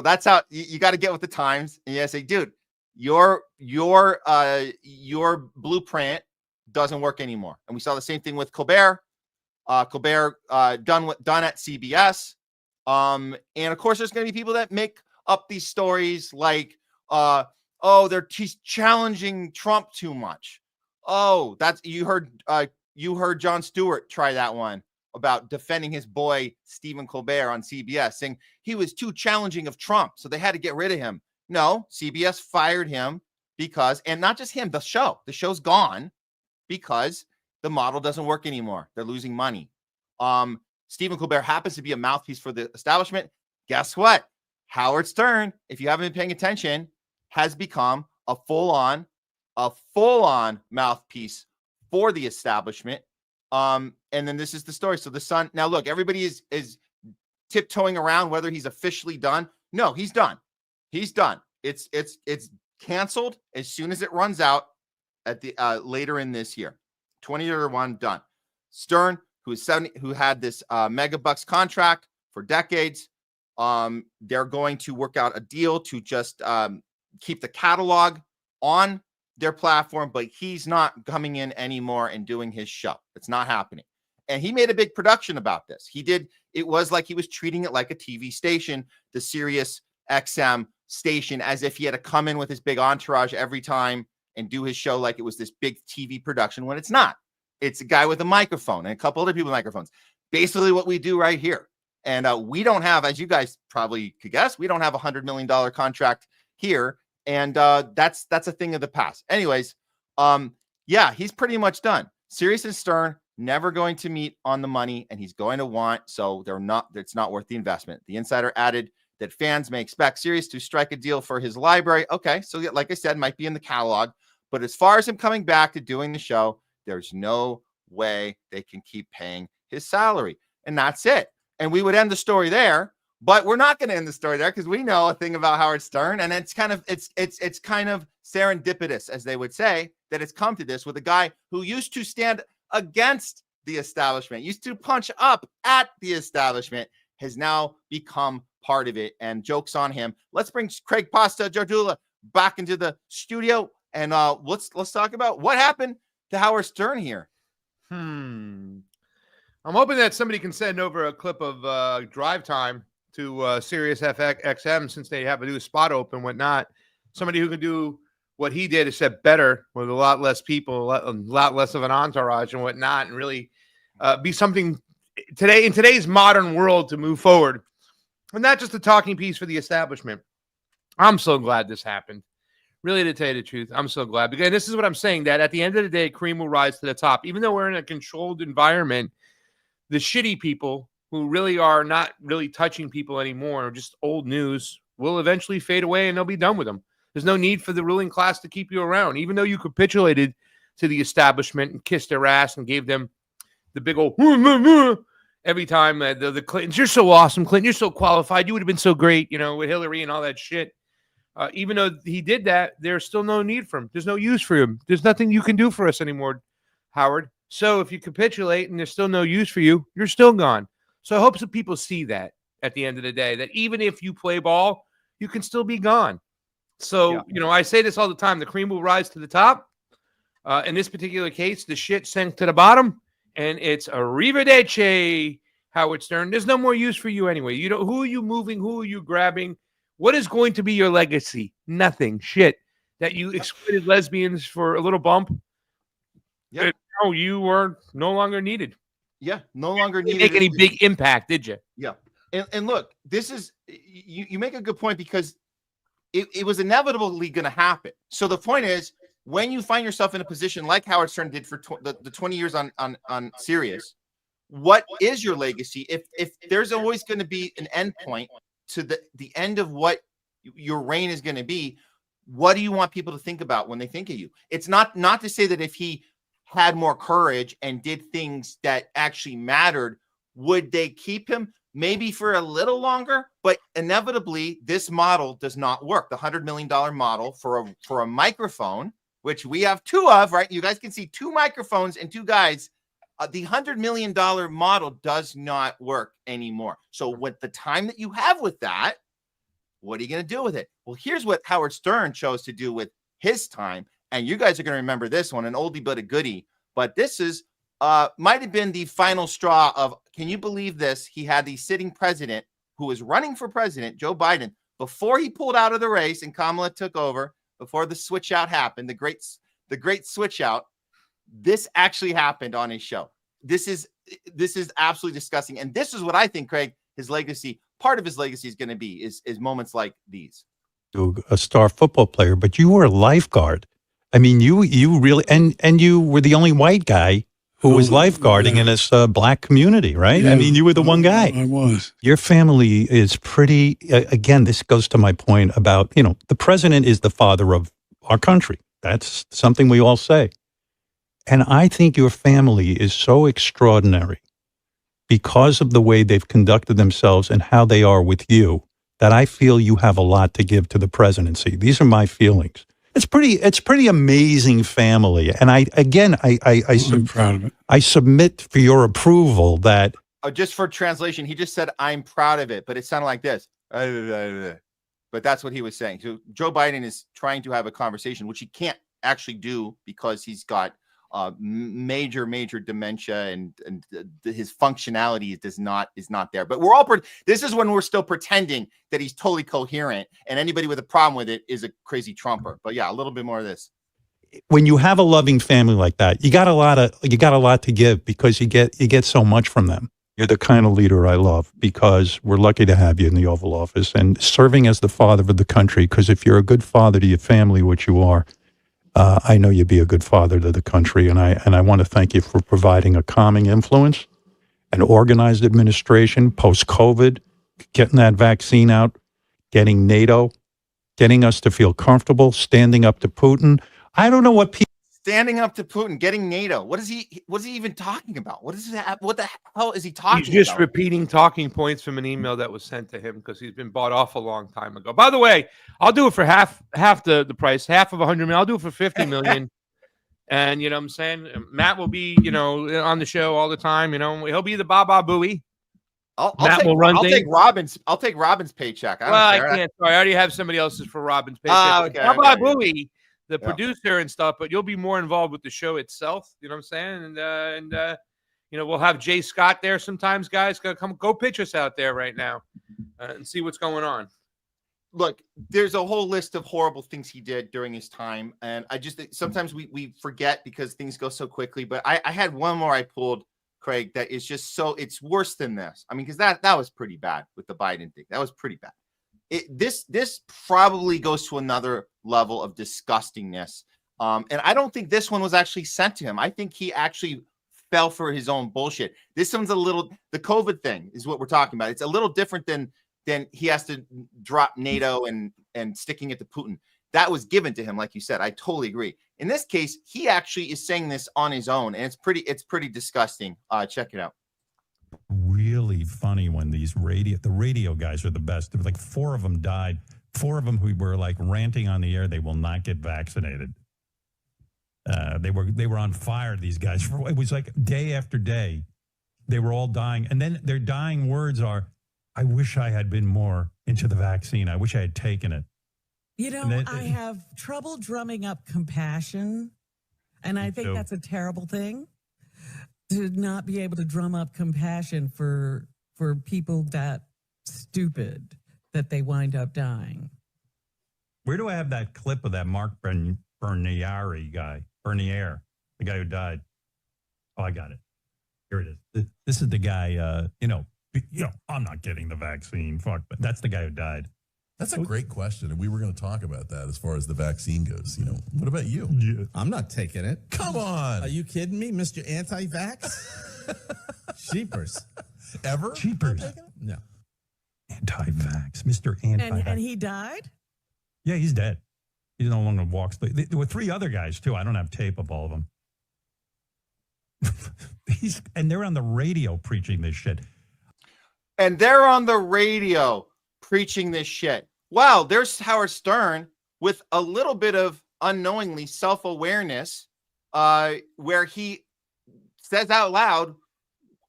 that's how you got to get with the times. And you say, dude, your blueprint doesn't work anymore. And we saw the same thing with Colbert. Colbert done at CBS. And of course, there's going to be people that make up these stories like, he's challenging Trump too much. Oh, that's you heard Jon Stewart try that one about defending his boy Stephen Colbert on CBS, saying he was too challenging of Trump, so they had to get rid of him. No, CBS fired him because, and not just him, the show's gone because the model doesn't work anymore. They're losing money. Stephen Colbert happens to be a mouthpiece for the establishment. Guess what? Howard Stern, if you haven't been paying attention, has become a full-on mouthpiece for the establishment. And then this is the story. So the Sun, now look, everybody is tiptoeing around whether he's officially done. No, he's done. He's done. It's canceled as soon as it runs out at the later in this year. 2021 done. Stern, who had this megabucks contract for decades, they're going to work out a deal to just keep the catalog on their platform, but he's not coming in anymore and doing his show. It's not happening. And he made a big production about this. It was like he was treating it like a TV station, the Sirius XM station, as if he had to come in with his big entourage every time and do his show like it was this big TV production, when it's not. It's a guy with a microphone and a couple other people with microphones. Basically what we do right here. And we don't have, as you guys probably could guess, we don't have $100 million contract here. And that's a thing of the past. Anyways, yeah, he's pretty much done. Sirius and Stern never going to meet on the money, and he's going to want, so it's not worth the investment. The insider added that fans may expect Sirius to strike a deal for his library. Okay, so like I said, might be in the catalog. But as far as him coming back to doing the show, there's no way they can keep paying his salary. And that's it. And we would end the story there, but we're not going to end the story there because we know a thing about Howard Stern, and it's kind of serendipitous, as they would say, that it's come to this with a guy who used to stand against the establishment, used to punch up at the establishment, has now become part of it. And joke's on him. Let's bring Craig Pasta Jardula back into the studio, and let's talk about what happened to Howard Stern here. I'm hoping that somebody can send over a clip of drive time to Sirius XM, since they have a new spot open, whatnot. Somebody who can do what he did, except better, with a lot less people, a lot less of an entourage and whatnot, and really be something today in today's modern world to move forward. And not just a talking piece for the establishment. I'm so glad this happened. Really, to tell you the truth, I'm so glad. Because this is what I'm saying, that at the end of the day, cream will rise to the top. Even though we're in a controlled environment, the shitty people who really are not really touching people anymore, or just old news, will eventually fade away, and they'll be done with them. There's no need for the ruling class to keep you around. Even though you capitulated to the establishment and kissed their ass and gave them the big old every time, the Clintons, you're so awesome, Clinton, you're so qualified, you would have been so great, with Hillary and all that shit. Even though he did that, there's still no need for him. There's no use for him. There's nothing you can do for us anymore, Howard. So if you capitulate and there's still no use for you, you're still gone. So I hope some people see that at the end of the day, that even if you play ball, you can still be gone. So, I say this all the time, the cream will rise to the top. In this particular case, the shit sank to the bottom, and it's arrivederci, Howard Stern. There's no more use for you anyway. Who are you moving? Who are you grabbing? What is going to be your legacy? Nothing. Shit. That you exploited lesbians for a little bump. Yeah. No, you were no longer needed. Yeah, no longer needed. Make any big impact, did you? Yeah. And look, this is, you make a good point, because it was inevitably going to happen. So the point is, when you find yourself in a position like Howard Stern did for the 20 years on Sirius, what is your legacy? If there's always going to be an end point to the end of what your reign is going to be, what do you want people to think about when they think of you? It's not to say that if he had more courage and did things that actually mattered, would they keep him? Maybe for a little longer, but inevitably this model does not work. The $100 million model for a microphone, which we have two of, right? You guys can see two microphones and two guys. The $100 million model does not work anymore. So with the time that you have with that, what are you going to do with it? Well, here's what Howard Stern chose to do with his time. And you guys are going to remember this one, an oldie but a goodie. But this is might have been the final straw of, can you believe this? He had the sitting president who was running for president, Joe Biden, before he pulled out of the race and Kamala took over, before the switch out happened, the great switch out. This actually happened on his show. This is absolutely disgusting. And this is what I think, Craig, his legacy, part of his legacy is going to be is moments like these. A star football player, but you were a lifeguard. I mean, you really, and you were the only white guy who was lifeguarding in this black community, right? Yeah, I mean, you were the one guy. I was. Your family is pretty, again, this goes to my point about, the president is the father of our country. That's something we all say. And I think your family is so extraordinary because of the way they've conducted themselves and how they are with you, that I feel you have a lot to give to the presidency. These are my feelings. It's pretty amazing family. And I'm proud of it. I submit for your approval that. Just for translation, he just said, I'm proud of it, but it sounded like this. But that's what he was saying. So Joe Biden is trying to have a conversation, which he can't actually do because he's got major dementia and his functionality is not there. But we're all this is when we're still pretending that he's totally coherent, and anybody with a problem with it is a crazy Trumper. But yeah, a little bit more of this. When you have a loving family like that, you got a lot to give because you get so much from them. You're the kind of leader I love because we're lucky to have you in the Oval Office and serving as the father of the country. Because if you're a good father to your family, which you are, I know you'd be a good father to the country, and I want to thank you for providing a calming influence, an organized administration post-COVID, getting that vaccine out, getting NATO, getting us to feel comfortable, standing up to Putin. I don't know what people. Standing up to Putin, getting NATO. What is he even talking about? What is that? What the hell is he talking about? He's just repeating talking points from an email that was sent to him because he's been bought off a long time ago. By the way, I'll do it for half the price, half of 100 million. I'll do it for 50 million. And you know what I'm saying? Matt will be, on the show all the time. He'll be the Baba Booey. I'll take Robin's paycheck. I can't. Sorry, I already have somebody else's for Robin's paycheck. Baba Booey, the producer and stuff, but you'll be more involved with the show itself. You know what I'm saying? And we'll have Jay Scott there sometimes, guys. Go pitch us out there right now and see what's going on. Look, there's a whole list of horrible things he did during his time. And I just sometimes we forget because things go so quickly. But I had one more I pulled, Craig, that is just it's worse than this. I mean, because that was pretty bad with the Biden thing. That was pretty bad. This probably goes to another level of disgustingness. And I don't think this one was actually sent to him. I think he actually fell for his own bullshit. This one's the COVID thing is what we're talking about. It's a little different than he has to drop NATO and sticking it to Putin. That was given to him, like you said. I totally agree. In this case, he actually is saying this on his own, and it's pretty disgusting. Check it out. Really funny when the radio guys are the best. There were like 4 of them died. 4 of them who were like ranting on the air. They will not get vaccinated. They were on fire. These guys. It was like day after day. They were all dying, and then their dying words are, "I wish I had been more into the vaccine. I wish I had taken it." I have trouble drumming up compassion, and I think that's a terrible thing. To not be able to drum up compassion for people that stupid that they wind up dying. Where do I have that clip of that Mark Bernier guy? Bernier, the guy who died. Oh, I got it. Here it is. This is the guy. I'm not getting the vaccine. Fuck, but that's the guy who died. That's a great question, and we were going to talk about that as far as the vaccine goes. What about you? Yeah. I'm not taking it. Come on. Are you kidding me, Mr. Anti-Vax? Cheapers. Ever? Cheapers. No. Anti-vax, Mr. Anti-vax. And he died? Yeah, he's dead. He no longer walks. There were 3 other guys, too. I don't have tape of all of them. And they're on the radio preaching this shit. And they're on the radio preaching this shit. Wow, there's Howard Stern with a little bit of unknowingly self-awareness, where he says out loud,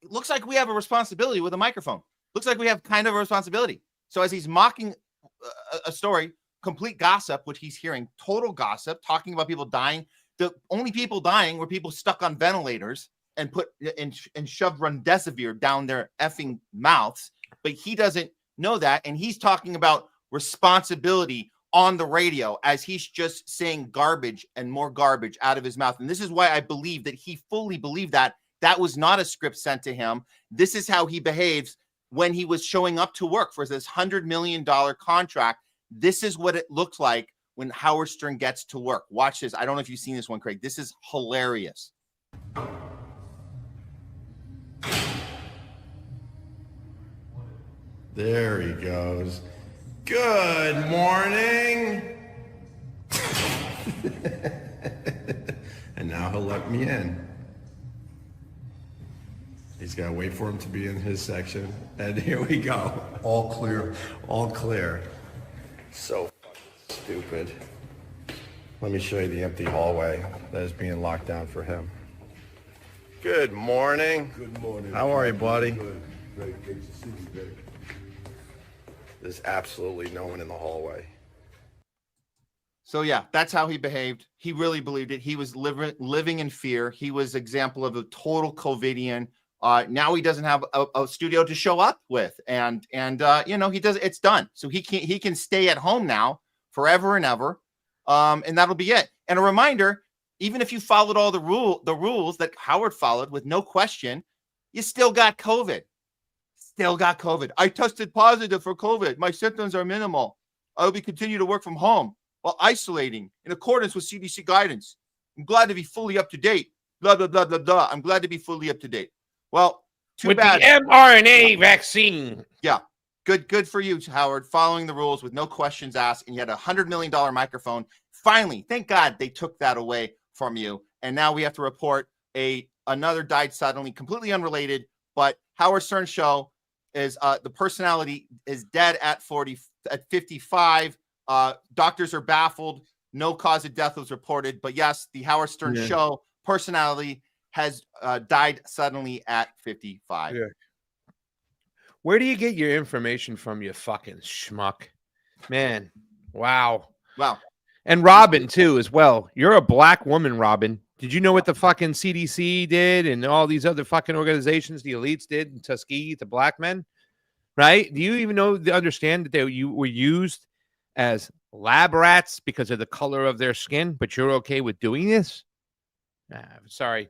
looks like we have a responsibility with a microphone. Looks like we have kind of a responsibility. So as he's mocking a story, complete gossip, which he's hearing, total gossip, talking about people dying. The only people dying were people stuck on ventilators and put and shoved remdesivir down their effing mouths. But he doesn't know that. And he's talking about responsibility on the radio as he's just saying garbage and more garbage out of his mouth. And this is why I believe that he fully believed that that was not a script sent to him. This is how he behaves when he was showing up to work for this $100 million contract. This is what it looked like when Howard Stern gets to work. Watch this. I don't know if you've seen this one, Craig. This is hilarious. There he goes. Good morning. And now he'll let me in. He's got to wait for him to be in his section. And here we go. All clear. All clear. So stupid. Let me show you the empty hallway that is being locked down for him. Good morning. Good morning. How are you, buddy? Good. Great. Great to see you, baby. There's absolutely no one in the hallway. So yeah, that's how he behaved. He really believed it. He was living in fear. He was example of a total COVIDian. Now he doesn't have a studio to show up with, and you know, he does. It's done. So he can stay at home now forever and ever, and that'll be it. And a reminder: even if you followed all the rules that Howard followed with no question, you still got COVID. Still got COVID. I tested positive for COVID. My symptoms are minimal. I will be continue to work from home while isolating in accordance with CDC guidance. I'm glad to be fully up to date. Blah blah blah blah blah. I'm glad to be fully up to date. Well, too with bad. The mRNA vaccine. Yeah. Good for you, Howard, following the rules with no questions asked, and you had a $100 million microphone. Finally, thank God they took that away from you. And now we have to report another died suddenly, completely unrelated, but Howard Stern show is the personality is dead at 55. Doctors are baffled. No cause of death was reported. But yes, the Howard Stern show personality has died suddenly at 55. Yeah. Where do you get your information from, you fucking schmuck? Man, wow. Wow. And Robin, too, as well. You're a black woman, Robin. Did you know what the fucking CDC did and all these other fucking organizations, the elites did in Tuskegee to black men? Right? Do you even understand that they were used as lab rats because of the color of their skin, but you're okay with doing this? Sorry.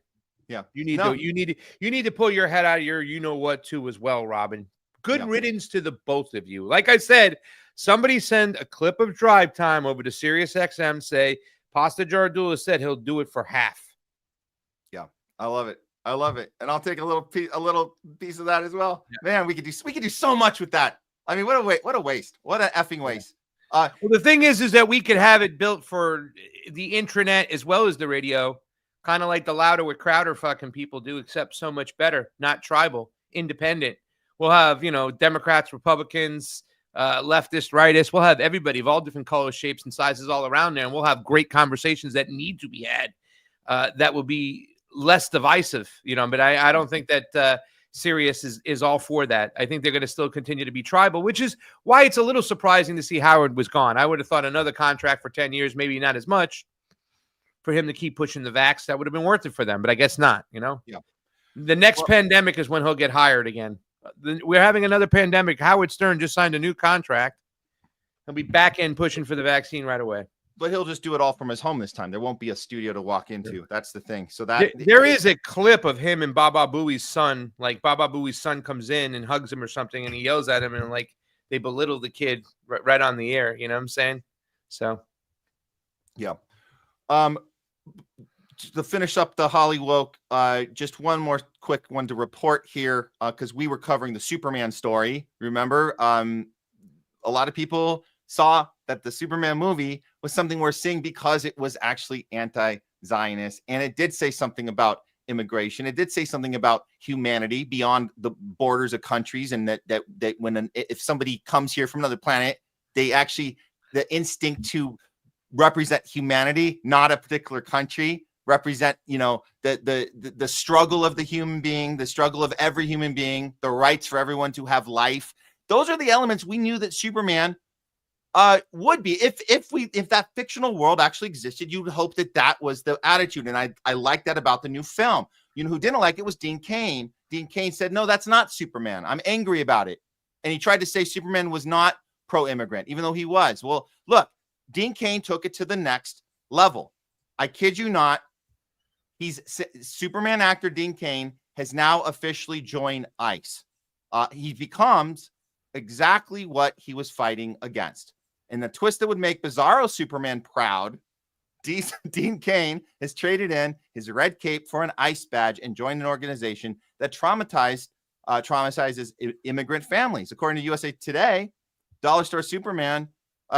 Yeah. You need to pull your head out of your you-know-what, too, as well, Robin. Good riddance to the both of you. Like I said, somebody send a clip of Drive Time over to SiriusXM, say, Pasta Jardula said he'll do it for half. Yeah, I love it. I love it. And I'll take a little piece of that as well. Yeah. Man, we could do so much with that. I mean, what a waste. What an effing waste. Well, the thing is that we could have it built for the intranet as well as the radio, kind of like the Louder with Crowder fucking people do, except so much better, not tribal, independent. We'll have, Democrats, Republicans, leftists, rightists. We'll have everybody of all different colors, shapes, and sizes all around there. And we'll have great conversations that need to be had that will be less divisive, But I don't think that Sirius is all for that. I think they're going to still continue to be tribal, which is why it's a little surprising to see Howard was gone. I would have thought another contract for 10 years, maybe not as much, for him to keep pushing the vax. That would have been worth it for them. But I guess not, Yeah. The next pandemic is when he'll get hired again. We're having another pandemic. Howard Stern just signed a new contract. He'll be back in pushing for the vaccine right away. But he'll just do it all from his home this time. There won't be a studio to walk into. That's the thing. So that there is a clip of him and Baba Booey's son. Like Baba Booey's son comes in and hugs him or something, and he yells at him, and like they belittle the kid right on the air. You know what I'm saying? So, yeah. to finish up the Hollywood, just one more quick one to report here, because we were covering the Superman story. Remember, a lot of people saw that the Superman movie was something we're seeing because it was actually anti-Zionist, and it did say something about immigration. It did say something about humanity beyond the borders of countries, and that when if somebody comes here from another planet, they actually, the instinct to represent humanity, not a particular country, represent, you know, the struggle of the human being, the struggle of every human being, the rights for everyone to have life. Those are the elements we knew that Superman would be. If that fictional world actually existed, you would hope that that was the attitude. And I like that about the new film. You know who didn't like it was Dean Cain. Dean Cain said, no, that's not Superman. I'm angry about it. And he tried to say Superman was not pro-immigrant, even though he was. Well, look, Dean Cain took it to the next level. I kid you not. Superman actor Dean Cain has now officially joined ICE. He becomes exactly what he was fighting against. And the twist that would make Bizarro Superman proud, Dean Cain has traded in his red cape for an ICE badge and joined an organization that traumatizes immigrant families. According to USA Today, Dollar Store Superman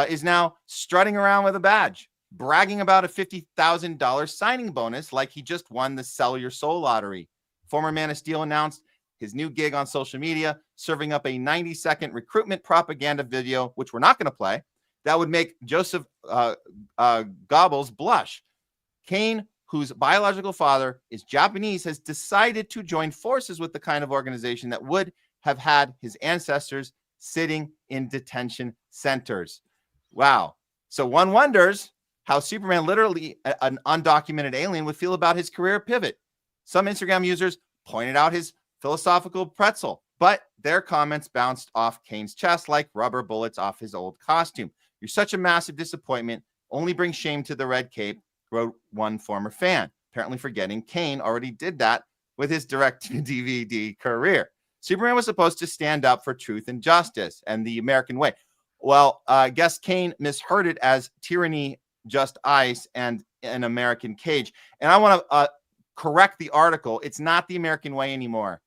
is now strutting around with a badge, bragging about a $50,000 signing bonus like he just won the Sell Your Soul lottery. Former Man of Steel announced his new gig on social media, serving up a 90-second recruitment propaganda video, which we're not going to play, that would make Joseph Goebbels blush. Cain, whose biological father is Japanese, has decided to join forces with the kind of organization that would have had his ancestors sitting in detention centers. Wow. So one wonders how Superman, literally an undocumented alien, would feel about his career pivot. Some Instagram users pointed out his philosophical pretzel, but their comments bounced off Cain's chest like rubber bullets off his old costume. You're such a massive disappointment, only brings shame to the red cape, wrote one former fan, apparently forgetting Cain already did that with his direct-to-DVD career. Superman was supposed to stand up for truth and justice and the American way. Well, I guess Cain misheard it as tyranny, just ice, and an American cage. And I want to correct the article. It's not the American way anymore.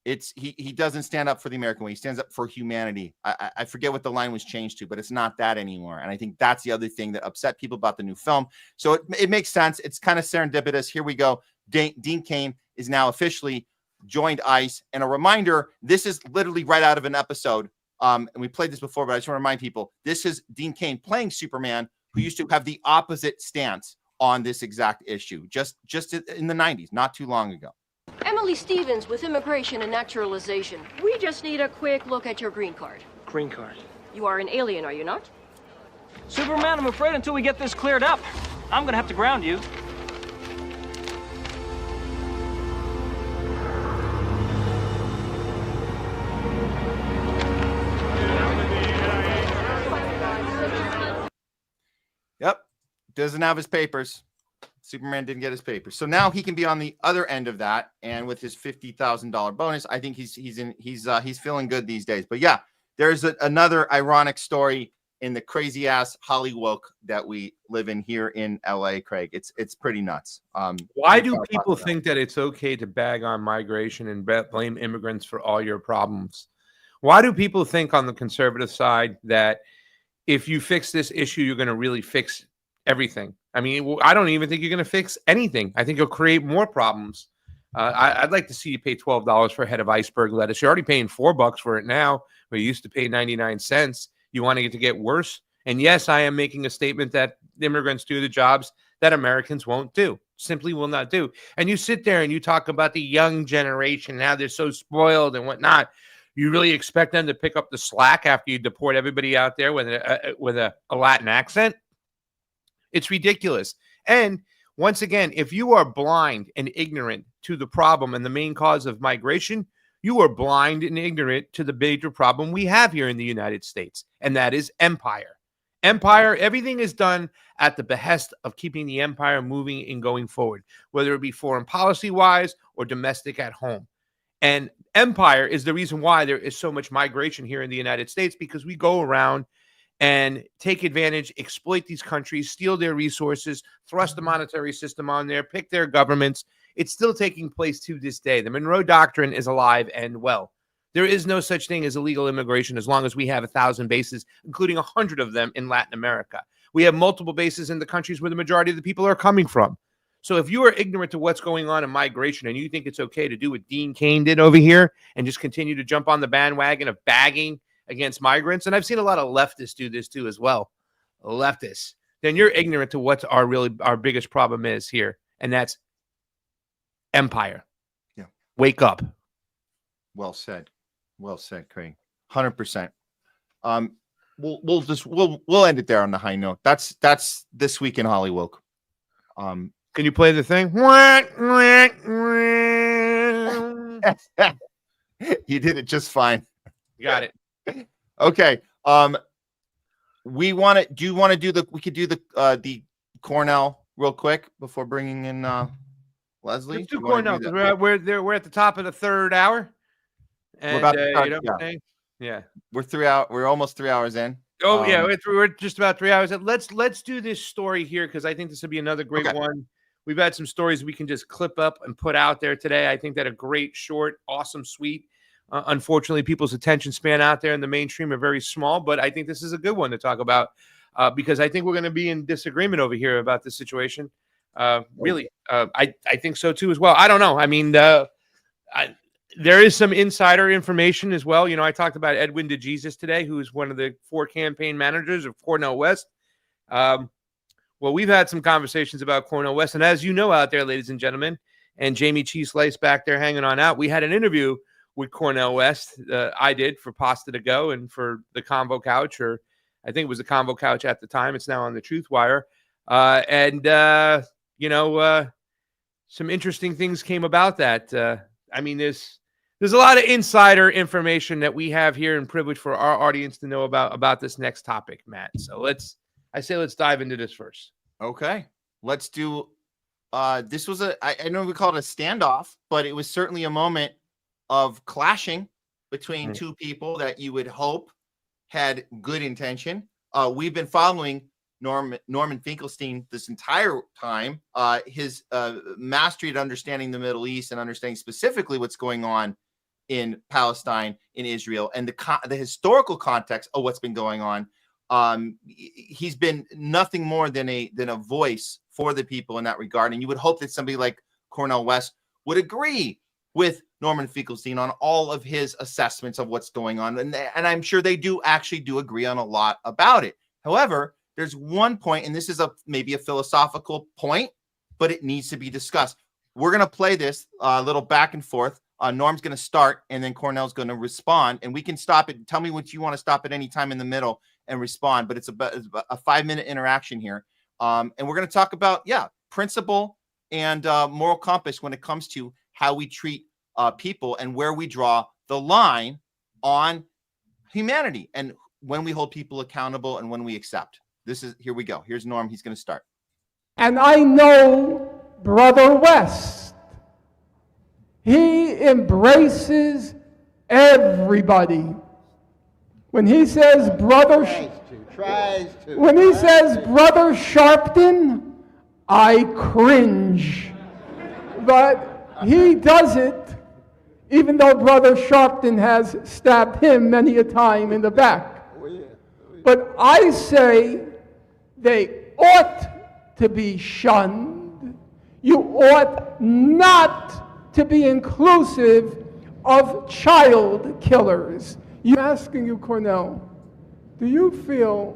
He doesn't stand up for the American way. He stands up for humanity. I forget what the line was changed to, but it's not that anymore. And I think that's the other thing that upset people about the new film. So it makes sense. It's kind of serendipitous. Here we go. Dean Cain is now officially joined ICE. And a reminder, this is literally right out of an episode. And we played this before, but I just want to remind people, this is Dean Cain playing Superman, who used to have the opposite stance on this exact issue, just in the 90s, not too long ago. Emily Stevens with Immigration and Naturalization. We just need a quick look at your green card. Green card. You are an alien, are you not? Superman, I'm afraid until we get this cleared up, I'm gonna have to ground you. Yep. Doesn't have his papers. Superman didn't get his papers. So now he can be on the other end of that. And with his $50,000 bonus, I think he's feeling good these days. But yeah, there's another ironic story in the crazy ass Hollywood that we live in here in LA, Craig. It's pretty nuts. Why do people think that it's okay to bag on migration and blame immigrants for all your problems? Why do people think on the conservative side that if you fix this issue, you're going to really fix everything? I mean, I don't even think you're going to fix anything. I think you'll create more problems. I'd like to see you pay $12 for a head of iceberg lettuce. You're already paying $4 for it now, where you used to pay 99 cents. You want it to get worse? And yes, I am making a statement that immigrants do the jobs that Americans won't do, simply will not do. And you sit there and you talk about the young generation, how they're so spoiled and whatnot. You really expect them to pick up the slack after you deport everybody out there with a Latin accent? It's ridiculous. And once again, if you are blind and ignorant to the problem and the main cause of migration, you are blind and ignorant to the major problem we have here in the United States, and that is empire. Empire, everything is done at the behest of keeping the empire moving and going forward, whether it be foreign policy-wise or domestic at home. And empire is the reason why there is so much migration here in the United States, because we go around and take advantage, exploit these countries, steal their resources, thrust the monetary system on there, pick their governments. It's still taking place to this day. The Monroe Doctrine is alive and well. There is no such thing as illegal immigration as long as we have 1,000 bases, including 100 of them in Latin America. We have multiple bases in the countries where the majority of the people are coming from. So if you are ignorant to what's going on in migration and you think it's okay to do what Dean Cain did over here and just continue to jump on the bandwagon of bagging against migrants, and I've seen a lot of leftists do this too as well, leftists, then you're ignorant to what our biggest problem is here, and that's empire. Yeah. Wake up. Well said. Well said, Craig. 100%. We'll end it there on the high note. That's this week in Hollywood. Can you play the thing? You did it just fine. Got it. Okay. We could do the Cornell real quick before bringing in Leslie. Let's do Cornell. We're at the top of the third hour. And, we're about to start, you know what I'm saying? Yeah. We're almost 3 hours in. Oh yeah, we're just about 3 hours in. Let's do this story here because I think this will be another great one. We've had some stories we can just clip up and put out there today. I think that a great, short, awesome, sweet. Unfortunately, people's attention span out there in the mainstream are very small, but I think this is a good one to talk about because I think we're going to be in disagreement over here about this situation. Really, I think so too as well. I don't know. I mean, there is some insider information as well. You know, I talked about Edwin DeJesus today, who is one of the 4 campaign managers of Cornel West. Well, we've had some conversations about Cornel West, and as you know out there, ladies and gentlemen, and Jamie Cheese Slice back there hanging on out, we had an interview with Cornel West. I did for Pasta to Go and for the Convo Couch, or I think it was the Convo Couch at the time. It's now on the Truth Wire. Some interesting things came about that. I mean, there's a lot of insider information that we have here and privilege for our audience to know about this next topic, Matt. So let's dive into this first. Okay. Let's do this was I know we call it a standoff, but it was certainly a moment of clashing between two people that you would hope had good intention. We've been following Norman Finkelstein this entire time. His mastery at understanding the Middle East and understanding specifically what's going on in Palestine, in Israel, and the historical context of what's been going on. He's been nothing more than a voice for the people in that regard. And you would hope that somebody like Cornel West would agree with Norman Finkelstein on all of his assessments of what's going on. And I'm sure they do agree on a lot about it. However, there's one point, and this is maybe a philosophical point, but it needs to be discussed. We're going to play this little back and forth. Norm's going to start, and then Cornell's going to respond, and we can stop it. Tell me what you want to stop at any time in the middle and respond, but it's about a 5-minute interaction here. And we're going to talk about, principle and moral compass when it comes to how we treat people and where we draw the line on humanity and when we hold people accountable and when we accept. Here we go. Here's Norm. He's going to start. And I know Brother West. He embraces everybody. When he says Brother Sharpton, I cringe. But he does it, even though Brother Sharpton has stabbed him many a time in the back. But I say they ought to be shunned. You ought not to be inclusive of child killers. I'm asking you, Cornell, do you feel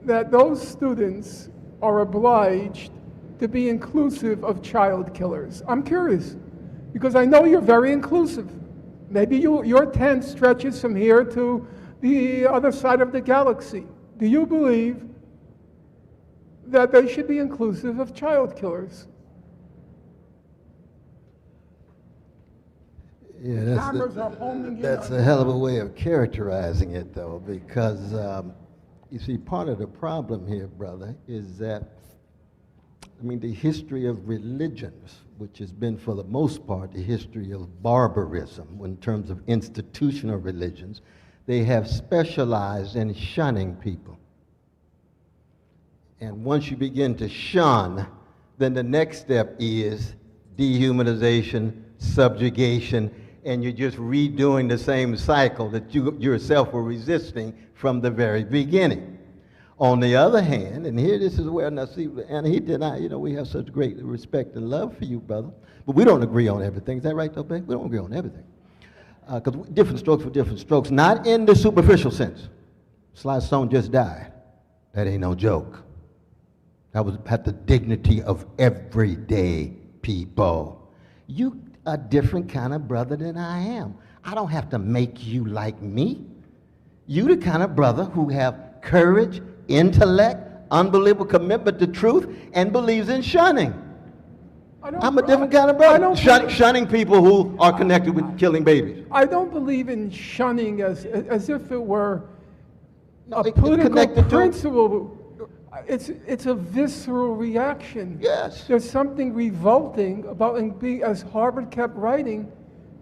that those students are obliged to be inclusive of child killers? I'm curious, because I know you're very inclusive. Maybe your tent stretches from here to the other side of the galaxy. Do you believe that they should be inclusive of child killers? Yeah, that's a hell of a way of characterizing it, though, because you see, part of the problem here, brother, is that, I mean, the history of religions, which has been for the most part the history of barbarism in terms of institutional religions, they have specialized in shunning people. And once you begin to shun, then the next step is dehumanization, subjugation, and you're just redoing the same cycle that you yourself were resisting from the very beginning. On the other hand, and here this is where, now see, and he did not, you know, we have such great respect and love for you, brother, but we don't agree on everything. Is that right, though, babe? We don't agree on everything. Because different strokes for different strokes, not in the superficial sense. Sly Stone just died. That ain't no joke. That was at the dignity of everyday people. You a different kind of brother than I am. I don't have to make you like me. You the kind of brother who have courage, intellect, unbelievable commitment to truth, and believes in shunning. I'm a different kind of brother. Shunning people who are connected with killing babies. I don't believe in shunning as if it were a political principle. It's a visceral reaction. Yes. There's something revolting about being, as Harvard kept writing,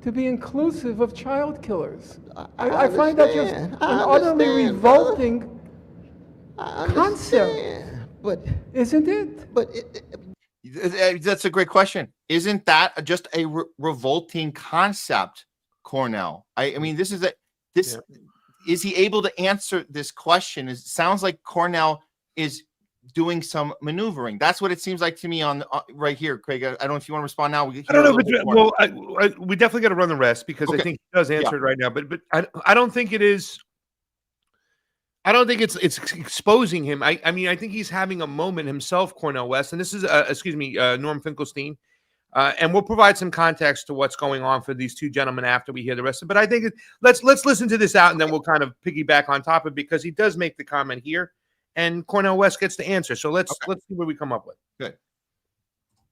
to be inclusive of child killers. I find that just an utterly revolting concept. But isn't it? But that's a great question. Isn't that just a revolting concept, Cornell? I mean, this is a this. Yeah. Is he able to answer this question? It sounds like Cornell is doing some maneuvering. That's what it seems like to me on right here, Craig. I don't know if you want to respond now. I don't know, but we definitely got to run the rest because I think he does answer it right now. But I don't think it is. I don't think it's exposing him. I mean, I think he's having a moment himself, Cornel West, and this is Norm Finkelstein, and we'll provide some context to what's going on for these two gentlemen after we hear the rest of it. But I think let's listen to this out, and then we'll kind of piggyback on top of it because he does make the comment here. And Cornel West gets the answer. So let's see what we come up with. Good.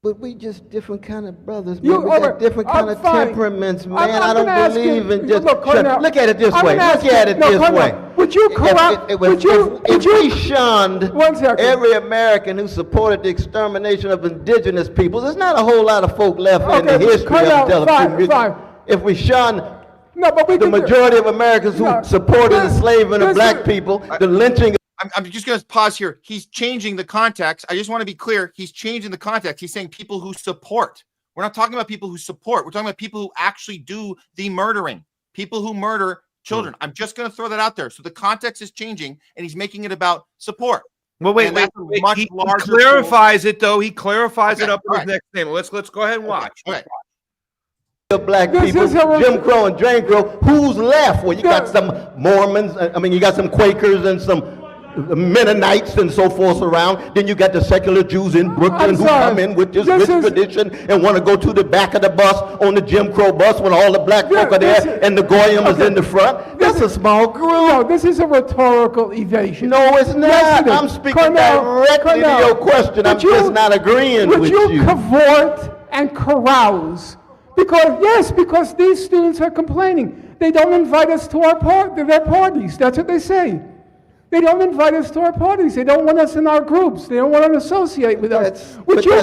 But we just different kind of brothers. We got different kind of temperaments, man. I don't believe in just... Look at it this way. Look at it this way. Would you corrupt... If we shunned every American who supported the extermination of indigenous people, there's not a whole lot of folk left in the history of television. If we shunned the majority of Americans who supported the enslavement of black people, the lynching... I'm just going to pause here. He's changing the context. I just want to be clear. He's changing the context. He's saying people who support. We're not talking about people who support. We're talking about people who actually do the murdering, people who murder children. I'm just going to throw that out there. So the context is changing, and he's making it about support. Well, wait. He clarifies it, though. He clarifies it up in his next statement. Let's go ahead and watch. Okay. Black people, Jim Crow and Jane Crow. Who's left? Well, you got some Mormons. I mean, you got some Quakers and some Mennonites and so forth around. Then you got the secular Jews in Brooklyn who come in with this rich tradition and want to go to the back of the bus on the Jim Crow bus when all the black folk are there and the Goyim is in the front. That's a small group. No, this is a rhetorical evasion. No, it's not. Yes, I'm speaking directly to your question. I'm just not agreeing with you. Would you cavort and carouse? Because these students are complaining. They don't invite us to their parties. That's what they say. They don't invite us to our parties. They don't want us in our groups. They don't want to associate with us. That's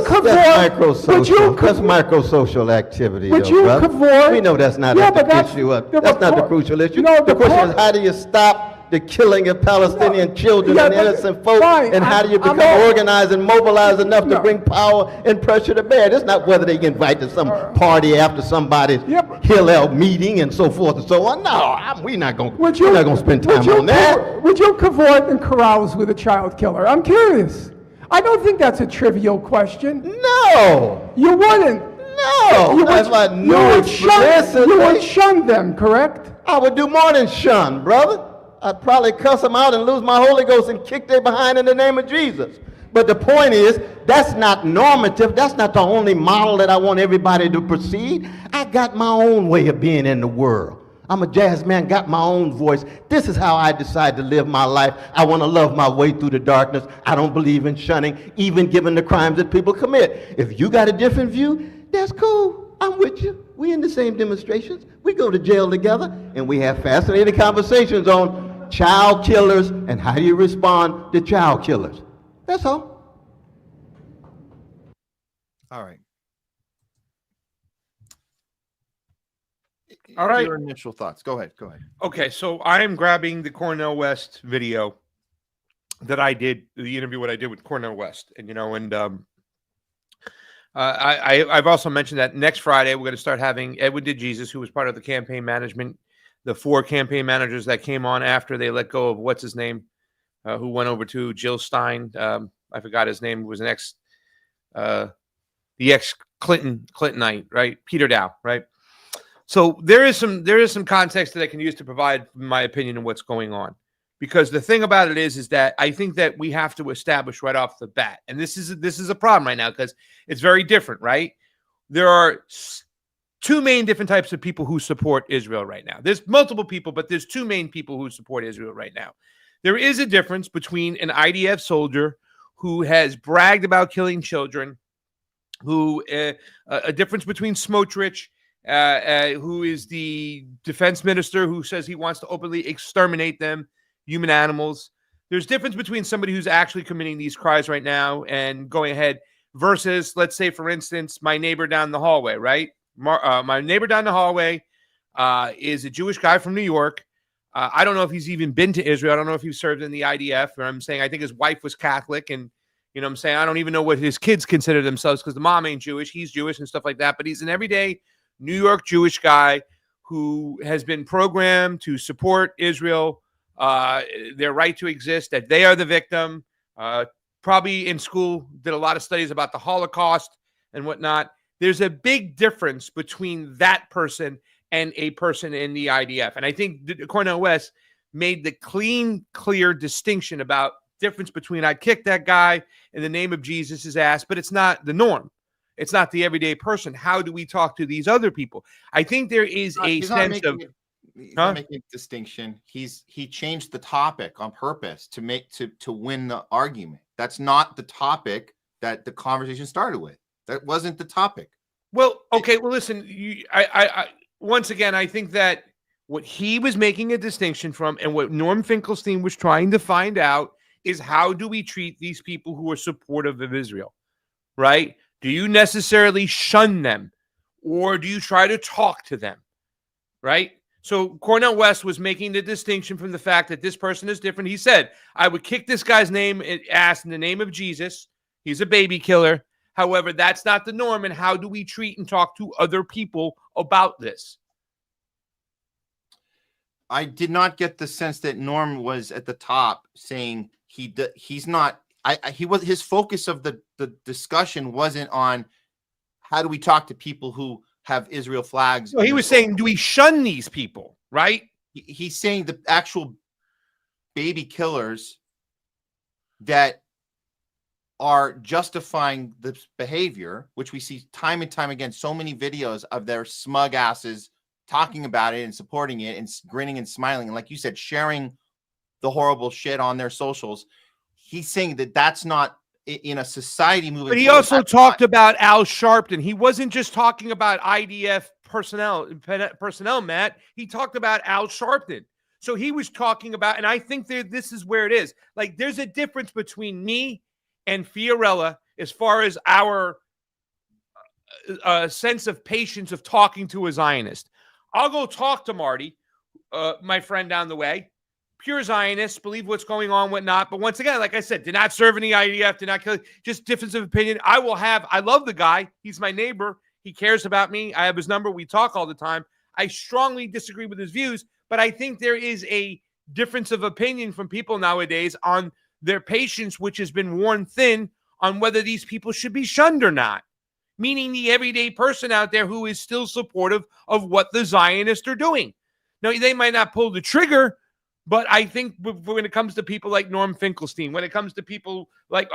microsocial activity. Would you cavort? We know that's not the issue. That's not the crucial issue. The question is, how do you stop the killing of Palestinian children and innocent folks? And how do you become organized and mobilized enough to bring power and pressure to bear? It's not whether they get invited to some party after somebody's Hillel meeting and so forth and so on. No, we're not going to spend time on that. Would you cavort and carouse with a child killer? I'm curious. I don't think that's a trivial question. No. You wouldn't. No. You would shun them, correct? I would do more than shun, brother. I'd probably cuss them out and lose my Holy Ghost and kick their behind in the name of Jesus. But the point is, that's not normative. That's not the only model that I want everybody to proceed. I got my own way of being in the world. I'm a jazz man, got my own voice. This is how I decide to live my life. I want to love my way through the darkness. I don't believe in shunning, even given the crimes that people commit. If you got a different view, that's cool. I'm with you. We in the same demonstrations. We go to jail together, and we have fascinating conversations on child killers and how do you respond to child killers. That's all. All right. All right. Your initial thoughts. Go ahead. Go ahead. Okay, so I am grabbing the Cornel West video that I did, the interview what I did with Cornel West, and I've also mentioned that next Friday we're going to start having Edwin DeJesus, who was part of the campaign management, the 4 campaign managers that came on after they let go of what's his name, who went over to Jill Stein. I forgot his name. Was the ex Clintonite, right? Peter Dow, right? So there is some context that I can use to provide my opinion on what's going on, because the thing about it is that I think that we have to establish right off the bat, and this is a problem right now because it's very different, right? There are 2 main different types of people who support Israel right now. There's multiple people, but there's 2 main people who support Israel right now. There is a difference between an IDF soldier who has bragged about killing children, who a difference between Smotrich, who is the defense minister who says he wants to openly exterminate them, human animals. There's difference between somebody who's actually committing these crimes right now and going ahead versus, let's say, for instance, my neighbor down the hallway, right? My neighbor down the hallway is a Jewish guy from New York. I don't know if he's even been to Israel. I don't know if he served in the IDF. Or I'm saying I think his wife was Catholic, and I'm saying I don't even know what his kids consider themselves because the mom ain't Jewish. He's Jewish and stuff like that. But he's an everyday New York Jewish guy who has been programmed to support Israel, their right to exist, that they are the victim. Probably in school did a lot of studies about the Holocaust and whatnot. There's a big difference between that person and a person in the IDF. And I think Cornel West made the clear distinction about difference between I kicked that guy in the name of Jesus' ass, but it's not the norm. It's not the everyday person. How do we talk to these other people? I think there is a sense of he's not making a distinction. He changed the topic on purpose to win the argument. That's not the topic that the conversation started with. That wasn't the topic. Well, okay. Well, listen, I once again, I think that what he was making a distinction from and what Norm Finkelstein was trying to find out is how do we treat these people who are supportive of Israel, right? Do you necessarily shun them or do you try to talk to them, right? So Cornel West was making the distinction from the fact that this person is different. He said, I would kick this guy's ass in the name of Jesus. He's a baby killer. However, that's not the norm. And how do we treat and talk to other people about this? I did not get the sense that Norm was at the top saying he's not. His focus of the discussion wasn't on how do we talk to people who have Israel flags. No, he was saying, do we shun these people, right? He's saying the actual baby killers that are justifying this behavior, which we see time and time again, so many videos of their smug asses talking about it and supporting it and grinning and smiling. And like you said, sharing the horrible shit on their socials. He's saying that that's not in a society moving. But he forward. also talked about Al Sharpton. He wasn't just talking about IDF personnel, Matt. He talked about Al Sharpton. So he was talking about, and I think this is where it is. Like, there's a difference between me and Fiorella as far as our sense of patience of talking to a Zionist. I'll go talk to Marty, my friend down the way. Pure Zionists, believe what's going on, whatnot. But once again, like I said, did not serve in the IDF, did not kill, just difference of opinion. I love the guy. He's my neighbor. He cares about me. I have his number. We talk all the time. I strongly disagree with his views, but I think there is a difference of opinion from people nowadays on their patience, which has been worn thin on whether these people should be shunned or not. Meaning the everyday person out there who is still supportive of what the Zionists are doing. Now, they might not pull the trigger, but I think when it comes to people like Norm Finkelstein, when it comes to people like,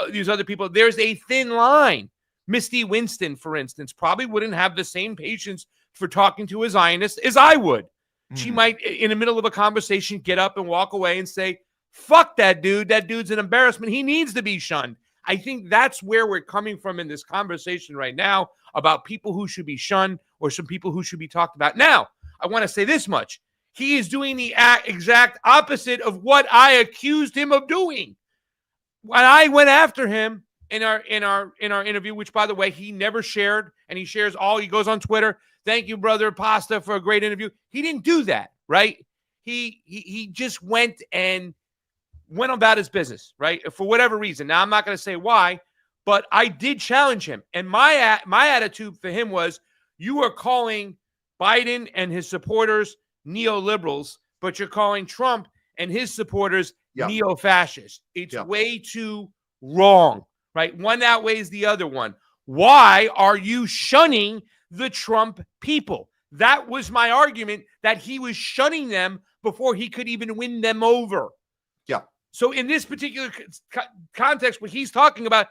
these other people, there's a thin line. Misty Winston, for instance, probably wouldn't have the same patience for talking to a Zionist as I would. She might, in the middle of a conversation, get up and walk away and say, fuck that dude. That dude's an embarrassment. He needs to be shunned. I think that's where we're coming from in this conversation right now about people who should be shunned or some people who should be talked about. Now, I want to say this much. He is doing the exact opposite of what I accused him of doing. When I went after him in our interview, which, by the way, he never shared, and he goes on Twitter. Thank you, brother Pasta, for a great interview. He didn't do that, right? He just went about his business, right? For whatever reason. Now, I'm not going to say why, but I did challenge him. And my attitude for him was, you are calling Biden and his supporters neoliberals, but you're calling Trump and his supporters neo-fascists. It's way too wrong, right? One outweighs the other one. Why are you shunning the Trump people? That was my argument, that he was shunning them before he could even win them over. Yeah. So in this particular context, what he's talking about,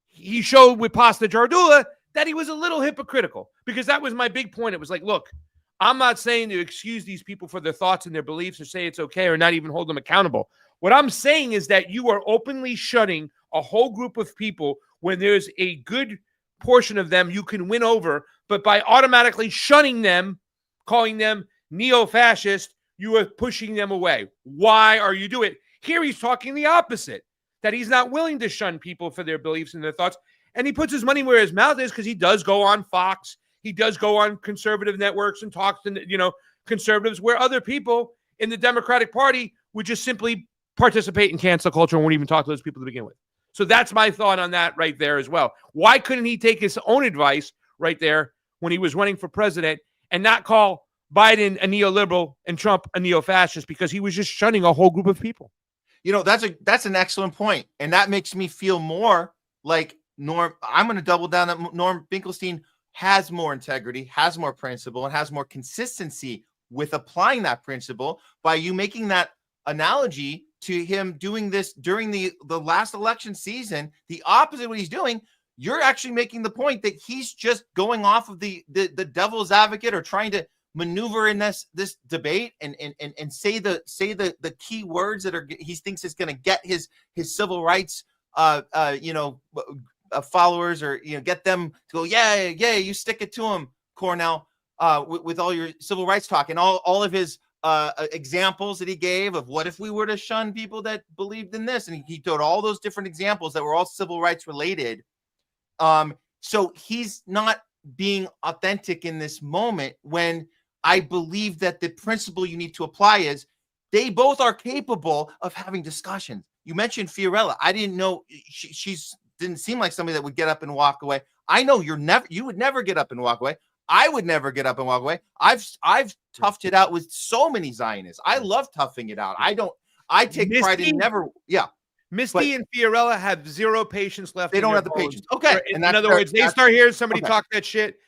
he showed with Pasta Jardula that he was a little hypocritical, because that was my big point. It was like, look, I'm not saying to excuse these people for their thoughts and their beliefs or say it's okay or not even hold them accountable. What I'm saying is that you are openly shunning a whole group of people when there's a good portion of them you can win over, but by automatically shunning them, calling them neo-fascist, you are pushing them away. Why are you doing it? Here he's talking the opposite, that he's not willing to shun people for their beliefs and their thoughts. And he puts his money where his mouth is, because he does go on Fox. He does go on conservative networks and talks to, conservatives, where other people in the Democratic Party would just simply participate in cancel culture and won't even talk to those people to begin with. So that's my thought on that right there as well. Why couldn't he take his own advice right there when he was running for president and not call Biden a neoliberal and Trump a neo-fascist, because he was just shunning a whole group of people? That's an excellent point. And that makes me feel more like Norm. I'm going to double down that Norm Finkelstein has more integrity, has more principle, and has more consistency with applying that principle by you making that analogy to him doing this during the last election season. The opposite of what he's doing, you're actually making the point that he's just going off of the devil's advocate, or trying to maneuver in this debate and say the key words that he thinks is going to get his civil rights followers, or get them to go, yeah, you stick it to him, Cornell, with all your civil rights talk and all of his examples that he gave of what if we were to shun people that believed in this, and he told all those different examples that were all civil rights related. So he's not being authentic in this moment, when I believe that the principle you need to apply is they both are capable of having discussions. You mentioned Fiorella. I didn't know she's didn't seem like somebody that would get up and walk away. I know you would never get up and walk away. I would never get up and walk away. I've toughed it out with so many Zionists. I love toughing it out. I take pride in never. Yeah. Misty and Fiorella have zero patience left. They don't have the patience. Okay. In other words, they start hearing somebody talk that shit,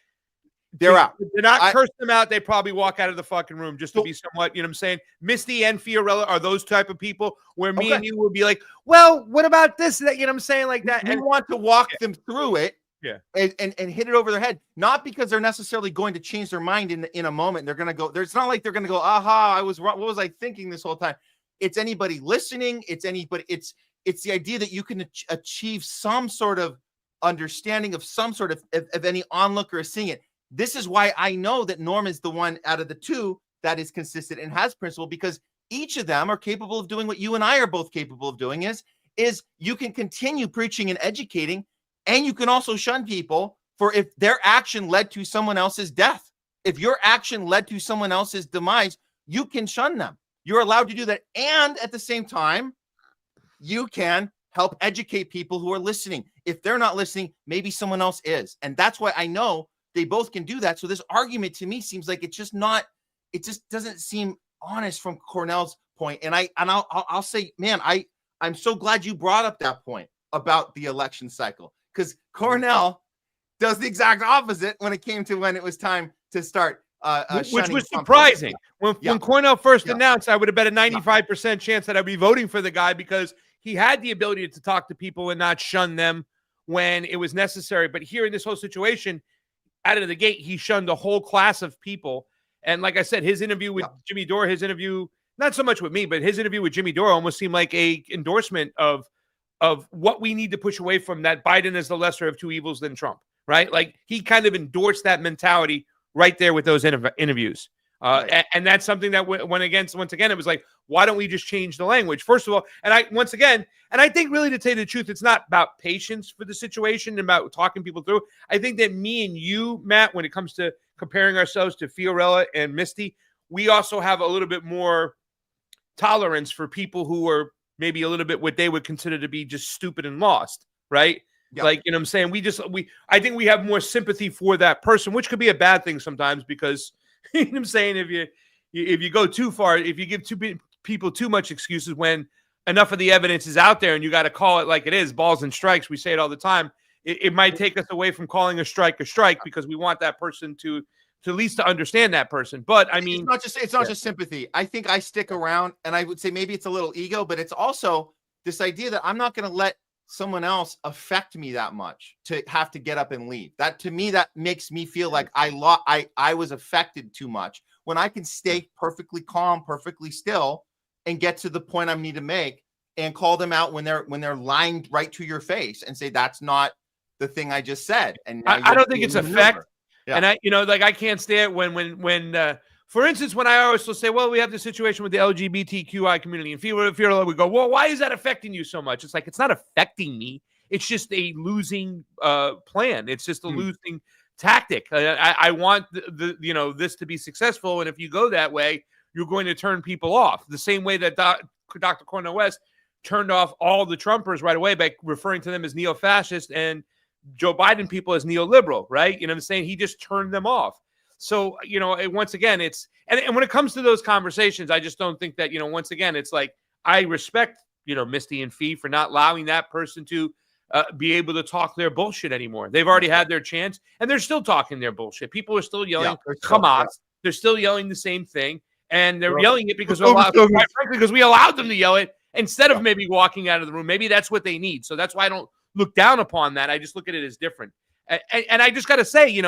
they're out. They're not curse them out. They probably walk out of the fucking room just to be somewhat, you know what I'm saying? Misty and Fiorella are those type of people where me and you will be like, well, what about this? That, you know what I'm saying? Like that. And want to walk them through it. Yeah. And hit it over their head. Not because they're necessarily going to change their mind in a moment. They're going to go, it's not like they're going to go, aha, I was wrong. What was I thinking this whole time? It's anybody listening. It's the idea that you can achieve some sort of understanding of some sort of any onlooker seeing it. This is why I know that Norm is the one out of the two that is consistent and has principle, because each of them are capable of doing what you and I are both capable of doing is you can continue preaching and educating, and you can also shun people for if their action led to someone else's death. If your action led to someone else's demise, you can shun them. You're allowed to do that. And at the same time, you can help educate people who are listening. If they're not listening, maybe someone else is. And that's why I know they both can do that. So this argument to me seems like it just doesn't seem honest from Cornell's point. And I'll say, man, I'm so glad you brought up that point about the election cycle, because Cornell does the exact opposite when it came to when it was time to start which was surprising. When Cornell first announced, I would have bet a 95% chance that I'd be voting for the guy, because he had the ability to talk to people and not shun them when it was necessary. But here in this whole situation, out of the gate, he shunned a whole class of people. And like I said, his interview with Jimmy Dore, his interview, not so much with me, but his interview with Jimmy Dore almost seemed like a endorsement of what we need to push away from, that Biden is the lesser of two evils than Trump, right? Like he kind of endorsed that mentality right there with those interviews. And that's something that went against, once again, it was like, why don't we just change the language? First of all, and I think really, to tell you the truth, it's not about patience for the situation and about talking people through. I think that me and you, Matt, when it comes to comparing ourselves to Fiorella and Misty, we also have a little bit more tolerance for people who are maybe a little bit what they would consider to be just stupid and lost, right? Yeah. Like, you know what I'm saying? I think we have more sympathy for that person, which could be a bad thing sometimes because, you know what I'm saying? If you go too far, if you give people too much excuses when enough of the evidence is out there and you got to call it like it is, balls and strikes, we say it all the time. It might take us away from calling a strike because we want that person to at least to understand that person. But I mean, it's not just sympathy. I think I stick around, and I would say maybe it's a little ego, but it's also this idea that I'm not going to let someone else affect me that much to have to get up and leave. That to me, that makes me feel like I was affected too much when I can stay perfectly calm, perfectly still, and get to the point I need to make and call them out when they're lying right to your face and say that's not the thing I just said. And I don't think it's effect. Yeah. And I can't stand when for instance, when I always will say, well, we have the situation with the LGBTQI community, and Fiorella would go, well, why is that affecting you so much? It's like, it's not affecting me. It's just a losing plan. It's just a losing tactic. I want this to be successful, and if you go that way, you're going to turn people off. The same way that Dr. Cornel West turned off all the Trumpers right away by referring to them as neo-fascist and Joe Biden people as neoliberal, right? You know what I'm saying? He just turned them off. So, once again, it's, and when it comes to those conversations, I just don't think that, once again, it's like, I respect, Misty and Fee for not allowing that person to be able to talk their bullshit anymore. They've already had their chance and they're still talking their bullshit. People are still yelling, Hamas. They're still yelling the same thing. And they're yelling it because we allowed them to yell it instead of maybe walking out of the room. Maybe that's what they need. So that's why I don't look down upon that. I just look at it as different. And I just got to say,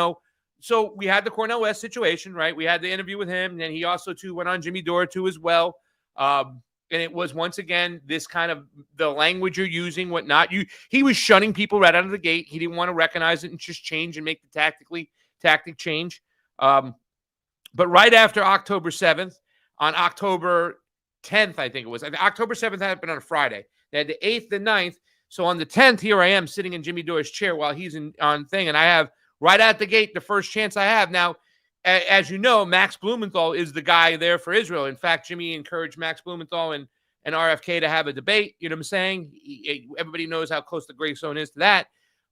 so we had the Cornel West situation, right? We had the interview with him, and then he also too went on Jimmy Dore too as well. And it was once again this kind of the language you're using, whatnot. He was shunning people right out of the gate. He didn't want to recognize it and just change and make the tactic change. But right after October 7th, on October 10th, I think it was. October 7th happened on a Friday. They had the 8th, the 9th. So on the 10th, here I am sitting in Jimmy Dore's chair while he's on thing, and I have right at the gate the first chance I have. Now, as you know, Max Blumenthal is the guy there for Israel. In fact, Jimmy encouraged Max Blumenthal and RFK to have a debate. You know what I'm saying? Everybody knows how close the gray zone is to that.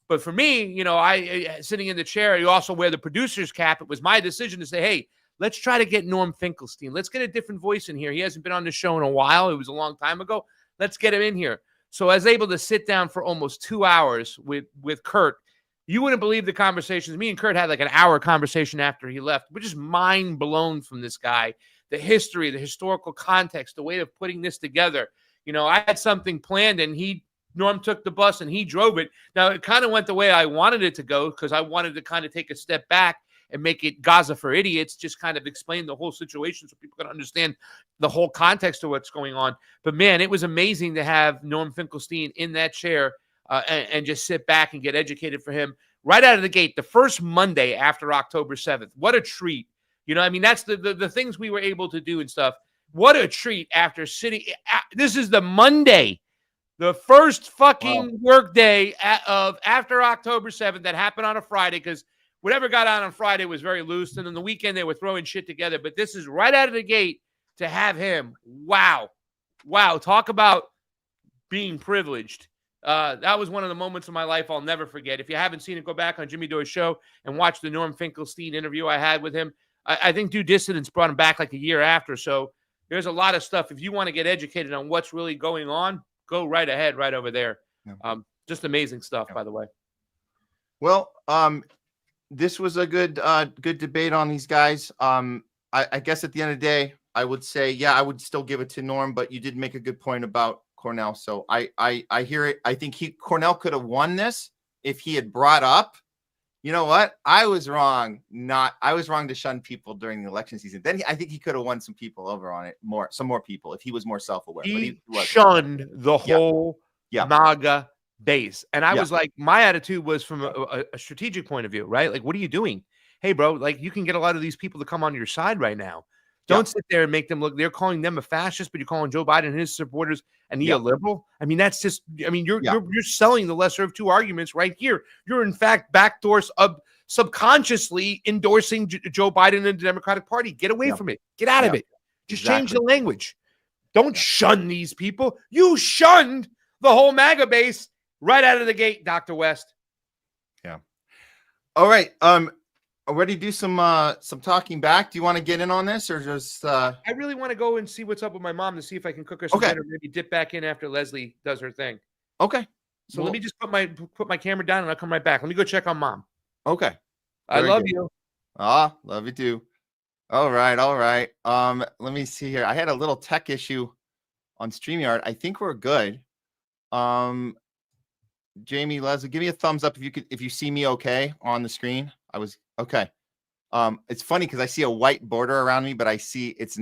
But for me, I sitting in the chair, you also wear the producer's cap. It was my decision to say, hey, let's try to get Norm Finkelstein. Let's get a different voice in here. He hasn't been on the show in a while. It was a long time ago. Let's get him in here. So I was able to sit down for almost 2 hours with Kurt. You wouldn't believe the conversations. Me and Kurt had like an hour conversation after he left. We're just mind blown from this guy. The history, the historical context, the way of putting this together. I had something planned and Norm took the bus and he drove it. Now, it kind of went the way I wanted it to go because I wanted to kind of take a step back and make it Gaza for idiots, just kind of explain the whole situation so people can understand the whole context of what's going on. But man, it was amazing to have Norm Finkelstein in that chair and just sit back and get educated for him right out of the gate, the first Monday after October 7th. What a treat. That's the things we were able to do and stuff. What a treat after sitting. This is the Monday, the first fucking work day of after October 7th that happened on a Friday because whatever got on Friday was very loose. And then the weekend they were throwing shit together. But this is right out of the gate to have him. Wow. Talk about being privileged. That was one of the moments of my life I'll never forget. If you haven't seen it, go back on Jimmy Dore's show and watch the Norm Finkelstein interview I had with him. I think Due Dissidence brought him back like a year after. So there's a lot of stuff. If you want to get educated on what's really going on, go right ahead, right over there. Just amazing stuff, by the way. Well, this was a good debate on these guys. I guess at the end of the day, I would say, yeah, I would still give it to Norm, but you did make a good point about Cornel. So I hear it. I think Cornel could have won this if he had brought up, you know what? I was wrong. I was wrong to shun people during the election season. Then I think he could have won some people over on it, some more people if he was more self-aware. He shunned the whole MAGA base. And I was like, my attitude was from a strategic point of view, right? Like, what are you doing? Hey, bro, like you can get a lot of these people to come on your side right now. Don't sit there and make them look. They're calling them a fascist, but you're calling Joe Biden and his supporters a neoliberal. I mean, that's just. I mean, you're selling the lesser of two arguments right here. You're in fact backdoor subconsciously endorsing Joe Biden and the Democratic Party. Get away from it. Get out of it. Just change the language. Don't shun these people. You shunned the whole MAGA base right out of the gate, Dr. West. Yeah. All right. Ready to do some talking back? Do you want to get in on this, or just? I really want to go and see what's up with my mom to see if I can cook her some dinner. Maybe dip back in after Leslie does her thing. Okay. So let me just put my camera down and I'll come right back. Let me go check on mom. Okay. I love you. Love you too. All right. Let me see here. I had a little tech issue on StreamYard. I think we're good. Jamie, Leslie, give me a thumbs up if you see me okay on the screen. I was okay. It's funny because I see a white border around me, but I see it's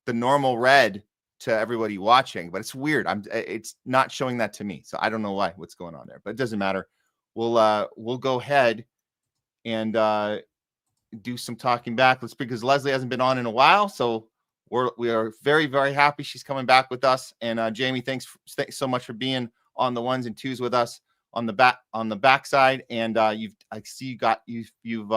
the normal red to everybody watching, but it's weird. It's not showing that to me. So I don't know what's going on there, but it doesn't matter. We'll go ahead and do some talking back. Because Leslie hasn't been on in a while. So we are very, very happy she's coming back with us. And Jamie, thanks so much for being on the ones and twos with us on the back side. And I see you've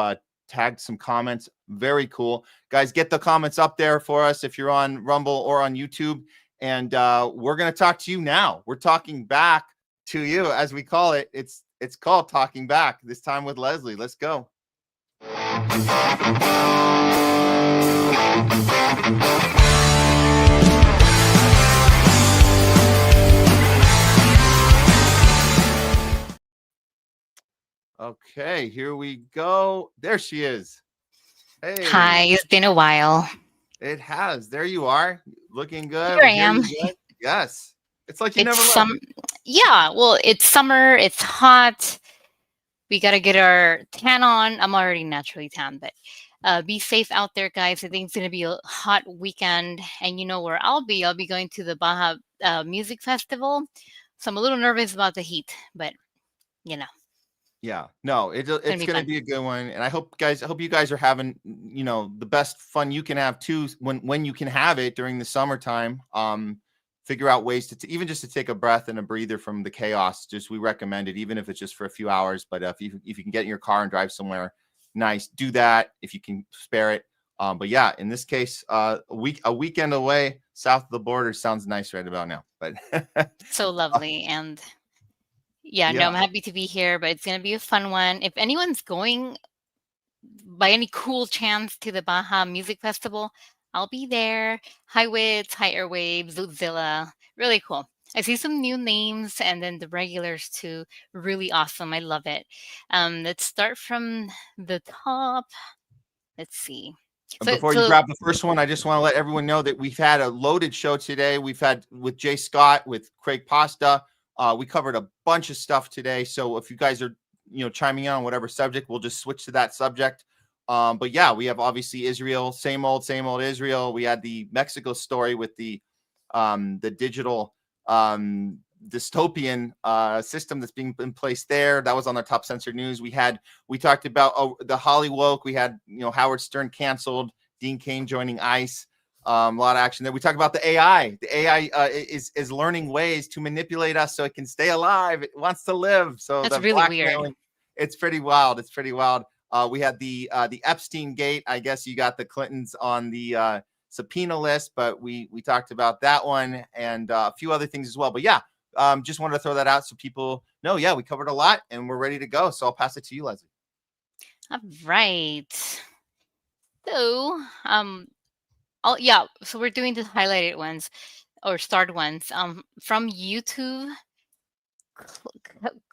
tagged some comments. Very cool. Guys, get the comments up there for us if you're on Rumble or on YouTube. And we're going to talk to you now. We're talking back to you, as we call it. It's called Talking Back, this time with Leslie. Let's go. Okay, here we go. There she is. Hey. Hi, it's been a while. It has. There you are. Looking good. Here I am. Good. Yes. It's like you never left. Yeah, well, it's summer. It's hot. We got to get our tan on. I'm already naturally tan, but be safe out there, guys. I think it's going to be a hot weekend. And you know where I'll be? I'll be going to the Baja Music Festival. So I'm a little nervous about the heat, but you know. Yeah, no, it's going to be a good one. And I hope you guys are having, the best fun you can have too, when you can have it during the summertime. Figure out ways to even just to take a breath and a breather from the chaos. We recommend it, even if it's just for a few hours. But if you can get in your car and drive somewhere nice, do that if you can spare it. But yeah, in this case, a weekend away south of the border sounds nice right about now. But so lovely. And yeah, no, I'm happy to be here, but it's going to be a fun one. If anyone's going by any cool chance to the Baja Music Festival, I'll be there. Hi Wits, hi Airwaves, Zootzilla. Really cool. I see some new names and then the regulars too. Really awesome. I love it. Let's start from the top. Let's see. Before you grab the first one, I just want to let everyone know that we've had a loaded show today. We've had with Jay Scott, with Craig Pasta. We covered a bunch of stuff today. So if you guys are, chiming in on whatever subject, we'll just switch to that subject. But yeah, we have obviously Israel, same old Israel. We had the Mexico story with the digital dystopian system that's being in place there. That was on our top censored news. We talked about the Hollywood. We had, Howard Stern canceled, Dean Cain joining ICE. A lot of action there. We talk about the AI. The AI is learning ways to manipulate us so it can stay alive. It wants to live. So that's really weird. It's pretty wild. We had the Epstein gate. I guess you got the Clintons on the subpoena list, but we talked about that one and a few other things as well. But yeah, just wanted to throw that out so people know. Yeah, we covered a lot and we're ready to go. So I'll pass it to you, Leslie. All right. So so we're doing the highlighted ones or starred ones from YouTube.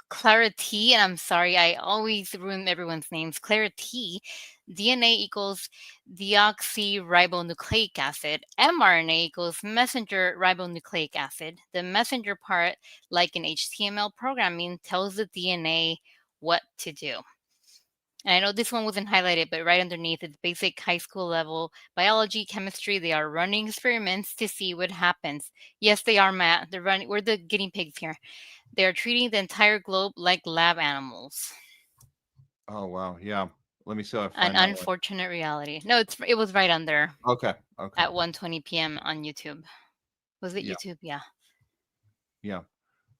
Clara T, and I'm sorry, I always ruin everyone's names. Clara T, DNA equals deoxyribonucleic acid. mRNA equals messenger ribonucleic acid. The messenger part, like in HTML programming, tells the DNA what to do. And I know this one wasn't highlighted, but right underneath it's basic high school level biology, chemistry. They are running experiments to see what happens. Yes, they are, Matt. They're running. We're the guinea pigs here. They are treating the entire globe like lab animals. Oh wow, yeah. Let me see. An unfortunate reality. No, it was right under. Okay. At 1:20 p.m. on YouTube. Was it YouTube? Yeah. Yeah.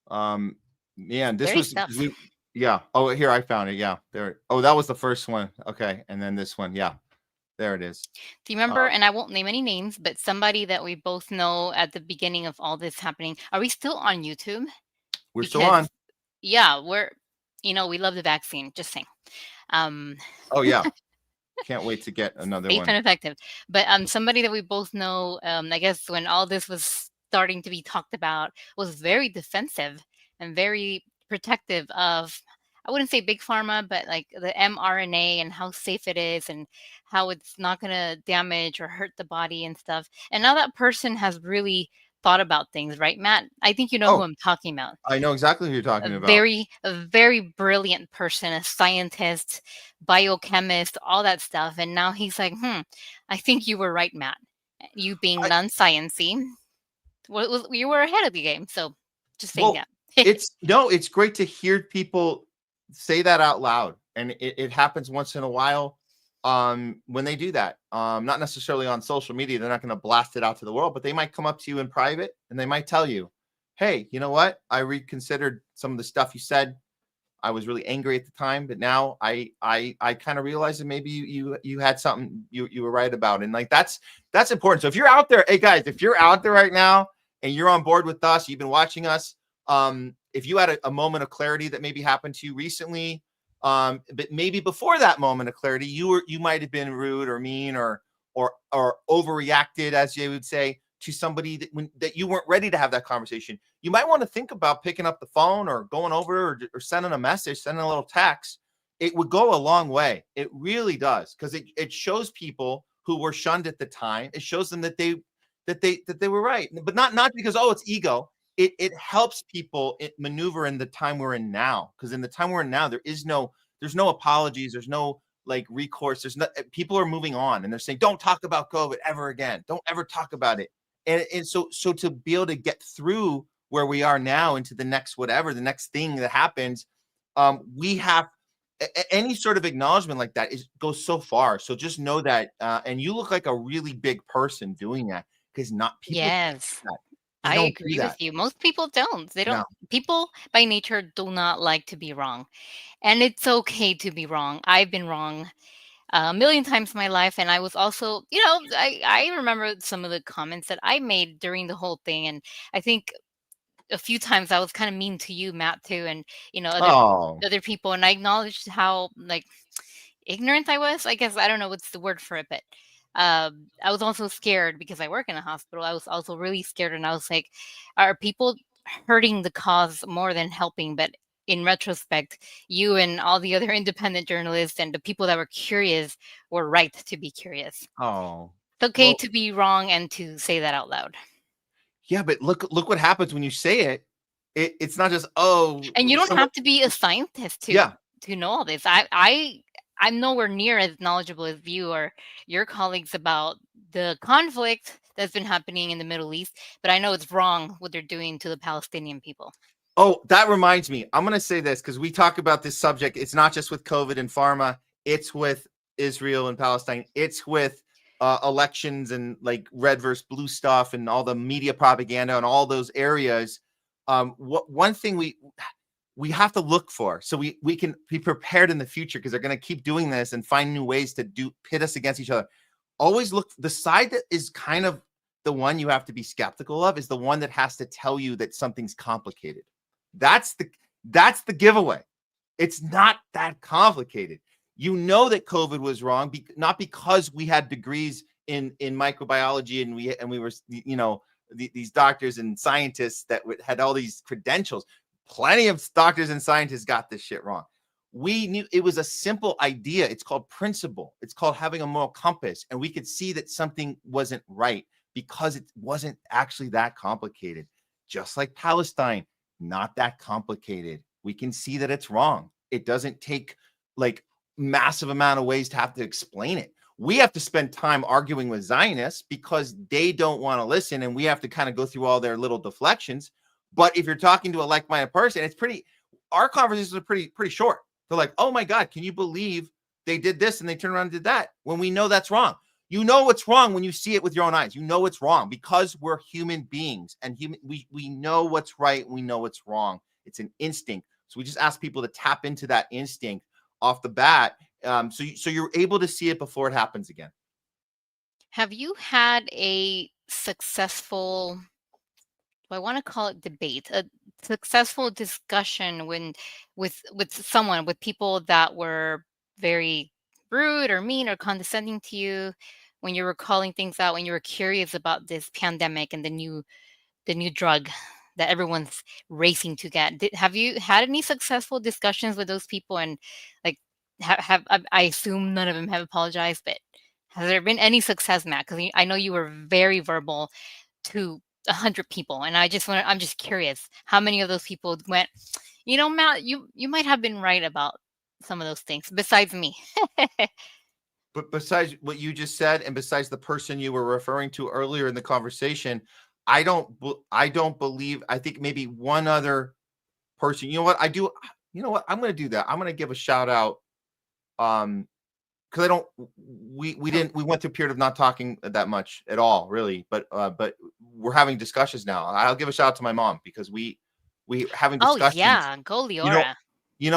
Man, this Very was Yeah. Oh, here I found it. Yeah. There. Oh, that was the first one. Okay. And then this one. Yeah. There it is. Do you remember, and I won't name any names, but somebody that we both know at the beginning of all this happening, are we still on YouTube? We're still on. Yeah, we love the vaccine, just saying. Oh, yeah. Can't wait to get another safe one. and effective. But somebody that we both know, I guess when all this was starting to be talked about, was very defensive and very protective of, I wouldn't say big pharma, but like the mRNA and how safe it is and how it's not going to damage or hurt the body and stuff. And now that person has really thought about things, right, Matt? I think you know who I'm talking about. I know exactly who you're talking about. A very brilliant person, a scientist, biochemist, all that stuff. And now he's like, I think you were right, Matt. You being non-sciencey, you were ahead of the game. So just saying that. It's great to hear people say that out loud. And it happens once in a while when they do that. Not necessarily on social media. They're not going to blast it out to the world, but they might come up to you in private and they might tell you, hey, you know what? I reconsidered some of the stuff you said. I was really angry at the time, but now I kind of realized that maybe you had something you were right about. And like, that's important. So if you're out there, hey guys, if you're out there right now and you're on board with us, you've been watching us, if you had a moment of clarity that maybe happened to you recently, but maybe before that moment of clarity, you might have been rude or mean or overreacted, as you would say, to somebody that you weren't ready to have that conversation. You might want to think about picking up the phone or going over or sending a message, sending a little text. It would go a long way. It really does, because it shows people who were shunned at the time. It shows them that they were right, but not because it's ego. It helps people maneuver in the time we're in now, because in the time we're in now, there's no apologies, there's no like recourse, people are moving on and they're saying, don't talk about COVID ever again, don't ever talk about it. And so to be able to get through where we are now into the next whatever, the next thing that happens, we have any sort of acknowledgement like that goes so far. So just know that, and you look like a really big person doing that, because not people. Yes. I agree with you. Most people don't. They don't. No. People by nature do not like to be wrong. And it's okay to be wrong. I've been wrong a million times in my life. And I was also, I remember some of the comments that I made during the whole thing. And I think a few times I was kind of mean to you, Matt, too. And, other people. And I acknowledged how ignorant I was. I guess I don't know what's the word for it, but I was also scared because I work in a hospital. I was also really scared, and I was like, are people hurting the cause more than helping? But in retrospect, you and all the other independent journalists and the people that were curious were right to be curious. It's okay to be wrong and to say that out loud. Yeah, but look what happens when you say it. It's not just and you don't have to be a scientist to know all this. I'm nowhere near as knowledgeable as you or your colleagues about the conflict that's been happening in the Middle East, but I know it's wrong what they're doing to the Palestinian people. Oh, that reminds me. I'm going to say this because we talk about this subject. It's not just with COVID and pharma. It's with Israel and Palestine. It's with elections and like red versus blue stuff and all the media propaganda and all those areas. One thing we have to look for, so we can be prepared in the future, because they're going to keep doing this and find new ways to pit us against each other. Always look, the side that is kind of the one you have to be skeptical of is the one that has to tell you that something's complicated. That's the giveaway. It's not that complicated. You know that COVID was wrong, not because we had degrees in microbiology and we were, these doctors and scientists that had all these credentials. Plenty of doctors and scientists got this shit wrong. We knew it was a simple idea. It's called principle. It's called having a moral compass. And we could see that something wasn't right because it wasn't actually that complicated. Just like Palestine, not that complicated. We can see that it's wrong. It doesn't take like massive amount of ways to have to explain it. We have to spend time arguing with Zionists because they don't want to listen, and we have to kind of go through all their little deflections. But if you're talking to a like-minded person, our conversations are pretty short. They're like, oh my God, can you believe they did this and they turned around and did that? When we know that's wrong. You know what's wrong when you see it with your own eyes. You know it's wrong because we're human beings and we know what's right. We know what's wrong. It's an instinct. So we just ask people to tap into that instinct off the bat. So you're able to see it before it happens again. Have you had a successful, I want to call it debate, a successful discussion with someone, with people that were very rude or mean or condescending to you when you were calling things out, when you were curious about this pandemic and the new drug that everyone's racing to get? Have you had any successful discussions with those people? And like, I assume none of them have apologized, but has there been any success, Matt? Because I know you were very verbal to 100 people, and I'm just curious, how many of those people went, Matt, you might have been right about some of those things, besides me. But besides what you just said, and besides the person you were referring to earlier in the conversation, I don't believe. I think maybe one other person. You know what? I'm going to do that. I'm going to give a shout out. Because we went through a period of not talking that much at all, really. But we're having discussions now. I'll give a shout out to my mom, because we having discussions. Oh yeah, go Leora.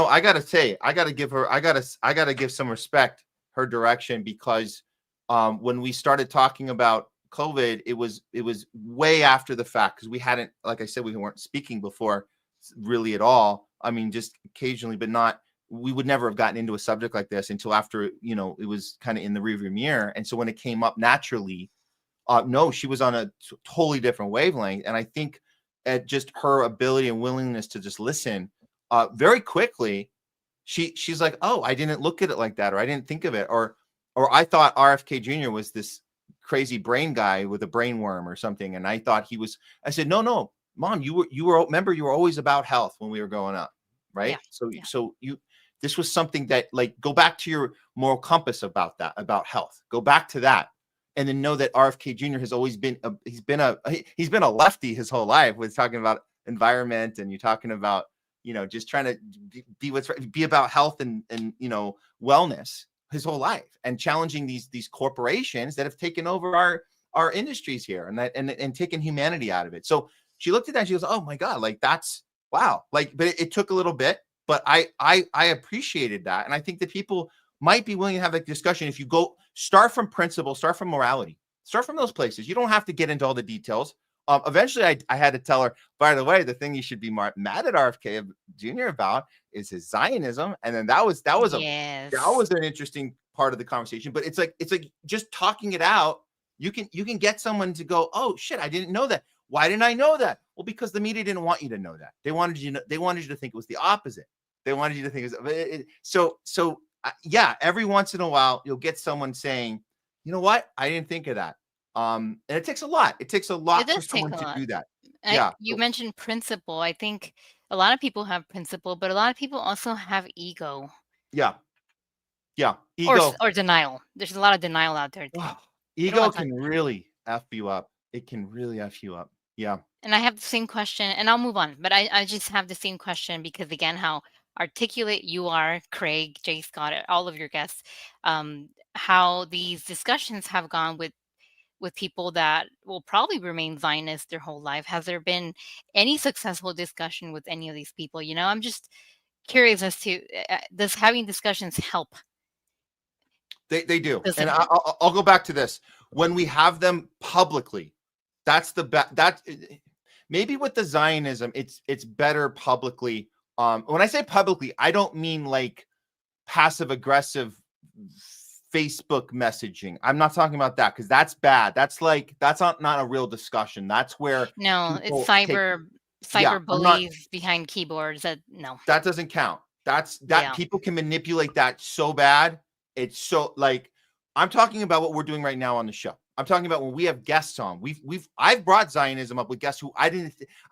I gotta say, I gotta give some respect her direction, because when we started talking about COVID, it was way after the fact, because we hadn't, like I said, we weren't speaking before really at all. I mean, just occasionally, but not. We would never have gotten into a subject like this until after, it was kind of in the rearview mirror. And so when it came up naturally, no, she was on a totally different wavelength. And I think at just her ability and willingness to just listen, very quickly, she's like, oh, I didn't look at it like that, or I didn't think of it, or I thought RFK Jr. was this crazy brain guy with a brain worm or something, and I thought he was. I said, no, Mom, you were remember, you were always about health when we were growing up, right? Yeah. So this was something that, like, go back to your moral compass about that, about health. Go back to that, and then know that RFK Jr. has always been he's been a lefty his whole life, with talking about environment, and you're talking about just trying to be about health and wellness his whole life, and challenging these corporations that have taken over our industries here, and taken humanity out of it. So she looked at that and she goes, oh my God, like, that's wow. Like, but it took a little bit. But I appreciated that. And I think that people might be willing to have a discussion. If you start from principle, start from morality, start from those places. You don't have to get into all the details. Eventually, I had to tell her, by the way, the thing you should be mad at RFK Jr. about is his Zionism. And then that was an interesting part of the conversation. But it's like just talking it out. You can get someone to go, oh shit, I didn't know that. Why didn't I know that? Well, because the media didn't want you to know that. They wanted you to think it was the opposite. They wanted you to think it was yeah. Every once in a while, you'll get someone saying, you know what? I didn't think of that. And it takes a lot. It takes a lot for someone to do that. You mentioned principle. I think a lot of people have principle, but a lot of people also have ego. Yeah. Ego or denial. There's a lot of denial out there too. Ego can really F you up. It can really F you up. Yeah. And I have the same question, and I'll move on, but I just have the same question, because again, how articulate you are, Craig, Jay Scott, all of your guests, how these discussions have gone with people that will probably remain Zionist their whole life. Has there been any successful discussion with any of these people? I'm just curious as to, does having discussions help? They do. And I'll go back to this. When we have them publicly, that's the best. That maybe with the Zionism, it's better publicly. When I say publicly, I don't mean like passive aggressive Facebook messaging. I'm not talking about that, because that's bad. That's not a real discussion. That's where it's cyber bullies behind keyboards. That doesn't count. People can manipulate that so bad. It's so, like, I'm talking about what we're doing right now on the show. I'm talking about when we have guests on. I've brought Zionism up with guests who I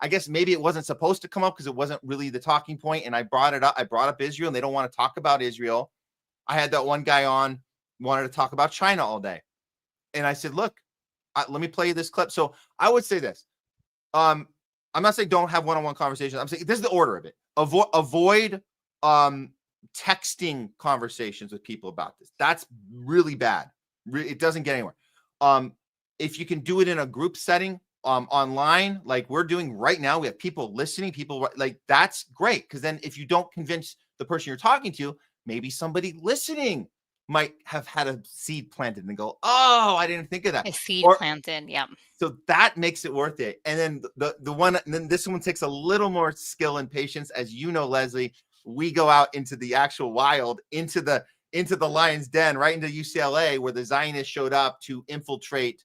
guess maybe it wasn't supposed to come up because it wasn't really the talking point, and I brought it up. I brought up Israel, and they don't want to talk about Israel. I had that one guy on, wanted to talk about China all day, and I said, look, let me play you this clip. So I would say this. I'm not saying don't have one-on-one conversations. I'm saying this is the order of it. Avoid texting conversations with people about this. That's really bad. It doesn't get anywhere. If you can do it in a group setting, online, like we're doing right now. We have people listening, people like that's great. Because then if you don't convince the person you're talking to, maybe somebody listening might have had a seed planted and go, oh, I didn't think of that. A seed planted, yeah. So that makes it worth it. And then the one, and then this one takes a little more skill and patience. As you know, Leslie, we go out into the actual wild, into the lion's den, right into UCLA, where the Zionists showed up to infiltrate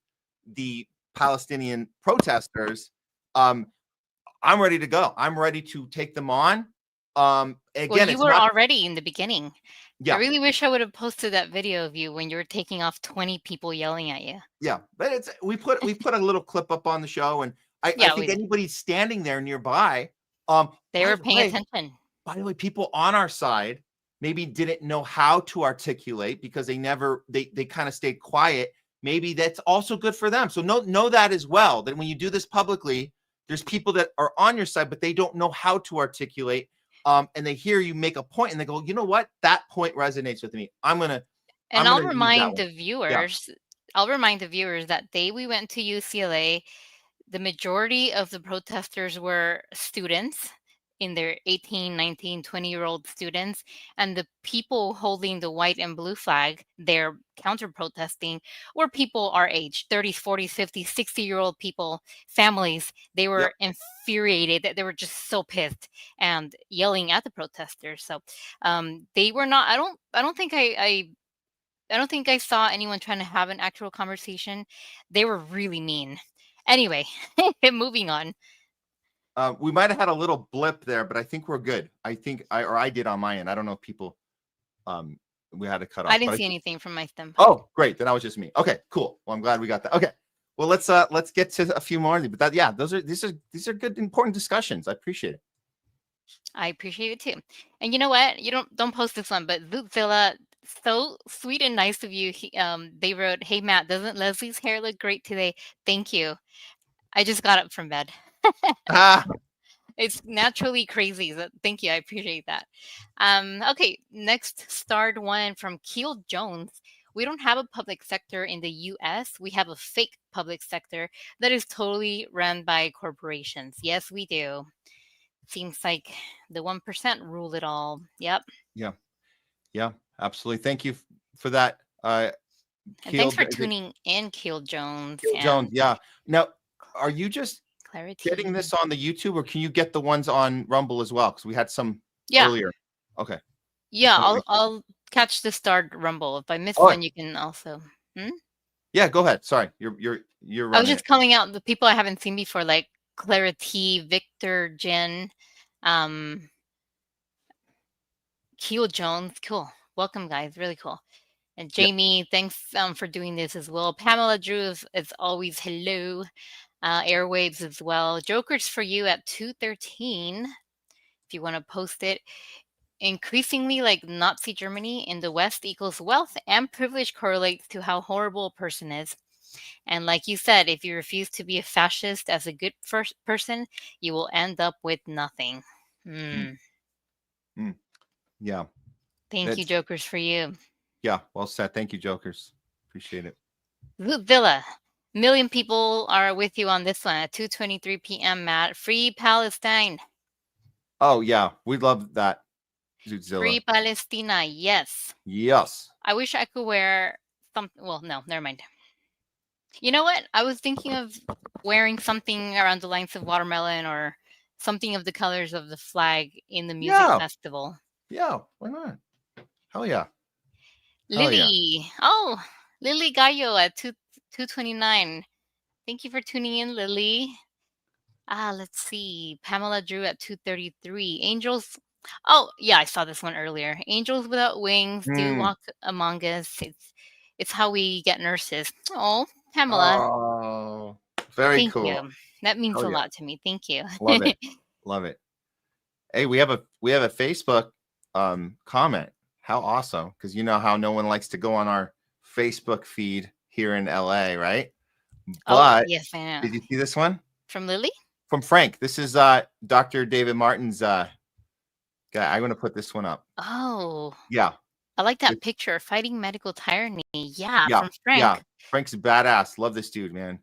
the Palestinian protesters. I'm ready to go. I'm ready to take them on. Again, well, you were already in the beginning. Yeah. I really wish I would have posted that video of you when you were taking off 20 people yelling at you. Yeah, but we put a little clip up on the show, and I think anybody standing there nearby, they were paying attention. By the way, people on our side maybe didn't know how to articulate because they kind of stayed quiet. Maybe that's also good for them. So know that as well, that when you do this publicly, there's people that are on your side, but they don't know how to articulate. And they hear you make a point and they go, you know what? That point resonates with me. I'll remind the viewers, that day we went to UCLA, the majority of the protesters were students in their 18, 19, 20-year-old students. And the people holding the white and blue flag, they're counter-protesting, were people our age, 30s, 40s, 50s, 60-year-old people, families. They were infuriated. They were just so pissed and yelling at the protesters. So they were not, I don't think I saw anyone trying to have an actual conversation. They were really mean. Anyway, moving on. We might have had a little blip there, but I think we're good. I think I did on my end. I don't know if people we had to cut off. I didn't see anything from my stem. Oh, great. Then that was just me. Okay, cool. Well, I'm glad we got that. Okay. Well, let's get to a few more. But these are good, important discussions. I appreciate it. I appreciate it too. And you know what? You don't post this one, but Zilla, so sweet and nice of you. They wrote, "Hey Matt, doesn't Leslie's hair look great today? Thank you. I just got up from bed." It's naturally crazy. So thank you. I appreciate that. Okay, next starred one from Keel Jones. We don't have a public sector in the US. We have a fake public sector that is totally run by corporations. Yes, we do. Seems like the 1% rule it all. Yep. Yeah, absolutely. Thank you for that. And thanks for tuning in, Keel Jones. Keel Jones, yeah. Now, are you just Clarity. getting this on the YouTube, or can you get the ones on Rumble as well? Because we had some earlier. Okay. Yeah, I'll catch the start Rumble. If I miss one, you can also. Yeah, go ahead. Sorry, you're. I was just calling out the people I haven't seen before, like Clarity, Victor, Jen, Keel Jones. Cool. Welcome, guys. Really cool. And Jamie, thanks for doing this as well. Pamela Drew is always hello. Airwaves as well. Jokers for you at 2:13. If you want to post it. Increasingly, like Nazi Germany in the West equals wealth and privilege correlates to how horrible a person is. And like you said, if you refuse to be a fascist as a good person, you will end up with nothing. Yeah. Thank you, Jokers, for you. Yeah, well said. Thank you, Jokers. Appreciate it. Villa. Million people are with you on this one at 2:23 p.m. Matt. Free Palestine. Oh yeah, we love that. Zootzilla. Free Palestina. Yes. Yes. I wish I could wear something. Well, no, never mind. You know what? I was thinking of wearing something around the lines of watermelon or something of the colors of the flag in the music festival. Yeah, why not? Hell yeah. Lily. Oh, Lily Gallo at 2:29. Thank you for tuning in, Lily. Let's see. Pamela Drew at 2:33. Angels. Oh, yeah, I saw this one earlier. Angels without wings do walk among us. It's how we get nurses. Oh, Pamela. Oh, very cool. Thank you. That means a lot to me. Thank you. Love it. Love it. Hey, we have a Facebook comment. How awesome. Because you know how no one likes to go on our Facebook feed here in LA, right? But yes, I know. Did you see this one? From Lily? From Frank. This is Dr. David Martin's guy. I'm going to put this one up. Oh. Yeah. I like that picture. Fighting medical tyranny. Yeah, from Frank. Yeah. Frank's badass. Love this dude, man.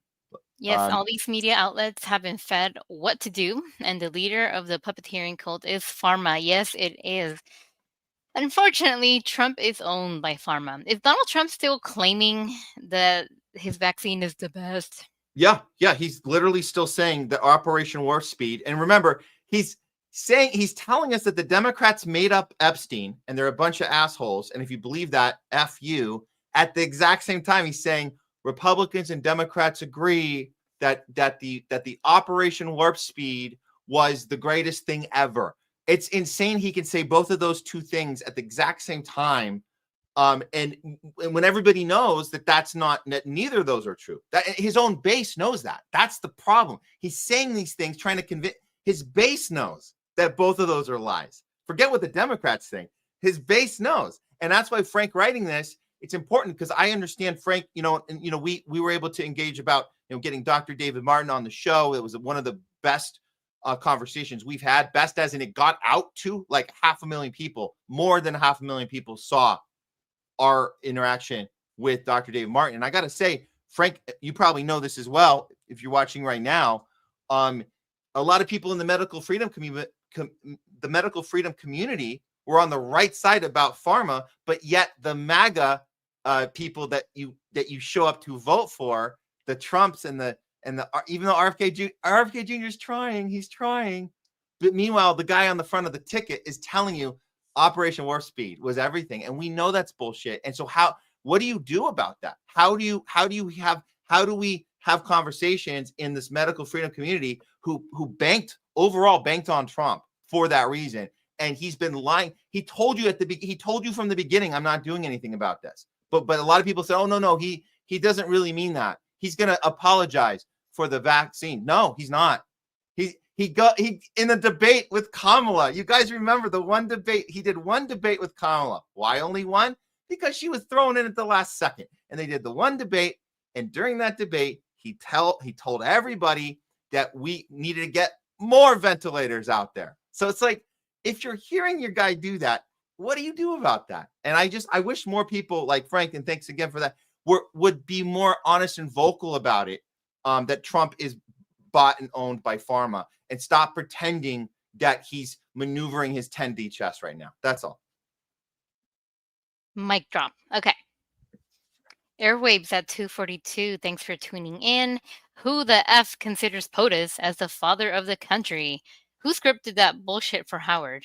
Yes, all these media outlets have been fed what to do, and the leader of the puppeteering cult is pharma. Yes, it is. Unfortunately, Trump is owned by pharma. Is Donald Trump still claiming that his vaccine is the best? Yeah, he's literally still saying the Operation Warp Speed. And remember, he's telling us that the Democrats made up Epstein and they're a bunch of assholes. And if you believe that, F you. At the exact same time, he's saying Republicans and Democrats agree that the Operation Warp Speed was the greatest thing ever. It's insane he can say both of those two things at the exact same time. And when everybody knows that neither of those are true, that his own base knows that. That's the problem. He's saying these things, trying to convince his base knows that both of those are lies. Forget what the Democrats think. His base knows. And that's why Frank writing this, it's important because I understand Frank, we were able to engage about, getting Dr. David Martin on the show. It was one of the best conversations we've had, best as in it got out to like 500,000 people, more than 500,000 people saw our interaction with Dr. David Martin. And I got to say, Frank, you probably know this as well, if you're watching right now, a lot of people in the medical freedom community were on the right side about pharma, but yet the MAGA people that you show up to vote for, the Trumps and the even though RFK Jr is trying, he's trying, but meanwhile the guy on the front of the ticket is telling you Operation Warp Speed was everything, and we know that's bullshit. And so what do you do about that? How do we have conversations in this medical freedom community who banked on Trump for that reason? And he's been lying. He told you from the beginning, I'm not doing anything about this. But a lot of people say, oh no, he doesn't really mean that. He's going to apologize for the vaccine. No, he's not. He in a debate with Kamala. You guys remember the one debate? He did one debate with Kamala. Why only one? Because she was thrown in at the last second. And they did the one debate. And during that debate, he told everybody that we needed to get more ventilators out there. So it's like, if you're hearing your guy do that, what do you do about that? And I wish more people like Frank, and thanks again for that, would be more honest and vocal about it, that Trump is bought and owned by pharma, and stop pretending that he's maneuvering his 10D chess right now. That's all. Mic drop. Okay. Airwaves at 2:42. Thanks for tuning in. Who the F considers POTUS as the father of the country? Who scripted that bullshit for Howard?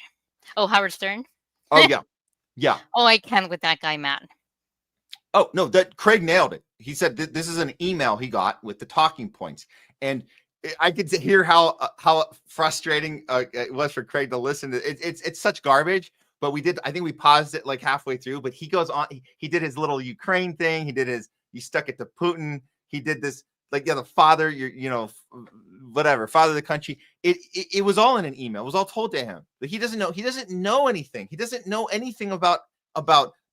Oh, Howard Stern? Oh, yeah. Yeah. Oh, I can with that guy, Matt. Oh, no, that Craig nailed it. He said this is an email he got with the talking points. And I could hear how frustrating it was for Craig to listen to. It's such garbage, but I think we paused it like halfway through, but he goes on, he did his little Ukraine thing. He stuck it to Putin. He did this, like, the father, whatever, father of the country. It was all in an email. It was all told to him. But he doesn't know anything. He doesn't know anything about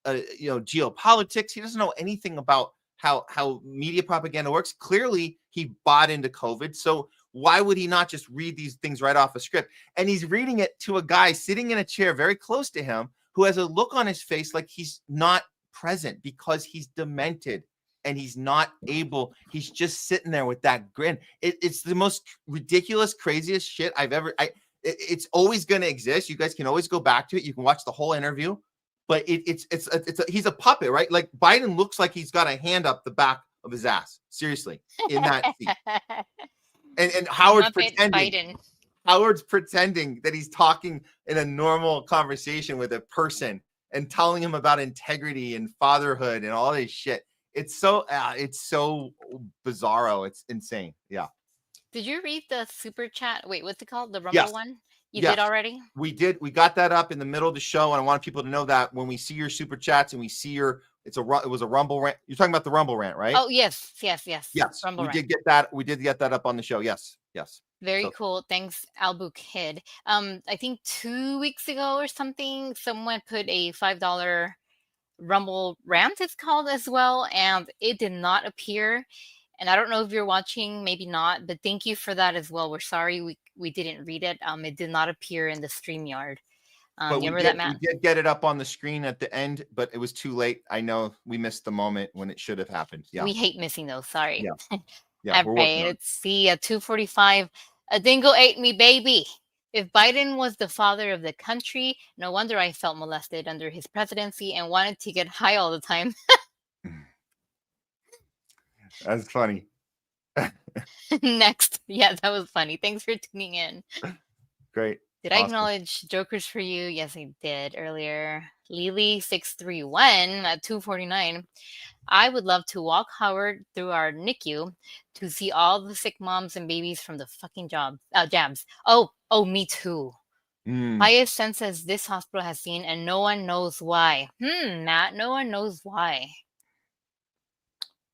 geopolitics. He doesn't know anything about how media propaganda works. Clearly, he bought into COVID. So why would he not just read these things right off a script? And he's reading it to a guy sitting in a chair very close to him who has a look on his face like he's not present because he's demented and he's not able. He's just sitting there with that grin. It's the most ridiculous, craziest shit I've ever. It's always going to exist. You guys can always go back to it. You can watch the whole interview. But he's a puppet, right? Like Biden looks like he's got a hand up the back of his ass. Seriously, in that seat. And Howard's pretending. Howard's pretending that he's talking in a normal conversation with a person and telling him about integrity and fatherhood and all this shit. It's so bizarro. It's insane. Yeah. Did you read the super chat? Wait, what's it called? The Rumble one? You did already? We did. We got that up in the middle of the show, and I want people to know that when we see your super chats and we see it was a Rumble rant. You're talking about the Rumble rant, right? Oh, yes. Rumble rant. Did get that. We did get that up on the show. Yes. Very cool. Thanks, Albuk Kid. I think 2 weeks ago or something, someone put a $5 Rumble rant, it's called, as well, and it did not appear. And I don't know if you're watching, maybe not, but thank you for that as well. We're sorry we didn't read it. It did not appear in the StreamYard. You remember that, Matt? We did get it up on the screen at the end, but it was too late. I know we missed the moment when it should have happened. Yeah. We hate missing those. Sorry. Yeah. Yeah, All we're right, working on it. let's see. At 2:45, a dingo ate me, baby. If Biden was the father of the country, no wonder I felt molested under his presidency and wanted to get high all the time. That's funny. Next. Yeah, that was funny. Thanks for tuning in. Great. Did I Awesome. acknowledge jokers for you? Yes, I did earlier. Lily631 at 2:49. I would love to walk Howard through our NICU to see all the sick moms and babies from the fucking jabs. Oh, me too. Highest census this hospital has seen, and no one knows why. Matt, no one knows why.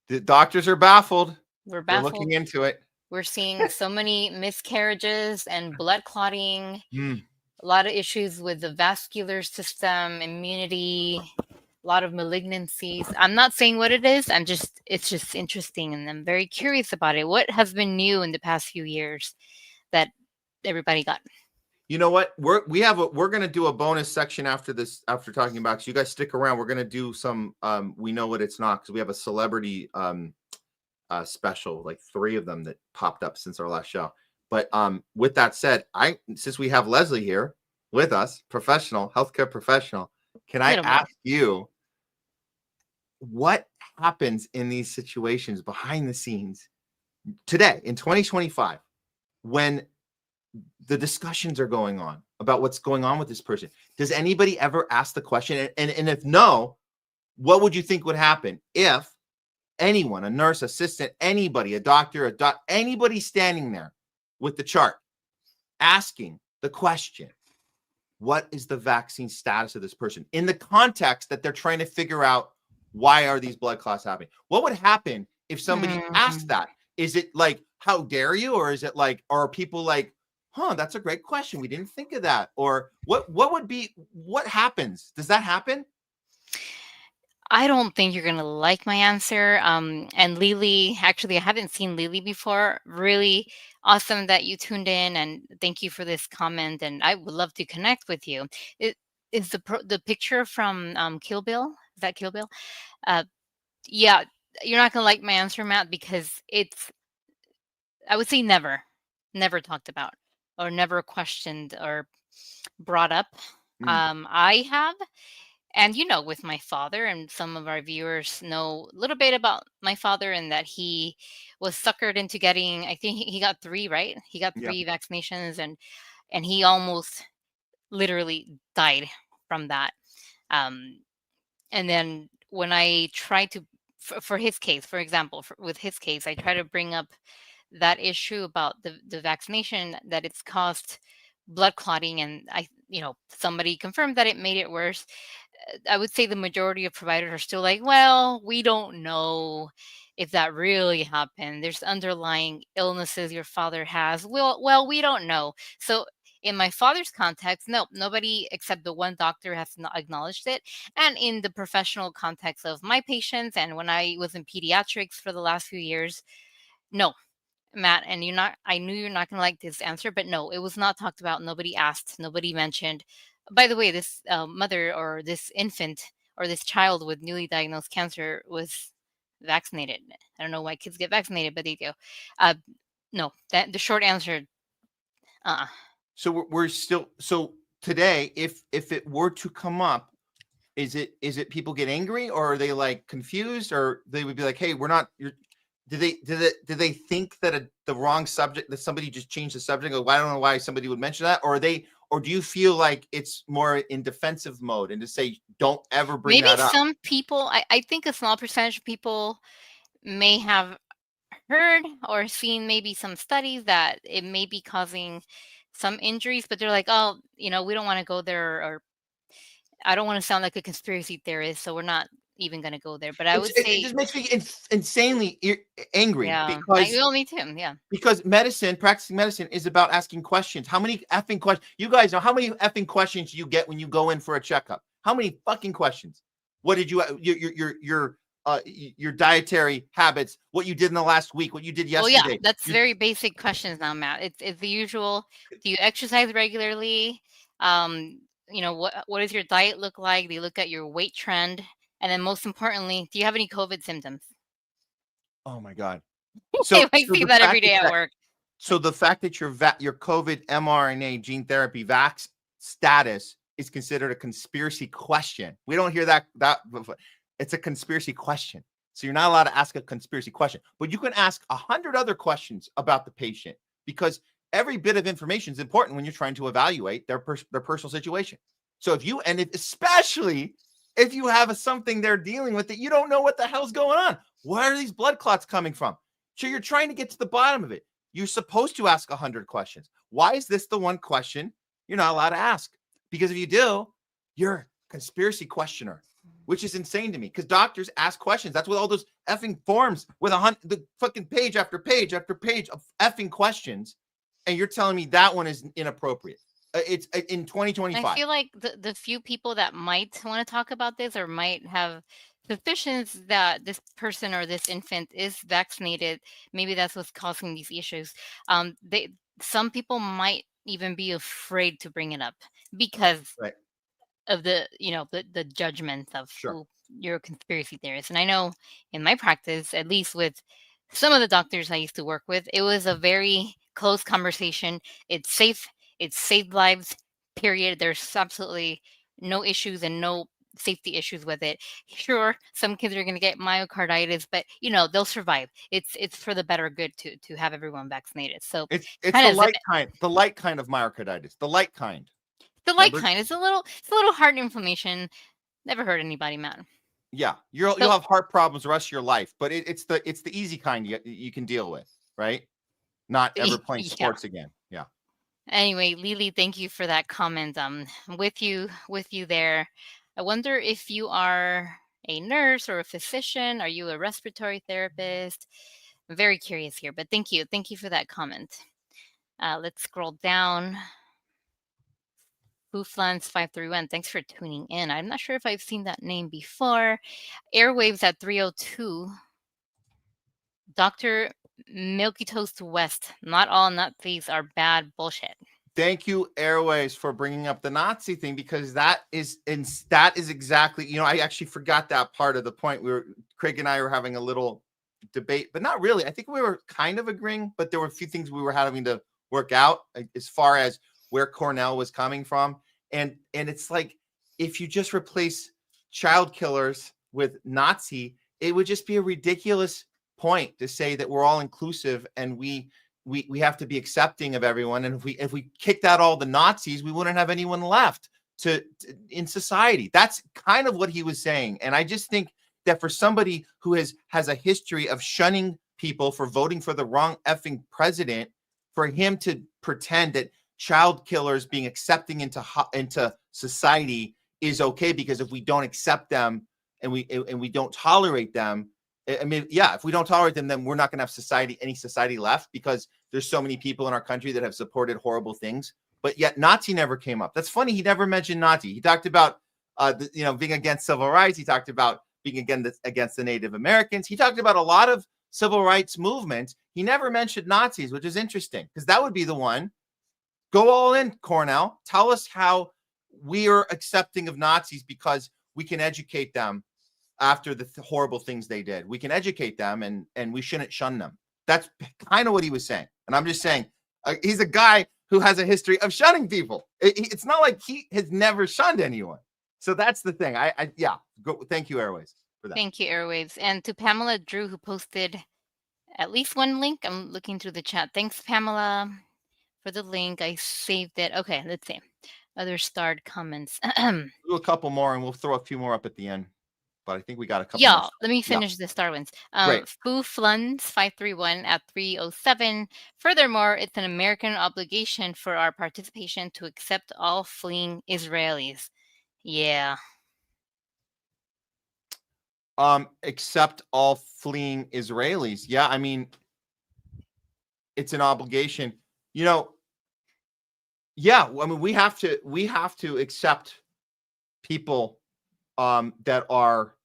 The doctors are baffled. We're They're baffled. looking into it. We're seeing so many miscarriages and blood clotting. Mm. A lot of issues with the vascular system, immunity, a lot of malignancies. I'm not saying what it is. It's just interesting, and I'm very curious about it. What has been new in the past few years that everybody got? You know what? We're gonna do a bonus section after this, after talking about. So you guys stick around. We're gonna do some. We know what it's not, because we have a celebrity special, like 3 of them that popped up since our last show. But with that said, since we have Leslie here with us, professional healthcare professional, can I ask you what happens in these situations behind the scenes today in 2025 when the discussions are going on about what's going on with this person? Does anybody ever ask the question? And if no, what would you think would happen if anyone, a nurse, assistant, anybody, a doctor, anybody standing there with the chart asking the question, what is the vaccine status of this person, in the context that they're trying to figure out why are these blood clots happening? What would happen if somebody asked that? Is it like, how dare you? Or is it like, or are people like, that's a great question, we didn't think of that? Or what happens? Does that happen? I don't think you're gonna like my answer. And Lily, actually, I haven't seen Lily before. Really awesome that you tuned in, and thank you for this comment. And I would love to connect with you. It is the picture from Kill Bill. Is that Kill Bill? Yeah, you're not gonna like my answer, Matt, because I would say never talked about or never questioned or brought up. I have. And, with my father, and some of our viewers know a little bit about my father, and that he was suckered into getting, I think he got 3, right? He got 3 vaccinations, and he almost literally died from that. And then when I tried to, for his case, for example, with his case, I try to bring up that issue about the vaccination, that it's caused blood clotting, and somebody confirmed that it made it worse. I would say the majority of providers are still like, well, we don't know if that really happened. There's underlying illnesses your father has. Well, we don't know. So in my father's context, no, nobody except the one doctor has not acknowledged it. And in the professional context of my patients, and when I was in pediatrics for the last few years, no, Matt, and I knew you're not going to like this answer, but no, it was not talked about. Nobody asked, nobody mentioned. By the way, this mother, or this infant, or this child with newly diagnosed cancer was vaccinated. I don't know why kids get vaccinated, but they do. No, the short answer, So we're still, so today, if it were to come up, is it people get angry, or are they like confused, or they would be like, hey, we're not, do they think that the wrong subject, that somebody just changed the subject? Like, well, I don't know why somebody would mention that. Or do you feel like it's more in defensive mode, and to say, don't ever bring that up? Maybe some people, I think a small percentage of people may have heard or seen maybe some studies that it may be causing some injuries, but they're like, oh, we don't want to go there, or I don't want to sound like a conspiracy theorist, so we're not even going to go there. But I would say it just makes me insanely angry, because me too. Yeah, because practicing medicine is about asking questions. How many effing questions? You guys know how many effing questions you get when you go in for a checkup? How many fucking questions? What did your dietary habits? What you did in the last week? What you did yesterday? Well, yeah, that's very basic questions now, Matt. It's the usual. Do you exercise regularly? What does your diet look like? They look at your weight trend. And then most importantly, do you have any COVID symptoms? Oh my God. So I see that every day at work. So the fact that your COVID mRNA gene therapy vax status is considered a conspiracy question. We don't hear that it's a conspiracy question. So you're not allowed to ask a conspiracy question, but you can ask 100 other questions about the patient, because every bit of information is important when you're trying to evaluate their personal situation. So especially if you have something they're dealing with that you don't know what the hell's going on. Where are these blood clots coming from? So you're trying to get to the bottom of it. You're supposed to ask 100 questions. Why is this the one question you're not allowed to ask? Because if you do, you're a conspiracy questioner, which is insane to me, because doctors ask questions. That's what all those effing forms with the fucking page after page after page of effing questions. And you're telling me that one is inappropriate. It's in 2025. I feel like the few people that might want to talk about this or might have suspicions that this person or this infant is vaccinated, maybe that's what's causing these issues. Some people might even be afraid to bring it up because of the judgment of who you're a conspiracy theorist. And I know in my practice, at least with some of the doctors I used to work with, it was a very close conversation. It's safe. It's saved lives, period. There's absolutely no issues and no safety issues with it. Sure, some kids are going to get myocarditis, but they'll survive. It's for the better good to have everyone vaccinated. So it's the light kind of myocarditis. The light kind. The light kind is a little heart inflammation. Never hurt anybody, man. Yeah, you'll have heart problems the rest of your life, but it's the easy kind you can deal with, right? Not ever playing sports again. Yeah. Anyway, Lily, thank you for that comment. With you there. I wonder if you are a nurse or a physician. Are you a respiratory therapist? I'm very curious here, but thank you for that comment. Let's scroll down. Booflans531, thanks for tuning in. I'm not sure if I've seen that name before. Airwaves at 302. Dr. Milky Toast West. Not all Nazis are bad bullshit. Thank you, Airways, for bringing up the Nazi thing, because that is exactly, I actually forgot that part of the point. Craig and I were having a little debate, but not really. I think we were kind of agreeing, but there were a few things we were having to work out as far as where Cornell was coming from. And it's like, if you just replace child killers with Nazi, it would just be a ridiculous point to say that we're all inclusive and we have to be accepting of everyone. And if we kicked out all the Nazis, we wouldn't have anyone left in society. That's kind of what he was saying. And I just think that for somebody who has a history of shunning people for voting for the wrong effing president, for him to pretend that child killers being accepting into society is okay, because if we don't accept them and we don't tolerate them, I mean, yeah, if we don't tolerate them, then we're not going to have any society left, because there's so many people in our country that have supported horrible things. But yet Nazi never came up. That's funny. He never mentioned Nazi. He talked about, being against civil rights. He talked about being against the Native Americans. He talked about a lot of civil rights movements. He never mentioned Nazis, which is interesting, because that would be the one. Go all in, Cornell. Tell us how we are accepting of Nazis because we can educate them after the horrible things they did. We can educate them and we shouldn't shun them. That's kind of what he was saying. And I'm just saying, he's a guy who has a history of shunning people. It's not like he has never shunned anyone. So that's the thing. Thank you, Airways, for that. Thank you, Airwaves. And to Pamela Drew, who posted at least one link. I'm looking through the chat. Thanks, Pamela, for the link. I saved it. Okay, let's see. Other starred comments. Do a couple more and we'll throw a few more up at the end. But I think we got a couple. Yeah, more. let me finish the star ones. Great. Foofluns531 at 307. Furthermore, it's an American obligation for our participation to accept all fleeing Israelis. Yeah. Accept all fleeing Israelis. Yeah, I mean, it's an obligation. Yeah, I mean, we have to accept people that are,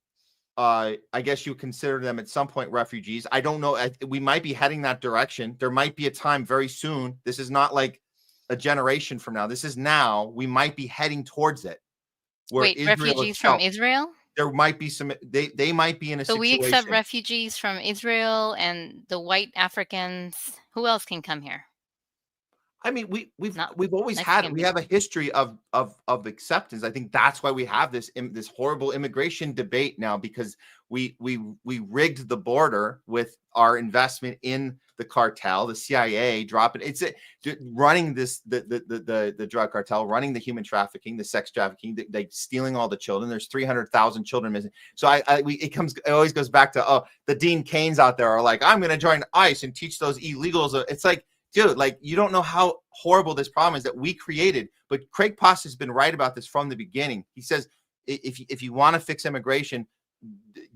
I guess you consider them at some point refugees. I don't know. We might be heading that direction. There might be a time very soon. This is not like a generation from now. This is now. We might be heading towards it. Wait, refugees from Israel? there might be some. They might be in a So situation. we accept refugees from Israel and the white Africans. Who else can come here? I mean, we've always had, we have a history of acceptance. I think that's why we have this horrible immigration debate now, because we rigged the border with our investment in the cartel, the CIA dropping running the drug cartel, running the human trafficking, the sex trafficking, they stealing all the children. There's 300,000 children missing. So it always goes back to, the Dean Canes out there are like, I'm going to join ICE and teach those illegals. It's like, dude, like, you don't know how horrible this problem is that we created. But Craig Post has been right about this from the beginning. He says, if you want to fix immigration,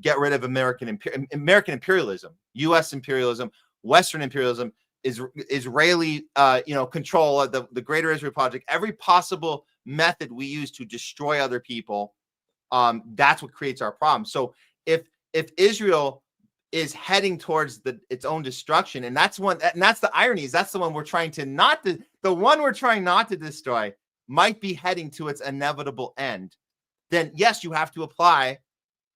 get rid of American imperialism, U.S. imperialism, Western imperialism, Israeli, control of the Greater Israel Project, every possible method we use to destroy other people. That's what creates our problem. So if Israel is heading towards its own destruction, and that's the irony, is that's the one we're trying not to destroy, might be heading to its inevitable end, then yes, you have to apply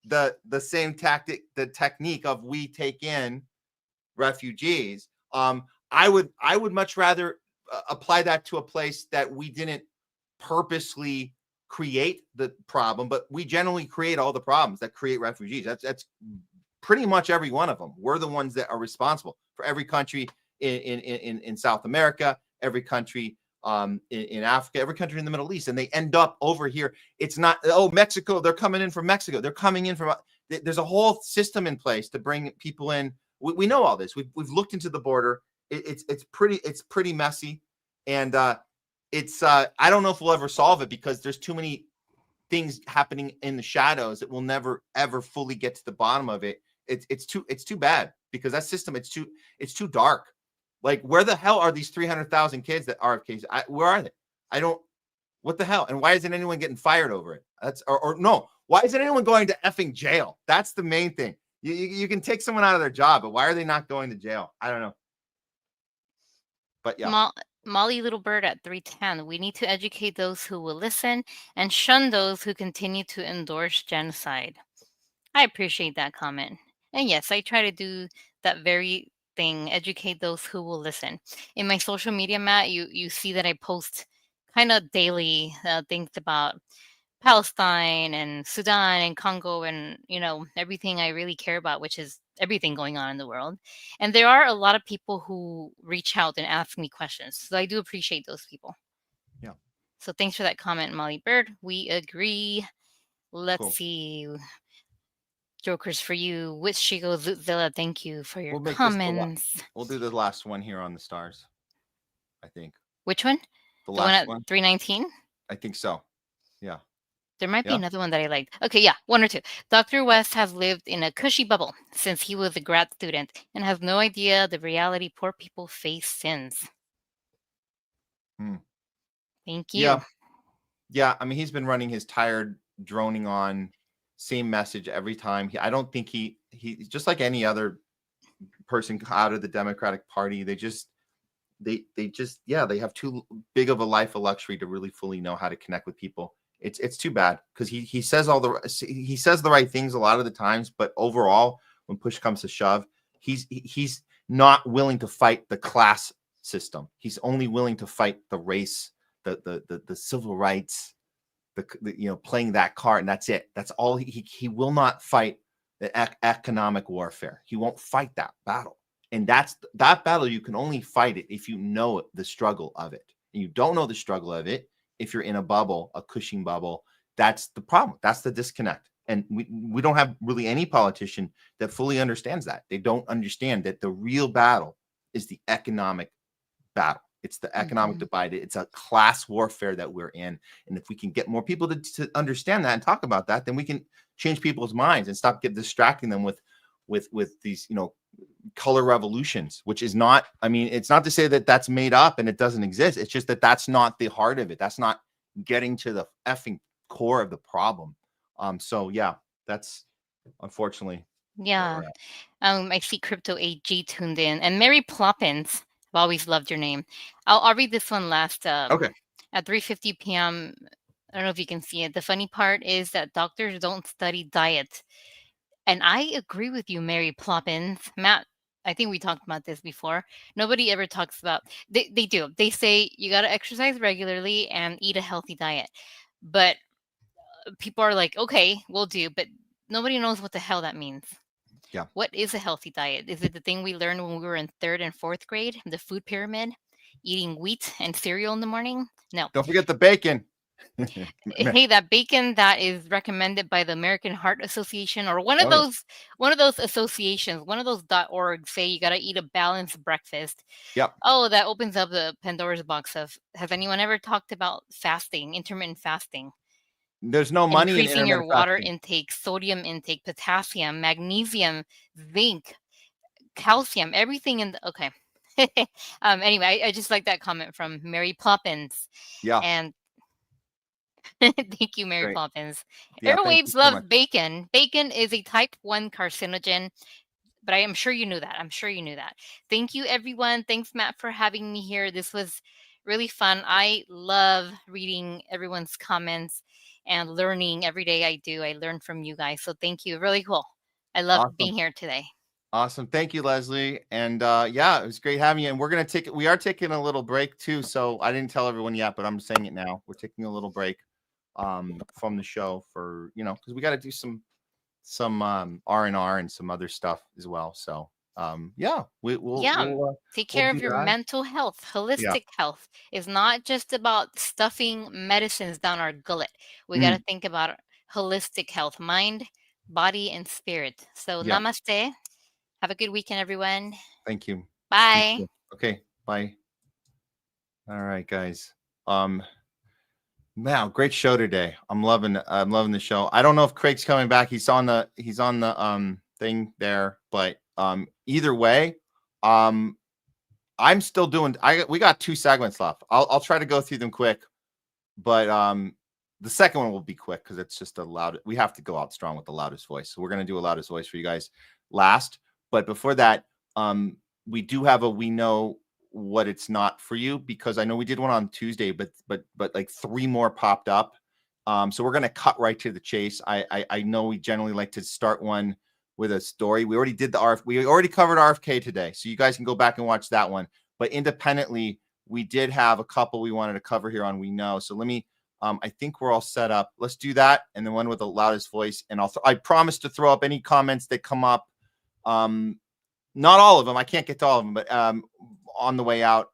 the same tactic, the technique of we take in refugees. I would much rather apply that to a place that we didn't purposely create the problem, but we generally create all the problems that create refugees. That's pretty much every one of them. We're the ones that are responsible for every country in South America, every country in Africa, every country in the Middle East, and they end up over here. It's not, Mexico, they're coming in from Mexico. They're coming in from, there's a whole system in place to bring people in. We know all this. We've looked into the border. It's pretty messy, and I don't know if we'll ever solve it, because there's too many things happening in the shadows that we'll never ever fully get to the bottom of it. It's too bad, because that system, it's too dark. Like, where the hell are these 300,000 kids that RFK's? Where are they? What the hell? And why isn't anyone getting fired over it? No, why isn't anyone going to effing jail? That's the main thing. You can take someone out of their job, but why are they not going to jail? I don't know. But yeah. Molly Little Bird at 310. We need to educate those who will listen and shun those who continue to endorse genocide. I appreciate that comment. And yes, I try to do that very thing, educate those who will listen. In my social media, Matt, you see that I post kind of daily things about Palestine and Sudan and Congo and, everything I really care about, which is everything going on in the world. And there are a lot of people who reach out and ask me questions. So I do appreciate those people. Yeah. So thanks for that comment, Molly Bird. We agree. Let's see. Jokers for you. With Shigo Zootzilla, thank you for your comments. We'll do the last one here on the stars, I think. Which one? The one at 319? I think so. Yeah. There might be another one that I liked. Okay, yeah, one or two. Dr. West has lived in a cushy bubble since he was a grad student and has no idea the reality poor people face since. Thank you. Yeah. I mean, he's been running his tired, droning on, same message every time. I don't think he's just like any other person out of the Democratic Party. They have too big of a life of luxury to really fully know how to connect with people. It's too bad, because he says the right things a lot of the times, but overall, when push comes to shove, he's not willing to fight the class system. He's only willing to fight the race, the civil rights, playing that card, and that's it. That's all. He will not fight the economic warfare. He won't fight that battle, and that battle, you can only fight it if you know the struggle of it. And you don't know the struggle of it if you're in a bubble, a Cushing bubble. That's the problem. That's the disconnect. And we don't have really any politician that fully understands that. They don't understand that the real battle is the economic battle. It's the economic divide. It's a class warfare that we're in. And if we can get more people to understand that and talk about that, then we can change people's minds and stop distracting them with these, color revolutions, which is not, it's not to say that that's made up and it doesn't exist. It's just that that's not the heart of it. That's not getting to the effing core of the problem. So yeah, that's unfortunately. Yeah. I see Crypto AG tuned in, and Mary Ploppins. I've always loved your name. I'll read this one last. Okay. At 3:50 p.m. don't know if you can see it. The funny part is that doctors don't study diet. And I agree with you, Mary Ploppins. Matt, I think we talked about this before. Nobody ever talks about, they do. They say you got to exercise regularly and eat a healthy diet. But people are like, okay, we'll do. But nobody knows what the hell that means. Yeah. What is a healthy diet? Is it the thing we learned when we were in 3rd and 4th grade? The food pyramid? Eating wheat and cereal in the morning? No. Don't forget the bacon. Hey, that bacon that is recommended by the American Heart Association or one of those associations, one of those .org say you got to eat a balanced breakfast. Yep. Oh, that opens up the Pandora's box of, has anyone ever talked about fasting, intermittent fasting? There's no money in increasing your intermittent water fasting. intake, sodium intake, potassium, magnesium, zinc, calcium, everything in the, okay. Anyway, I just like that comment from Mary Ploppins. Yeah. And thank you, Mary Great. Poppins. Yeah, thank you Airwaves so love much. bacon. Bacon is a type 1 carcinogen, but I am sure you knew that. I'm sure you knew that. Thank you, everyone. Thanks, Matt, for having me here. This was really fun. I love reading everyone's comments and learning every day I do. I learn from you guys. So thank you. Really cool. I love Awesome. being here today. Awesome. Thank you, Leslie. And yeah, it was great having you. And we are taking a little break too. So I didn't tell everyone yet, but I'm saying it now. We're taking a little break from the show for, because we got to do some R&R and some other stuff as well. So yeah, we'll take care of do your that. mental health. Holistic health is not just about stuffing medicines down our gullet. We got to think about holistic health, mind, body, and spirit. So Yeah. namaste. Have a good weekend, everyone. Thank you. Bye. Okay. Bye. All right, guys. Wow, great show today. I'm loving the show. I don't know if Craig's coming back. He's on the thing there, but either way, I'm still doing. We got 2 segments left. I'll try to go through them quick, but the second one will be quick because it's just a loud. We have to go out strong with the loudest voice, so we're gonna do a loudest voice for you guys last. But before that, we do have a we know what it's not for you, because I know we did one on Tuesday, but like 3 more popped up. So we're gonna cut right to the chase. I know we generally like to start one with a story. We already did we already covered RFK today, so you guys can go back and watch that one. But independently, we did have a couple we wanted to cover here on We Know. So let me. I think we're all set up. Let's do that, and then one with the loudest voice. And I promise to throw up any comments that come up. Not all of them. I can't get to all of them, but on the way out.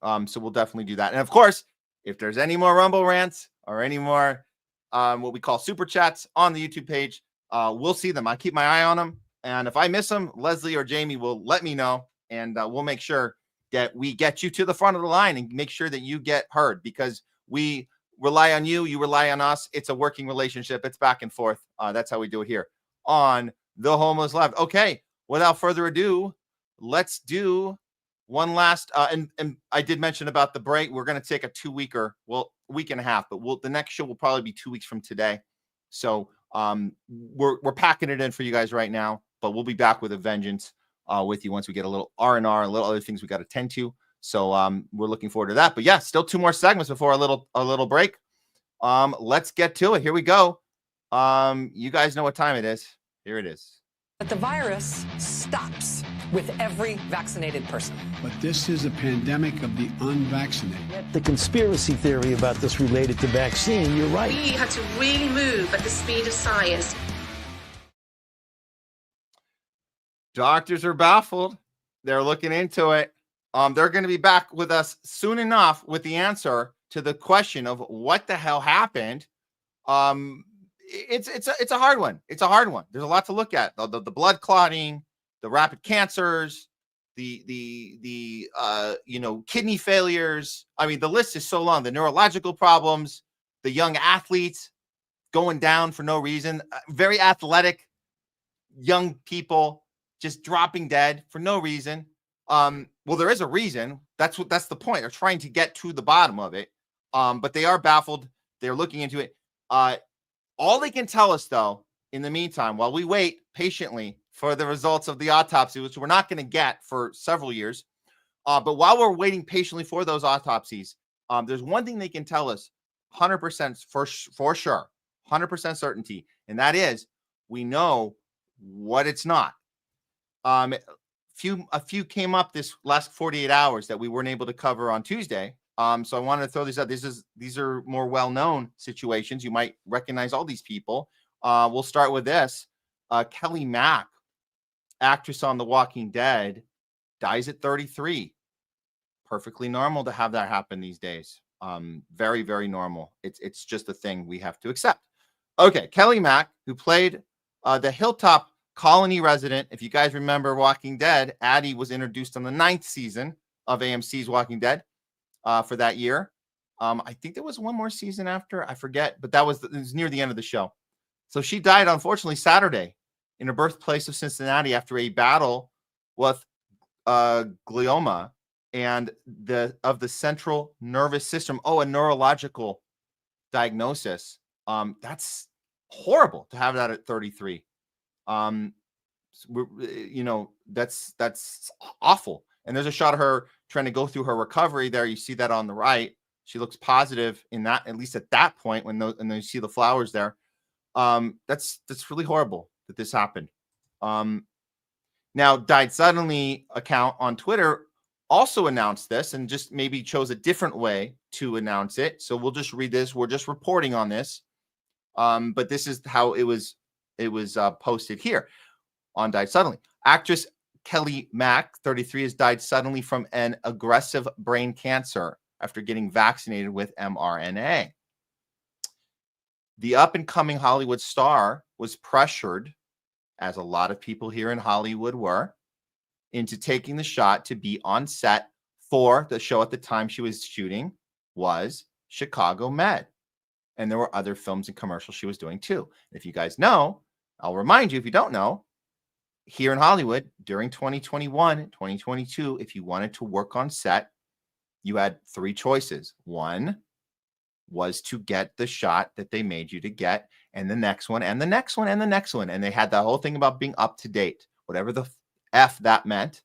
So we'll definitely do that. And of course, if there's any more Rumble rants or any more what we call super chats on the YouTube page, we'll see them. I keep my eye on them. And if I miss them, Leslie or Jamie will let me know, and we'll make sure that we get you to the front of the line and make sure that you get heard, because we rely on you. You rely on us. It's a working relationship. It's back and forth. That's how we do it here on The Homeless Left. Okay. Without further ado, let's do one last. And I did mention about the break. We're going to take a 2-weeker, week and a half, but the next show will probably be 2 weeks from today. So we're packing it in for you guys right now, but we'll be back with a vengeance with you once we get a little R&R and little other things we got to tend to. So we're looking forward to that. But yeah, still 2 more segments before a little break. Let's get to it. Here we go. You guys know what time it is. Here it is. But the virus stops with every vaccinated person. But this is a pandemic of the unvaccinated. The conspiracy theory about this related to vaccine, you're right. We had to really move at the speed of science. Doctors are baffled. They're looking into it. They're going to be back with us soon enough with the answer to the question of what the hell happened. It's a hard one. It's a hard one. There's a lot to look at. The blood clotting, the rapid cancers, the kidney failures. I mean, the list is so long. The neurological problems, the young athletes going down for no reason, very athletic young people just dropping dead for no reason. Well, there is a reason. That's the point. They're trying to get to the bottom of it. But they are baffled. They're looking into it. All they can tell us, though, in the meantime, while we wait patiently for the results of the autopsy, which we're not going to get for several years, but while we're waiting patiently for those autopsies, there's one thing they can tell us 100% for sure, 100% certainty, and that is we know what it's not. A few came up this last 48 hours that we weren't able to cover on Tuesday. So I wanted to throw these out. These are more well-known situations. You might recognize all these people. We'll start with this. Kelly Mack, actress on The Walking Dead, dies at 33. Perfectly normal to have that happen these days. Very, very normal. It's just a thing we have to accept. Okay, Kelly Mack, who played the Hilltop Colony resident. If you guys remember Walking Dead, Addie was introduced on the 9th season of AMC's Walking Dead for that year. I think there was one more season after. I forget, but it was near the end of the show. So she died, unfortunately, Saturday in her birthplace of Cincinnati after a battle with glioma and the central nervous system. Oh, a neurological diagnosis. That's horrible to have that at 33. That's awful. And there's a shot of her trying to go through her recovery there. You see that on the right. She looks positive in that, at least at that point, and then you see the flowers there. That's really horrible that this happened. Now, Died Suddenly account on Twitter also announced this and just maybe chose a different way to announce it. So we'll just read this. We're just reporting on this. But this is how it was posted here on Died Suddenly. Actress Kelly Mack, 33, has died suddenly from an aggressive brain cancer after getting vaccinated with mRNA. The up-and-coming Hollywood star was pressured, as a lot of people here in Hollywood were, into taking the shot to be on set for the show at the time she was shooting was Chicago Med. And there were other films and commercials she was doing too. If you guys know, I'll remind you, if you don't know, here in Hollywood during 2021, 2022, if you wanted to work on set, you had 3 choices. One was to get the shot that they made you to get, and the next one, and the next one, and the next one. And they had that whole thing about being up to date. Whatever the F that meant,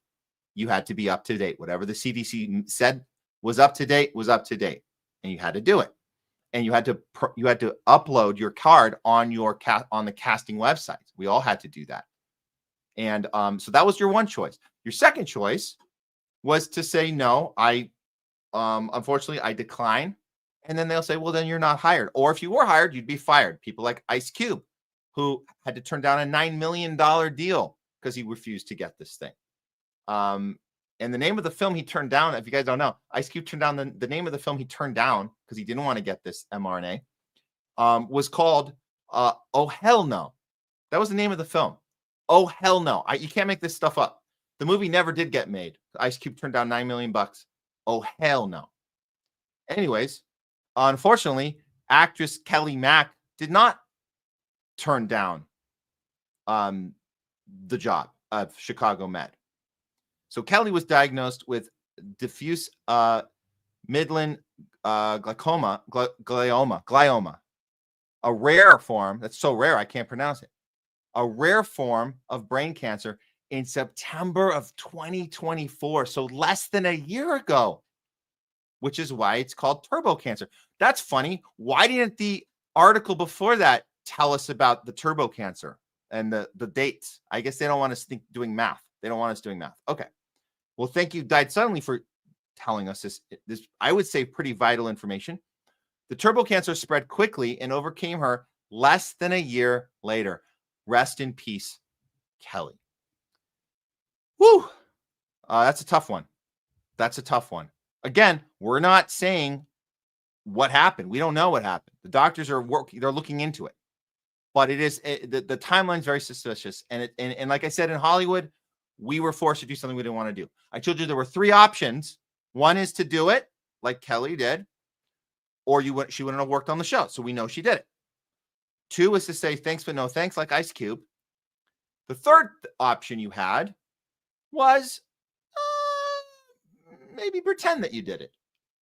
you had to be up to date. Whatever the CDC said was up to date, was up to date. And you had to do it. And you had to upload your card on the casting websites. We all had to do that. And so that was your one choice. Your second choice was to say, no, unfortunately, I decline. And then they'll say, well, then you're not hired. Or if you were hired, you'd be fired. People like Ice Cube, who had to turn down a $9 million deal because he refused to get this thing. And the name of the film he turned down, if you guys don't know, Ice Cube turned down the name of the film he turned down because he didn't want to get this mRNA, was called Oh Hell No. That was the name of the film. Oh Hell No. You can't make this stuff up. The movie never did get made. Ice Cube turned down $9 million. Oh hell no. Anyways, unfortunately, actress Kelly Mack did not turn down the job of Chicago Med. So Kelly was diagnosed with diffuse midline glioma, a rare form. That's so rare I can't pronounce it. A rare form of brain cancer in September of 2024, so less than a year ago, which is why it's called turbo cancer. That's funny. Why didn't the article before that tell us about the turbo cancer and the dates? I guess they don't want us doing math. They don't want us doing math. Okay. Well, thank you, Died Suddenly, for telling us this, I would say, pretty vital information. The turbo cancer spread quickly and overcame her less than a year later. Rest in peace, Kelly. Woo! That's a tough one. That's a tough one. Again, we're not saying what happened. We don't know what happened. The doctors are working; they're looking into it. But it is the timeline is very suspicious. And like I said, in Hollywood, we were forced to do something we didn't want to do. I told you there were 3 options. One is to do it like Kelly did, or she wouldn't have worked on the show. So we know she did it. 2 is to say thanks but no thanks, like Ice Cube. The third option you had was maybe pretend that you did it.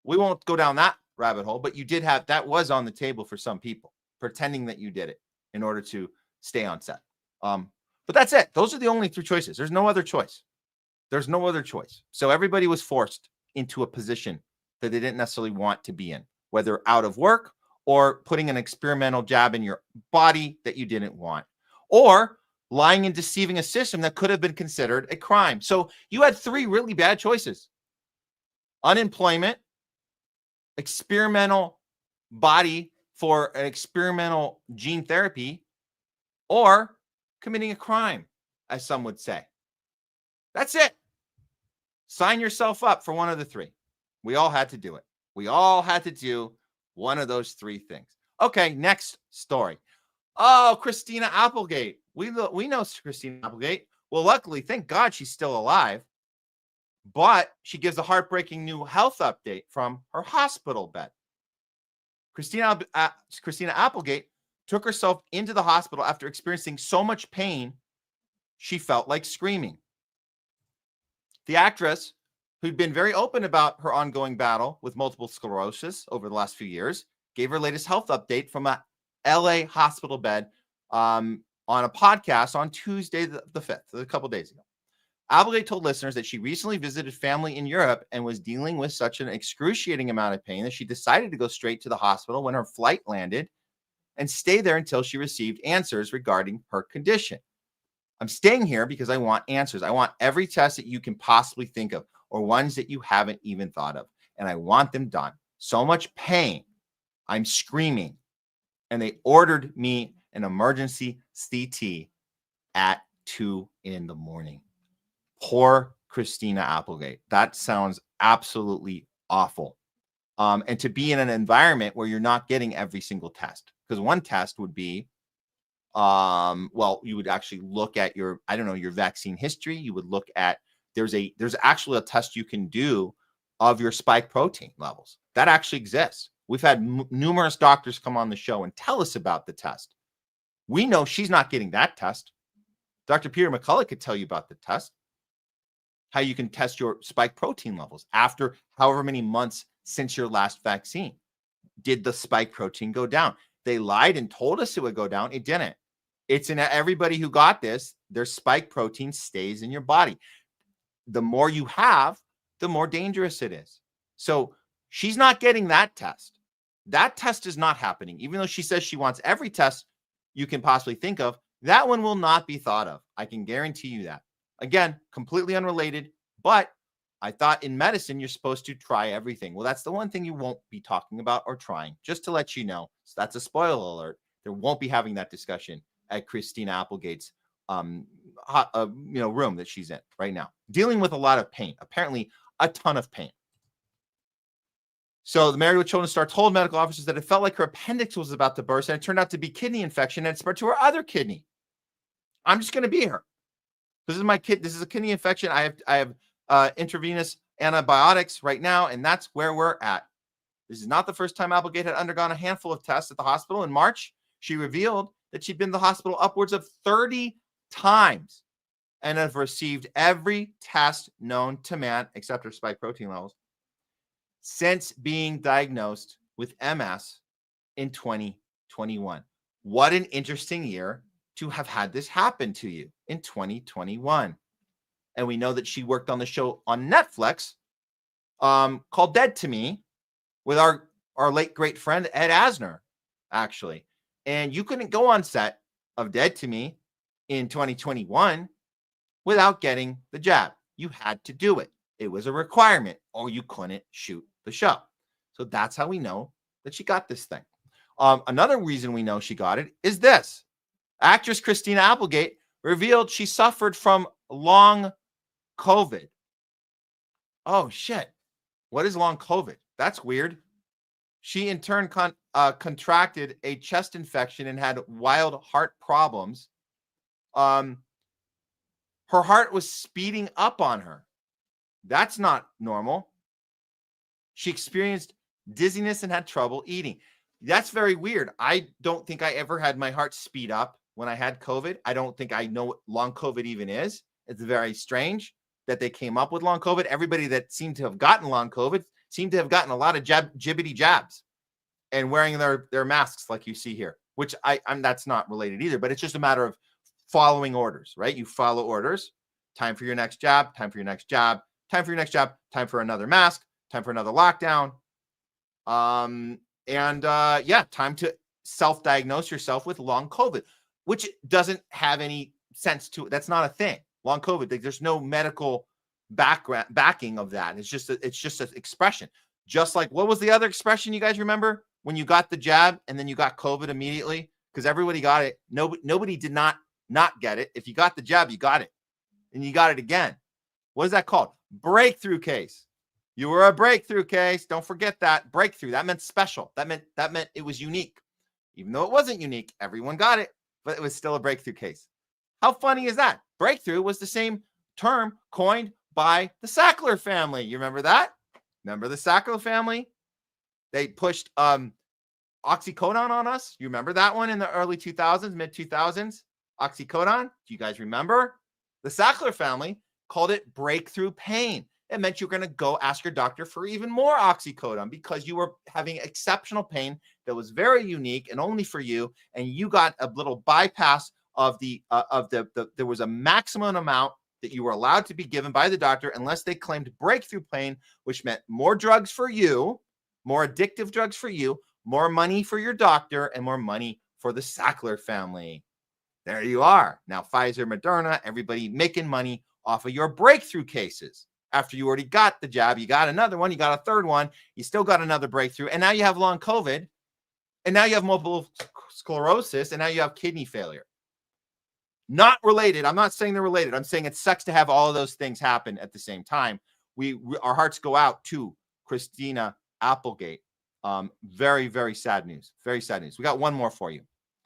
We won't go down that rabbit hole, but you did have, that was on the table for some people, pretending that you did it in order to stay on set. But that's it. Those are the only 3 choices. There's no other choice. There's no other choice. So everybody was forced into a position that they didn't necessarily want to be in, whether out of work or putting an experimental jab in your body that you didn't want, or lying and deceiving a system that could have been considered a crime. So you had 3 really bad choices: unemployment, experimental body for an experimental gene therapy, or committing a crime, as some would say. That's it. Sign yourself up for one of the 3. We all had to do it. We all had to do one of those 3 things. Okay, next story. Oh, Christina Applegate. We know Christina Applegate. Well, luckily, thank God she's still alive. But she gives a heartbreaking new health update from her hospital bed. Christina Applegate took herself into the hospital after experiencing so much pain, she felt like screaming. The actress, who'd been very open about her ongoing battle with multiple sclerosis over the last few years, gave her latest health update from a LA hospital bed on a podcast on Tuesday the 5th, a couple days ago. Applegate told listeners that she recently visited family in Europe and was dealing with such an excruciating amount of pain that she decided to go straight to the hospital when her flight landed and stay there until she received answers regarding her condition. I'm staying here because I want answers. I want every test that you can possibly think of, or ones that you haven't even thought of, and I want them done. So much pain. I'm screaming. And they ordered me an emergency CT at 2 a.m. Poor Christina Applegate. That sounds absolutely awful. And to be in an environment where you're not getting every single test, because one test would be, well, you would actually look at your, I don't know, your vaccine history. You would look at, there's actually a test you can do of your spike protein levels. That actually exists. We've had numerous doctors come on the show and tell us about the test. We know she's not getting that test. Dr. Peter McCullough could tell you about the test, how you can test your spike protein levels after however many months since your last vaccine. Did the spike protein go down? They lied and told us it would go down. It didn't. It's in everybody who got this, their spike protein stays in your body. The more you have, the more dangerous it is. So she's not getting that test. That test is not happening. Even though she says she wants every test you can possibly think of, that one will not be thought of. I can guarantee you that. Again, completely unrelated, but I thought in medicine, you're supposed to try everything. Well, that's the one thing you won't be talking about or trying, just to let you know. So that's a spoiler alert. There won't be having that discussion at Christina Applegate's room that she's in right now, dealing with a lot of pain, apparently a ton of pain. So the Married with Children star told medical officers that it felt like her appendix was about to burst, and it turned out to be kidney infection, and it spread to her other kidney. I'm just going to be here. This is my kid. This is a kidney infection. I have intravenous antibiotics right now, and that's where we're at. This is not the first time Applegate had undergone a handful of tests at the hospital. In March, she revealed that she'd been to the hospital upwards of 30 times and have received every test known to man, except her spike protein levels, since being diagnosed with MS in 2021. What an interesting year to have had this happen to you in 2021. And we know that she worked on the show on Netflix called Dead to Me with our late great friend Ed Asner, actually. And you couldn't go on set of Dead to Me in 2021 without getting the jab. You had to do it. It was a requirement, or you couldn't shoot the show. So that's how we know that she got this thing. Another reason we know she got it is this. Actress Christina Applegate revealed she suffered from long COVID. Oh, shit. What is long COVID? That's weird. She, in turn, contracted a chest infection and had wild heart problems. Her heart was speeding up on her. That's not normal. She experienced dizziness and had trouble eating. That's very weird. I don't think I ever had my heart speed up when I had COVID. I don't think I know what long COVID even is. It's very strange that they came up with long COVID. Everybody that seemed to have gotten long COVID seemed to have gotten a lot of jibbity jabs and wearing their masks like you see here, which I'm that's not related either, but it's just a matter of following orders, right? You follow orders. Time for your next jab, time for your next jab, time for your next jab, time for another mask, time for another lockdown. Yeah, time to self-diagnose yourself with long COVID, which doesn't have any sense to it. That's not a thing. Long COVID, there's no medical backing of that. It's just an expression. Just like, what was the other expression you guys remember when you got the jab and then you got COVID immediately? Because everybody got it. Nobody did not get it. If you got the jab, you got it, and you got it again. What is that called? Breakthrough case. You were a breakthrough case. Don't forget that. Breakthrough. That meant special. That meant it was unique. Even though it wasn't unique, everyone got it, but it was still a breakthrough case. How funny is that? Breakthrough was the same term coined by the Sackler family. You remember that? Remember the Sackler family? They pushed oxycodone on us. You remember that one in the early 2000s, mid 2000s? Oxycodone. Do you guys remember? The Sackler family called it breakthrough pain. It meant you're going to go ask your doctor for even more oxycodone because you were having exceptional pain that was very unique and only for you. And you got a little bypass of there was a maximum amount that you were allowed to be given by the doctor unless they claimed breakthrough pain, which meant more drugs for you, more addictive drugs for you, more money for your doctor, and more money for the Sackler family. There you are. Now, Pfizer, Moderna, everybody making money off of your breakthrough cases. After you already got the jab, you got another one, you got a third one, you still got another breakthrough, and now you have long COVID, and now you have multiple sclerosis, and now you have kidney failure. Not related. I'm not saying they're related. I'm saying it sucks to have all of those things happen at the same time. Our hearts go out to Christina Applegate. Very, very sad news. Very sad news. We got one more for you.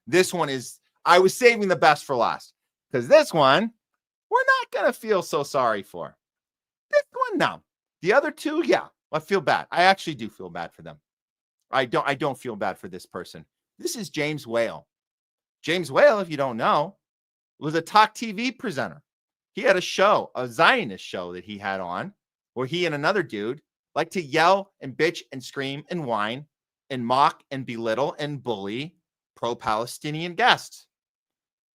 This one is, I was saving the best for last because this one, we're not going to feel so sorry for. This one, no. The other two, yeah, I feel bad. I actually do feel bad for them. I don't feel bad for this person. This is James Whale. James Whale, if you don't know, was a talk TV presenter. He had a show, a Zionist show that he had on, where he and another dude like to yell and bitch and scream and whine and mock and belittle and bully pro-Palestinian guests.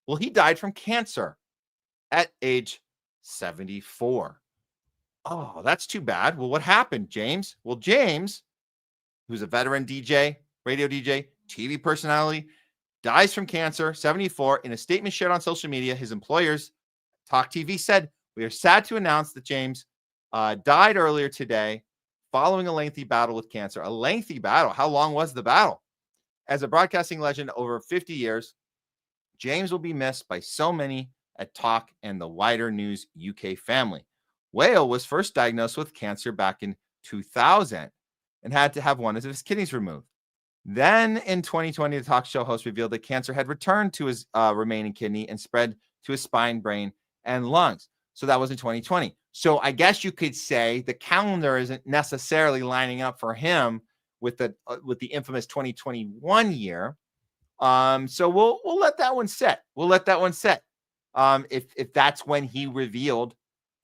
Well, he died from cancer at age 74. Oh, that's too bad. Well, what happened, James? Well, James, who's a veteran DJ, radio DJ, TV personality, dies from cancer, 74. In a statement shared on social media, his employers, Talk TV, said, "We are sad to announce that James died earlier today following a lengthy battle with cancer." A lengthy battle. How long was the battle? As a broadcasting legend over 50 years, James will be missed by so many at Talk and the wider News UK family. Whale was first diagnosed with cancer back in 2000 and had to have one of his kidneys removed. Then in 2020, the talk show host revealed that cancer had returned to his remaining kidney and spread to his spine, brain, and lungs. So that was in 2020. So I guess you could say the calendar isn't necessarily lining up for him with the infamous 2021 year. So we'll let that one sit. We'll let that one sit. If that's when he revealed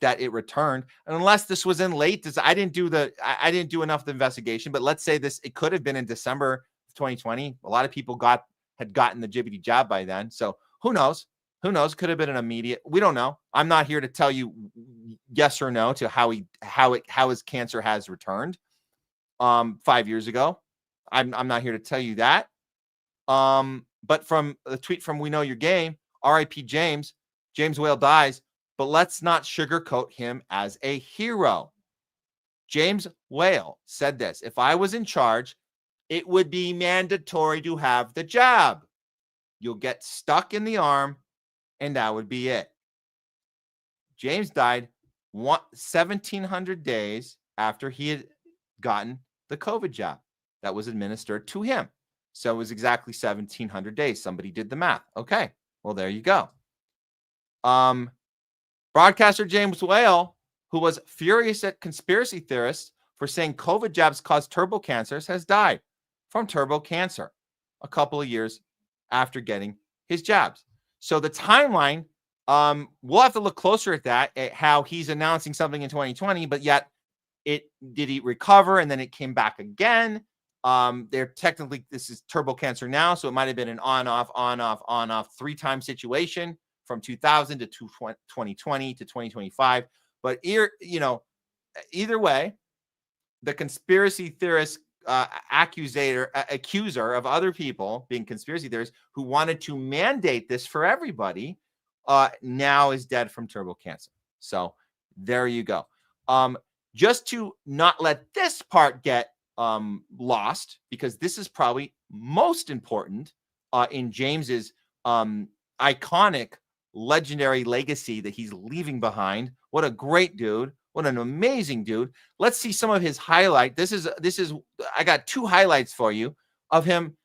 that it returned, unless this was in late. I didn't do enough of the investigation, but let's say it could have been in December of 2020. A lot of people had gotten the jibbity jab by then. So who knows? Who knows? Could have been an immediate. We don't know. I'm not here to tell you yes or no to how his cancer has returned 5 years ago. I'm not here to tell you that. But from the tweet from We Know Your Game, R.I.P. James Whale dies, but let's not sugarcoat him as a hero. James Whale said this: "If I was in charge, it would be mandatory to have the jab. You'll get stuck in the arm, and that would be it." James died 1,700 days after he had gotten the COVID jab that was administered to him. So it was exactly 1,700 days. Somebody did the math. Okay, well, there you go. Broadcaster James Whale, who was furious at conspiracy theorists for saying COVID jabs cause turbo cancers, has died from turbo cancer a couple of years after getting his jabs. So the timeline, we'll have to look closer at that, at how he's announcing something in 2020, but yet did he recover and then it came back again? This is turbo cancer now, so it might have been an on-off, 3-time situation from 2000 to 2020 to 2025. But either way, the conspiracy theorists accuser of other people being conspiracy theorists who wanted to mandate this for everybody, now is dead from turbo cancer. So there you go. Just to not let this part get lost, because this is probably most important in James's iconic, legendary legacy that he's leaving behind. What a great dude. What an amazing dude. Let's see some of his highlight. This is I got 2 highlights for you of him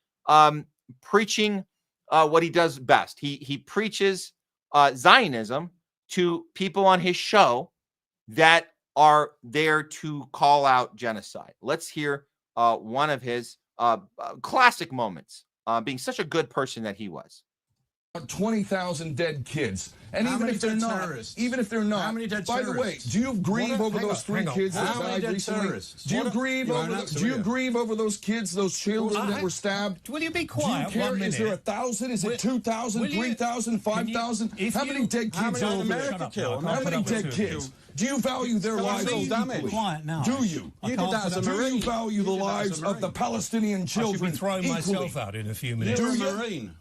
preaching what he does best. He preaches Zionism to people on his show that are there to call out genocide. Let's hear one of his classic moments, being such a good person that he was. 20,000 dead kids, and How even many if they're dead not, terrorists? even if they're not. How many dead By the way, terrorists? do you grieve What a- over hang those on, 3 hang on. kids How that many died dead recently? terrorists? Do you What a- grieve You're over? an Do you answer, grieve over those kids, those children that were stabbed? Will you be Do you quiet care? 1 minute? Is there 1,000? Is it 2,000? will you- 3,000? 5,000? How many dead how kids many are in over America there? killed? How many dead Two. kids? Do you value their lives Collateral damage. equally? Quiet now. Do you? I can't put that- Do you value the lives of the Palestinian children I should be throwing equally? myself out in a few minutes. Do You're you? a Marine.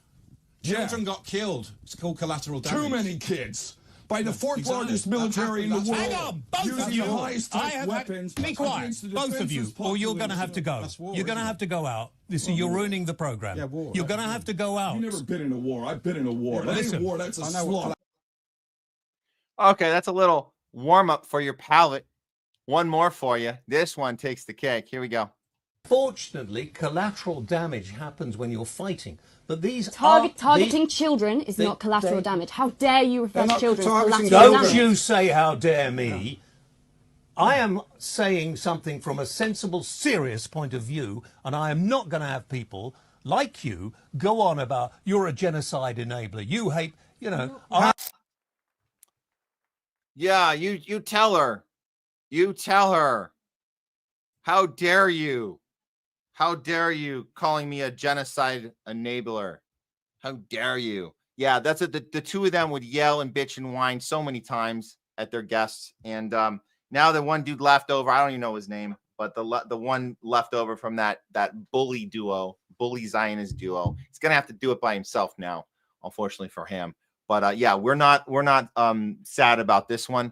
Children got killed. It's called collateral damage. Too many kids. By the 4th Exactly. largest military in the world. Hang on, both using of you. the highest type I have weapons be quiet, against the both of you, defenseless or you're going to have to go. population. You're going to have to go out. Listen, you're ruining the program. Yeah, war. You're going to have to go out. You've never been in a war. I've been in a war. That ain't war. That's a slaughter. Okay, that's a little warm up for your palate. One more for you. This one takes the cake. Here we go. Fortunately, collateral damage happens when you're fighting. But these targeting children is not collateral damage. How dare you refer to children as collateral Don't damage? you say how dare me. I am saying something from a sensible, serious point of view, and I am not going to have people like you go on about you're a genocide enabler. You hate, you know. Yeah, you tell her. You tell her. How dare you? How dare you calling me a genocide enabler? How dare you? Yeah, that's it. The 2 of them would yell and bitch and whine so many times at their guests. And now the one dude left over, I don't even know his name, but the one left over from that bully duo, bully Zionist duo, he's gonna have to do it by himself now, unfortunately for him. But yeah, we're not sad about this one.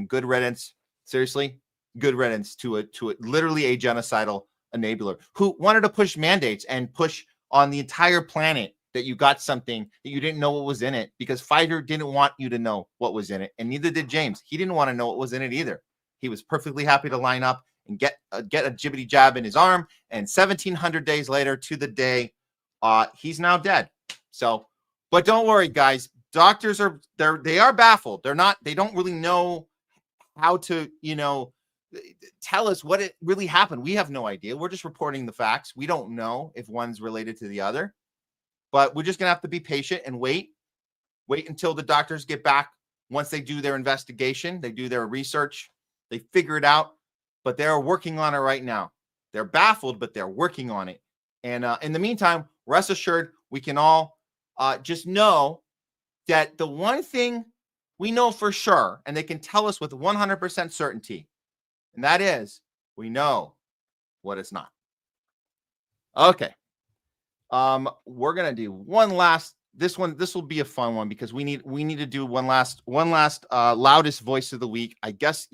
Good riddance. Seriously, good riddance to it literally a genocidal enabler who wanted to push mandates and push on the entire planet that you got something that you didn't know what was in it, because Pfizer didn't want you to know what was in it, and neither did James. He didn't want to know what was in it either. He was perfectly happy to line up and get a jibbity jab in his arm, and 1,700 days later to the day, he's now dead. So, but don't worry, guys. Doctors they are baffled. They don't really know how to, tell us what it really happened. We have no idea. We're just reporting the facts. We don't know if one's related to the other, but we're just going to have to be patient and wait until the doctors get back. Once they do their investigation, they do their research, they figure it out, but they're working on it right now. They're baffled, but they're working on it. And in the meantime, rest assured, we can all just know that the one thing we know for sure, and they can tell us with 100% certainty, and that is, we know what it's not. Okay. We're going to do one last, this will be a fun one, because we need to do one last loudest voice of the week. I guess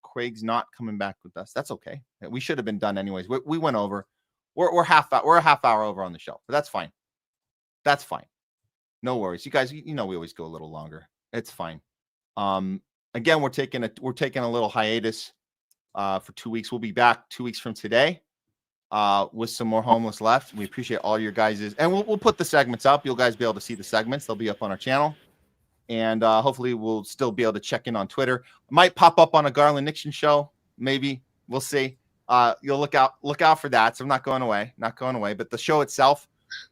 Craig's not coming back with us. That's okay. We should have been done anyways. We went over. We're a half hour over on the show, but that's fine. That's fine. No worries. You guys, we always go a little longer. It's fine. Again, we're taking a little hiatus for 2 weeks. We'll be back 2 weeks from today with some more Homeless Left. We appreciate all your guys's, and we'll put the segments up. You'll guys be able to see the segments. They'll be up on our channel, and hopefully we'll still be able to check in on Twitter. Might pop up on a Garland Nixon show, maybe. We'll see. You'll look out for that. So I'm not going away. But the show itself,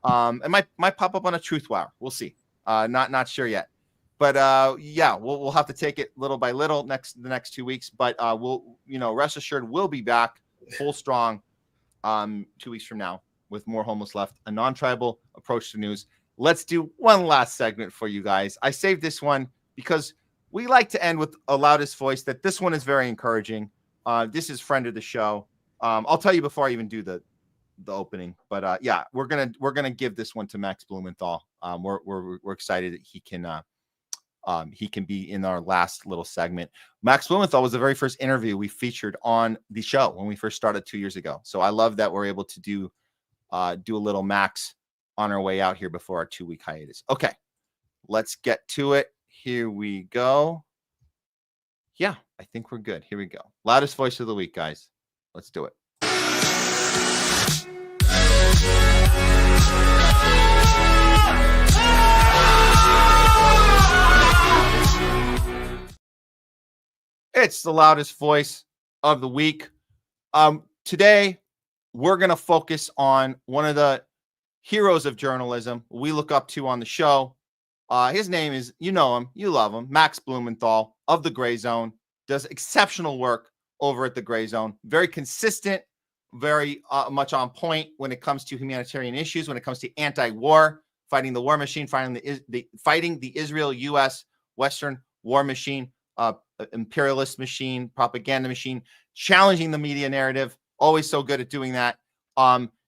it might pop up on a Truth Wire. We'll see. Not sure yet. But yeah, we'll have to take it little by little the next 2 weeks. But we'll rest assured we'll be back full strong 2 weeks from now with more Homeless Left, a non-tribal approach to news. Let's do one last segment for you guys. I saved this one because we like to end with a loudest voice. That this one is very encouraging. This is friend of the show, I'll tell you before I even do the opening, but yeah, we're gonna give this one to Max Blumenthal. We're excited that he can be in our last little segment. Max Blumenthal was the very first interview we featured on the show when we first started 2 years ago. So I love that we're able to do a little Max on our way out here before our 2-week hiatus. Okay, let's get to it. Here we go. Yeah, I think we're good. Here we go. Loudest voice of the week, guys. Let's do it. It's the loudest voice of the week. Today, we're going to focus on one of the heroes of journalism we look up to on the show. His name is, you know him, you love him, Max Blumenthal of The Gray Zone. Does exceptional work over at The Gray Zone. Very consistent, very much on point when it comes to humanitarian issues, when it comes to anti-war, fighting the war machine, fighting the Israel-U.S. Western war machine, imperialist machine, propaganda machine, challenging the media narrative. Always so good at doing that.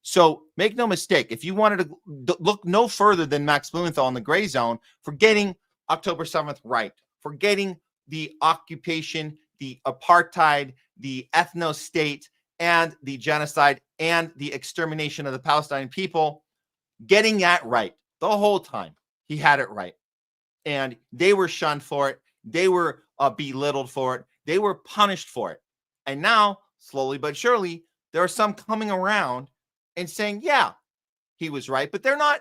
So make no mistake, if you wanted to look no further than Max Blumenthal in The Gray Zone for getting October 7th right, for getting the occupation, the apartheid, the ethno-state, and the genocide and the extermination of the Palestinian people, getting that right the whole time. He had it right. And they were shunned for it. They were belittled for it. They were punished for it. And now, slowly but surely, there are some coming around and saying, yeah, he was right, but they're not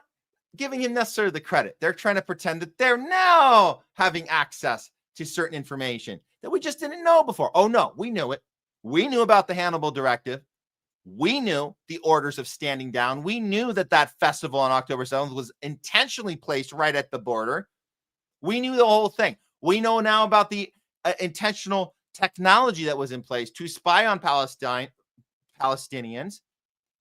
giving him necessarily the credit. They're trying to pretend that they're now having access to certain information that we just didn't know before. Oh, no, we knew it. We knew about the Hannibal Directive. We knew the orders of standing down. We knew that that festival on October 7th was intentionally placed right at the border. We knew the whole thing. We know now about the intentional technology that was in place to spy on Palestinians,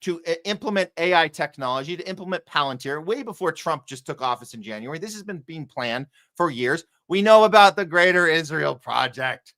to implement AI technology, to implement Palantir, way before Trump just took office in January. This has been being planned for years. We know about the Greater Israel Project.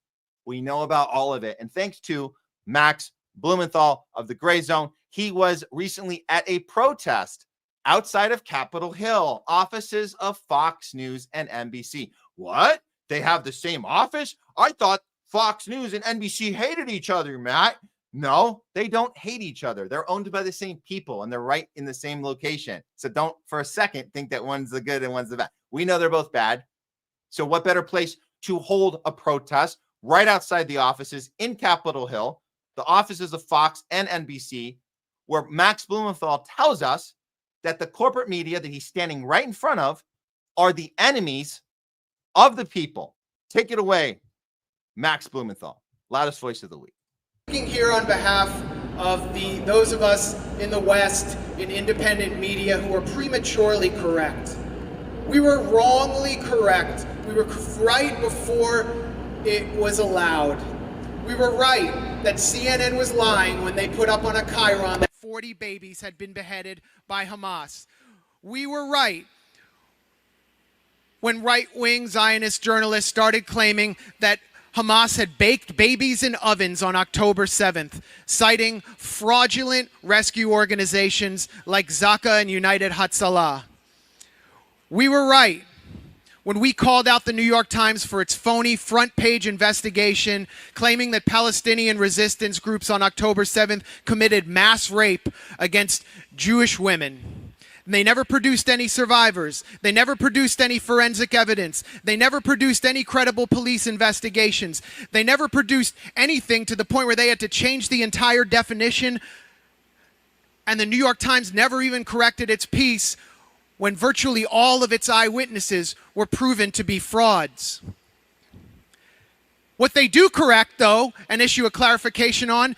We know about all of it. And thanks to Max Blumenthal of The Gray Zone, he was recently at a protest outside of Capitol Hill, offices of Fox News and NBC. What? They have the same office? I thought Fox News and NBC hated each other, Matt. No, they don't hate each other. They're owned by the same people, and they're right in the same location. So don't for a second think that one's the good and one's the bad. We know they're both bad. So what better place to hold a protest right outside the offices in Capitol Hill, the offices of Fox and NBC, where Max Blumenthal tells us that the corporate media that he's standing right in front of are the enemies of the people. Take it away, Max Blumenthal, loudest voice of the week. Speaking here on behalf of those of us in the West in independent media who are prematurely correct. We were wrongly correct. We were right before it was allowed. We were right that CNN was lying when they put up on a chyron that 40 babies had been beheaded by Hamas. We were right when right-wing Zionist journalists started claiming that Hamas had baked babies in ovens on October 7th, citing fraudulent rescue organizations like Zaka and United Hatzalah. We were right when we called out the New York Times for its phony front-page investigation claiming that Palestinian resistance groups on October 7th committed mass rape against Jewish women. They never produced any survivors. They never produced any forensic evidence. They never produced any credible police investigations. They never produced anything to the point where they had to change the entire definition. And the New York Times never even corrected its piece when virtually all of its eyewitnesses were proven to be frauds. What they do correct, though, and issue a clarification on,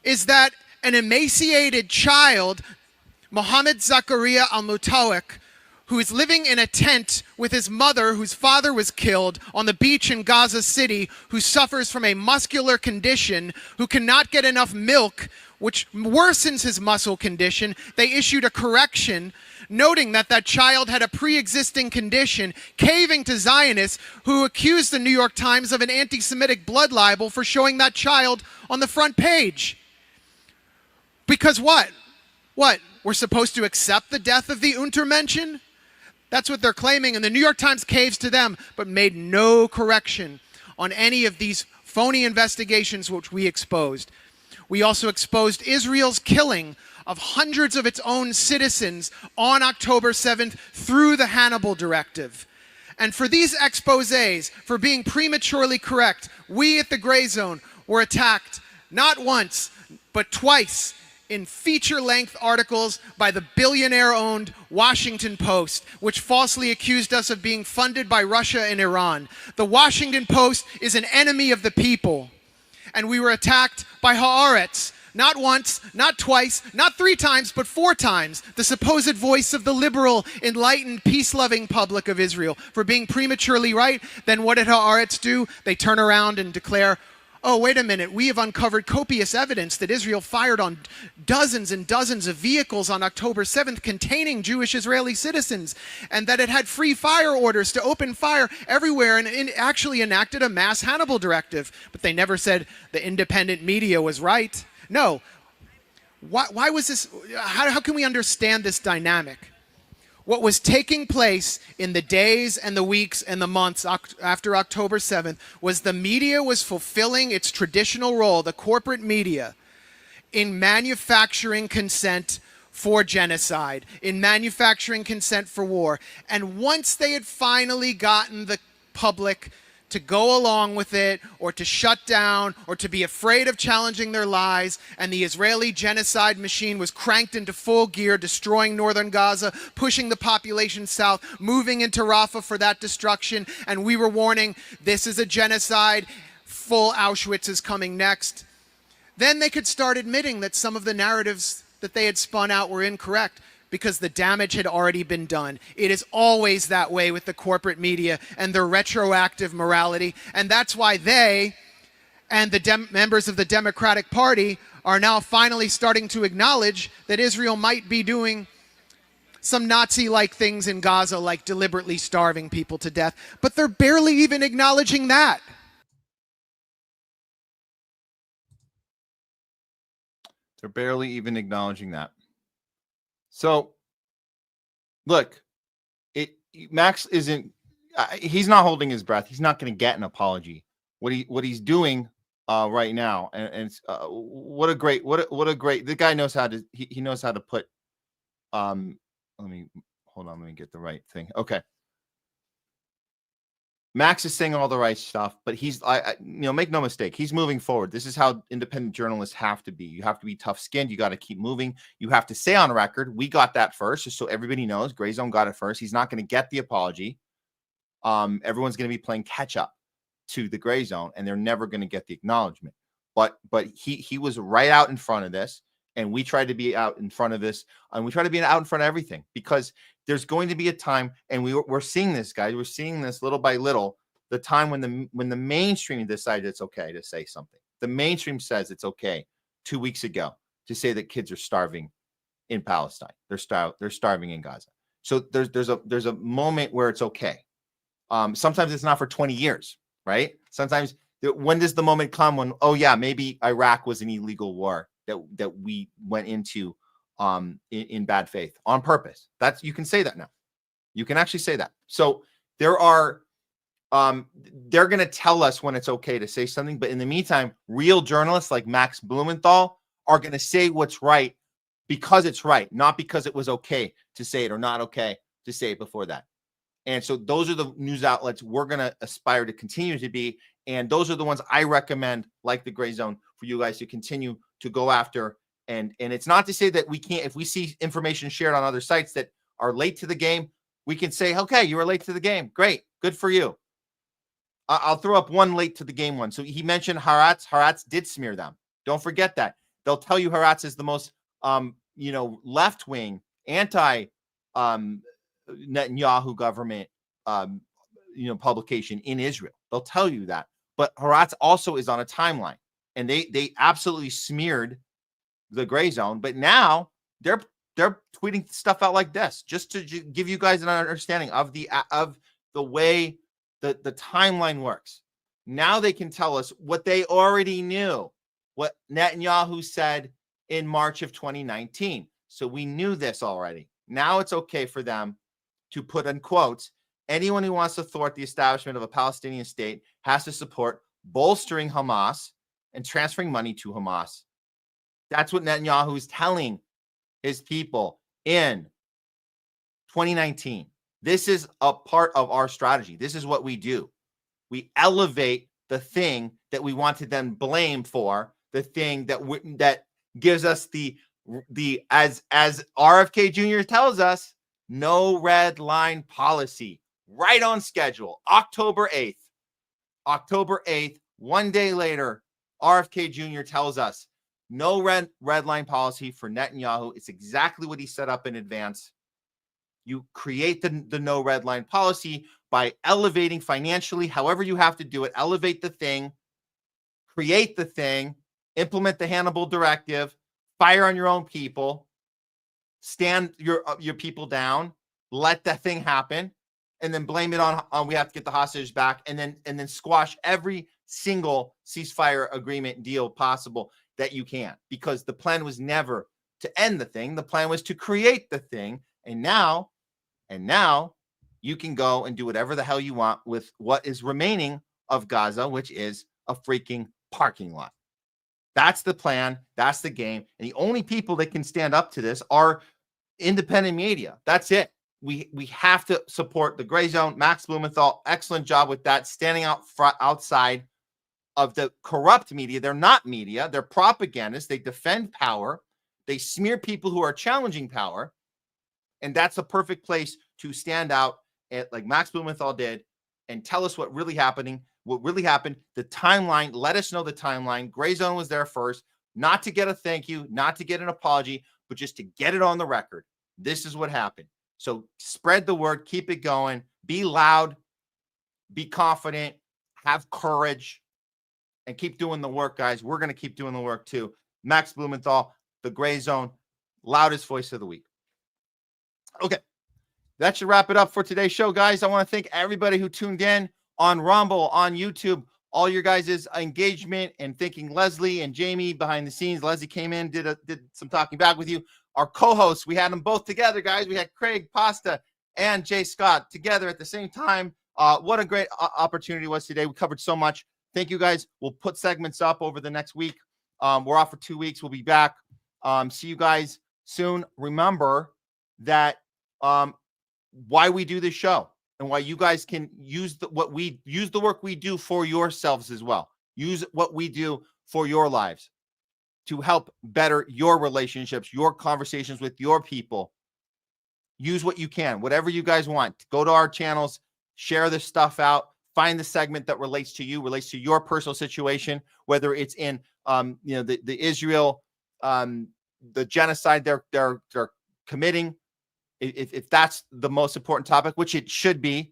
is that an emaciated child, Mohammed Zakaria al-Mutawak, who is living in a tent with his mother, whose father was killed on the beach in Gaza City, who suffers from a muscular condition, who cannot get enough milk, which worsens his muscle condition. They issued a correction noting that that child had a pre-existing condition, caving to Zionists who accused the New York Times of an anti-Semitic blood libel for showing that child on the front page. Because what? What? We're supposed to accept the death of the Untermenschen? That's what they're claiming, and the New York Times caves to them, but made no correction on any of these phony investigations which we exposed. We also exposed Israel's killing of hundreds of its own citizens on October 7th through the Hannibal Directive. And for these exposés, for being prematurely correct, we at the Gray Zone were attacked not once, but twice in feature-length articles by the billionaire-owned Washington Post, which falsely accused us of being funded by Russia and Iran. The Washington Post is an enemy of the people. And we were attacked by Haaretz, not once, not twice, not 3 times, but 4 times, the supposed voice of the liberal, enlightened, peace-loving public of Israel, for being prematurely right. Then what did Haaretz do? They turn around and declare, oh, wait a minute, we have uncovered copious evidence that Israel fired on dozens and dozens of vehicles on October 7th containing Jewish Israeli citizens, and that it had free fire orders to open fire everywhere and actually enacted a mass Hannibal Directive. But they never said the independent media was right. No. Why was this? How can we understand this dynamic? What was taking place in the days and the weeks and the months after October 7th was the media was fulfilling its traditional role, the corporate media, in manufacturing consent for genocide, in manufacturing consent for war. And once they had finally gotten the public to go along with it, or to shut down, or to be afraid of challenging their lies, and the Israeli genocide machine was cranked into full gear, destroying northern Gaza, pushing the population south, moving into Rafah for that destruction, and we were warning, this is a genocide, full Auschwitz is coming next. Then they could start admitting that some of the narratives that they had spun out were incorrect, because the damage had already been done. It is always that way with the corporate media and their retroactive morality, and that's why they and the members of the Democratic Party are now finally starting to acknowledge that Israel might be doing some Nazi-like things in Gaza, like deliberately starving people to death, but they're barely even acknowledging that. They're barely even acknowledging that. So, look, Max isn't. He's not holding his breath. He's not going to get an apology. What he's doing right now, and it's, what a great. The guy knows how to. He knows how to put. Let me hold on. Let me get the right thing. Okay. Max is saying all the right stuff, but he's, make no mistake, he's moving forward. This is how independent journalists have to be. You have to be tough-skinned. You got to keep moving. You have to say on record, we got that first, just so everybody knows. Gray Zone got it first. He's not going to get the apology. Everyone's going to be playing catch-up to the Gray Zone, and they're never going to get the acknowledgement. But he was right out in front of this, and we tried to be out in front of this, and we try to be out in front of everything, because there's going to be a time, and we're seeing this, guys. We're seeing this little by little, the time when the mainstream decided it's okay to say something. The mainstream says it's okay 2 weeks ago to say that kids are starving in Palestine. They're starving in Gaza. So there's a moment where it's okay. Sometimes it's not for 20 years, right? Sometimes when does the moment come when, oh yeah, maybe Iraq was an illegal war that we went into in bad faith on purpose? That's, you can say that now. You can actually say that. So there are, they're going to tell us when it's okay to say something, but in the meantime, real journalists like Max Blumenthal are going to say what's right because it's right, not because it was okay to say it or not okay to say it before that. And so those are the news outlets we're going to aspire to continue to be. And those are the ones I recommend, like the Gray Zone, for you guys to continue to go after. And it's not to say that we can't, if we see information shared on other sites that are late to the game, we can say, okay, you were late to the game. Great. Good for you. I'll throw up one late to the game one. So he mentioned Haaretz. Haaretz did smear them. Don't forget that. They'll tell you Haaretz is the most, left-wing, anti-Netanyahu government, publication in Israel. They'll tell you that. But Haaretz also is on a timeline. And they absolutely smeared the Gray Zone. But now they're tweeting stuff out like this, just to give you guys an understanding of the way the timeline works. Now they can tell us what they already knew, what Netanyahu said in March of 2019. So we knew this already. Now it's okay for them to put in quotes, anyone who wants to thwart the establishment of a Palestinian state has to support bolstering Hamas and transferring money to Hamas. That's what Netanyahu is telling his people in 2019. This is a part of our strategy. This is what we do. We elevate the thing that we want to then blame for, the thing that gives us the as RFK Jr tells us, no red line policy, right on schedule, October 8th. October 8th, one day later, RFK Jr tells us no red line policy for Netanyahu. It's exactly what he set up in advance. You create the no red line policy by elevating financially, however you have to do it, elevate the thing, create the thing, implement the Hannibal directive, fire on your own people, stand your people down, let that thing happen, and then blame it on we have to get the hostages back, and then squash every single ceasefire agreement deal possible that you can, because the plan was never to end the thing. The plan was to create the thing. And now you can go and do whatever the hell you want with what is remaining of Gaza, which is a freaking parking lot. That's the plan. That's the game. And the only people that can stand up to this are independent media. That's it. We have to support the gray zone. Max Blumenthal, excellent job with that, standing outside of the corrupt media. They're not media. They're propagandists. They defend power. They smear people who are challenging power. And that's a perfect place to stand out like Max Blumenthal did and tell us what really happened, the timeline. Let us know the timeline. Gray Zone was there first, not to get a thank you, not to get an apology, but just to get it on the record. This is what happened. So spread the word, keep it going, be loud, be confident, have courage, and keep doing the work, guys. We're going to keep doing the work too. Max Blumenthal, the Gray Zone, loudest voice of the week. Okay, that should wrap it up for today's show, guys. I want to thank everybody who tuned in on Rumble, on YouTube, all your guys' engagement, and thanking Leslie and Jamie behind the scenes. Leslie came in, did some talking back with you. Our co-hosts, we had them both together, guys. We had Craig Pasta and Jay Scott together at the same time. What a great opportunity it was today. We covered so much. Thank you, guys. We'll put segments up over the next week. We're off for 2 weeks. We'll be back. See you guys soon. Remember that why we do this show and why you guys can use the work we do for yourselves as well. Use what we do for your lives to help better your relationships, your conversations with your people. Use what you can, whatever you guys want. Go to our channels, share this stuff out, find the segment that relates to you, relates to your personal situation, whether it's in the Israel, the genocide they're committing. If that's the most important topic, which it should be,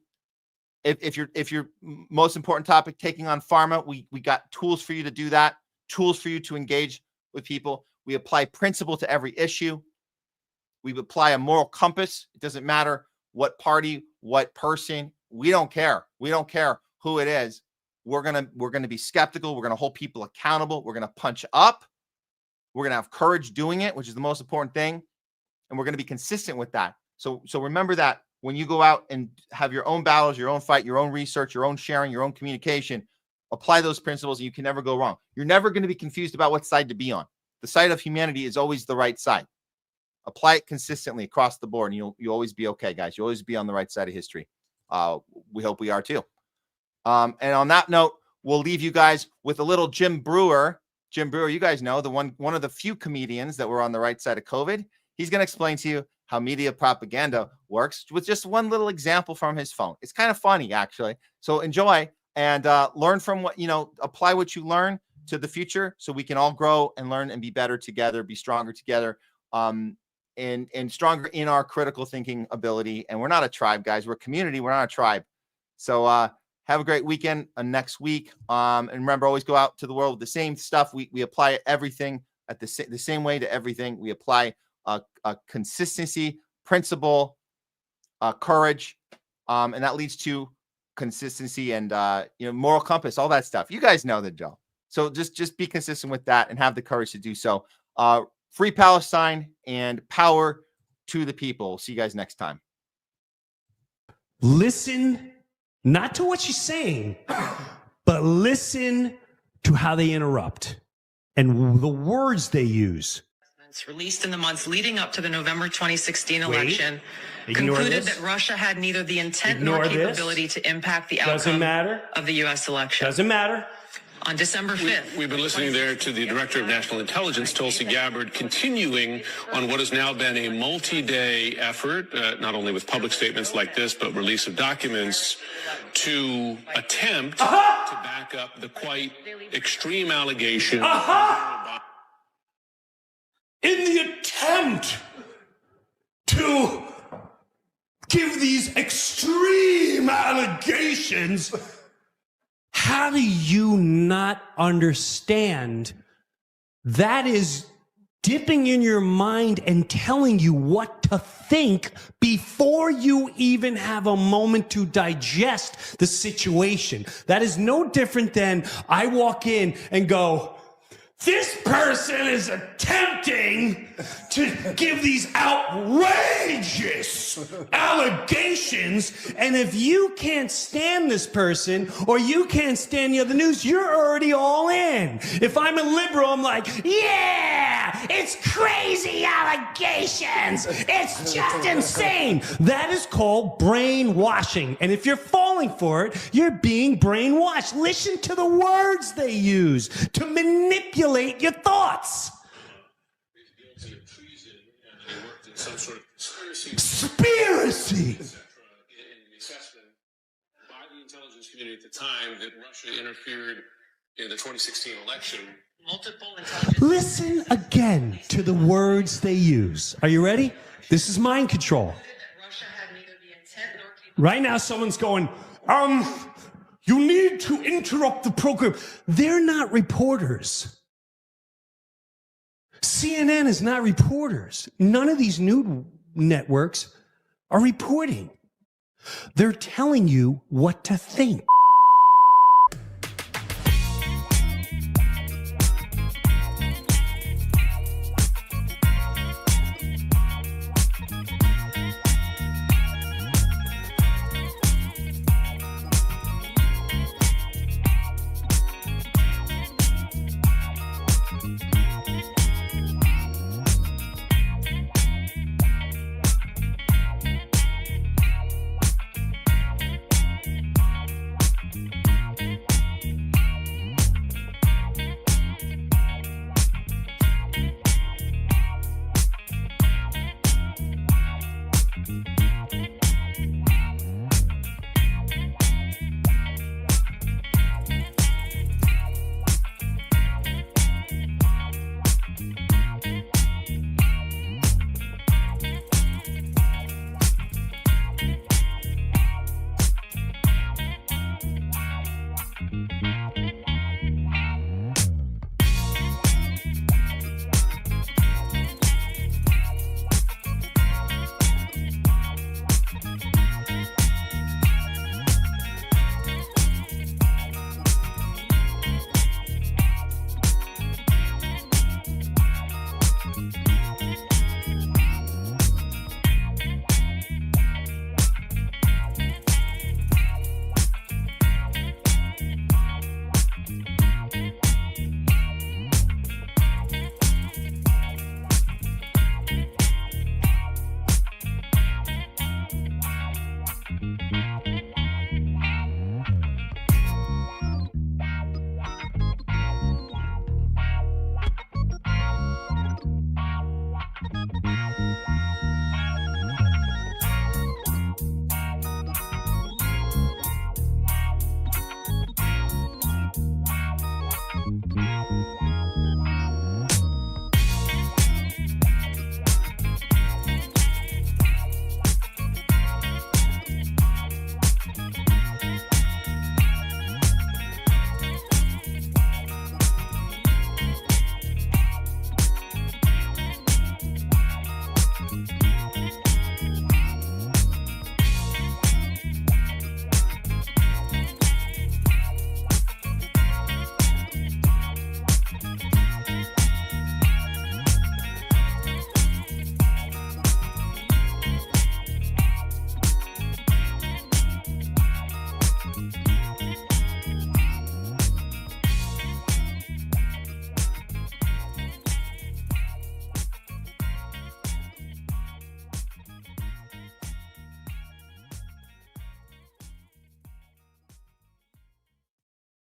if your most important topic taking on pharma, we got tools for you to do that, tools for you to engage with people. We apply principle to every issue. We apply a moral compass. It doesn't matter what party, what person. We don't care. We don't care who it is. We're gonna be skeptical. We're gonna hold people accountable. We're gonna punch up. We're gonna have courage doing it, which is the most important thing. And we're going to be consistent with that. So remember that when you go out and have your own battles, your own fight, your own research, your own sharing, your own communication, apply those principles and you can never go wrong. You're never going to be confused about what side to be on. The side of humanity is always the right side. Apply it consistently across the board and you'll always be okay, guys. You'll always be on the right side of history. We hope we are too. And on that note, we'll leave you guys with a little Jim Brewer. Jim Brewer, you guys know, one of the few comedians that were on the right side of COVID. He's going to explain to you how media propaganda works with just one little example from his phone. It's kind of funny, actually. So enjoy and learn from what, apply what you learn to the future so we can all grow and learn and be better together, be stronger together, and stronger in our critical thinking ability. And we're not a tribe, guys. We're a community. We're not a tribe. So have a great weekend next week. And remember, always go out to the world with the same stuff. We apply everything at the same way to everything. We apply consistency, principle, courage, and that leads to consistency and moral compass, all that stuff. You guys know the drill. So just be consistent with that and have the courage to do so. Free Palestine and power to the people. See you guys next time. Listen, not to what she's saying, but listen to how they interrupt and the words they use. Released in the months leading up to the November 2016 election concluded that Russia had neither the intent nor capability to impact the outcome of the U.S. election. Doesn't matter. On December 5th. We've been listening there to the Director of National Intelligence, Tulsi Gabbard, continuing on what has now been a multi-day effort, not only with public statements like this, but release of documents to attempt to back up the quite extreme allegation. In the attempt to give these extreme allegations, how do you not understand that is dipping in your mind and telling you what to think before you even have a moment to digest the situation? That is no different than I walk in and go, this person is attempting to give these outrageous allegations, and if you can't stand this person or you can't stand the other news, you're already all in. If I'm a liberal, I'm like, yeah, it's crazy allegations. It's just insane. That is called brainwashing, and if you're falling for it, you're being brainwashed. Listen to the words they use to manipulate your thoughts. Some sort of conspiracy. In the assessment by the intelligence community at the time that Russia interfered in the 2016 election. Listen again to the words they use. Are you ready? This is mind control. Right now, someone's going, you need to interrupt the program. They're not reporters. CNN is not reporters. None of these news networks are reporting. They're telling you what to think.